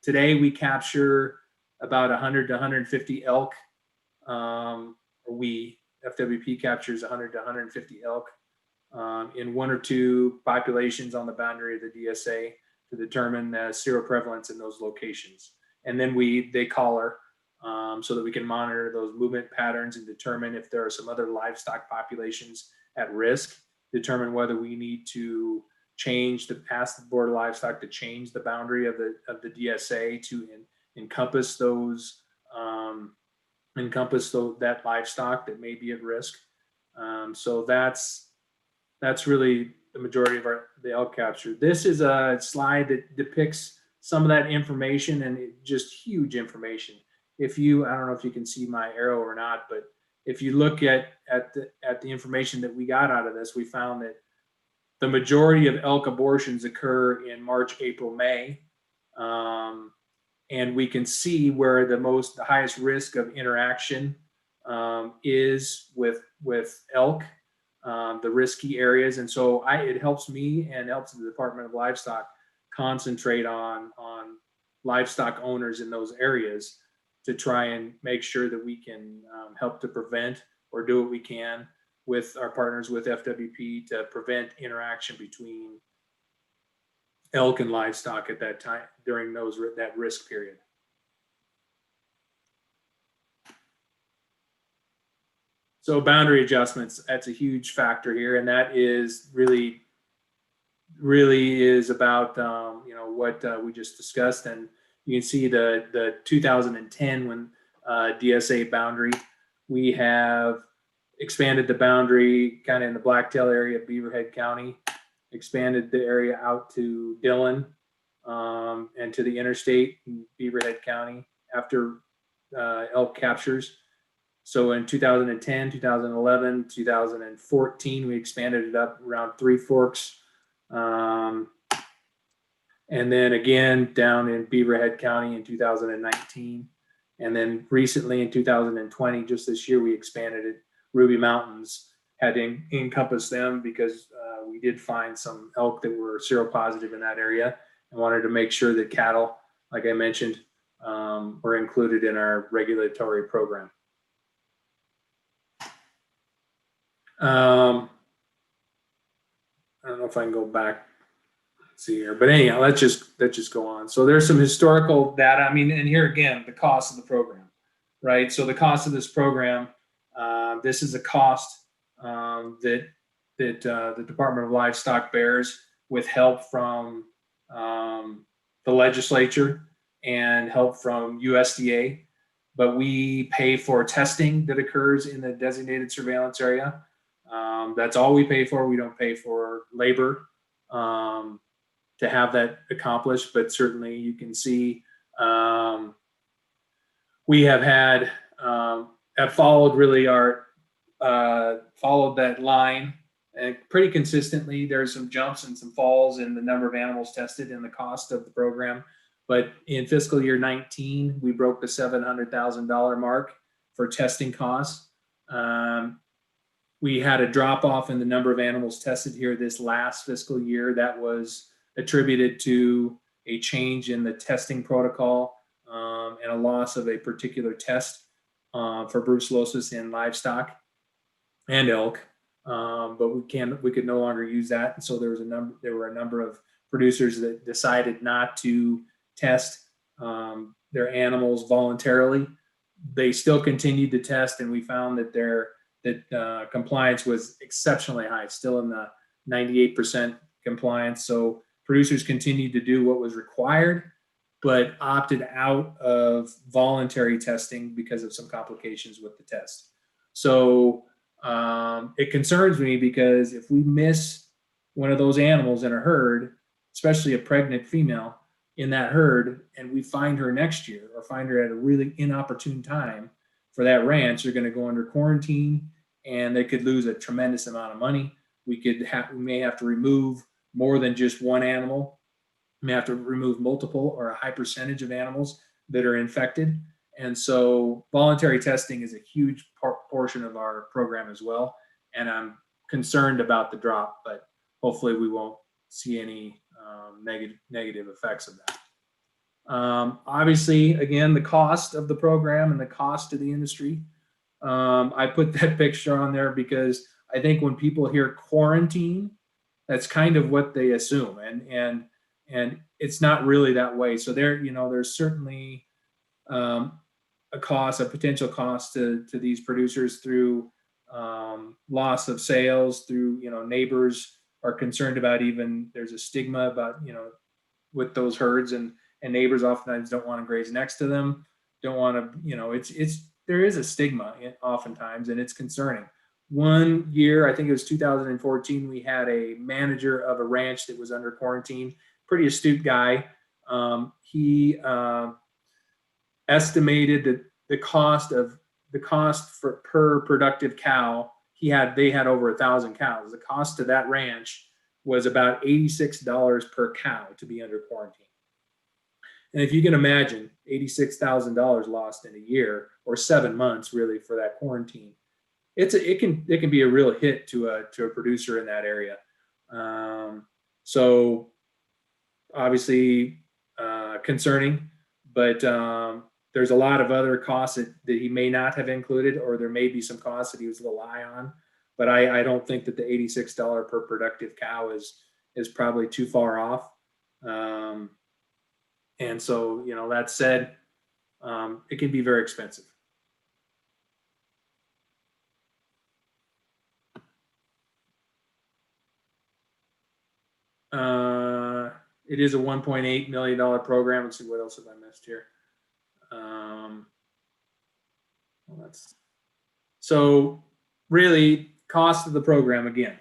Today we capture about 100 to 150 elk. FWP captures 100 to 150 elk in 1 or 2 populations on the boundary of the DSA to determine seroprevalence in those locations. And then they collar so that we can monitor those movement patterns and determine if there are some other livestock populations at risk, determine whether we need to ask the Board of Livestock to change the boundary of the DSA to encompass that livestock that may be at risk. So that's really the majority of the elk capture. This is a slide that depicts some of that information, and just huge information. I don't know if you can see my arrow or not, but if you look at the information that we got out of this, we found that the majority of elk abortions occur in March, April, May. And we can see where the highest risk of interaction is with elk, the risky areas. And so it helps me and helps the Department of Livestock concentrate on livestock owners in those areas to try and make sure that we can help to prevent or do what we can with our partners with FWP to prevent interaction between elk and livestock at that time during that risk period. So boundary adjustments, that's a huge factor here, and that is really is about what we just discussed. And you can see the 2010 when DSA boundary, we have expanded the boundary kind of in the Blacktail area of Beaverhead County, expanded the area out to Dillon and to the interstate in Beaverhead County after elk captures. So in 2010, 2011, 2014, we expanded it up around Three Forks. And then again down in Beaverhead County in 2019. And then recently in 2020, just this year, we expanded it. Ruby Mountains had to encompass them because we did find some elk that were seropositive in that area and wanted to make sure that cattle, like I mentioned, were included in our regulatory program. I don't know if I can go back. Let's see here, but anyhow, let's just go on. So there's some historical data. I mean, and here again, the cost of the program, right? So the cost of this program, this is a cost that the Department of Livestock bears with help from the legislature and help from USDA, but we pay for testing that occurs in the designated surveillance area. That's all we pay for. We don't pay for labor to have that accomplished, but certainly you can see we have followed really followed that line and pretty consistently. There's some jumps and some falls in the number of animals tested and the cost of the program. But in fiscal year 19, we broke the $700,000 mark for testing costs. We had a drop off in the number of animals tested here this last fiscal year that was attributed to a change in the testing protocol and a loss of a particular test for brucellosis in livestock and elk. But we could no longer use that, and so there were a number of producers that decided not to test their animals voluntarily. They still continued to test, and we found that compliance was exceptionally high, still in the 98% compliance. So producers continued to do what was required, but opted out of voluntary testing because of some complications with the test. So it concerns me, because if we miss one of those animals in a herd, especially a pregnant female in that herd, and we find her next year or find her at a really inopportune time for that ranch, they're going to go under quarantine and they could lose a tremendous amount of money. We may have to remove more than just one animal. We may have to remove multiple or a high percentage of animals that are infected. And so voluntary testing is a huge portion of our program as well. And I'm concerned about the drop, but hopefully we won't see any negative effects of that. Obviously, again, the cost of the program and the cost to the industry. I put that picture on there because I think when people hear quarantine, that's kind of what they assume, and it's not really that way. So there's certainly a potential cost to these producers through loss of sales, through neighbors are concerned about, even there's a stigma about with those herds, and neighbors oftentimes don't want to graze next to them, don't want to, there is a stigma oftentimes, and it's concerning. One year, I think it was 2014, we had a manager of a ranch that was under quarantine, pretty astute guy. He estimated that the cost per productive cow, they had over 1,000 cows. The cost to that ranch was about $86 per cow to be under quarantine. And if you can imagine $86,000 lost in a year, or 7 months really, for that quarantine, it can be a real hit to a producer in that area. So obviously concerning, but there's a lot of other costs that he may not have included, or there may be some costs that he was a little high on. But I don't think that the $86 per productive cow is probably too far off. And so, that said, it can be very expensive. It is a $1.8 million program. Let's see, what else have I missed here? So really, cost of the program, again,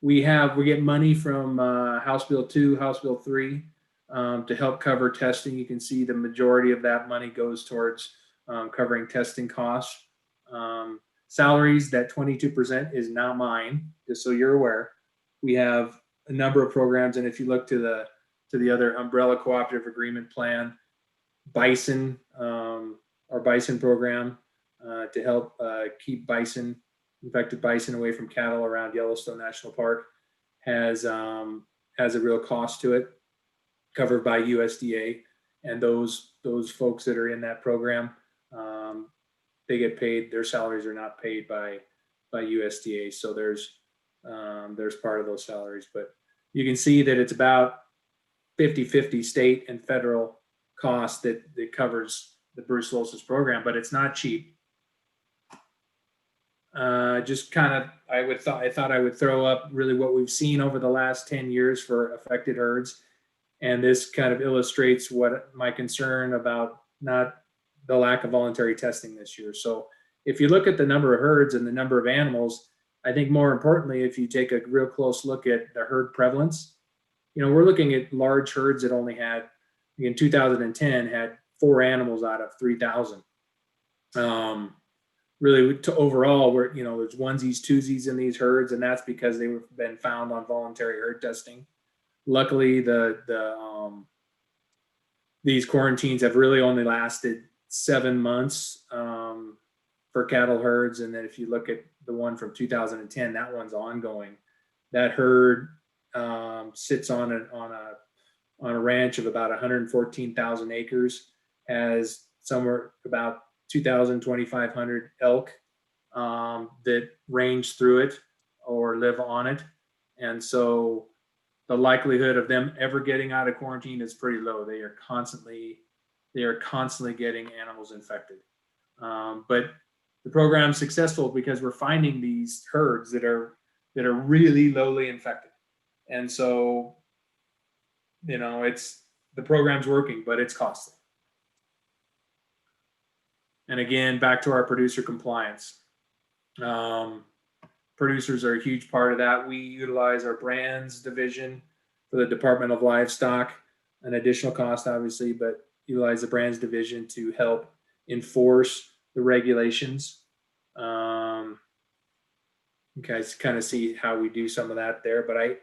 we get money from House Bill 2, House Bill 3 to help cover testing. You can see the majority of that money goes towards covering testing costs. Salaries, that 22% is not mine, just so you're aware. We have a number of programs, and if you look to the other umbrella cooperative agreement plan, bison, our bison program to help keep infected bison away from cattle around Yellowstone National Park has a real cost to it, covered by USDA, and those folks that are in that program, they get paid. Their salaries are not paid by USDA, so there's part of those salaries. But you can see that it's about 50-50 state and federal cost that covers the brucellosis program, but it's not cheap. Just kind of, I thought I would throw up really what we've seen over the last 10 years for affected herds. And this kind of illustrates what my concern about not the lack of voluntary testing this year. So if you look at the number of herds and the number of animals, I think more importantly, if you take a real close look at the herd prevalence, we're looking at large herds that only had, in 2010, had 4 animals out of 3,000. Really, overall, there's onesies, twosies in these herds, and that's because they've been found on voluntary herd testing. Luckily, these quarantines have really only lasted 7 months. for cattle herds. And then if you look at the one from 2010, that one's ongoing. That herd sits on a ranch of about 114,000 acres, has somewhere about 2,500 elk that range through it or live on it. And so the likelihood of them ever getting out of quarantine is pretty low. They are constantly getting animals infected. But the program's successful because we're finding these herds that are really lowly infected. And so, the program's working, but it's costly. And again, back to our producer compliance. Producers are a huge part of that. We utilize our brands division for the Department of Livestock, an additional cost, obviously, but utilize the brands division to help enforce the regulations. You guys kind of see how we do some of that there, but I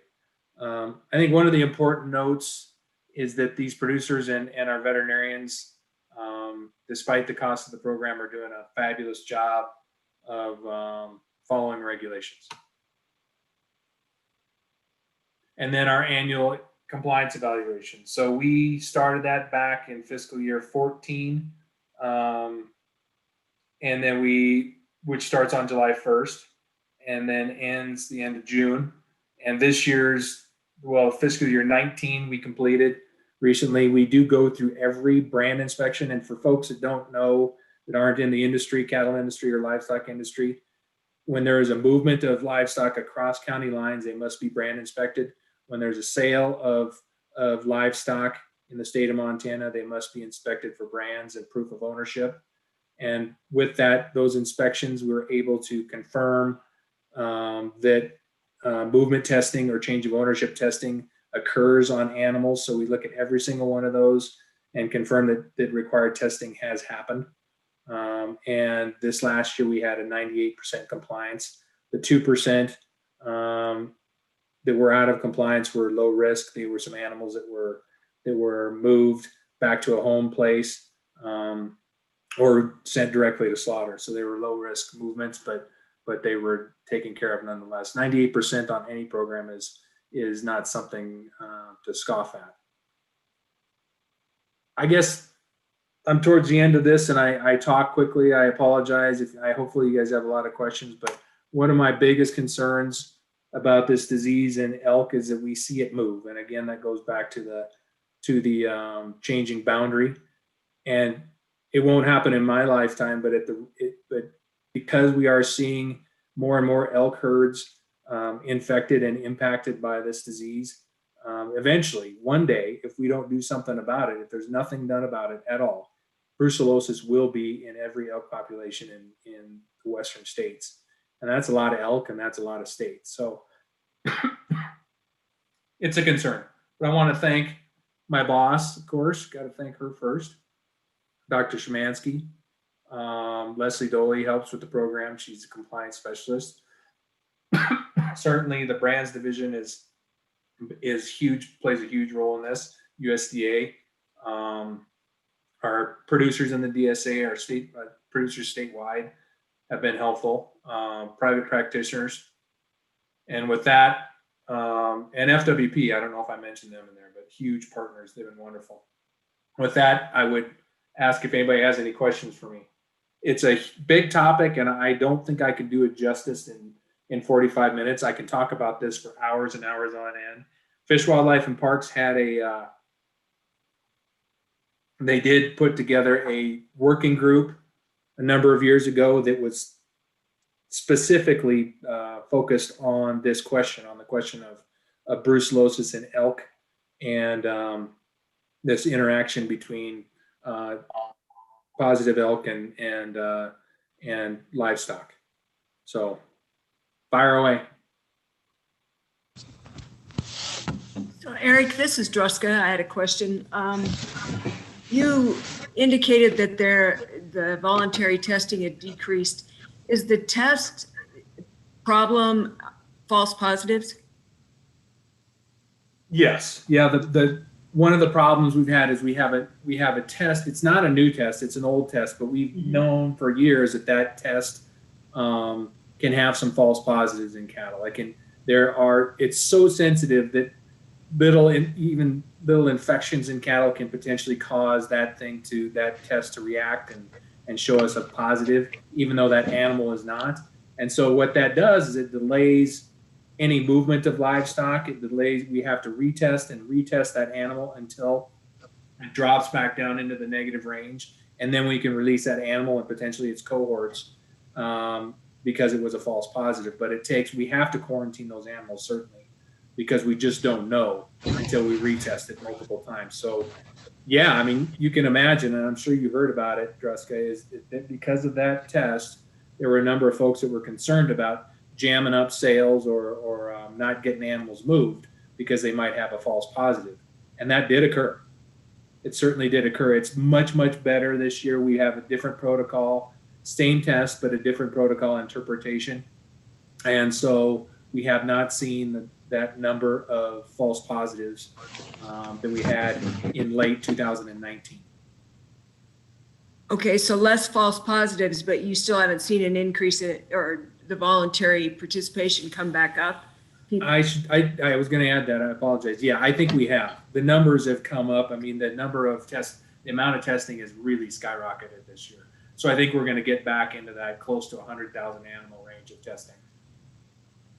think one of the important notes is that these producers and our veterinarians, despite the cost of the program, are doing a fabulous job of following regulations. And then our annual compliance evaluation. So we started that back in fiscal year 14. And then which starts on July 1st and then ends the end of June. And this year's, fiscal year 19, we completed recently. We do go through every brand inspection. And for folks that don't know, that aren't in the industry, cattle industry or livestock industry, when there is a movement of livestock across county lines, they must be brand inspected. When there's a sale of livestock in the state of Montana, they must be inspected for brands and proof of ownership. And with that, those inspections, we're able to confirm that movement testing or change of ownership testing occurs on animals. So we look at every single one of those and confirm that required testing has happened. And this last year we had a 98% compliance. The 2% that were out of compliance were low risk. They were some animals that were moved back to a home place or sent directly to slaughter. So they were low risk movements, but they were taken care of nonetheless. 98% on any program is not something to scoff at. I guess I'm towards the end of this and I talk quickly. I apologize hopefully you guys have a lot of questions, but one of my biggest concerns about this disease in elk is that we see it move. And again, that goes back to the changing boundary. And it won't happen in my lifetime, but because we are seeing more and more elk herds infected and impacted by this disease, eventually, one day, if we don't do something about it, if there's nothing done about it at all, brucellosis will be in every elk population in the western states. And that's a lot of elk and that's a lot of states. So it's a concern. But I want to thank my boss, of course, got to thank her first, Dr. Shemansky. Leslie Doley helps with the program. She's a compliance specialist. Certainly the brands division is huge, plays a huge role in this. USDA, our producers in the DSA, our state producers statewide have been helpful. Private practitioners. And with that, and FWP, I don't know if I mentioned them in there, but huge partners. They've been wonderful. With that, I would ask if anybody has any questions for me. It's a big topic, and I don't think I can do it justice in 45 minutes. I can talk about this for hours and hours on end. Fish, Wildlife, and Parks had they did put together a working group a number of years ago that was specifically focused on this question, on the question of brucellosis in elk and this interaction between positive elk and livestock. So fire away. So Eric, this is Druska. I had a question. You indicated that the voluntary testing had decreased. Is the test false positives? Yes. Yeah. one of the problems we've had is we have a test. It's not a new test. It's an old test, but we've known for years that test can have some false positives in cattle. It's so sensitive that even little infections in cattle can potentially cause that test to react and show us a positive, even though that animal is not. And so what that does is it delays any movement of livestock. We have to retest that animal until it drops back down into the negative range. And then we can release that animal and potentially its cohorts because it was a false positive. But we have to quarantine those animals, certainly, because we just don't know until we retest it multiple times. So yeah, I mean, you can imagine, and I'm sure you heard about it, Druska, is that because of that test, there were a number of folks that were concerned about jamming up sales or not getting animals moved because they might have a false positive. And that did occur. It certainly did occur. It's much, much better this year. We have a different protocol, same test, but a different protocol interpretation. And so we have not seen that number of false positives that we had in late 2019. Okay, so less false positives, but you still haven't seen an increase or the voluntary participation come back up? I was going to add that. I apologize. Yeah, I think we have. The numbers have come up. I mean, the amount of testing has really skyrocketed this year. So I think we're going to get back into that close to 100,000 animal range of testing.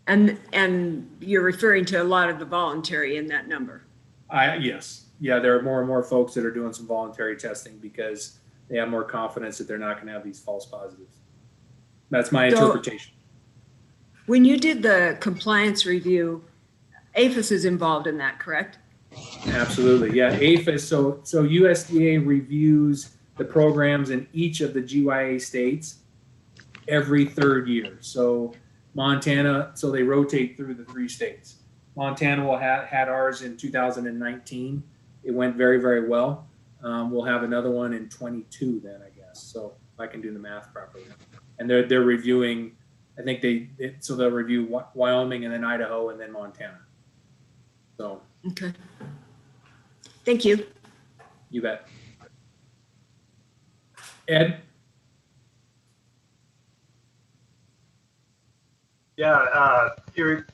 And you're referring to a lot of the voluntary in that number? Yes. Yeah, there are more and more folks that are doing some voluntary testing because they have more confidence that they're not going to have these false positives. That's my interpretation. When you did the compliance review, APHIS is involved in that, correct? Absolutely. Yeah, APHIS. So USDA reviews the programs in each of the GYA states every third year. So Montana, so they rotate through the 3 states. Montana had ours in 2019. It went very, very well. We'll have another one in 22 then, I guess. So if I can do the math properly. And they're reviewing, I think they'll review Wyoming and then Idaho and then Montana. So. Okay. Thank you. You bet. Ed? Yeah, Eric,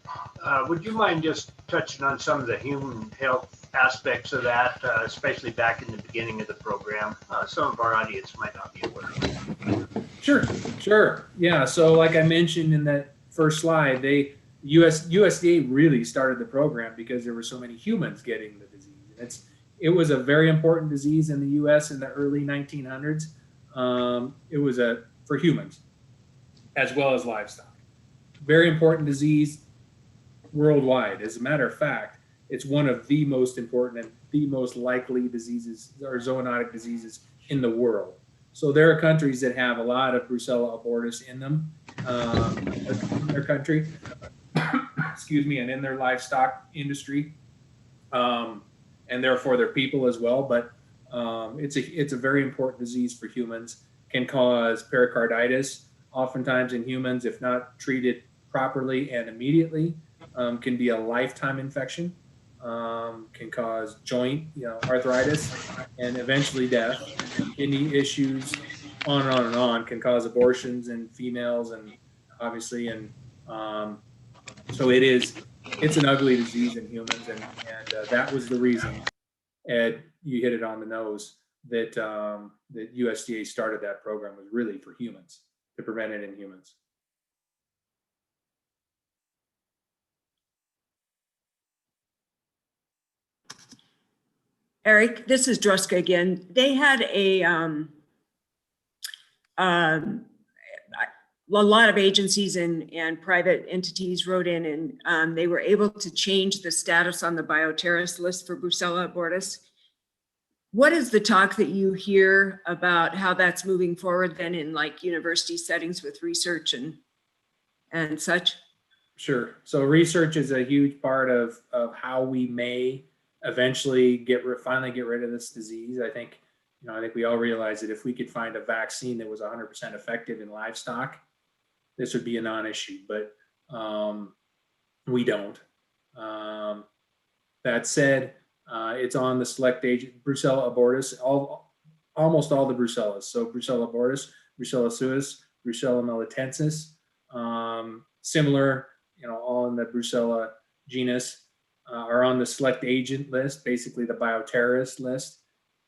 would you mind just touching on some of the human health aspects of that, especially back in the beginning of the program? Some of our audience might not be aware of it. Sure. Yeah, so like I mentioned in that first slide, USDA really started the program because there were so many humans getting the disease. And it was a very important disease in the US in the early 1900s. It was for humans as well as livestock. Very important disease worldwide. As a matter of fact, it's one of the most important and the most likely diseases or zoonotic diseases in the world. So there are countries that have a lot of Brucella abortus in them, in their country, excuse me, and in their livestock industry, and therefore their people as well. But it's a very important disease for humans. Can cause pericarditis, oftentimes in humans, if not treated properly and immediately, can be a lifetime infection. Can cause joint, arthritis, and eventually death. Kidney issues, on and on, can cause abortions in females, and obviously, and so it's an ugly disease in humans, and that was the reason, Ed, you hit it on the nose, that that USDA started that program, was really for humans, to prevent it in humans. Eric, this is Druska again. They had a lot of agencies and private entities wrote in, and they were able to change the status on the bioterrorist list for Brucella abortus. What is the talk that you hear about how that's moving forward then in like university settings with research and such? Sure. So research is a huge part of how we may eventually finally get rid of this disease. I think we all realize that if we could find a vaccine that was 100% effective in livestock, this would be a non-issue, but we don't. That said, It's on the select agent, Brucella abortus, almost all the Brucellas. So Brucella abortus, Brucella suis, Brucella melitensis, similar, all in the Brucella genus, are on the select agent list, basically the bioterrorist list.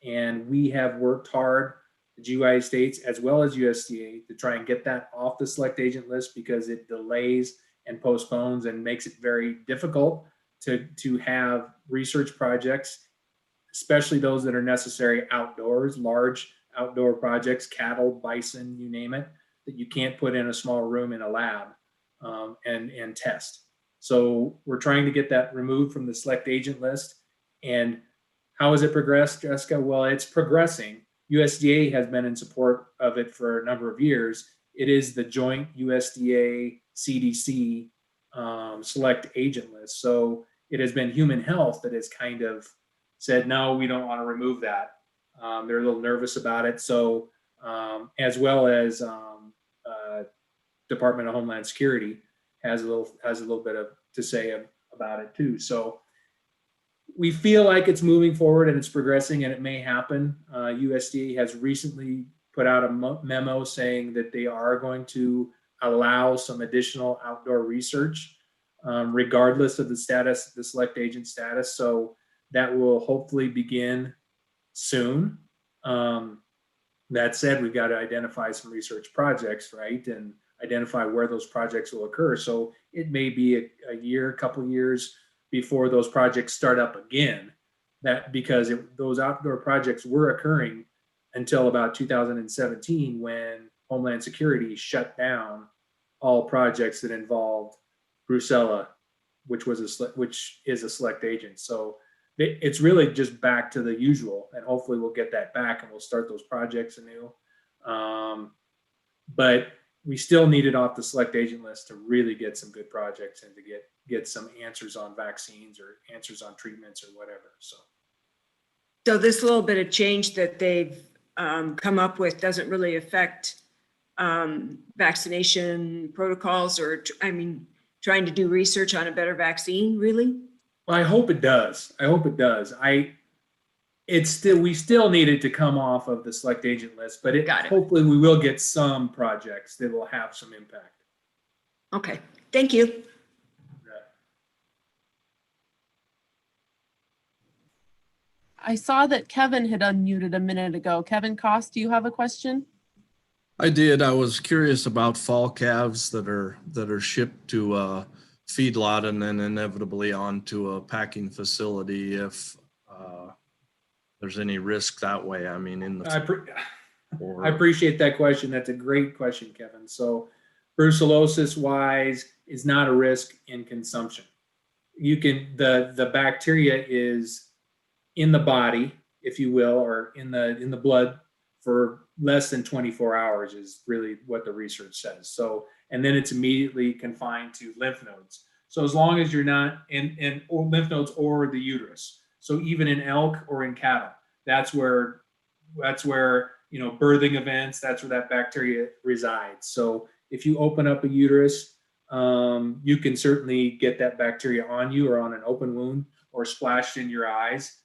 And we have worked hard, the United States as well as USDA, to try and get that off the select agent list because it delays and postpones and makes it very difficult to have research projects, especially those that are necessary outdoors, large outdoor projects, cattle, bison, you name it, that you can't put in a small room in a lab and test. So we're trying to get that removed from the select agent list. And how has it progressed, Jessica? Well, it's progressing. USDA has been in support of it for a number of years. It is the joint USDA CDC select agent list. So it has been Human Health that has kind of said, no, we don't want to remove that. They're a little nervous about it. So as well as Department of Homeland Security has a little bit to say about it too. So we feel like it's moving forward and it's progressing and it may happen. USDA has recently put out a memo saying that they are going to allow some additional outdoor research, regardless of the status, the select agent status. So that will hopefully begin soon. That said, we've got to identify some research projects, right? And identify where those projects will occur. So it may be a year, a couple years before those projects start up again, that because those outdoor projects were occurring until about 2017 when Homeland Security shut down all projects that involved Brucella, which is a select agent. So it's really just back to the usual, and hopefully we'll get that back and we'll start those projects anew. But we still need it off the select agent list to really get some good projects and to get some answers on vaccines or answers on treatments or whatever. So this little bit of change that they've come up with doesn't really affect vaccination protocols or, trying to do research on a better vaccine, really? Well, I hope it does. We still need it to come off of the select agent list, but hopefully we will get some projects that will have some impact. Okay, thank you. I saw that Kevin had unmuted a minute ago. Kevin Koss, do you have a question? I did. I was curious about fall calves that are shipped to a feedlot and then inevitably onto a packing facility. If there's any risk that way, I appreciate that question. That's a great question, Kevin. So brucellosis wise is not a risk in consumption. The bacteria is in the body, if you will, or in the blood for less than 24 hours is really what the research says. So, and then it's immediately confined to lymph nodes. So as long as you're not in lymph nodes or the uterus. So even in elk or in cattle, that's where birthing events, that's where that bacteria resides. So if you open up a uterus, you can certainly get that bacteria on you or on an open wound or splashed in your eyes.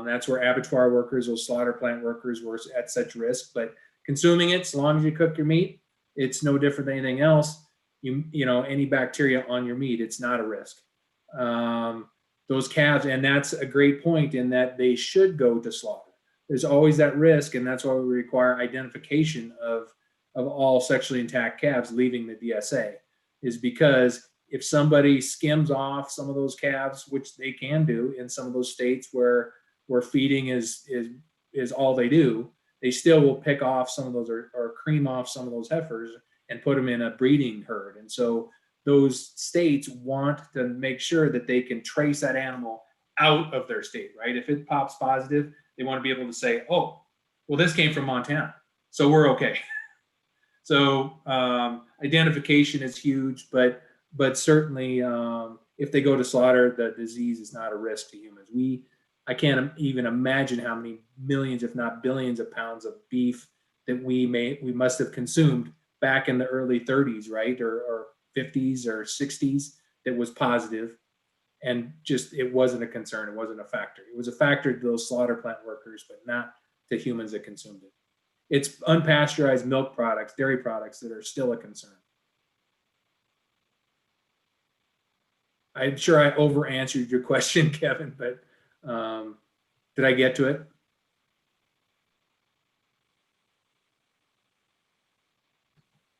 That's where abattoir workers or slaughter plant workers were at such risk. But consuming it, as long as you cook your meat, it's no different than anything else. Any bacteria on your meat, it's not a risk. Those calves, and that's a great point in that they should go to slaughter. There's always that risk, and that's why we require identification of all sexually intact calves leaving the DSA, is because if somebody skims off some of those calves, which they can do in some of those states where feeding is all they do, they still will pick off some of those or cream off some of those heifers and put them in a breeding herd. And so those states want to make sure that they can trace that animal out of their state, right? If it pops positive, they want to be able to say, oh, well, this came from Montana, so we're okay. So identification is huge, but certainly if they go to slaughter, the disease is not a risk to humans. I can't even imagine how many millions, if not billions of pounds of beef that we must have consumed back in the early 30s, right? Or 50s or 60s that was positive. and just it wasn't a concern. It wasn't a factor. It was a factor to those slaughter plant workers, but not to humans that consumed it. It's unpasteurized milk products, dairy products that are still a concern. I'm sure I over answered your question, Kevin, but did I get to it?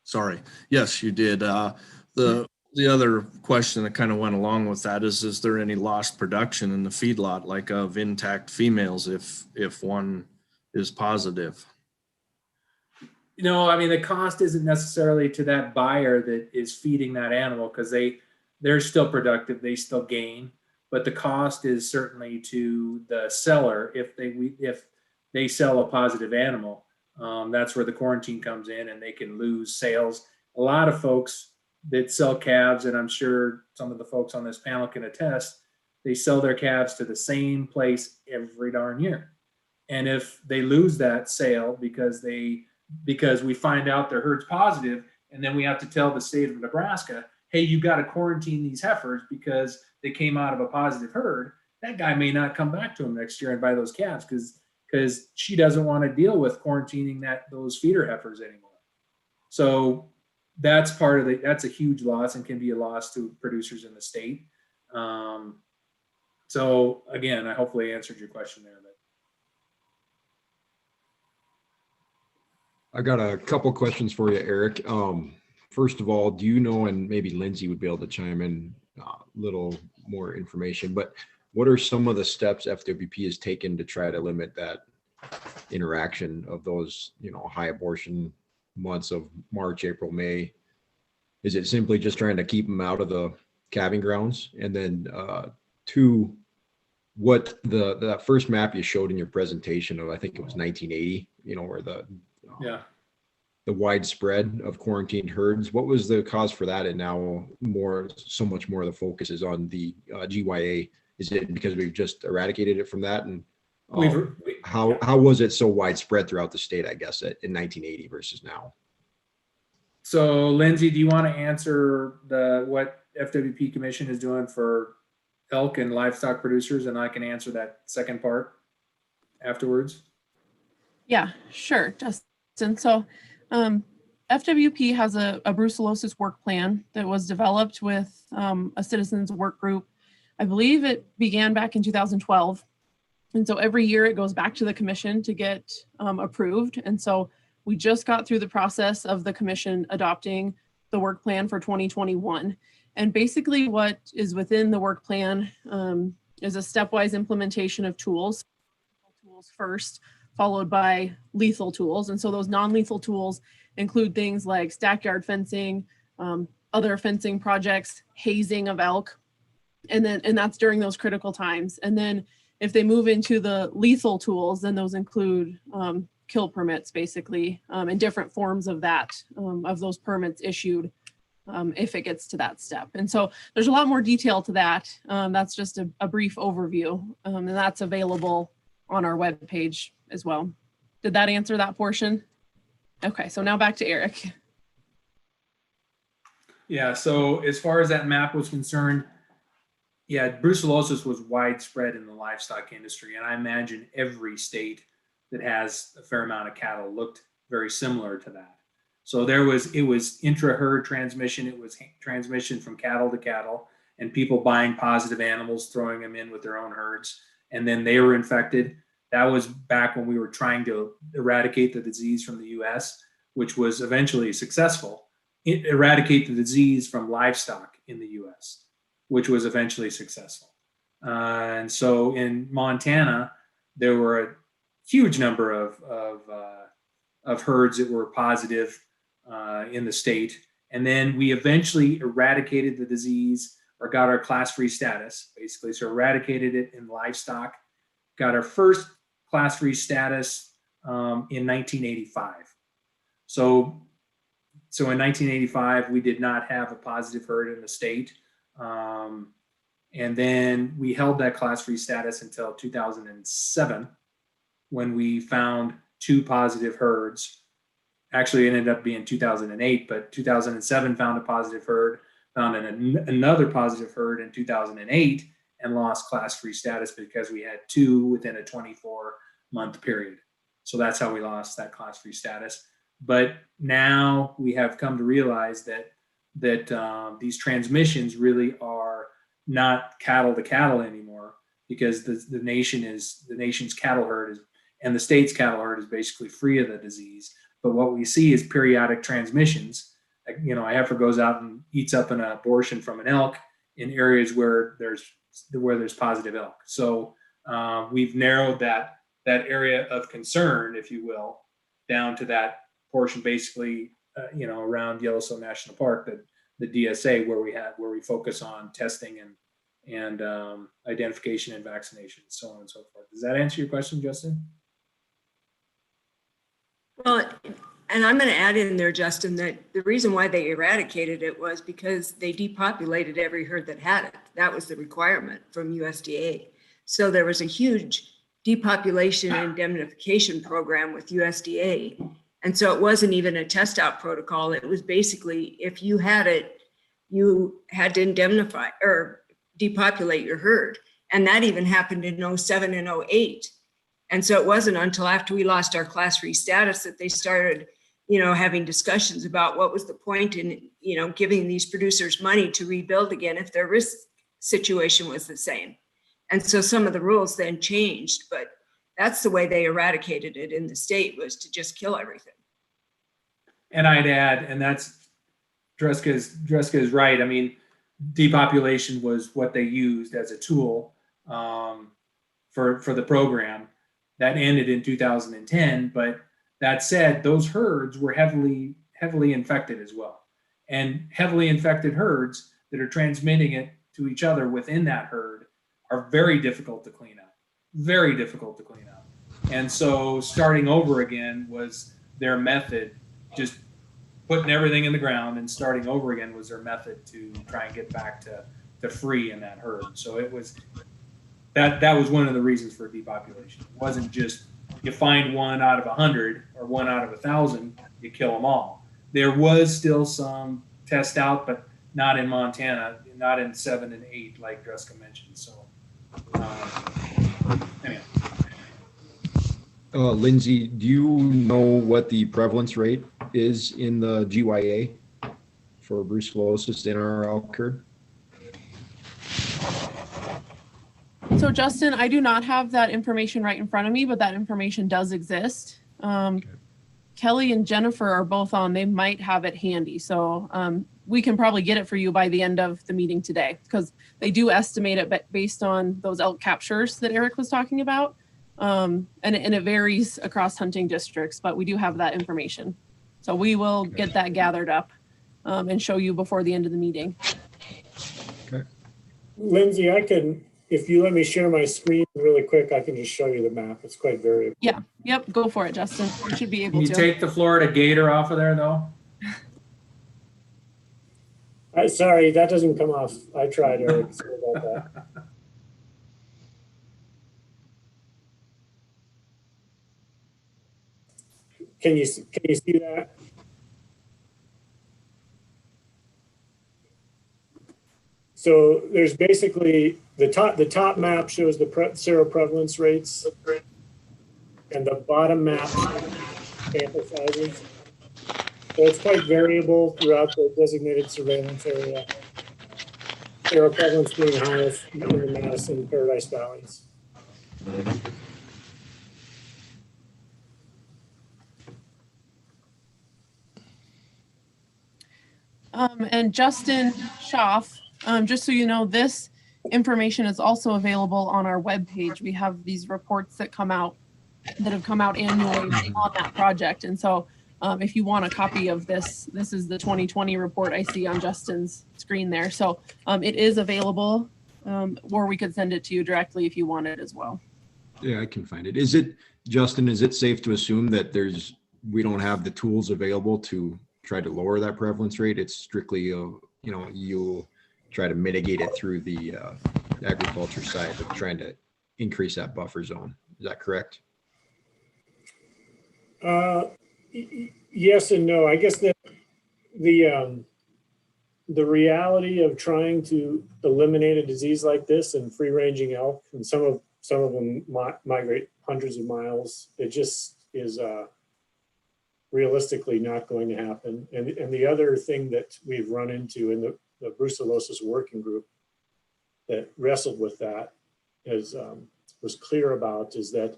Sorry. Yes, you did. The other question that kind of went along with that is there any lost production in the feedlot, like of intact females, if one is positive? No, I mean, the cost isn't necessarily to that buyer that is feeding that animal, because they're still productive, they still gain, but the cost is certainly to the seller if they sell a positive animal. That's where the quarantine comes in, and they can lose sales. A lot of folks that sell calves, and I'm sure some of the folks on this panel can attest, they sell their calves to the same place every darn year. And if they lose that sale because we find out their herd's positive, and then we have to tell the state of Nebraska, hey, you got to quarantine these heifers because they came out of a positive herd, that guy may not come back to him next year and buy those calves because she doesn't want to deal with quarantining those feeder heifers anymore. So that's that's a huge loss and can be a loss to producers in the state. So again, I hopefully answered your question there. I got a couple questions for you, Eric. First of all, do you know, and maybe Lindsay would be able to chime in a little more information, but what are some of the steps FWP has taken to try to limit that interaction of those, high abortion months of March, April, May? Is it simply just trying to keep them out of the calving grounds? And then two, what that first map you showed in your presentation of, I think it was 1980, where the widespread of quarantined herds, what was the cause for that? And now so much more of the focus is on the GYA. Is it because we've just eradicated it from that? And how was it so widespread throughout the state, I guess, in 1980 versus now? So Lindsay, do you want to answer what FWP Commission is doing for elk and livestock producers, and I can answer that second part afterwards? Yeah, sure, Justin. So FWP has a brucellosis work plan that was developed with a citizens work group. I believe it began back in 2012. And so every year it goes back to the commission to get approved. And so we just got through the process of the commission adopting the work plan for 2021. And basically what is within the work plan is a stepwise implementation of tools first, followed by lethal tools. And so those non-lethal tools include things like stackyard fencing, other fencing projects, hazing of elk, and that's during those critical times. And then if they move into the lethal tools, then those include kill permits, basically, and different forms of those permits issued if it gets to that step. And so there's a lot more detail to that. That's just a brief overview, and that's available on our webpage as well. Did that answer that portion? Okay, so now back to Eric. Yeah, so as far as that map was concerned, yeah, brucellosis was widespread in the livestock industry, and I imagine every state that has a fair amount of cattle looked very similar to that. So it was intra-herd transmission, it was transmission from cattle to cattle, and people buying positive animals, throwing them in with their own herds, and then they were infected. That was back when we were trying to eradicate the disease from the US, which was eventually successful. Eradicate the disease from livestock in the US, which was eventually successful. And so in Montana, there were a huge number of herds that were positive in the state. And then we eventually eradicated the disease, or got our class-free status, basically. So eradicated it in livestock, got our first class-free status in 1985. So in 1985, we did not have a positive herd in the state. And then we held that class-free status until 2007, when we found 2 positive herds. Actually, it ended up being 2008, but 2007 found a positive herd. found another positive herd in 2008 and lost class-free status because we had 2 within a 24-month period. So that's how we lost that class-free status. But now we have come to realize that these transmissions really are not cattle to cattle anymore, because the nation's cattle herd and the state's cattle herd is basically free of the disease. But what we see is periodic transmissions. You know, a heifer goes out and eats up an abortion from an elk in areas where there's positive elk. So we've narrowed that area of concern, if you will, down to that portion, basically, around Yellowstone National Park, the DSA, where we focus on testing and identification and vaccination, so on and so forth. Does that answer your question, Justin? Well, and I'm going to add in there, Justin, that the reason why they eradicated it was because they depopulated every herd that had it. That was the requirement from USDA. So there was a huge depopulation and indemnification program with USDA. And so it wasn't even a test out protocol. It was basically, if you had it, you had to indemnify or depopulate your herd. And that even happened in 07 and 08. And so it wasn't until after we lost our class-free status that they started, having discussions about what was the point in, giving these producers money to rebuild again if their risk situation was the same. And so some of the rules then changed, but that's the way they eradicated it in the state, was to just kill everything. And I'd add, and that's Dreska is right. I mean, depopulation was what they used as a tool for the program. That ended in 2010, but that said, those herds were heavily infected as well. And heavily infected herds that are transmitting it to each other within that herd are very difficult to clean up. Very difficult to clean up. And so starting over again was their method. Just putting everything in the ground and starting over again was their method to try and get back to free in that herd. So it was that was one of the reasons for depopulation. It wasn't just you find 1 out of 100 or 1 out of 1,000, you kill them all. There was still some test out, but not in Montana, not in 7 and 8, like Dreska mentioned. So anyway. Lindsay, do you know what the prevalence rate is in the GYA for brucellosis in our elk herd? So Justin, I do not have that information right in front of me, but that information does exist. Kelly and Jennifer are both on. They might have it handy. So we can probably get it for you by the end of the meeting today, because they do estimate it based on those elk captures that Eric was talking about. And it varies across hunting districts, but we do have that information. So we will get that gathered up and show you before the end of the meeting. Okay. Lindsay, if you let me share my screen really quick, I can just show you the map. It's quite variable. Yeah. Yep. Go for it, Justin. You should be able Can to. you take the Florida gator off of there, though? Sorry, that doesn't come off. I tried, Eric. Sorry about that. Can you see that? So there's basically the top map shows the seroprevalence rates, and the bottom map sample sizes. So it's quite variable throughout the designated surveillance area. Seroprevalence being highest in the Madison Paradise Valleys. And Justin Schaff, just so you know, this information is also available on our webpage. We have these reports that have come out annually on that project. And so if you want a copy of this is the 2020 report I see on Justin's screen there. So it is available, or we could send it to you directly if you want it as well. Yeah, I can find it. Justin, is it safe to assume that we don't have the tools available to try to lower that prevalence rate? It's strictly, you'll try to mitigate it through the agriculture side of trying to increase that buffer zone. Is that correct? Yes and no. I guess the the reality of trying to eliminate a disease like this and free-ranging elk, and some of them migrate hundreds of miles, it just is realistically not going to happen. And the other thing that we've run into in the brucellosis working group that wrestled with that was clear about is that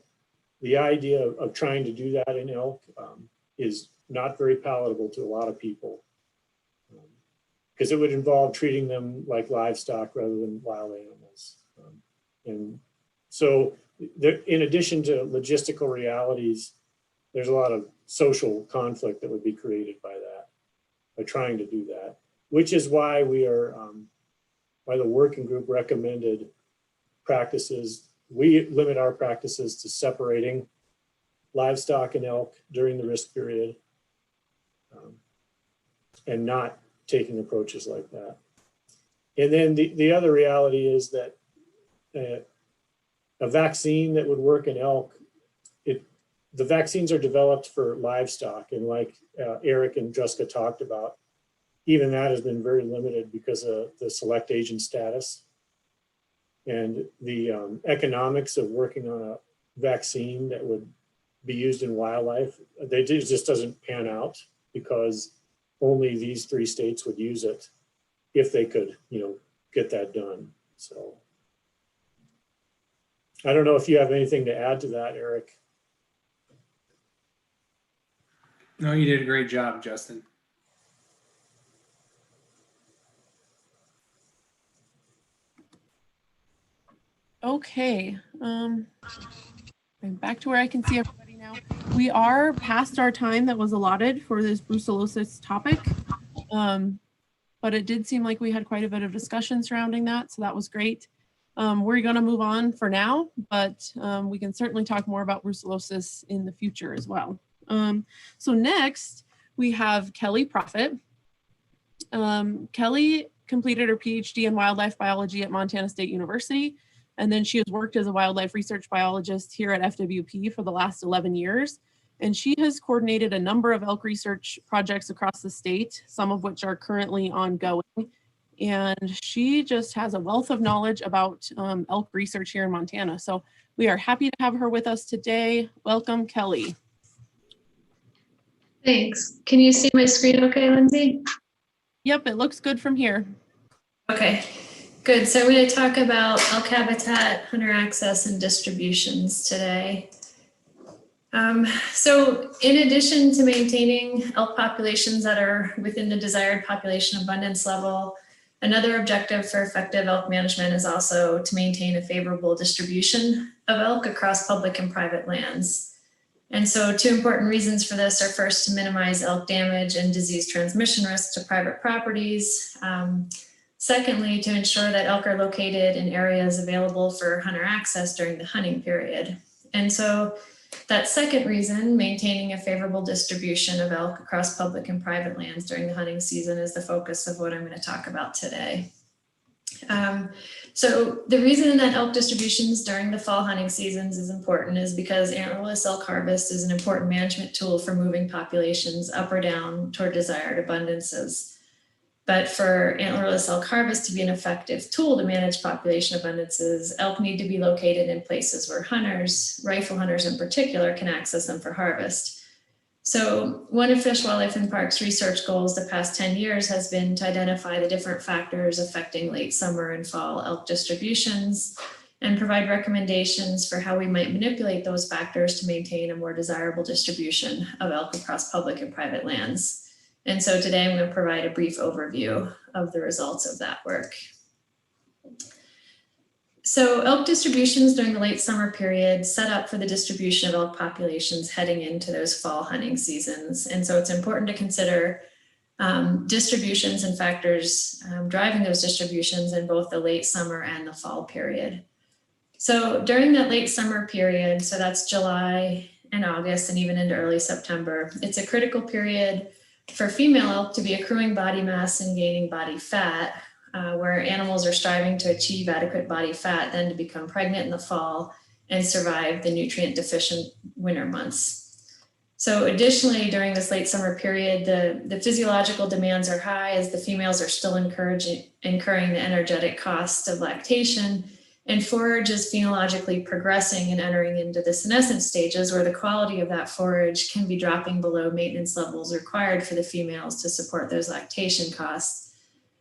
the idea of trying to do that in elk is not very palatable to a lot of people, because it would involve treating them like livestock rather than wild animals. And so there, in addition to logistical realities, there's a lot of social conflict that would be created by that, by trying to do that, which is why we are, why the working group recommended practices. We limit our practices to separating livestock and elk during the risk period, and not taking approaches like that. And then the other reality is that a vaccine that would work in elk, the vaccines are developed for livestock, and like Eric and Druska talked about, even that has been very limited because of the select agent status. And the economics of working on a vaccine that would be used in wildlife, it just doesn't pan out, because only these 3 states would use it if they could, get that done. So I don't know if you have anything to add to that, Eric. No, you did a great job, Justin. Okay, I'm back to where I can see everybody now. We are past our time that was allotted for this brucellosis topic, but it did seem like we had quite a bit of discussion surrounding that, so that was great. We're going to move on for now, but we can certainly talk more about brucellosis in the future as well. So next, we have Kelly Proffitt. Kelly completed her PhD in wildlife biology at Montana State University, and then she has worked as a wildlife research biologist here at FWP for the last 11 years. And she has coordinated a number of elk research projects across the state, some of which are currently ongoing. And she just has a wealth of knowledge about elk research here in Montana. So we are happy to have her with us today. Welcome, Kelly. Thanks. Can you see my screen okay, Lindsay? Yep, it looks good from here. Okay, good. So I'm going to talk about elk habitat, hunter access, and distributions today. So in addition to maintaining elk populations that are within the desired population abundance level, another objective for effective elk management is also to maintain a favorable distribution of elk across public and private lands. And so 2 important reasons for this are, first, to minimize elk damage and disease transmission risks to private properties. Secondly, to ensure that elk are located in areas available for hunter access during the hunting period. And so that second reason, maintaining a favorable distribution of elk across public and private lands during the hunting season, is the focus of what I'm going to talk about today. So the reason that elk distributions during the fall hunting seasons is important is because antlerless elk harvest is an important management tool for moving populations up or down toward desired abundances. But for antlerless elk harvest to be an effective tool to manage population abundances, elk need to be located in places where hunters, rifle hunters in particular, can access them for harvest. So one of Fish, Wildlife, and Parks research goals the past 10 years has been to identify the different factors affecting late summer and fall elk distributions and provide recommendations for how we might manipulate those factors to maintain a more desirable distribution of elk across public and private lands. And so today I'm going to provide a brief overview of the results of that work. So elk distributions during the late summer period set up for the distribution of elk populations heading into those fall hunting seasons. And so it's important to consider distributions and factors driving those distributions in both the late summer and the fall period. So during that late summer period, so that's July and August and even into early September, it's a critical period for female elk to be accruing body mass and gaining body fat, where animals are striving to achieve adequate body fat, then to become pregnant in the fall and survive the nutrient deficient winter months. So additionally, during this late summer period, the physiological demands are high as the females are still incurring the energetic cost of lactation, and forage is phenologically progressing and entering into the senescent stages where the quality of that forage can be dropping below maintenance levels required for the females to support those lactation costs,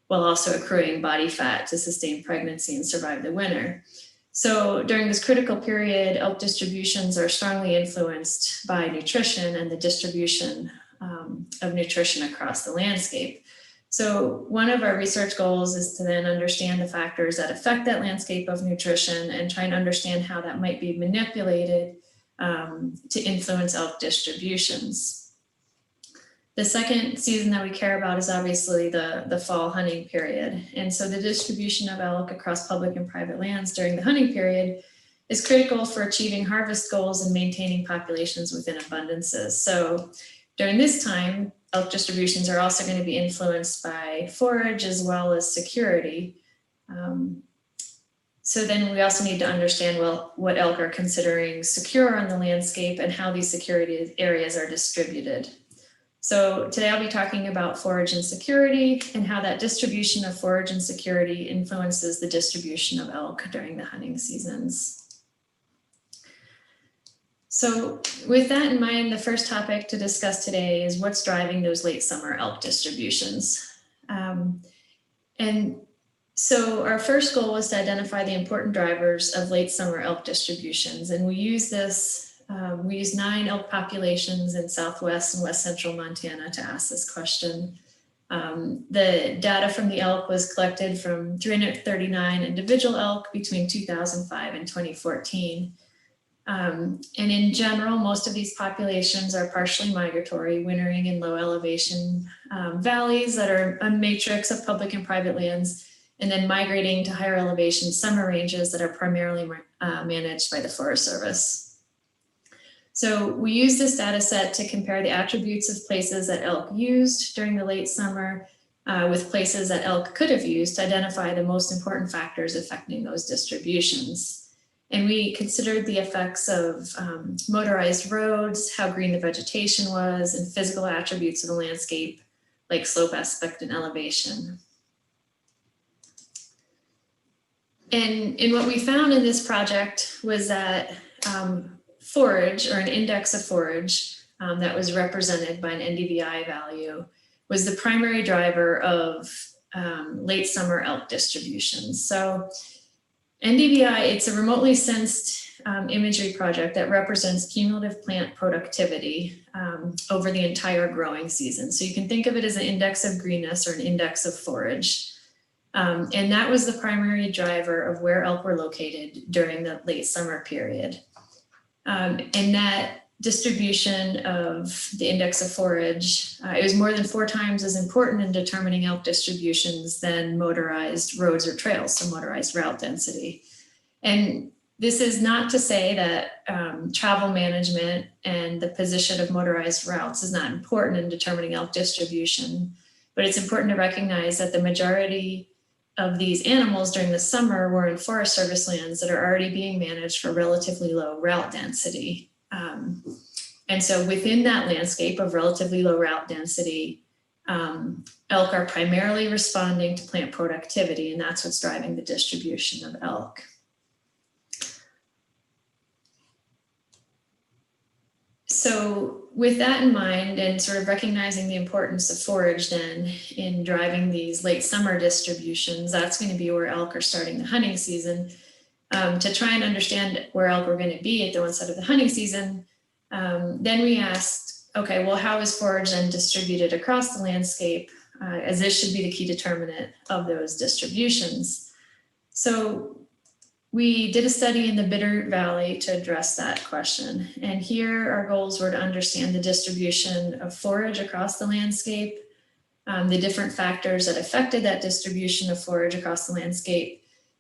while also accruing body fat to sustain pregnancy and survive the winter. So during this critical period, elk distributions are strongly influenced by nutrition and the distribution of nutrition across the landscape. So one of our research goals is to then understand the factors that affect that landscape of nutrition and try and understand how that might be manipulated to influence elk distributions. The second season that we care about is obviously the fall hunting period. And so the distribution of elk across public and private lands during the hunting period is critical for achieving harvest goals and maintaining populations within abundances. So during this time, elk distributions are also going to be influenced by forage as well as security. So then we also need to understand, well, what elk are considering secure on the landscape and how these security areas are distributed. So today I'll be talking about forage and security and how that distribution of forage and security influences the distribution of elk during the hunting seasons. So with that in mind, the first topic to discuss today is what's driving those late summer elk distributions. And so our first goal was to identify the important drivers of late summer elk distributions. And we use this we used 9 elk populations in southwest and west central Montana to ask this question. The data from the elk was collected from 339 individual elk between 2005 and 2014. And in general, most of these populations are partially migratory, wintering in low elevation valleys that are a matrix of public and private lands, and then migrating to higher elevation summer ranges that are primarily managed by the Forest Service. So we use this data set to compare the attributes of places that elk used during the late summer with places that elk could have used to identify the most important factors affecting those distributions. And we considered the effects of motorized roads, how green the vegetation was, and physical attributes of the landscape like slope aspect and elevation. And what we found in this project was that forage, or an index of forage that was represented by an NDVI value, was the primary driver of late summer elk distributions. So NDVI, it's a remotely sensed imagery project that represents cumulative plant productivity over the entire growing season. So you can think of it as an index of greenness or an index of forage. And that was the primary driver of where elk were located during the late summer period. And that distribution of the index of forage, it was more than 4 times as important in determining elk distributions than motorized roads or trails, so motorized route density. And this is not to say that travel management and the position of motorized routes is not important in determining elk distribution, but it's important to recognize that the majority of these animals during the summer were in Forest Service lands that are already being managed for relatively low route density. And so within that landscape of relatively low route density, elk are primarily responding to plant productivity, and that's what's driving the distribution of elk. So with that in mind, and sort of recognizing the importance of forage then in driving these late summer distributions, that's going to be where elk are starting the hunting season. To try and understand where elk are going to be at the onset of the hunting season, then we asked, okay, well, how is forage then distributed across the landscape, as this should be the key determinant of those distributions. So we did a study in the Bitterroot Valley to address that question. And here our goals were to understand the distribution of forage across the landscape, the different factors that affected that distribution of forage across the landscape,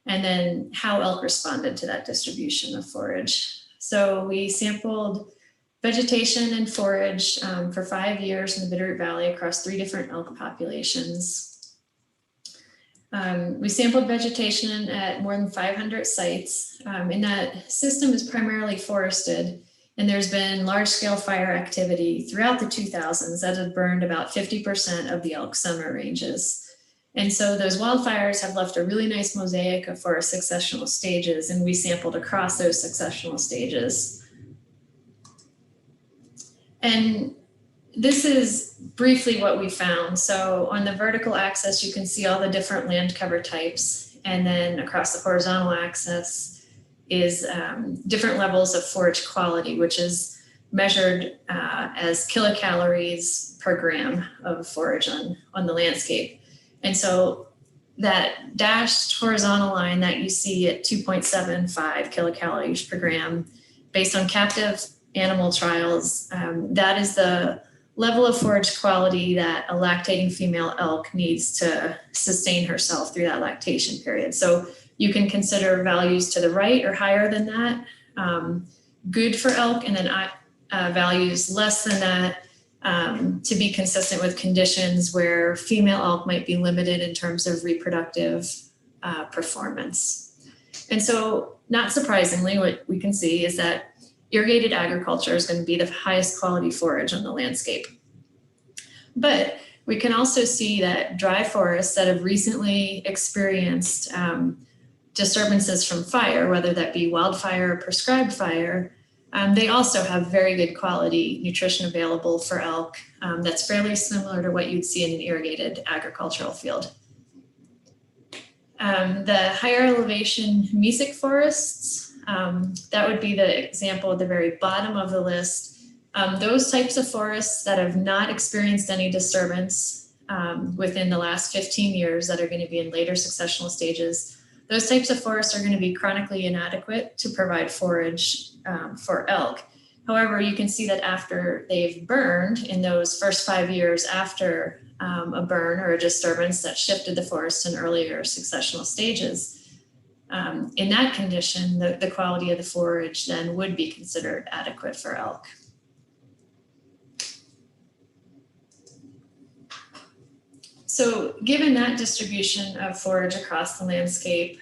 and then how elk responded to that distribution of forage. So we sampled vegetation and forage for 5 years in the Bitterroot Valley across 3 different elk populations. We sampled vegetation at more than 500 sites, and that system is primarily forested. And there's been large-scale fire activity throughout the 2000s that have burned about 50% of the elk summer ranges. And so those wildfires have left a really nice mosaic of forest successional stages, and we sampled across those successional stages. And this is briefly what we found. So on the vertical axis, you can see all the different land cover types. And then across the horizontal axis is different levels of forage quality, which is measured as kilocalories per gram of forage on the landscape. And so that dashed horizontal line that you see at 2.75 kilocalories per gram, based on captive animal trials, that is the level of forage quality that a lactating female elk needs to sustain herself through that lactation period. So you can consider values to the right or higher than that good for elk, and then values less than that to be consistent with conditions where female elk might be limited in terms of reproductive performance. And so, not surprisingly, what we can see is that irrigated agriculture is going to be the highest quality forage on the landscape. But we can also see that dry forests that have recently experienced disturbances from fire, whether that be wildfire or prescribed fire, they also have very good quality nutrition available for elk that's fairly similar to what you'd see in an irrigated agricultural field. The higher elevation mesic forests, that would be the example at the very bottom of the list. Those types of forests that have not experienced any disturbance within the last 15 years that are going to be in later successional stages, those types of forests are going to be chronically inadequate to provide forage for elk. However, you can see that after they've burned in those first 5 years after a burn or a disturbance that shifted the forest in earlier successional stages, in that condition, the quality of the forage then would be considered adequate for elk. So given that distribution of forage across the landscape,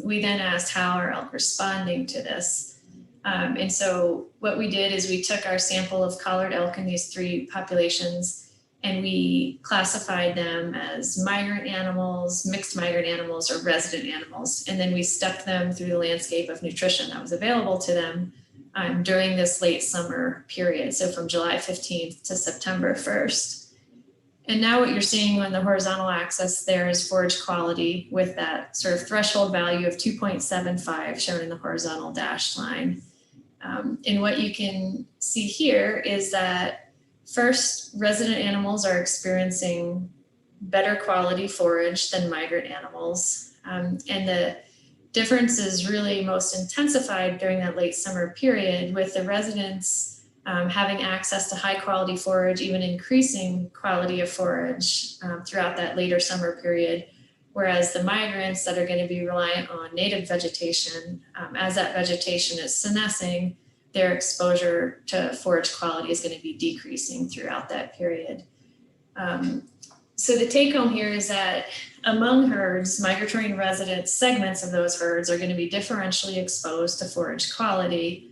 we then asked how are elk responding to this? And so what we did is we took our sample of collared elk in these three populations and we classified them as migrant animals, mixed migrant animals, or resident animals. And then we stepped them through the landscape of nutrition that was available to them during this late summer period. So from July 15th to September 1st. And now what you're seeing on the horizontal axis there is forage quality with that sort of threshold value of 2.75 shown in the horizontal dashed line. And what you can see here is that first, resident animals are experiencing better quality forage than migrant animals. And the difference is really most intensified during that late summer period, with the residents having access to high quality forage, even increasing quality of forage throughout that later summer period. Whereas the migrants that are going to be reliant on native vegetation, as that vegetation is senescing, their exposure to forage quality is going to be decreasing throughout that period. So the take home here is that among herds, migratory and resident segments of those herds are going to be differentially exposed to forage quality.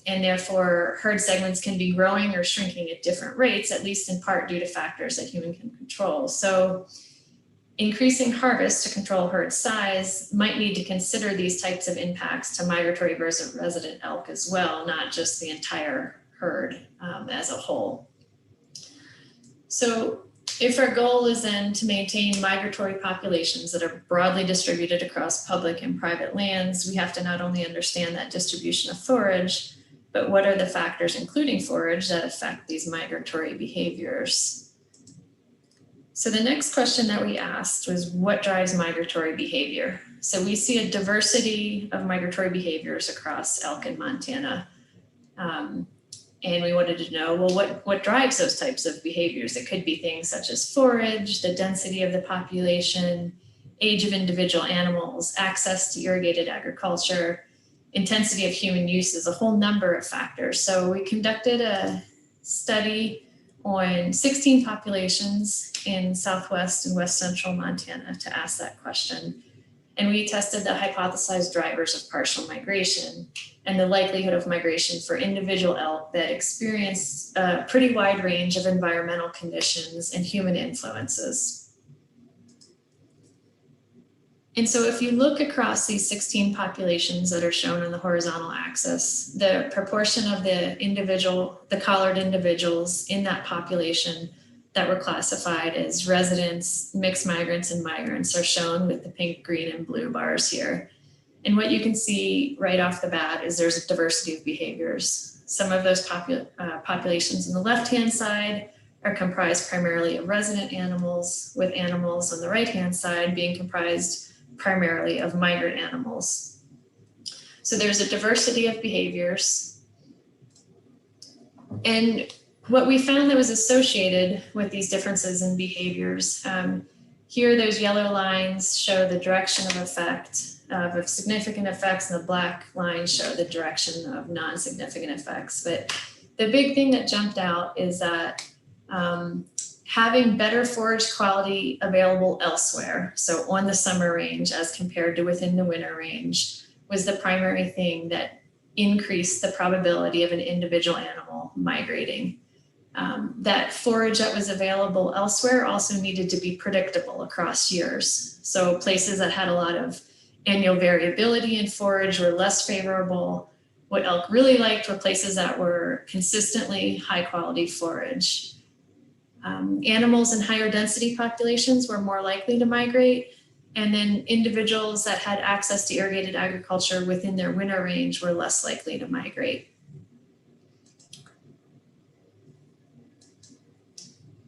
And therefore, herd segments can be growing or shrinking at different rates, at least in part due to factors that humans can control. So increasing harvest to control herd size might need to consider these types of impacts to migratory versus resident elk as well, not just the entire herd as a whole. So if our goal is then to maintain migratory populations that are broadly distributed across public and private lands, we have to not only understand that distribution of forage, but what are the factors, including forage, that affect these migratory behaviors? So the next question that we asked was, what drives migratory behavior? So we see a diversity of migratory behaviors across elk in Montana. And we wanted to know, well, what drives those types of behaviors? It could be things such as forage, the density of the population, age of individual animals, access to irrigated agriculture, intensity of human use, is a whole number of factors. So we conducted a study on 16 populations in Southwest and West Central Montana to ask that question. And we tested the hypothesized drivers of partial migration. and the likelihood of migration for individual elk that experience a pretty wide range of environmental conditions and human influences. And so if you look across these 16 populations that are shown on the horizontal axis, the proportion of the collared individuals in that population that were classified as residents, mixed migrants, and migrants are shown with the pink, green, and blue bars here. And what you can see right off the bat is there's a diversity of behaviors. Some of those populations on the left-hand side are comprised primarily of resident animals, with animals on the right-hand side being comprised primarily of migrant animals. So there's a diversity of behaviors. And what we found that was associated with these differences in behaviors, here those yellow lines show the direction of effect of significant effects, and the black lines show the direction of non-significant effects. But the big thing that jumped out is that having better forage quality available elsewhere, so on the summer range as compared to within the winter range, was the primary thing that increased the probability of an individual animal migrating. That forage that was available elsewhere also needed to be predictable across years. So places that had a lot of annual variability in forage were less favorable. What elk really liked were places that were consistently high quality forage. Animals in higher density populations were more likely to migrate, and then individuals that had access to irrigated agriculture within their winter range were less likely to migrate.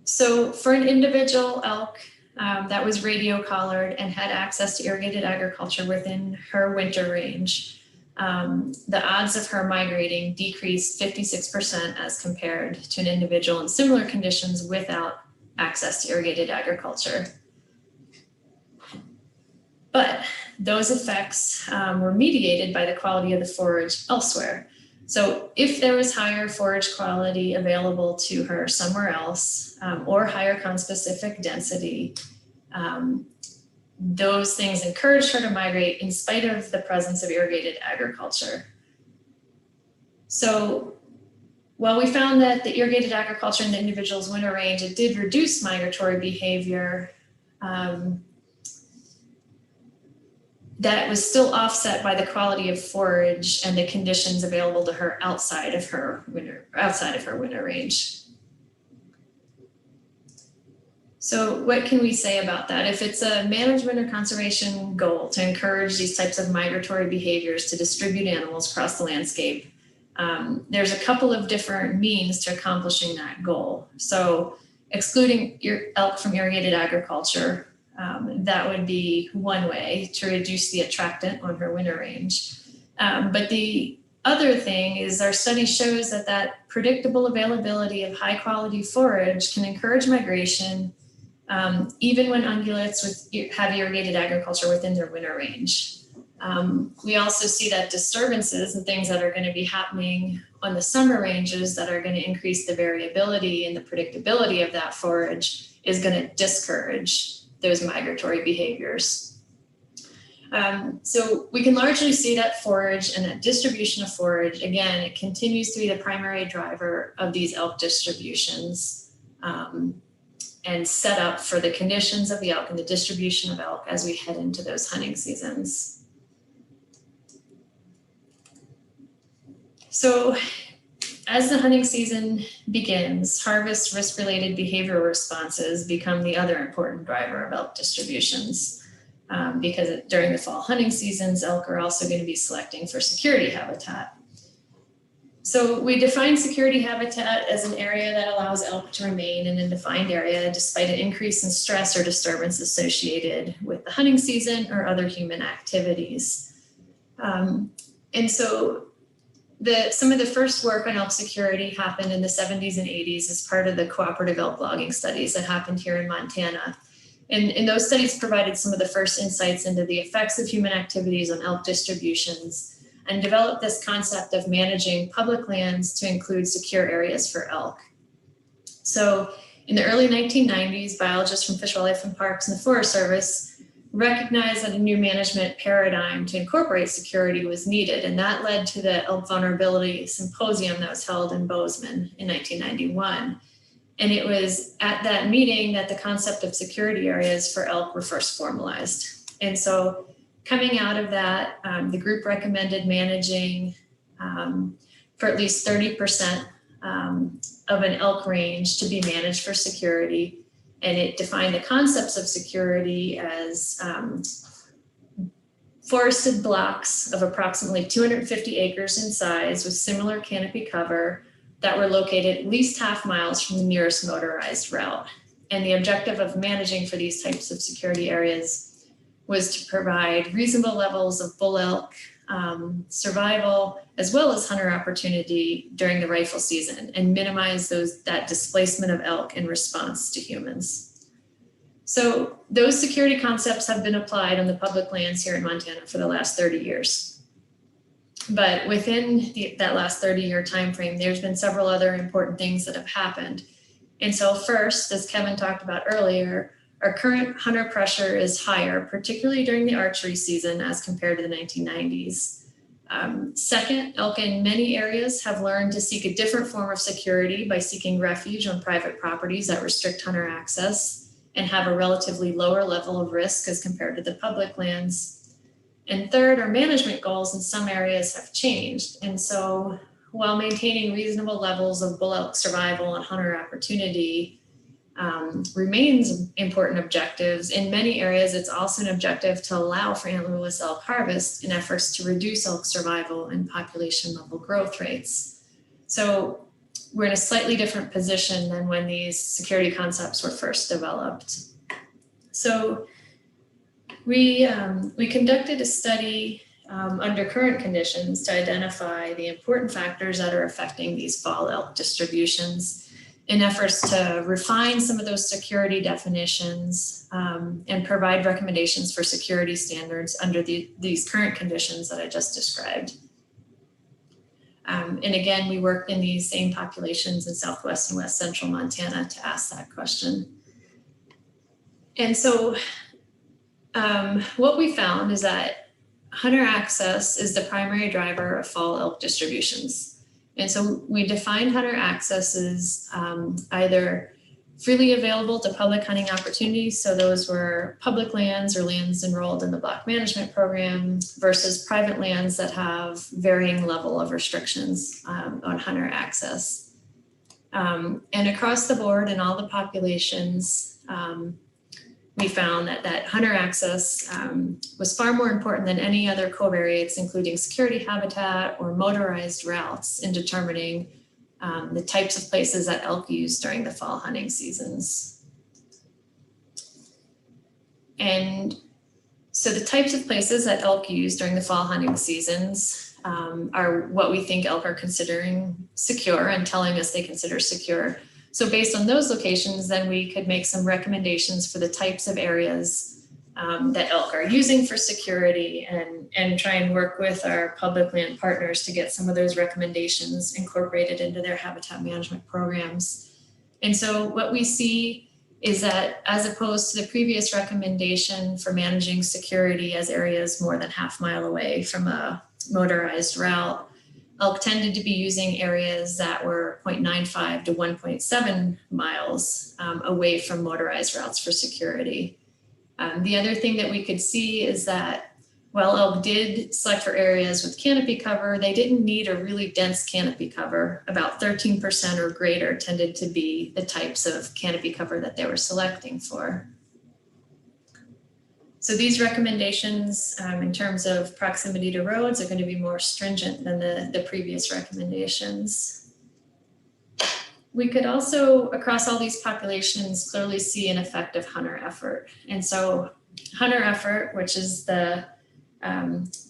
So for an individual elk that was radio collared and had access to irrigated agriculture within her winter range, the odds of her migrating decreased 56% as compared to an individual in similar conditions without access to irrigated agriculture. But those effects were mediated by the quality of the forage elsewhere. So if there was higher forage quality available to her somewhere else, or higher conspecific density, those things encouraged her to migrate in spite of the presence of irrigated agriculture. So while we found that the irrigated agriculture in the individual's winter range, it did reduce migratory behavior, that was still offset by the quality of forage and the conditions available to her outside of her winter range. So what can we say about that? If it's a management or conservation goal to encourage these types of migratory behaviors to distribute animals across the landscape, there's a couple of different means to accomplishing that goal. So excluding elk from irrigated agriculture, that would be one way to reduce the attractant on her winter range. But the other thing is our study shows that predictable availability of high quality forage can encourage migration even when ungulates have irrigated agriculture within their winter range. We also see that disturbances and things that are going to be happening on the summer ranges that are going to increase the variability and the predictability of that forage is going to discourage those migratory behaviors. So we can largely see that forage and that distribution of forage, again, it continues to be the primary driver of these elk distributions. And set up for the conditions of the elk and the distribution of elk as we head into those hunting seasons. So as the hunting season begins, harvest risk-related behavioral responses become the other important driver of elk distributions because during the fall hunting seasons, elk are also going to be selecting for security habitat. So we define security habitat as an area that allows elk to remain in a defined area despite an increase in stress or disturbance associated with the hunting season or other human activities. And so some of the first work on elk security happened in the 70s and 80s as part of the cooperative elk logging studies that happened here in Montana. And those studies provided some of the first insights into the effects of human activities on elk distributions and developed this concept of managing public lands to include secure areas for elk. So in the early 1990s, biologists from Fish, Wildlife and Parks and the Forest Service recognized that a new management paradigm to incorporate security was needed, and that led to the Elk Vulnerability Symposium that was held in Bozeman in 1991. And it was at that meeting that the concept of security areas for elk were first formalized. And so coming out of that, the group recommended managing for at least 30% of an elk range to be managed for security. And it defined the concepts of security as forested blocks of approximately 250 acres in size with similar canopy cover that were located at least half miles from the nearest motorized route. And the objective of managing for these types of security areas was to provide reasonable levels of bull elk survival, as well as hunter opportunity during the rifle season, and minimize that displacement of elk in response to humans. So those security concepts have been applied on the public lands here in Montana for the last 30 years. But within that last 30-year timeframe, there's been several other important things that have happened. And so first, as Kevin talked about earlier, our current hunter pressure is higher, particularly during the archery season as compared to the 1990s. Second, elk in many areas have learned to seek a different form of security by seeking refuge on private properties that restrict hunter access and have a relatively lower level of risk as compared to the public lands. And third, our management goals in some areas have changed. And so while maintaining reasonable levels of bull elk survival and hunter opportunity remains important objectives, in many areas, it's also an objective to allow for antlerless elk harvest in efforts to reduce elk survival and population level growth rates. So we're in a slightly different position than when these security concepts were first developed. So we conducted a study under current conditions to identify the important factors that are affecting these fall elk distributions in efforts to refine some of those security definitions and provide recommendations for security standards under these current conditions that I just described. And again, we work in these same populations in Southwest and West Central Montana to ask that question. And so what we found is that hunter access is the primary driver of fall elk distributions. And so we defined hunter access as either freely available to public hunting opportunities, so those were public lands or lands enrolled in the block management program, versus private lands that have varying level of restrictions on hunter access. And across the board in all the populations, we found that hunter access was far more important than any other covariates, including security habitat or motorized routes, in determining the types of places that elk use during the fall hunting seasons. And so the types of places that elk use during the fall hunting seasons are what we think elk are considering secure and telling us they consider secure. So based on those locations, then we could make some recommendations for the types of areas that elk are using for security, and try and work with our public land partners to get some of those recommendations incorporated into their habitat management programs. And so what we see is that, as opposed to the previous recommendation for managing security as areas more than half mile away from a motorized route, elk tended to be using areas that were 0.95 to 1.7 miles away from motorized routes for security. The other thing that we could see is that while elk did select for areas with canopy cover, they didn't need a really dense canopy cover. About 13% or greater tended to be the types of canopy cover that they were selecting for. So these recommendations in terms of proximity to roads are going to be more stringent than the previous recommendations. We could also, across all these populations, clearly see an effect of hunter effort. And so hunter effort, which is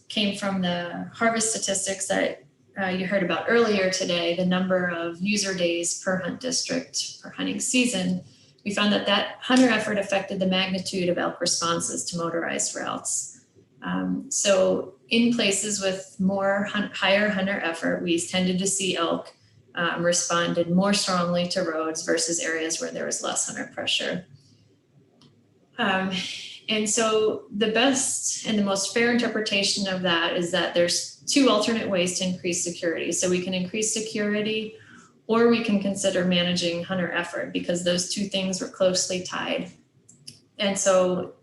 came from the harvest statistics that you heard about earlier today, the number of user days per hunt district per hunting season, we found that hunter effort affected the magnitude of elk responses to motorized routes. So in places with higher hunter effort, we tended to see elk responded more strongly to roads versus areas where there was less hunter pressure. And so the best and the most fair interpretation of that is that there's two alternate ways to increase security. So we can increase security, or we can consider managing hunter effort, because those two things were closely tied. And so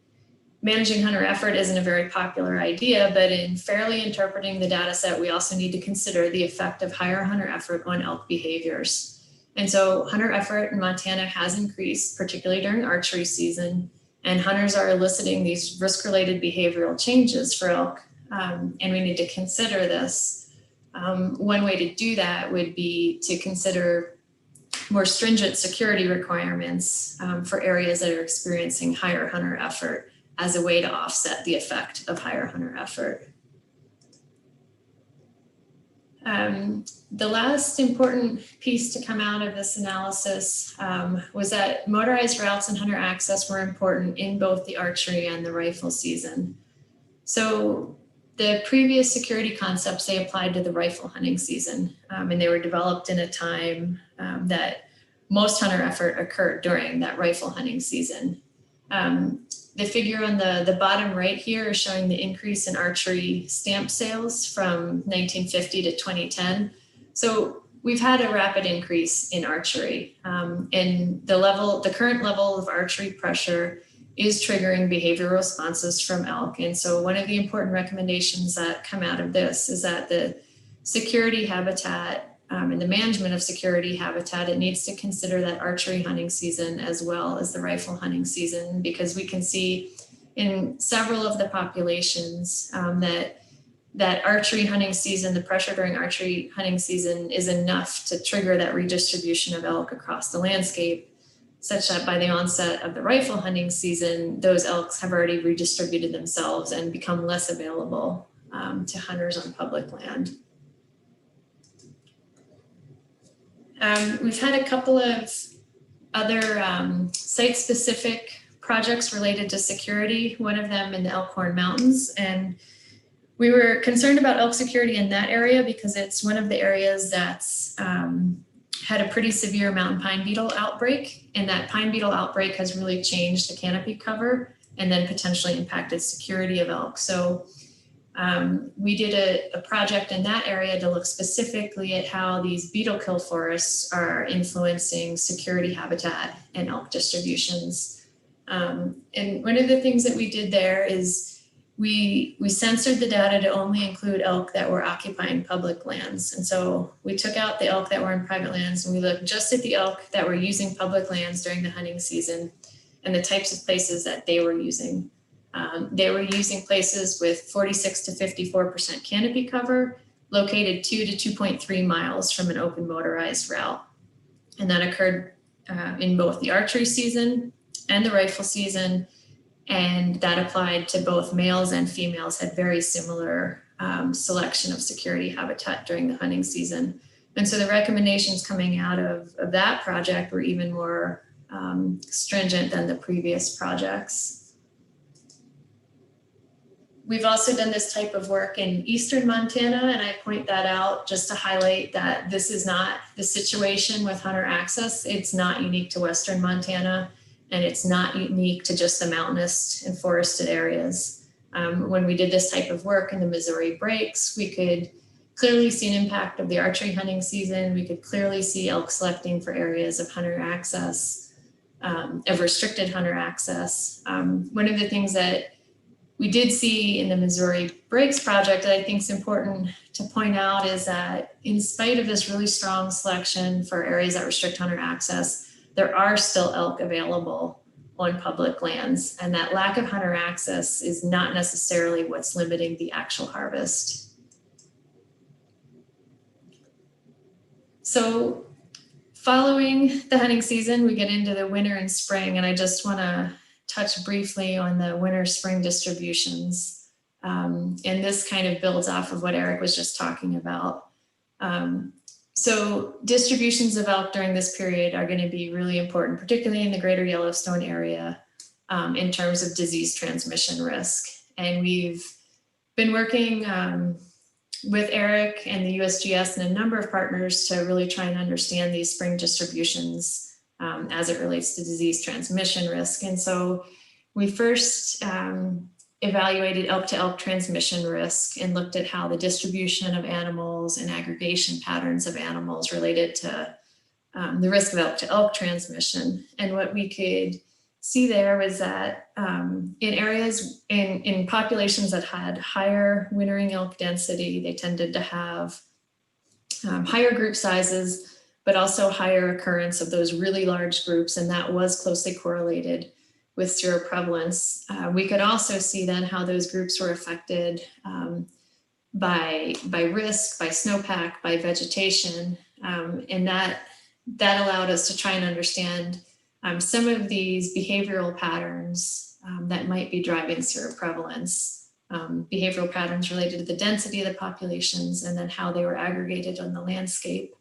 managing hunter effort isn't a very popular idea, but in fairly interpreting the data set, we also need to consider the effect of higher hunter effort on elk behaviors. And so hunter effort in Montana has increased, particularly during archery season, and hunters are eliciting these risk-related behavioral changes for elk, and we need to consider this. One way to do that would be to consider more stringent security requirements for areas that are experiencing higher hunter effort as a way to offset the effect of higher hunter effort. The last important piece to come out of this analysis was that motorized routes and hunter access were important in both the archery and the rifle season. So the previous security concepts, they applied to the rifle hunting season, and they were developed in a time that most hunter effort occurred during that rifle hunting season. The figure on the bottom right here is showing the increase in archery stamp sales from 1950 to 2010. So we've had a rapid increase in archery, and the current level of archery pressure is triggering behavioral responses from elk. And so one of the important recommendations that come out of this is that the security habitat and the management of security habitat, it needs to consider that archery hunting season as well as the rifle hunting season, because we can see in several of the populations that archery hunting season, the pressure during archery hunting season is enough to trigger that redistribution of elk across the landscape, such that by the onset of the rifle hunting season, those elks have already redistributed themselves and become less available to hunters on public land. We've had a couple of other site-specific projects related to security, one of them in the Elkhorn Mountains. And we were concerned about elk security in that area because it's one of the areas that's had a pretty severe mountain pine beetle outbreak. And that pine beetle outbreak has really changed the canopy cover and then potentially impacted security of elk. So we did a project in that area to look specifically at how these beetle kill forests are influencing security habitat and elk distributions. And one of the things that we did there is we censored the data to only include elk that were occupying public lands. And so we took out the elk that were in private lands, and we looked just at the elk that were using public lands during the hunting season and the types of places that they were using. They were using places with 46 to 54% canopy cover, located 2 to 2.3 miles from an open motorized route. And that occurred in both the archery season and the rifle season. And that applied to both males and females, had very similar selection of security habitat during the hunting season. And so the recommendations coming out of that project were even more stringent than the previous projects. We've also done this type of work in eastern Montana, and I point that out just to highlight that this is not the situation with hunter access. It's not unique to western Montana, and it's not unique to just the mountainous and forested areas. When we did this type of work in the Missouri breaks, we could clearly see an impact of the archery hunting season. We could clearly see elk selecting for areas of hunter access, of restricted hunter access. One of the things that we did see in the Missouri Breaks project that I think is important to point out is that in spite of this really strong selection for areas that restrict hunter access, there are still elk available on public lands, and that lack of hunter access is not necessarily what's limiting the actual harvest. So following the hunting season, we get into the winter and spring, and I just want to touch briefly on the winter spring distributions. And this kind of builds off of what Eric was just talking about. So distributions of elk during this period are going to be really important, particularly in the greater Yellowstone area, in terms of disease transmission risk. And we've been working with Eric and the USGS and a number of partners to really try and understand these spring distributions as it relates to disease transmission risk. And so we first evaluated elk-to-elk transmission risk and looked at how the distribution of animals and aggregation patterns of animals related to the risk of elk-to-elk transmission. And what we could see there was that in areas, in populations that had higher wintering elk density, they tended to have higher group sizes, but also higher occurrence of those really large groups, and that was closely correlated with seroprevalence. We could also see then how those groups were affected by risk, by snowpack, by vegetation, and that allowed us to try and understand some of these behavioral patterns that might be driving seroprevalence, behavioral patterns related to the density of the populations, and then how they were aggregated on the landscape.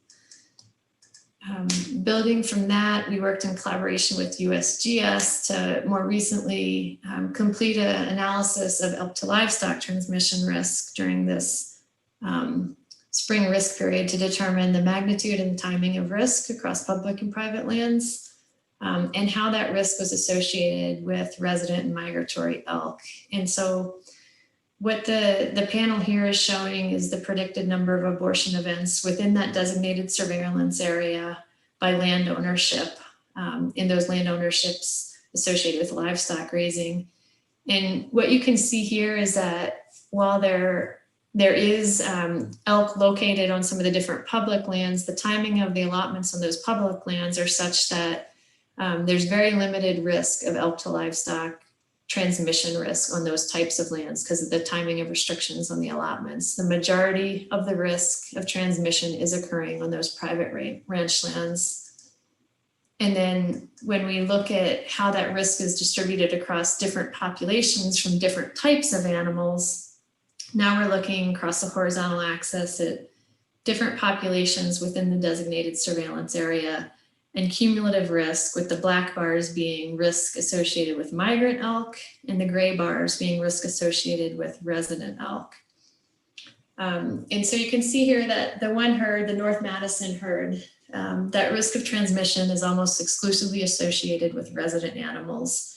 Building from that, we worked in collaboration with USGS to more recently complete an analysis of elk to livestock transmission risk during this spring risk period to determine the magnitude and timing of risk across public and private lands, and how that risk was associated with resident and migratory elk. And so what the panel here is showing is the predicted number of abortion events within that designated surveillance area by land ownership, in those land ownerships associated with livestock grazing. And what you can see here is that while there is elk located on some of the different public lands, the timing of the allotments on those public lands are such that there's very limited risk of elk to livestock transmission risk on those types of lands because of the timing of restrictions on the allotments. The majority of the risk of transmission is occurring on those private ranch lands. And then when we look at how that risk is distributed across different populations from different types of animals, now we're looking across the horizontal axis at different populations within the designated surveillance area and cumulative risk, with the black bars being risk associated with migrant elk and the gray bars being risk associated with resident elk. And so you can see here that the one herd, the North Madison herd, that risk of transmission is almost exclusively associated with resident animals.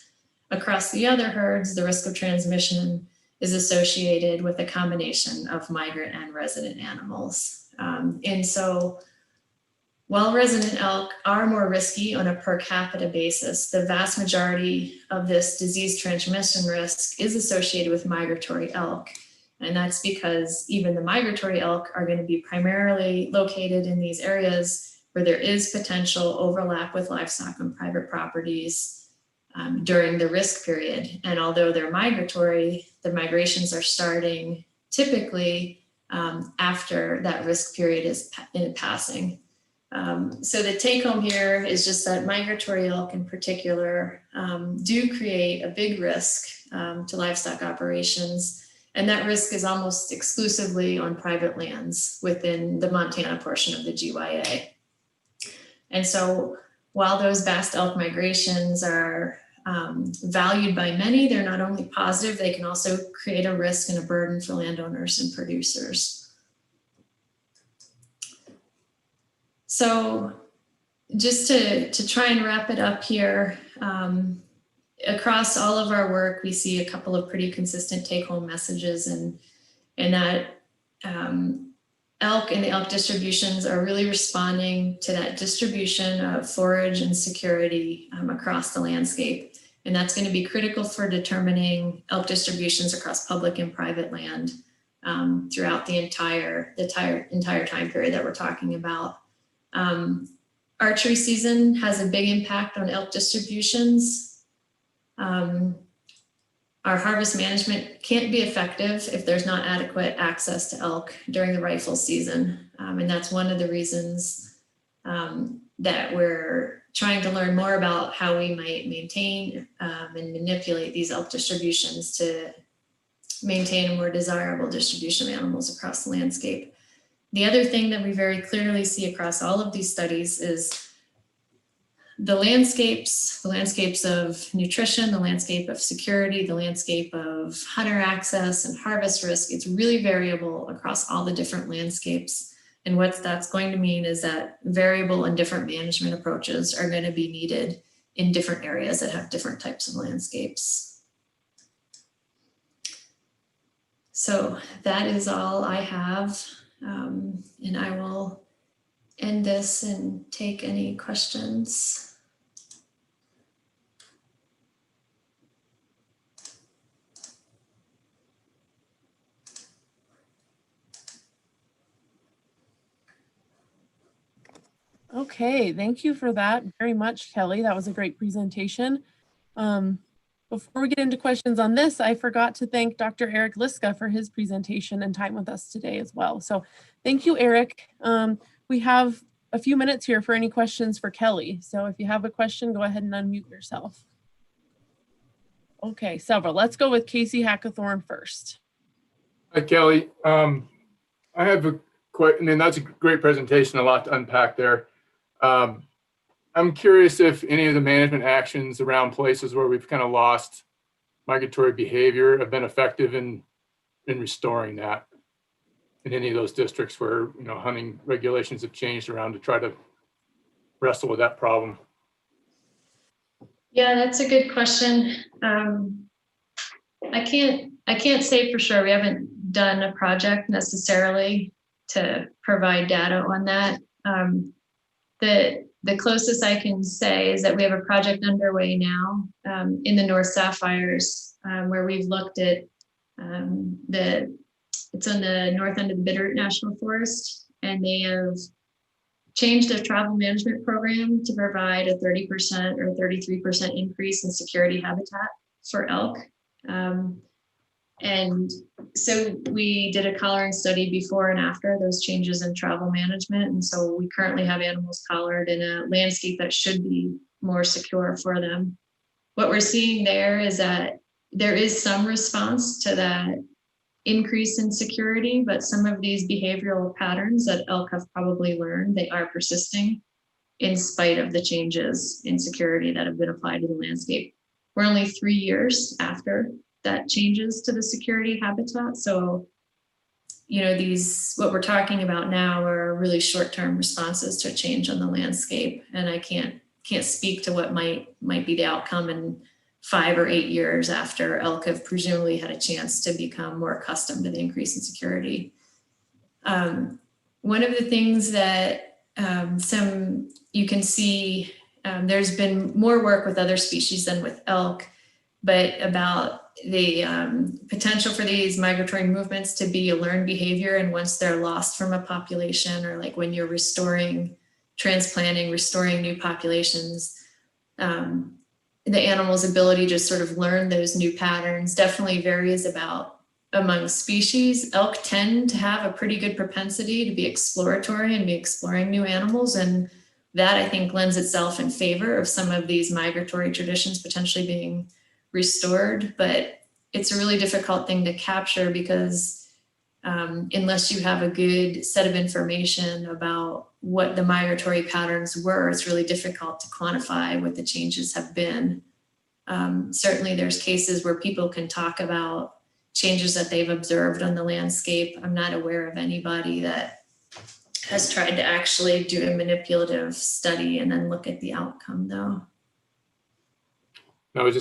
Across the other herds, the risk of transmission is associated with a combination of migrant and resident animals. And so while resident elk are more risky on a per capita basis, the vast majority of this disease transmission risk is associated with migratory elk. And that's because even the migratory elk are going to be primarily located in these areas where there is potential overlap with livestock on private properties during the risk period. And although they're migratory, the migrations are starting typically after that risk period is passing. So the take home here is just that migratory elk in particular do create a big risk to livestock operations. And that risk is almost exclusively on private lands within the Montana portion of the GYA. And so while those vast elk migrations are valued by many, they're not only positive, they can also create a risk and a burden for landowners and producers. So just to try and wrap it up here, across all of our work, we see a couple of pretty consistent take-home messages, and that elk and the elk distributions are really responding to that distribution of forage and security across the landscape. And that's going to be critical for determining elk distributions across public and private land throughout the entire time period that we're talking about. Archery season has a big impact on elk distributions. Our harvest management can't be effective if there's not adequate access to elk during the rifle season. And that's one of the reasons that we're trying to learn more about how we might maintain and manipulate these elk distributions to maintain a more desirable distribution of animals across the landscape. The other thing that we very clearly see across all of these studies is the landscapes of nutrition, the landscape of security, the landscape of hunter access and harvest risk. It's really variable across all the different landscapes. And what that's going to mean is that variable and different management approaches are going to be needed in different areas that have different types of landscapes. So that is all I have. And I will end this and take any questions. Okay, thank you for that very much, Kelly. That was a great presentation. Before we get into questions on this, I forgot to thank Dr. Eric Liska for his presentation and time with us today as well. So thank you, Eric. We have a few minutes here for any questions for Kelly. So if you have a question, go ahead and unmute yourself. Okay, several. Let's go with Casey Hackathorn first. Hi, Kelly. I have a question, and that's a great presentation, a lot to unpack there. I'm curious if any of the management actions around places where we've kind of lost migratory behavior have been effective in restoring that in any of those districts where, you know, hunting regulations have changed around to try to wrestle with that problem. Yeah, that's a good question. I can't say for sure. We haven't done a project necessarily to provide data on that. The closest I can say is that we have a project underway now in the North Sapphires where we've looked at it's on the north end of the Bitterroot National Forest, and they have changed their travel management program to provide a 30% or 33% increase in security habitat for elk. And so we did a collaring study before and after those changes in travel management. And so we currently have animals collared in a landscape that should be more secure for them. What we're seeing there is that there is some response to that increase in security, but some of these behavioral patterns that elk have probably learned, they are persisting in spite of the changes in security that have been applied to the landscape. We're only 3 years after that changes to the security habitat. So, you know, what we're talking about now are really short-term responses to a change on the landscape. And I can't speak to what might be the outcome in 5 or 8 years after elk have presumably had a chance to become more accustomed to the increase in security. One of the things that you can see, there's been more work with other species than with elk, but about the potential for these migratory movements to be a learned behavior. And once they're lost from a population, or like when you're transplanting, restoring new populations, the animal's ability to sort of learn those new patterns definitely varies among species. Elk tend to have a pretty good propensity to be exploratory and be exploring new animals. And that, I think, lends itself in favor of some of these migratory traditions potentially being restored. But it's a really difficult thing to capture because unless you have a good set of information about what the migratory patterns were, it's really difficult to quantify what the changes have been. Certainly there's cases where people can talk about changes that they've observed on the landscape. I'm not aware of anybody that has tried to actually do a manipulative study and then look at the outcome though. No,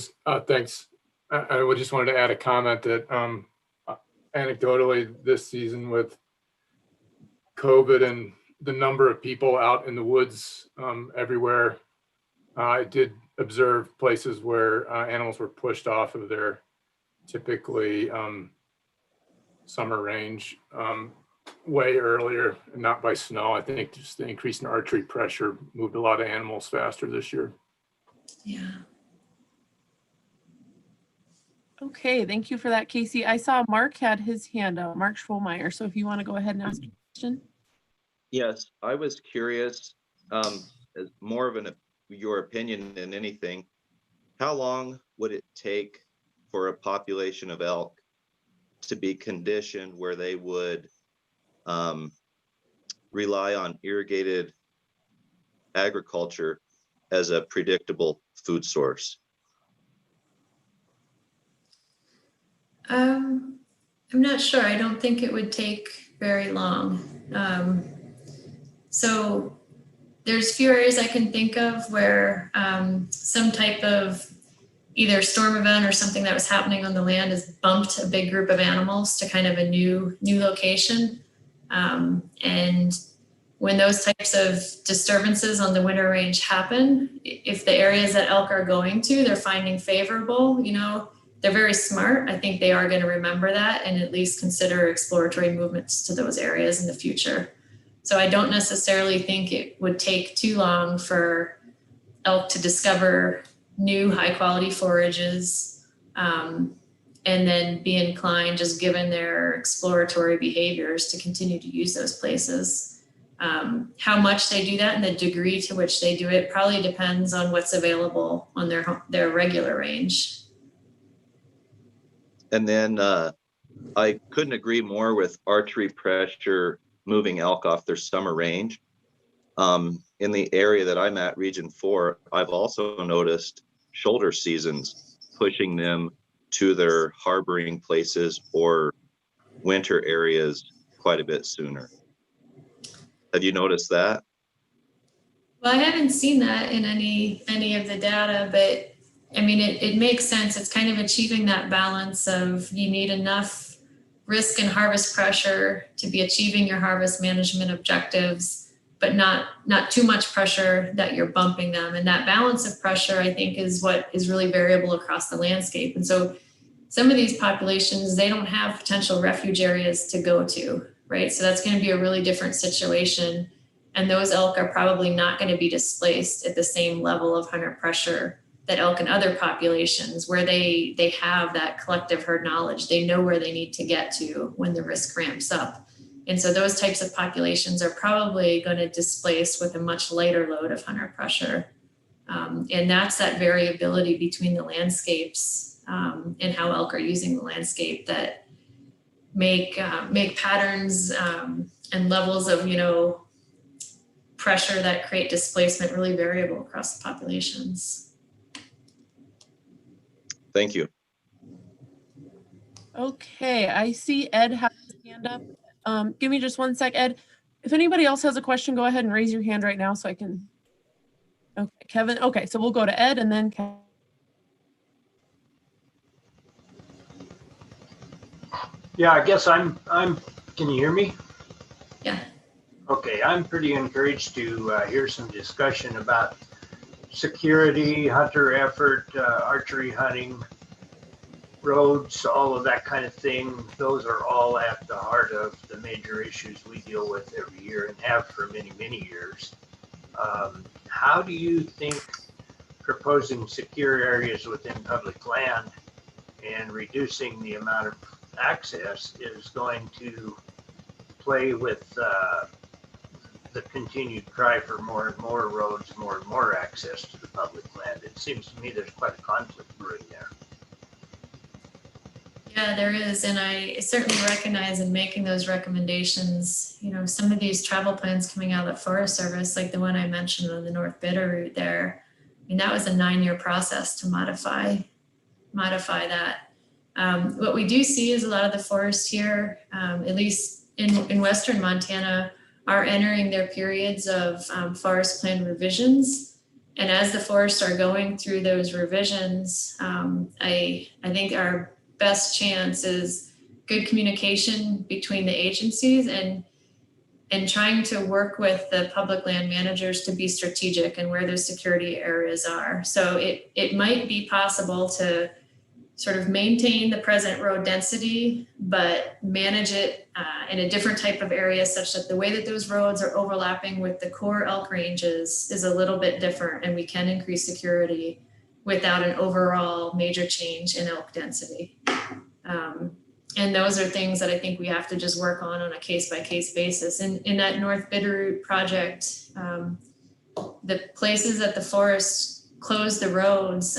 thanks. I just wanted to add a comment that anecdotally this season with COVID and the number of people out in the woods everywhere, I did observe places where animals were pushed off of their typically summer range way earlier, and not by snow. I think just the increase in archery pressure moved a lot of animals faster this year. Yeah. Okay, thank you for that, Casey. I saw Mark had his hand up, Mark Schwolmeyer. So if you want to go ahead and ask a question. Yes, I was curious, as more of your opinion than anything, how long would it take for a population of elk to be conditioned where they would rely on irrigated agriculture as a predictable food source? I'm not sure. I don't think it would take very long. So there's few areas I can think of where some type of either storm event or something that was happening on the land has bumped a big group of animals to kind of a new location. And when those types of disturbances on the winter range happen, if the areas that elk are going to, they're finding favorable, you know, they're very smart. I think they are going to remember that and at least consider exploratory movements to those areas in the future. So I don't necessarily think it would take too long for elk to discover new high quality forages and then be inclined, just given their exploratory behaviors, to continue to use those places. How much they do that and the degree to which they do it probably depends on what's available on their regular range. And then I couldn't agree more with archery pressure moving elk off their summer range. In the area that I'm at, Region 4, I've also noticed shoulder seasons pushing them to their harboring places or winter areas quite a bit sooner. Have you noticed that? Well, I haven't seen that in any of the data, but I mean, it makes sense. It's kind of achieving that balance of you need enough risk and harvest pressure to be achieving your harvest management objectives, but not too much pressure that you're bumping them. And that balance of pressure, I think, is what is really variable across the landscape. And so some of these populations, they don't have potential refuge areas to go to, right? So that's going to be a really different situation. And those elk are probably not going to be displaced at the same level of hunter pressure that elk in other populations, where they have that collective herd knowledge. They know where they need to get to when the risk ramps up. And so those types of populations are probably going to displace with a much lighter load of hunter pressure. And that's that variability between the landscapes and how elk are using the landscape that make patterns and levels of, you know, pressure that create displacement really variable across the populations. Thank you. Okay, I see Ed has his hand up. Give me just one sec, Ed. If anybody else has a question, go ahead and raise your hand right now so I can. Okay, Kevin. Okay, so we'll go to Ed and then Kevin. Yeah, I guess I'm, can you hear me? Yeah. Okay, I'm pretty encouraged to hear some discussion about security, hunter effort, archery hunting, roads, all of that kind of thing. Those are all at the heart of the major issues we deal with every year and have for many, many years. How do you think proposing secure areas within public land and reducing the amount of access is going to play with the continued cry for more and more roads, more and more access to the public land? It seems to me there's quite a conflict brewing there. Yeah, there is. And I certainly recognize in making those recommendations, you know, some of these travel plans coming out of the Forest Service, like the one I mentioned on the North Bitter route there, I mean, that was a 9-year process to modify that. What we do see is a lot of the forests here, at least in Western Montana, are entering their periods of forest plan revisions. And as the forests are going through those revisions, I think our best chance is good communication between the agencies and trying to work with the public land managers to be strategic and where those security areas are. So it might be possible to sort of maintain the present road density, but manage it in a different type of area such that the way that those roads are overlapping with the core elk ranges is a little bit different, and we can increase security without an overall major change in elk density. And those are things that I think we have to just work on a case-by-case basis. And in that North Bitterroot project, the places that the forest closed the roads,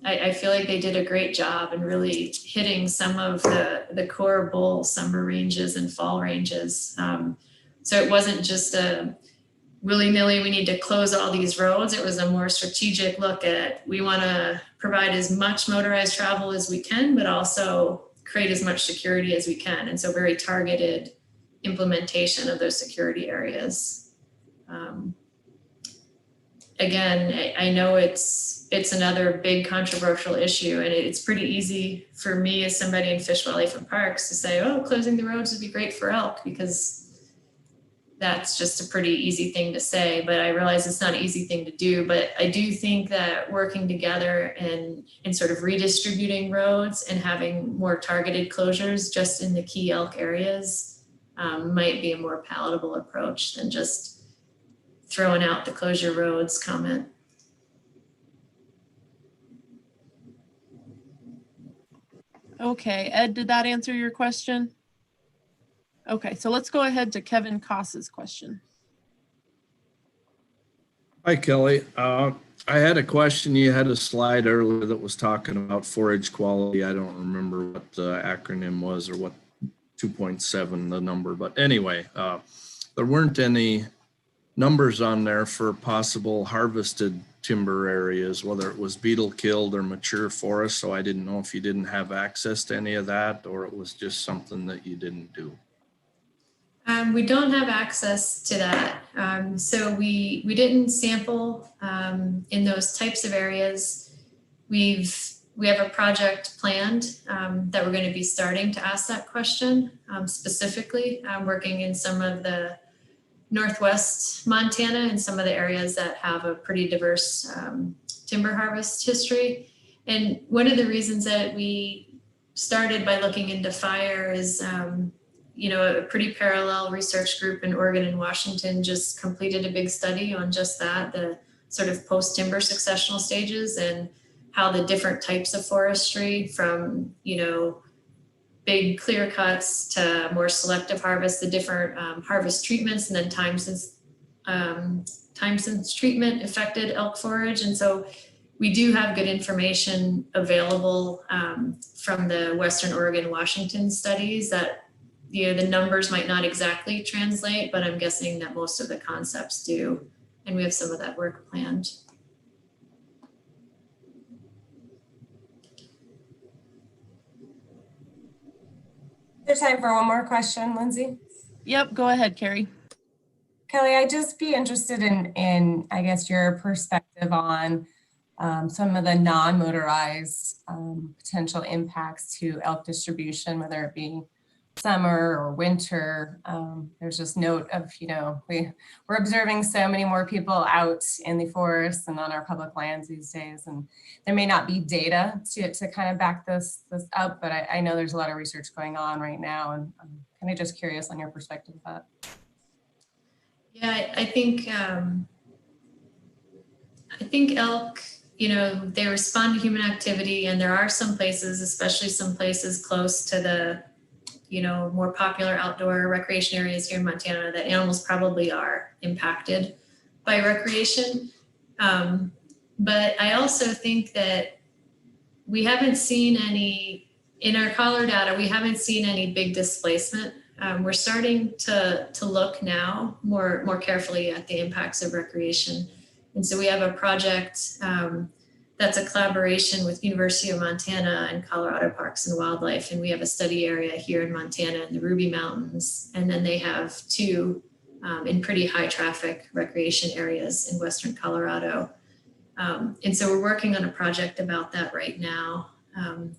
I feel like they did a great job in really hitting some of the core bull summer ranges and fall ranges. So it wasn't just a willy-nilly, we need to close all these roads. It was a more strategic look at, we want to provide as much motorized travel as we can, but also create as much security as we can. And so very targeted implementation of those security areas. again, I know it's another big controversial issue, and it's pretty easy for me as somebody in Fish, Wildlife and Parks to say, oh, closing the roads would be great for elk, because that's just a pretty easy thing to say, but I realize it's not an easy thing to do. But I do think that working together and sort of redistributing roads and having more targeted closures just in the key elk areas might be a more palatable approach than just throwing out the closure roads comment. Okay, Ed, did that answer your question? Okay, so let's go ahead to Kevin Koss's question. Hi, Kelly. I had a question. You had a slide earlier that was talking about forage quality. I don't remember what the acronym was or what 2.7 the number, but anyway, there weren't any numbers on there for possible harvested timber areas, whether it was beetle killed or mature forest. So I didn't know if you didn't have access to any of that, or it was just something that you didn't do. We don't have access to that. So we didn't sample in those types of areas. We have a project planned that we're going to be starting to ask that question specifically, working in some of the Northwest Montana and some of the areas that have a pretty diverse timber harvest history. And one of the reasons that we started by looking into fire is a pretty parallel research group in Oregon and Washington just completed a big study on just that, the sort of post-timber successional stages and how the different types of forestry from, big clear cuts to more selective harvest, the different harvest treatments, and then time since treatment affected elk forage. And so we do have good information available from the Western Oregon, Washington studies that the numbers might not exactly translate, but I'm guessing that most of the concepts do. And we have some of that work planned. There's time for one more question, Lindsay. Yep, go ahead, Carrie. Kelly, I'd just be interested in I guess, your perspective on some of the non-motorized potential impacts to elk distribution, whether it be summer or winter. There's just note of, we're observing so many more people out in the forests and on our public lands these days, and there may not be data to kind of back this up, but I know there's a lot of research going on right now, and I'm kind of just curious on your perspective of that. Yeah, I think elk, they respond to human activity, and there are some places, especially some places close to the, more popular outdoor recreation areas here in Montana, that animals probably are impacted by recreation. But I also think that we haven't seen any, in our collar data, we haven't seen any big displacement. We're starting to look now more carefully at the impacts of recreation. And so we have a project that's a collaboration with University of Montana and Colorado Parks and Wildlife. And we have a study area here in Montana in the Ruby Mountains. And then they have two in pretty high traffic recreation areas in Western Colorado. And so we're working on a project about that right now.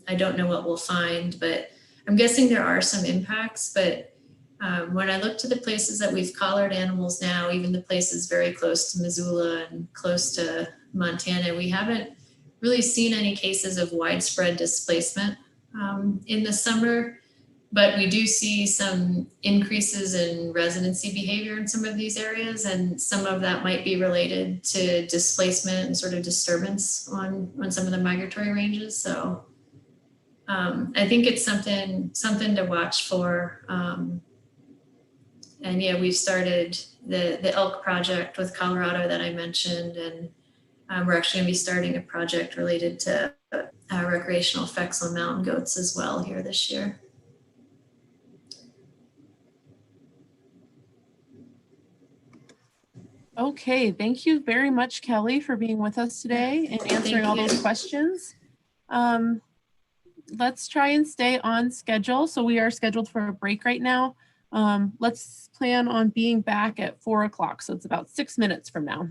I don't know what we'll find, but I'm guessing there are some impacts. But when I look to the places that we've collared animals now, even the places very close to Missoula and close to Montana, we haven't really seen any cases of widespread displacement in the summer, but we do see some increases in residency behavior in some of these areas, and some of that might be related to displacement and sort of disturbance on some of the migratory ranges. So I think it's something to watch for. And yeah, we've started the elk project with Colorado that I mentioned, and we're actually going to be starting a project related to recreational effects on mountain goats as well here this year. Okay, thank you very much, Kelly, for being with us today and answering all those questions. Let's try and stay on schedule. So we are scheduled for a break right now. Let's plan on being back at 4 o'clock. So it's about 6 minutes from now.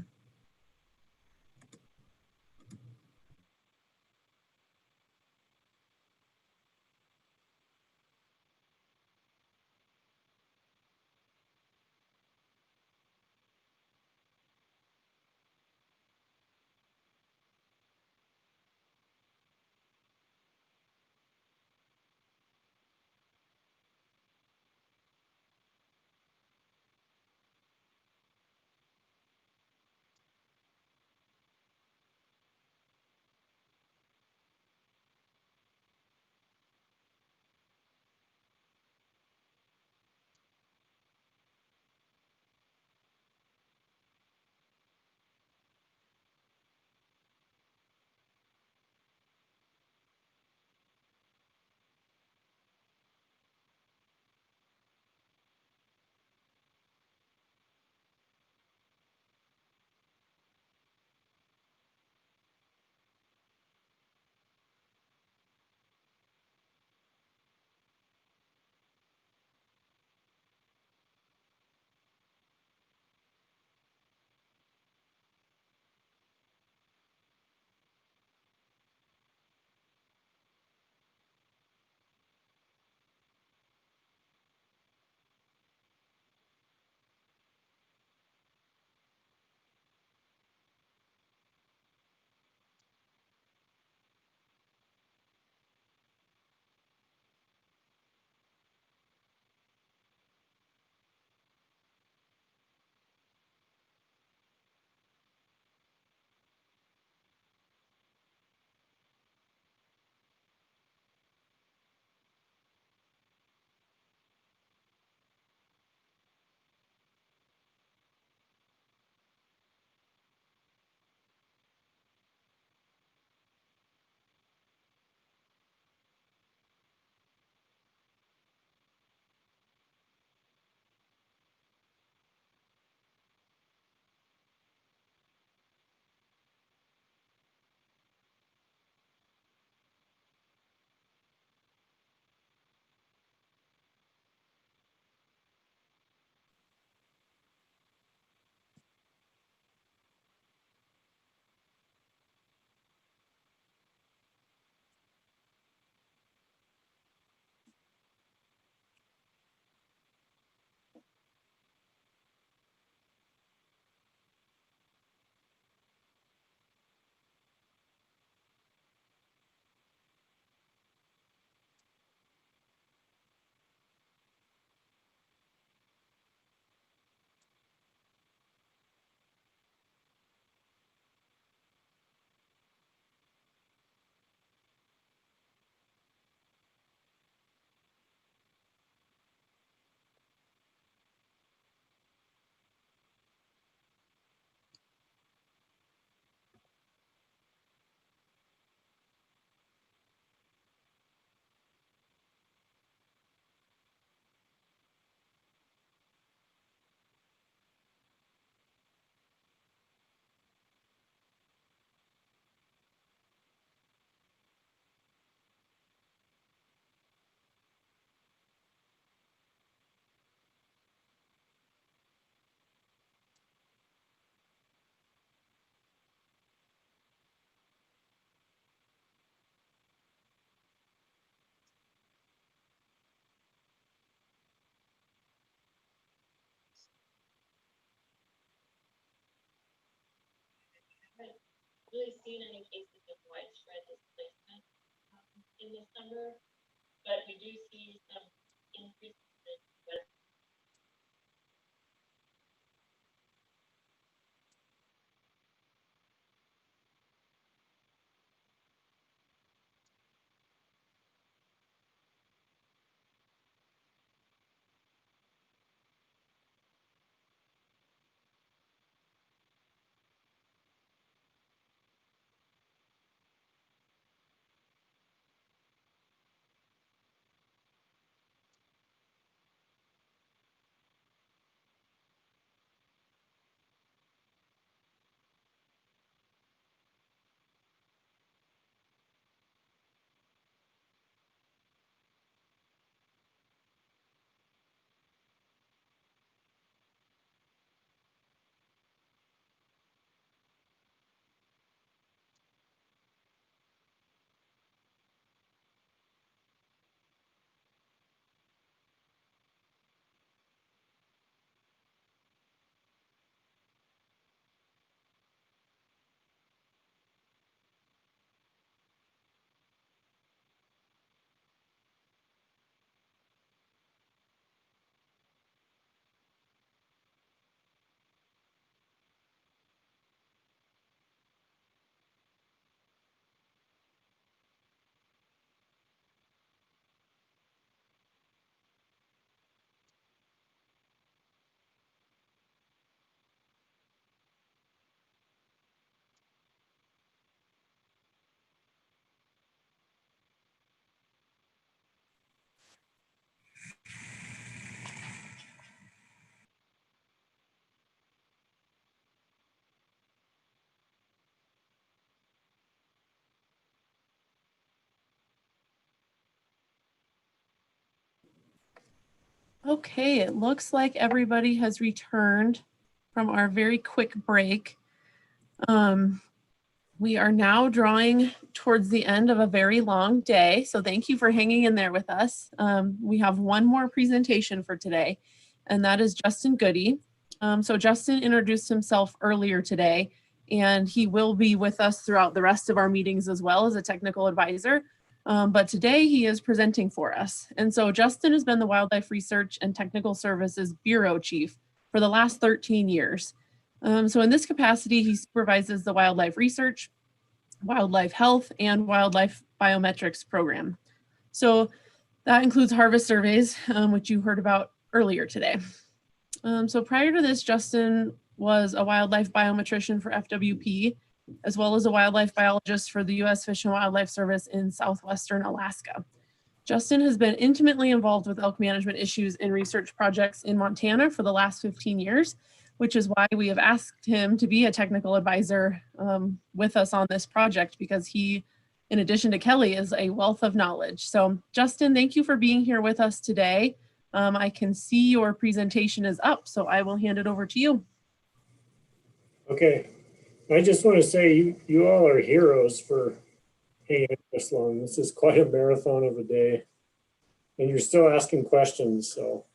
really seen any cases of widespread displacement in the summer, but we do see some increase in weather. Okay, it looks like everybody has returned from our very quick break. We are now drawing towards the end of a very long day, so thank you for hanging in there with us. We have one more presentation for today, and that is Justin Goody. So Justin introduced himself earlier today, and he will be with us throughout the rest of our meetings as well as a technical advisor. But today he is presenting for us. And so Justin has been the Wildlife Research and Technical Services Bureau Chief for the last 13 years. So in this capacity, he supervises the wildlife research, wildlife health, and wildlife biometrics program. So that includes harvest surveys, which you heard about earlier today. So prior to this, Justin was a wildlife biometrician for FWP, as well as a wildlife biologist for the U.S. Fish and Wildlife Service in southwestern Alaska. Justin has been intimately involved with elk management issues in research projects in Montana for the last 15 years, which is why we have asked him to be a technical advisor with us on this project, because he, in addition to Kelly, is a wealth of knowledge. So Justin, thank you for being here with us today. I can see your presentation is up, so I will hand it over to you. Okay, I just want to say you all are heroes for hanging this long. This is quite a marathon of a day, and you're still asking questions, so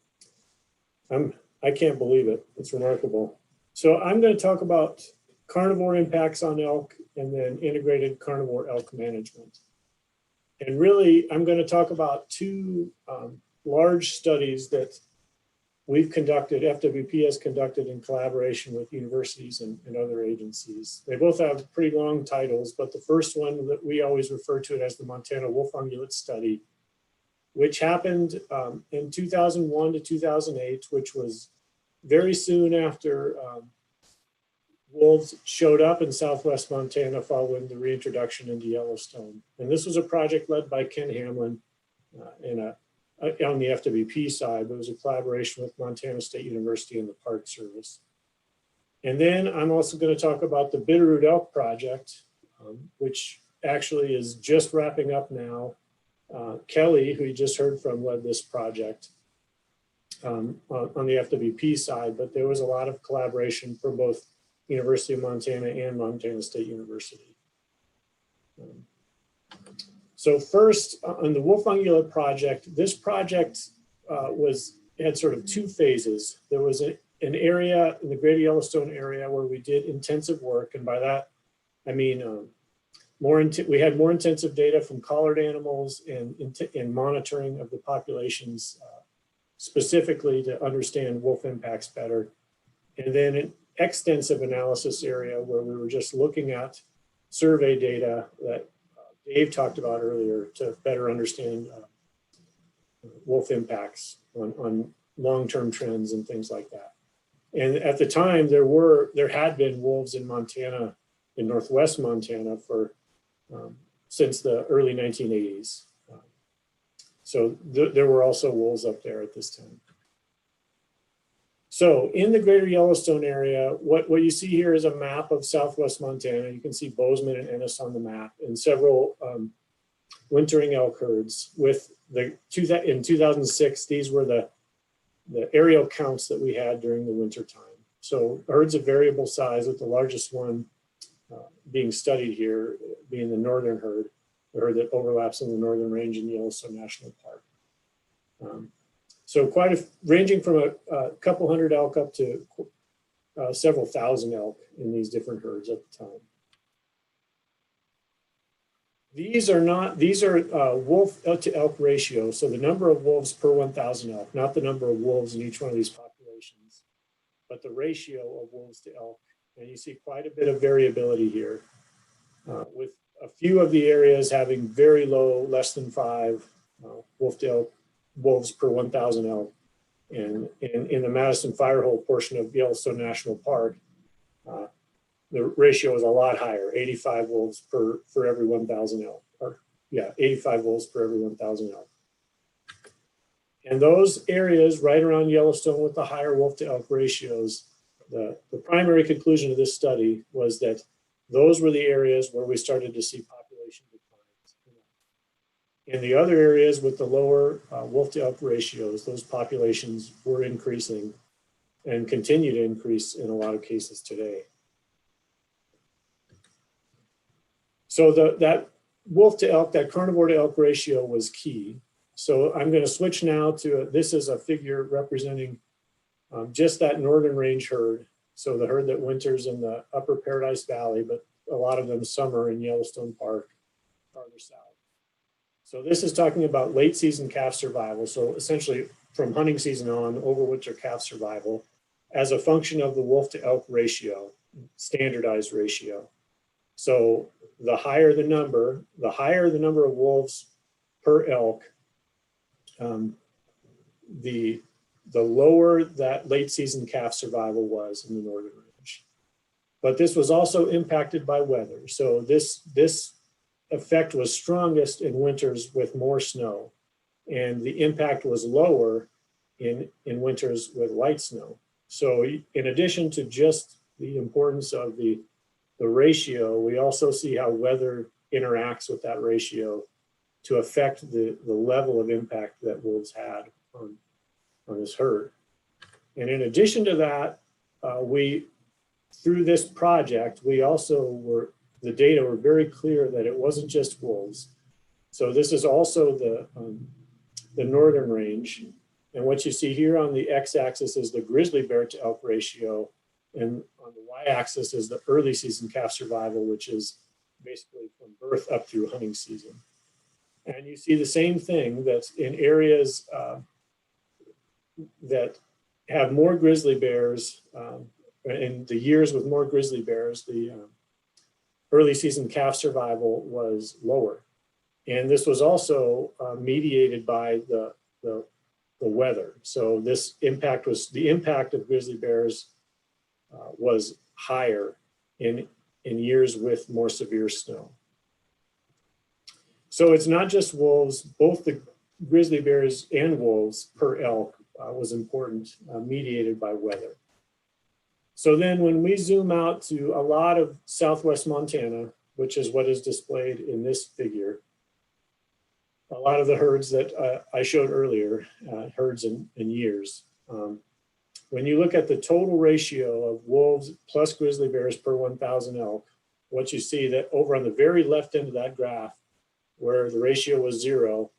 I can't believe it. It's remarkable. So I'm going to talk about carnivore impacts on elk and then integrated carnivore elk management. And really, I'm going to talk about two large studies that we've conducted, FWP has conducted in collaboration with universities and other agencies. They both have pretty long titles, but the first one that we always refer to it as the Montana Wolf Ungulate Study, which happened in 2001 to 2008, which was very soon after wolves showed up in southwest Montana following the reintroduction into Yellowstone. And this was a project led by Ken Hamlin on the FWP side, but it was a collaboration with Montana State University and the Park Service. And then I'm also going to talk about the Bitterroot Elk Project, which actually is just wrapping up now. Kelly, who you just heard from, led this project on the FWP side, but there was a lot of collaboration from both University of Montana and Montana State University. So first, on the Wolf Ungulate Project, this project had sort of two phases. There was an area in the Greater Yellowstone area where we did intensive work, and by that I mean, we had more intensive data from collared animals and monitoring of the populations specifically to understand wolf impacts better. And then an extensive analysis area where we were just looking at survey data that Dave talked about earlier to better understand wolf impacts on long-term trends and things like that. And at the time, there had been wolves in Montana, in northwest Montana, for since the early 1980s. So there were also wolves up there at this time. So in the greater Yellowstone area, what you see here is a map of southwest Montana. You can see Bozeman and Ennis on the map, and several wintering elk herds. With in 2006, these were the aerial counts that we had during the winter time. So herds of variable size, with the largest one being studied here being the northern herd, the herd that overlaps in the northern range in Yellowstone National Park. So ranging from a couple hundred elk up to several thousand elk in these different herds at the time. These are wolf to elk ratio. So the number of wolves per 1,000 elk, not the number of wolves in each one of these populations, but the ratio of wolves to elk. And you see quite a bit of variability here, with a few of the areas having very low, less than 5 wolf to elk wolves per 1,000 elk. And in the Madison Firehole portion of Yellowstone National Park, the ratio is a lot higher, 85 wolves for every 1,000 elk. 85 wolves per every 1,000 elk. And those areas right around Yellowstone with the higher wolf to elk ratios, the primary conclusion of this study was that those were the areas where we started to see population declines. In the other areas with the lower wolf to elk ratios, those populations were increasing and continue to increase in a lot of cases today. So that wolf to elk, that carnivore to elk ratio was key. So I'm going to switch now to this is a figure representing just that northern range herd. So the herd that winters in the upper Paradise Valley, but a lot of them summer in Yellowstone Park, farther south. So this is talking about late season calf survival. So essentially from hunting season on, overwinter calf survival as a function of the wolf to elk ratio, standardized ratio. So the higher the number of wolves per elk, the lower that late season calf survival was in the northern range. But this was also impacted by weather. So this effect was strongest in winters with more snow, and the impact was lower in winters with light snow. So in addition to just the importance of the ratio, we also see how weather interacts with that ratio to affect the level of impact that wolves had on this herd. And in addition to that, through this project, the data were very clear that it wasn't just wolves. So this is also the northern range. And what you see here on the x-axis is the grizzly bear to elk ratio. And on the y-axis is the early season calf survival, which is basically from birth up through hunting season. And you see the same thing, that's in areas that have more grizzly bears, in the years with more grizzly bears, the early season calf survival was lower. And this was also mediated by the weather. So the impact of grizzly bears was higher in years with more severe snow. So it's not just wolves, both the grizzly bears and wolves per elk was important, mediated by weather. So then when we zoom out to a lot of southwest Montana, which is what is displayed in this figure, a lot of the herds that I showed earlier, herds in years. When you look at the total ratio of wolves plus grizzly bears per 1,000 elk, what you see that over on the very left end of that graph, where the ratio was 0,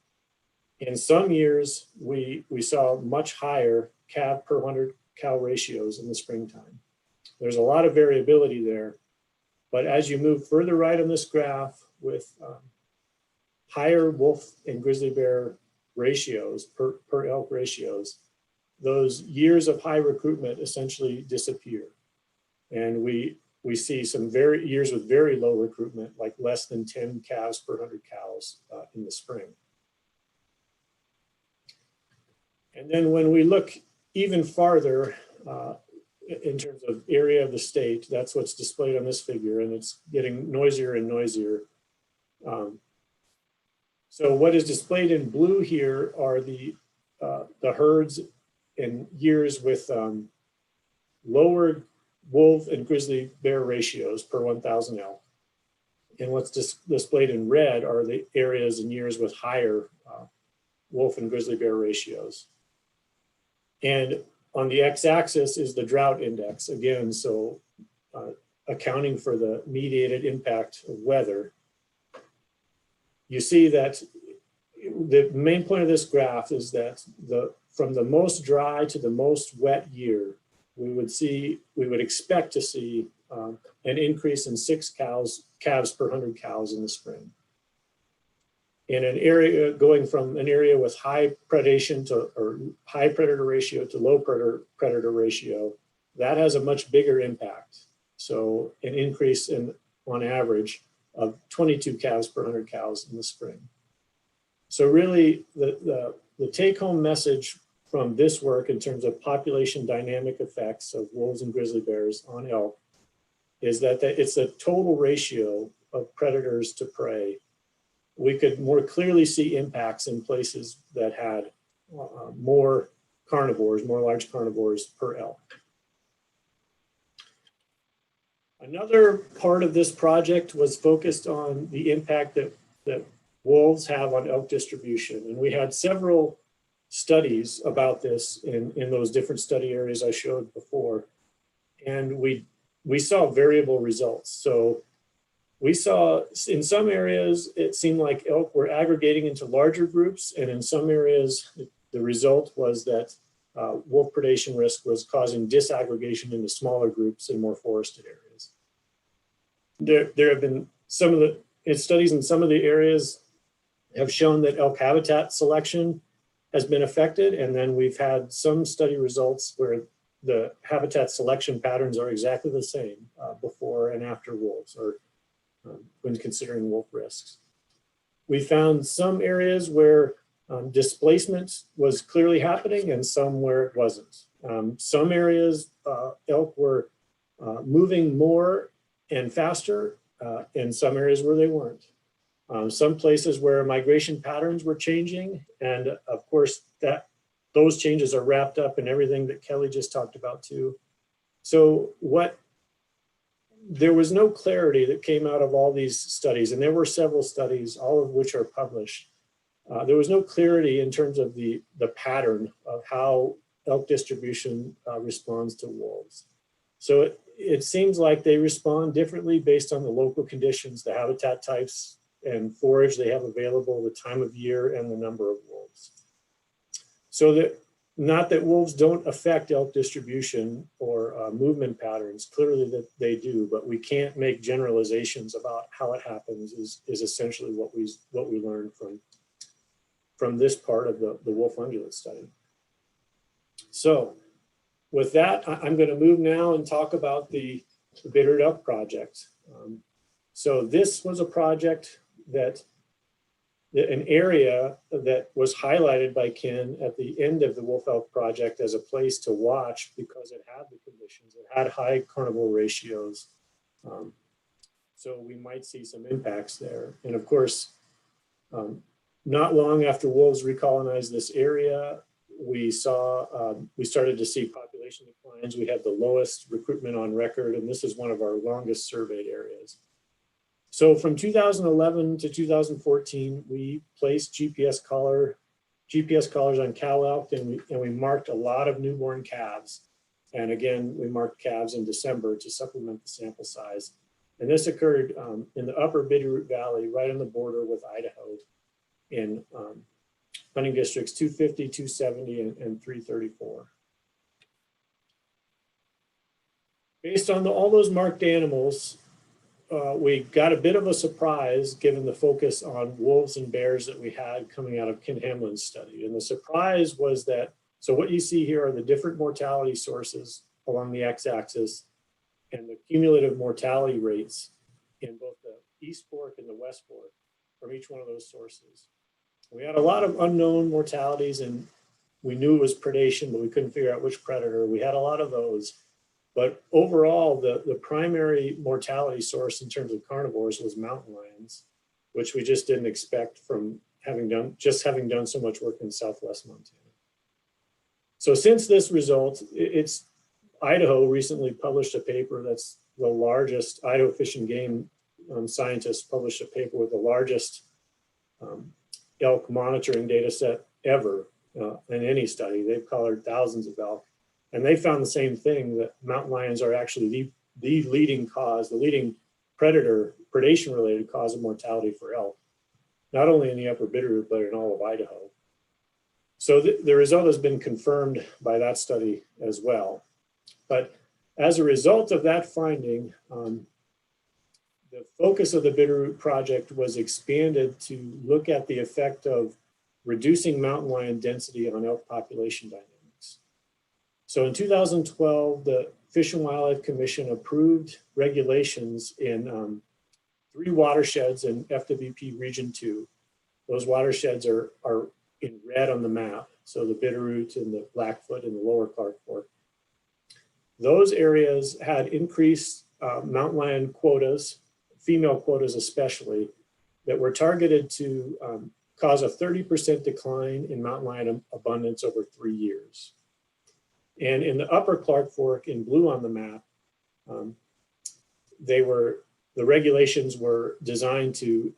in some years we saw much higher calf per 100 cow ratios in the springtime. There's a lot of variability there, But as you move further right on this graph with higher wolf and grizzly bear ratios, per elk ratios, those years of high recruitment essentially disappear. And we see some years with very low recruitment, like less than 10 calves per 100 cows in the spring. And then when we look even farther in terms of area of the state, that's what's displayed on this figure, and it's getting noisier and noisier. So what is displayed in blue here are the herds in years with lower wolf and grizzly bear ratios per 1,000 elk. And what's displayed in red are the areas and years with higher wolf and grizzly bear ratios. And on the x-axis is the drought index, again, so accounting for the mediated impact of weather. You see that the main point of this graph is that from the most dry to the most wet year, we would expect to see an increase in 6 calves per 100 cows in the spring. In an area going from an area with high predation or high predator ratio to low predator ratio, that has a much bigger impact. So an increase on average of 22 calves per 100 cows in the spring. So really the take-home message from this work in terms of population dynamic effects of wolves and grizzly bears on elk is that it's a total ratio of predators to prey. We could more clearly see impacts in places that had more large carnivores per elk. Another part of this project was focused on the impact that wolves have on elk distribution. And we had several studies about this in those different study areas I showed before. And we saw variable results. So we saw in some areas, it seemed like elk were aggregating into larger groups. And in some areas, the result was that wolf predation risk was causing disaggregation into smaller groups in more forested areas. There have been studies in some of the areas have shown that elk habitat selection has been affected. And then we've had some study results where the habitat selection patterns are exactly the same before and after wolves, or when considering wolf risks. We found some areas where displacement was clearly happening and some where it wasn't. Some areas elk were moving more and faster, and some areas where they weren't. Some places where migration patterns were changing, and of course those changes are wrapped up in everything that Kelly just talked about too. So there was no clarity that came out of all these studies, and there were several studies, all of which are published. There was no clarity in terms of the pattern of how elk distribution responds to wolves. So it seems like they respond differently based on the local conditions, the habitat types and forage they have available, the time of year, and the number of wolves. So that not that wolves don't affect elk distribution or movement patterns, clearly that they do, but we can't make generalizations about how it happens is essentially what we learned from this part of the wolf ungulate study. So with that, I'm going to move now and talk about the Bittered Elk project. So this was a project an area that was highlighted by Ken at the end of the Wolf Elk project as a place to watch because it had the conditions, it had high carnivore ratios. So we might see some impacts there. And of course, not long after wolves recolonized this area, we started to see population declines. We had the lowest recruitment on record, and this is one of our longest surveyed areas. So from 2011 to 2014, we placed GPS collars on cow elk, and we marked a lot of newborn calves. And again, we marked calves in December to supplement the sample size. And this occurred in the upper Bitterroot Valley, right on the border with Idaho, in hunting districts 250, 270, and 334. Based on all those marked animals, we got a bit of a surprise given the focus on wolves and bears that we had coming out of Ken Hamlin's study. And the surprise was that, so what you see here are the different mortality sources along the x-axis and the cumulative mortality rates in both the East Fork and the West Fork from each one of those sources. We had a lot of unknown mortalities, and we knew it was predation, but we couldn't figure out which predator. We had a lot of those. But overall, the primary mortality source in terms of carnivores was mountain lions, which we just didn't expect from having done so much work in Southwest Montana. So since this result, Idaho recently published a paper that's the largest. Idaho Fish and Game scientists published a paper with the largest elk monitoring data set ever in any study. They've collared thousands of elk. And they found the same thing, that mountain lions are actually the leading cause, the leading predation-related cause of mortality for elk, not only in the Upper Bitterroot, but in all of Idaho. So the result has been confirmed by that study as well. But as a result of that finding, the focus of the Bitterroot project was expanded to look at the effect of reducing mountain lion density on elk population dynamics. So in 2012, the Fish and Wildlife Commission approved regulations in 3 watersheds in FWP Region 2. Those watersheds are in red on the map. So the Bitterroot and the Blackfoot and the Lower Clark Fork. Those areas had increased mountain lion quotas, female quotas especially, that were targeted to cause a 30% decline in mountain lion abundance over 3 years. And in the Upper Clark Fork in blue on the map, the regulations were designed to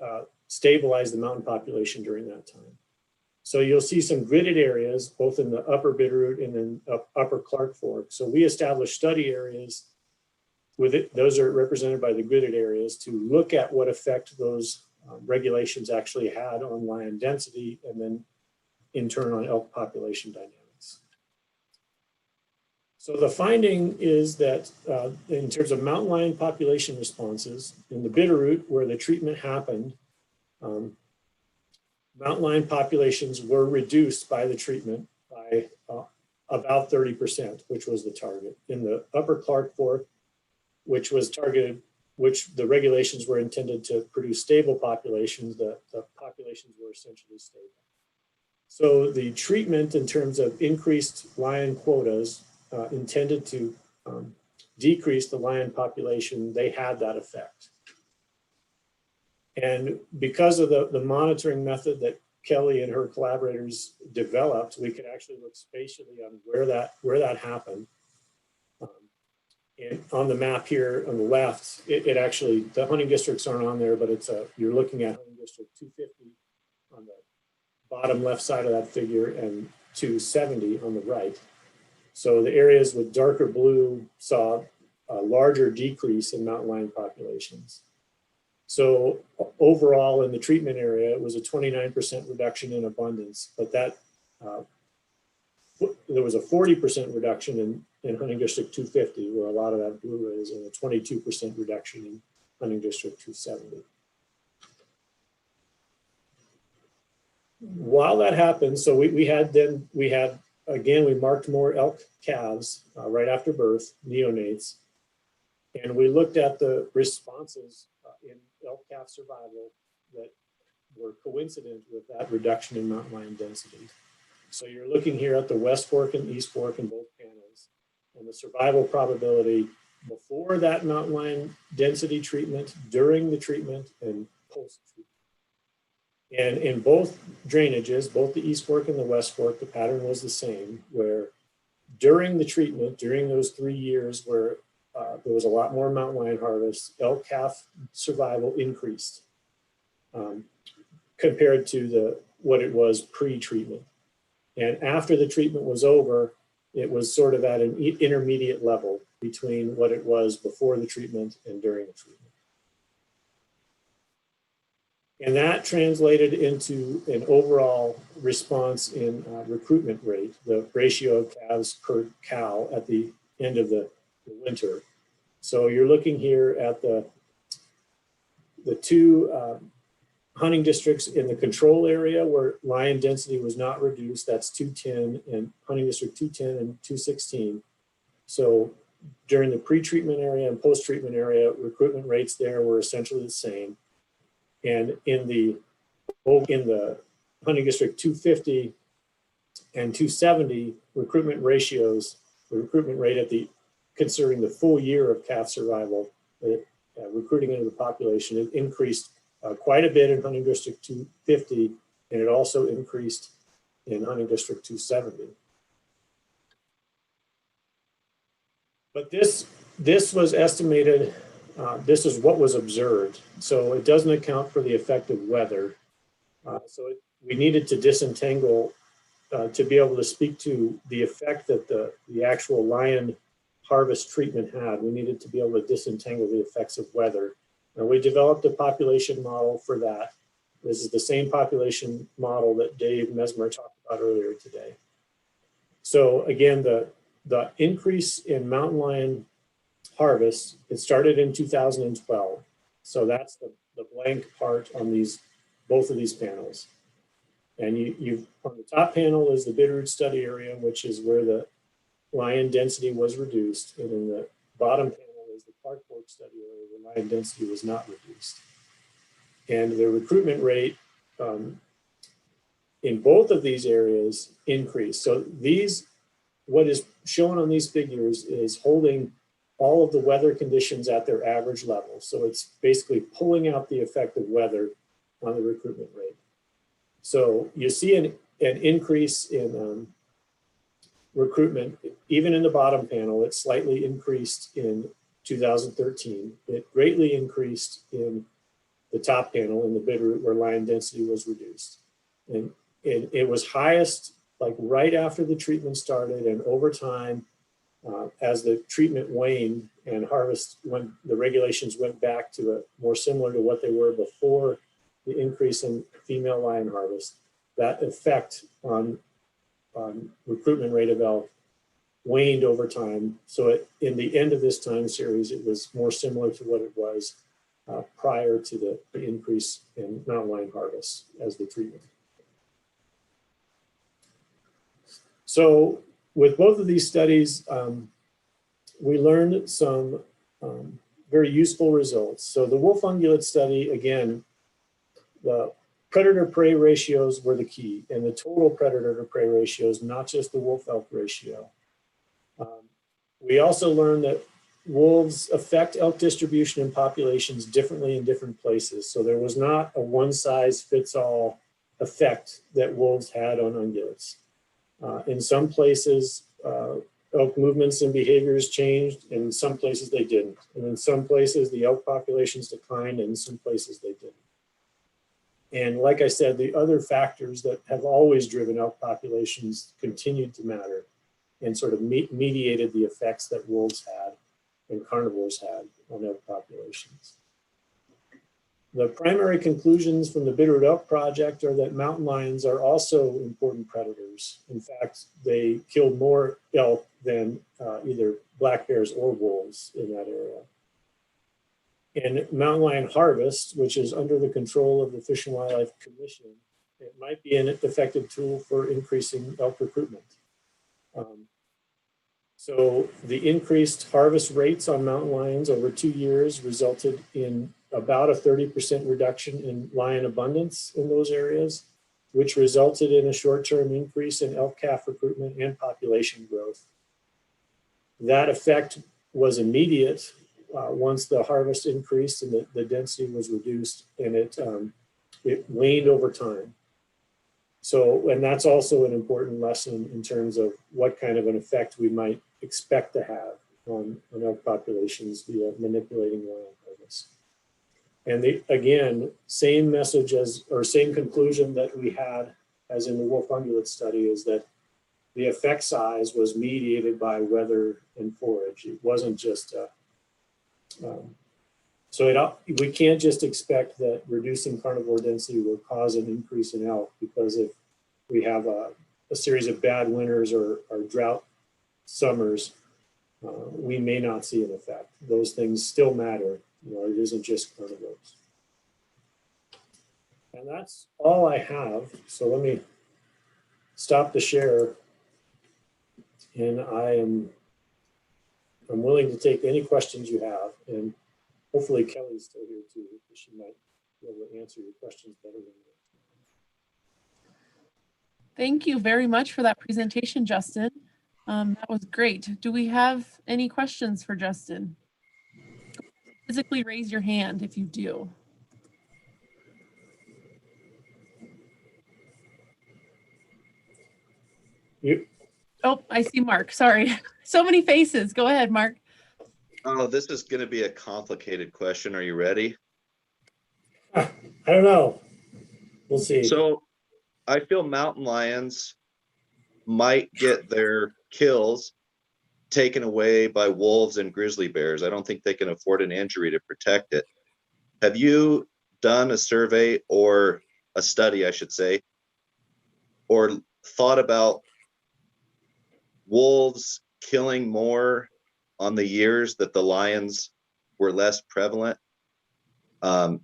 stabilize the mountain population during that time. So you'll see some gridded areas, both in the Upper Bitterroot and in Upper Clark Fork. So we established study areas with it. Those are represented by the gridded areas to look at what effect those regulations actually had on lion density and then in turn on elk population dynamics. So the finding is that in terms of mountain lion population responses, in the Bitterroot where the treatment happened, mountain lion populations were reduced by the treatment by about 30%, which was the target. In the Upper Clark Fork, which was targeted, which the regulations were intended to produce stable populations, the populations were essentially stable. So the treatment in terms of increased lion quotas intended to decrease the lion population, they had that effect. And because of the monitoring method that Kelly and her collaborators developed, we could actually look spatially on where that happened. And on the map here on the left, it actually, the hunting districts aren't on there, but you're looking at hunting district 250 on the bottom left side of that figure and 270 on the right. So the areas with darker blue saw a larger decrease in mountain lion populations. So overall in the treatment area, it was a 29% reduction in abundance, but that there was a 40% reduction in hunting district 250, where a lot of that blue is, and a 22% reduction in hunting district 270. While that happened, so we marked more elk calves right after birth, neonates, and we looked at the responses in elk calf survival that were coincident with that reduction in mountain lion density. So you're looking here at the West Fork and East Fork in both panels, and the survival probability before that mountain lion density treatment, during the treatment, and post-treatment. And in both drainages, both the East Fork and the West Fork, the pattern was the same, where during the treatment, during those 3 years where there was a lot more mountain lion harvest, elk calf survival increased compared to what it was pre-treatment. And after the treatment was over, it was sort of at an intermediate level between what it was before the treatment and during the treatment. And that translated into an overall response in recruitment rate, the ratio of calves per cow at the end of the winter. So you're looking here at the the two hunting districts in the control area where lion density was not reduced, that's 210 and hunting district 210 and 216. So during the pre-treatment area and post-treatment area, recruitment rates there were essentially the same. And in the hunting district 250 and 270 recruitment ratios, the recruitment rate at considering the full year of calf survival, recruiting into the population, it increased quite a bit in hunting district 250, and it also increased in hunting district 270. But this was estimated, this is what was observed. So it doesn't account for the effect of weather. We needed to disentangle to be able to speak to the effect that the actual lion harvest treatment had. We needed to be able to disentangle the effects of weather. And we developed a population model for that. This is the same population model that Dave Mesmer talked about earlier today. So again, the increase in mountain lion harvest, it started in 2012. So that's the blank part on both of these panels. And you've on the top panel is the Bitterroot study area, which is where the lion density was reduced. And in the bottom panel is the Clark Fork study area where lion density was not reduced. And the recruitment rate in both of these areas increased. So what is shown on these figures is holding all of the weather conditions at their average level. So it's basically pulling out the effect of weather on the recruitment rate. So you see an increase in recruitment, even in the bottom panel. It slightly increased in 2013. It greatly increased in the top panel in the Bitterroot where lion density was reduced. And it was highest like right after the treatment started, and over time, as the treatment waned and harvest, when the regulations went back to a more similar to what they were before the increase in female lion harvest, that effect on recruitment rate of elk waned over time. So in the end of this time series, it was more similar to what it was prior to the increase in mountain lion harvest as the treatment. So with both of these studies, we learned some very useful results. So the wolf ungulate study, again, the predator-prey ratios were the key, and the total predator-to-prey ratios, not just the wolf-elk ratio. We also learned that wolves affect elk distribution in populations differently in different places. So there was not a one-size-fits-all effect that wolves had on ungulates. In some places, elk movements and behaviors changed, and in some places they didn't. And in some places, the elk populations declined, and in some places they didn't. And like I said, the other factors that have always driven elk populations continued to matter and sort of mediated the effects that wolves had and carnivores had on elk populations. The primary conclusions from the Bitterroot Elk Project are that mountain lions are also important predators. In fact, they killed more elk than either black bears or wolves in that area. And mountain lion harvest, which is under the control of the Fish and Wildlife Commission, it might be an effective tool for increasing elk recruitment. So the increased harvest rates on mountain lions over 2 years resulted in about a 30% reduction in lion abundance in those areas, which resulted in a short-term increase in elk calf recruitment and population growth. That effect was immediate once the harvest increased and the density was reduced, and it waned over time. So, and that's also an important lesson in terms of what kind of an effect we might expect to have on elk populations via manipulating lion harvest. And again, same message or same conclusion that we had as in the wolf ungulate study is that the effect size was mediated by weather and forage. It wasn't just we can't just expect that reducing carnivore density will cause an increase in elk, because if we have a series of bad winters or drought summers, we may not see an effect. Those things still matter. It isn't just carnivores. And that's all I have. So let me stop the share. And I'm willing to take any questions you have. And hopefully Kelly's still here too, because she might be able to answer your questions better than me. Thank you very much for that presentation, Justin. That was great. Do we have any questions for Justin? Physically raise your hand if you do. Oh, I see Mark. Sorry. So many faces. Go ahead, Mark. Oh, this is going to be a complicated question. Are you ready? I don't know. We'll see. So I feel mountain lions might get their kills taken away by wolves and grizzly bears. I don't think they can afford an injury to protect it. Have you done a survey or a study, I should say, or thought about wolves killing more on the years that the lions were less prevalent,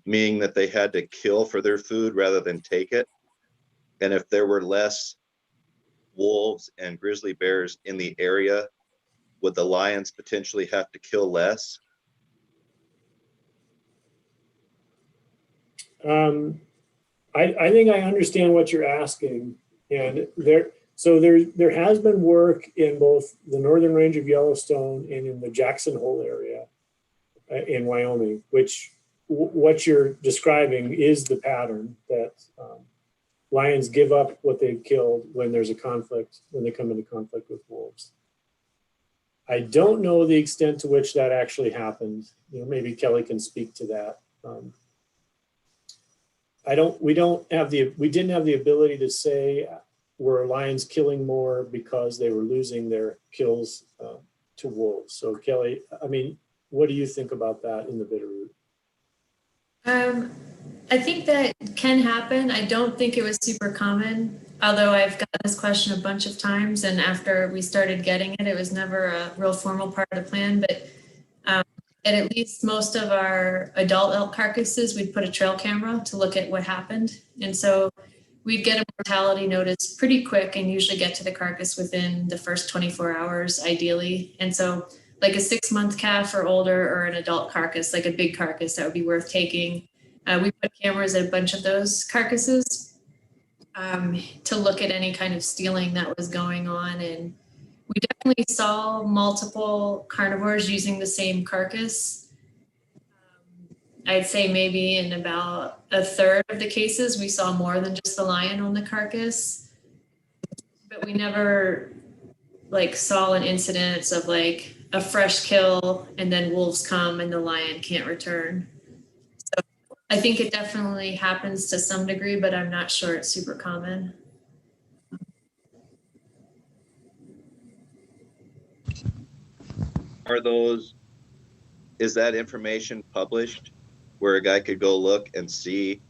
meaning that they had to kill for their food rather than take it? And if there were less wolves and grizzly bears in the area, would the lions potentially have to kill less? I think I understand what you're asking, and there has been work in both the northern range of Yellowstone and in the Jackson Hole area in Wyoming, which what you're describing is the pattern that lions give up what they've killed when there's a conflict, when they come into conflict with wolves. I don't know the extent to which that actually happened. You know, maybe Kelly can speak to that. We didn't have the ability to say were lions killing more because they were losing their kills to wolves. So Kelly, I mean, what do you think about that in the Bitterroot? I think that can happen. I don't think it was super common, although I've got this question a bunch of times, and after we started getting it, it was never a real formal part of the plan. But at least most of our adult elk carcasses, we'd put a trail camera to look at what happened. And so we'd get a mortality notice pretty quick and usually get to the carcass within the first 24 hours, ideally. And so like a 6-month calf or older, or an adult carcass, like a big carcass that would be worth taking. We put cameras at a bunch of those carcasses to look at any kind of stealing that was going on. And we definitely saw multiple carnivores using the same carcass. I'd say maybe in about a third of the cases, we saw more than just the lion on the carcass. But we never like saw an incidence of like a fresh kill and then wolves come and the lion can't return. So I think it definitely happens to some degree, but I'm not sure it's super common. Is that information published where a guy could go look and see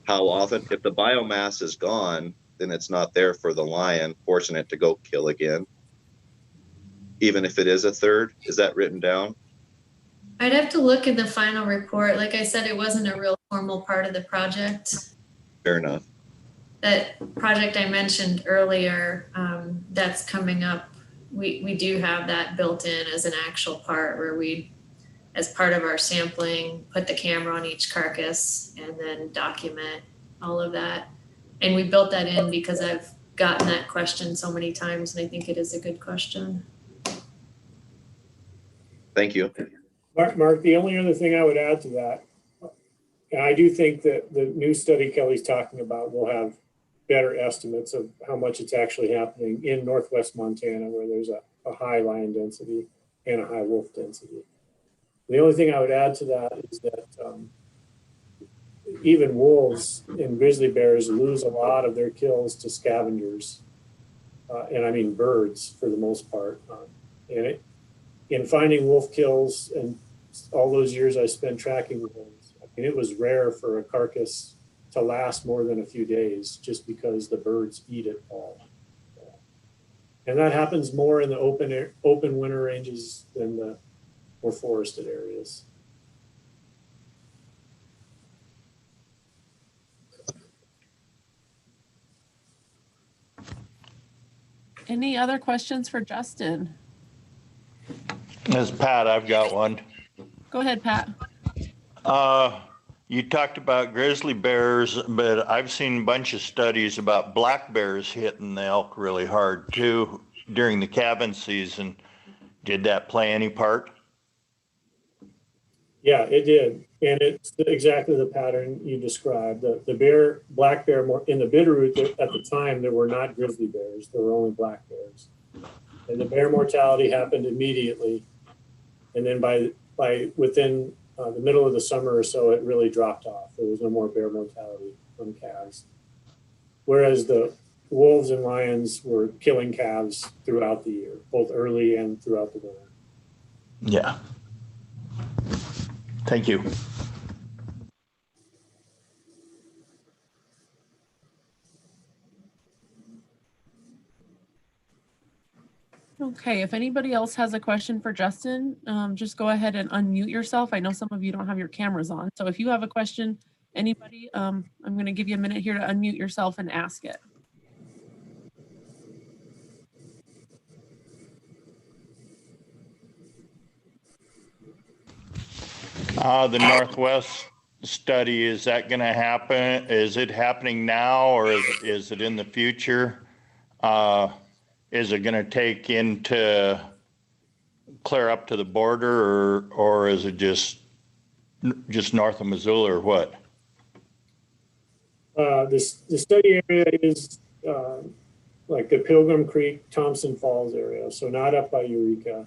how often? If the biomass is gone, then it's not there for the lion, forcing it to go kill again. Even if it is a third, is that written down? I'd have to look in the final report. Like I said, it wasn't a real formal part of the project. Fair enough. That project I mentioned earlier, that's coming up. We do have that built in as an actual part where we, as part of our sampling, put the camera on each carcass and then document all of that. And we built that in because I've gotten that question so many times, and I think it is a good question. Thank you. Mark, the only other thing I would add to that, and I do think that the new study Kelly's talking about will have better estimates of how much it's actually happening in Northwest Montana, where there's a high lion density and a high wolf density. The only thing I would add to that is that even wolves and grizzly bears lose a lot of their kills to scavengers, and I mean birds for the most part. In finding wolf kills and all those years I spent tracking wolves, I mean, it was rare for a carcass to last more than a few days just because the birds eat it all. And that happens more in the open winter ranges than the more forested areas. Any other questions for Justin? As Pat, I've got one. Go ahead, Pat. You talked about grizzly bears, but I've seen a bunch of studies about black bears hitting the elk really hard too during the calving season. Did that play any part? Yeah, it did. And it's exactly the pattern you described. The black bear, in the Bitterroot at the time, there were not grizzly bears. There were only black bears. And the bear mortality happened immediately. And then within the middle of the summer or so, it really dropped off. There was no more bear mortality on calves. Whereas the wolves and lions were killing calves throughout the year, both early and throughout the winter. Yeah. Thank you. Okay, if anybody else has a question for Justin, just go ahead and unmute yourself. I know some of you don't have your cameras on. So if you have a question, anybody, I'm going to give you a minute here to unmute yourself and ask it. The Northwest study, is that going to happen? Is it happening now, or is it in the future? Is it going to take into clear up to the border, or is it just north of Missoula, or what? The study area is like the Pilgrim Creek, Thompson Falls area, so not up by Eureka.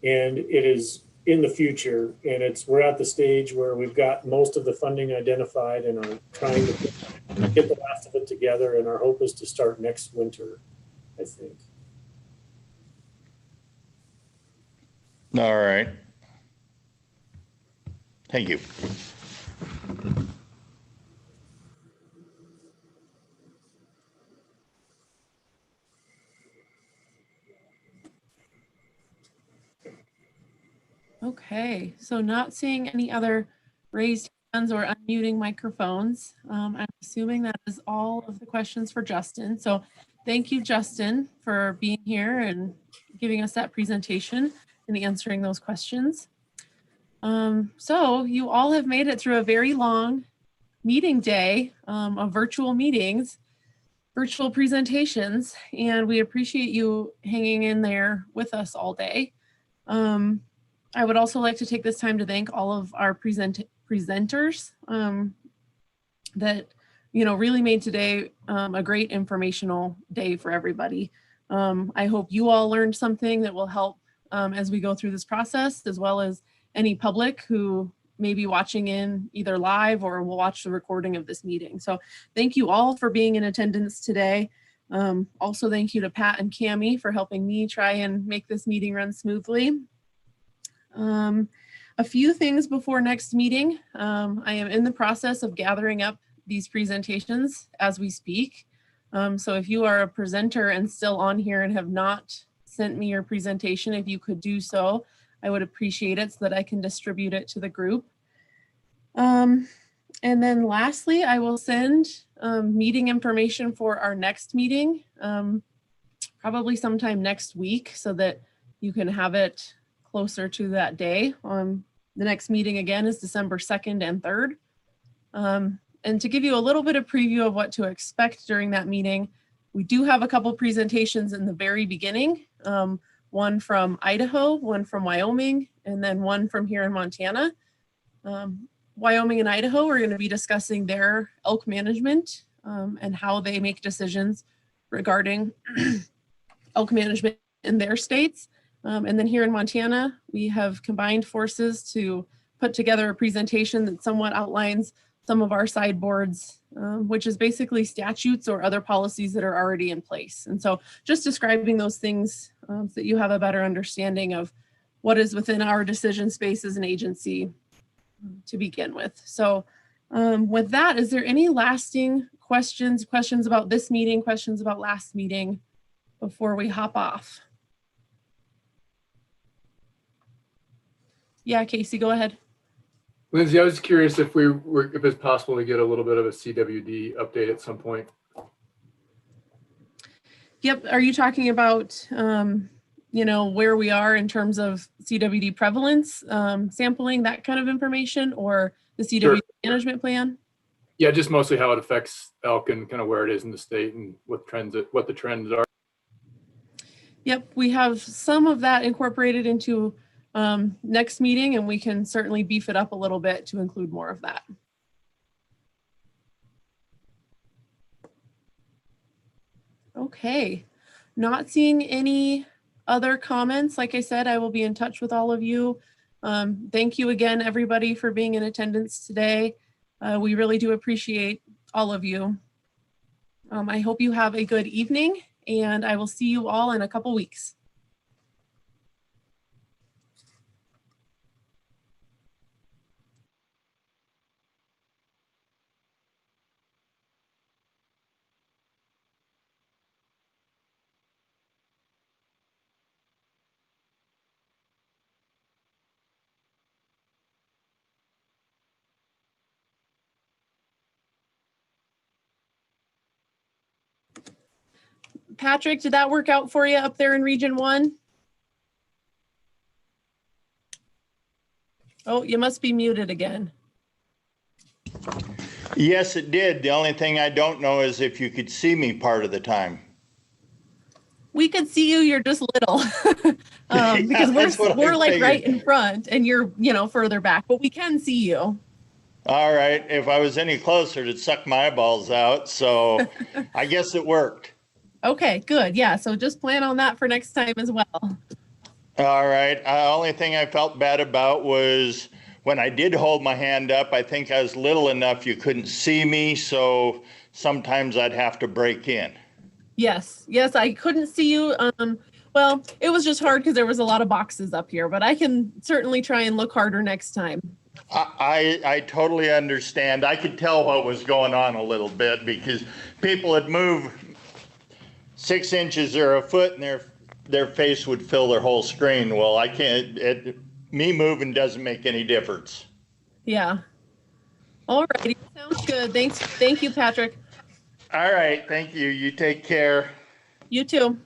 And it is in the future, and we're at the stage where we've got most of the funding identified and are trying to get the last of it together, and our hope is to start next winter, I think. All right. Thank you. Okay, so not seeing any other raised hands or unmuting microphones. I'm assuming that is all of the questions for Justin. So thank you, Justin, for being here and giving us that presentation and answering those questions. So you all have made it through a very long meeting day of virtual meetings, virtual presentations, and we appreciate you hanging in there with us all day. I would also like to take this time to thank all of our presenters that really made today a great informational day for everybody. I hope you all learned something that will help as we go through this process, as well as any public who may be watching in either live or will watch the recording of this meeting. So thank you all for being in attendance today. Also, thank you to Pat and Cami for helping me try and make this meeting run smoothly. A few things before next meeting. I am in the process of gathering up these presentations as we speak. So if you are a presenter and still on here and have not sent me your presentation, if you could do so, I would appreciate it so that I can distribute it to the group. And then lastly, I will send meeting information for our next meeting, probably sometime next week, so that you can have it closer to that day. The next meeting again is December 2nd and 3rd. And to give you a little bit of preview of what to expect during that meeting, we do have a couple presentations in the very beginning, one from Idaho, one from Wyoming, and then one from here in Montana. Wyoming and Idaho are going to be discussing their elk management and how they make decisions regarding elk management in their states. And then here in Montana, we have combined forces to put together a presentation that somewhat outlines some of our sideboards, which is basically statutes or other policies that are already in place. And so just describing those things so that you have a better understanding of what is within our decision space as an agency to begin with. So with that, is there any lasting questions about this meeting, questions about last meeting before we hop off? Yeah, Casey, go ahead. Lindsay, I was curious if it's possible to get a little bit of a CWD update at some point. Yep. Are you talking about, you know, where we are in terms of CWD prevalence, sampling, that kind of information, or the CWD Sure. management plan? Yeah, just mostly how it affects elk and kind of where it is in the state and what the trends are. Yep, we have some of that incorporated into next meeting, and we can certainly beef it up a little bit to include more of that. Okay, not seeing any other comments. Like I said, I will be in touch with all of you. Thank you again, everybody, for being in attendance today. We really do appreciate all of you. I hope you have a good evening, and I will see you all in a couple weeks. Patrick, did that work out for you up there in Region 1? Oh, you must be muted again. Yes, it did. The only thing I don't know is if you could see me part of the time. We could see you, you're just little. Because we're like right in front and you're, you know, further back, but we can see you. All right. If I was any closer, it'd suck my eyeballs out. So I guess it worked. Okay, good. Yeah, so just plan on that for next time as well. All right. Only thing I felt bad about was when I did hold my hand up, I think I was little enough you couldn't see me. So sometimes I'd have to break in. Yes, I couldn't see you. Well, it was just hard because there was a lot of boxes up here, but I can certainly try and look harder next time. I totally understand. I could tell what was going on a little bit because people would move 6 inches or a foot and their face would fill their whole screen. Well, I can't, me moving doesn't make any difference. Yeah. All righty, sounds good. Thank you, Patrick. All right, thank you. You take care. You too.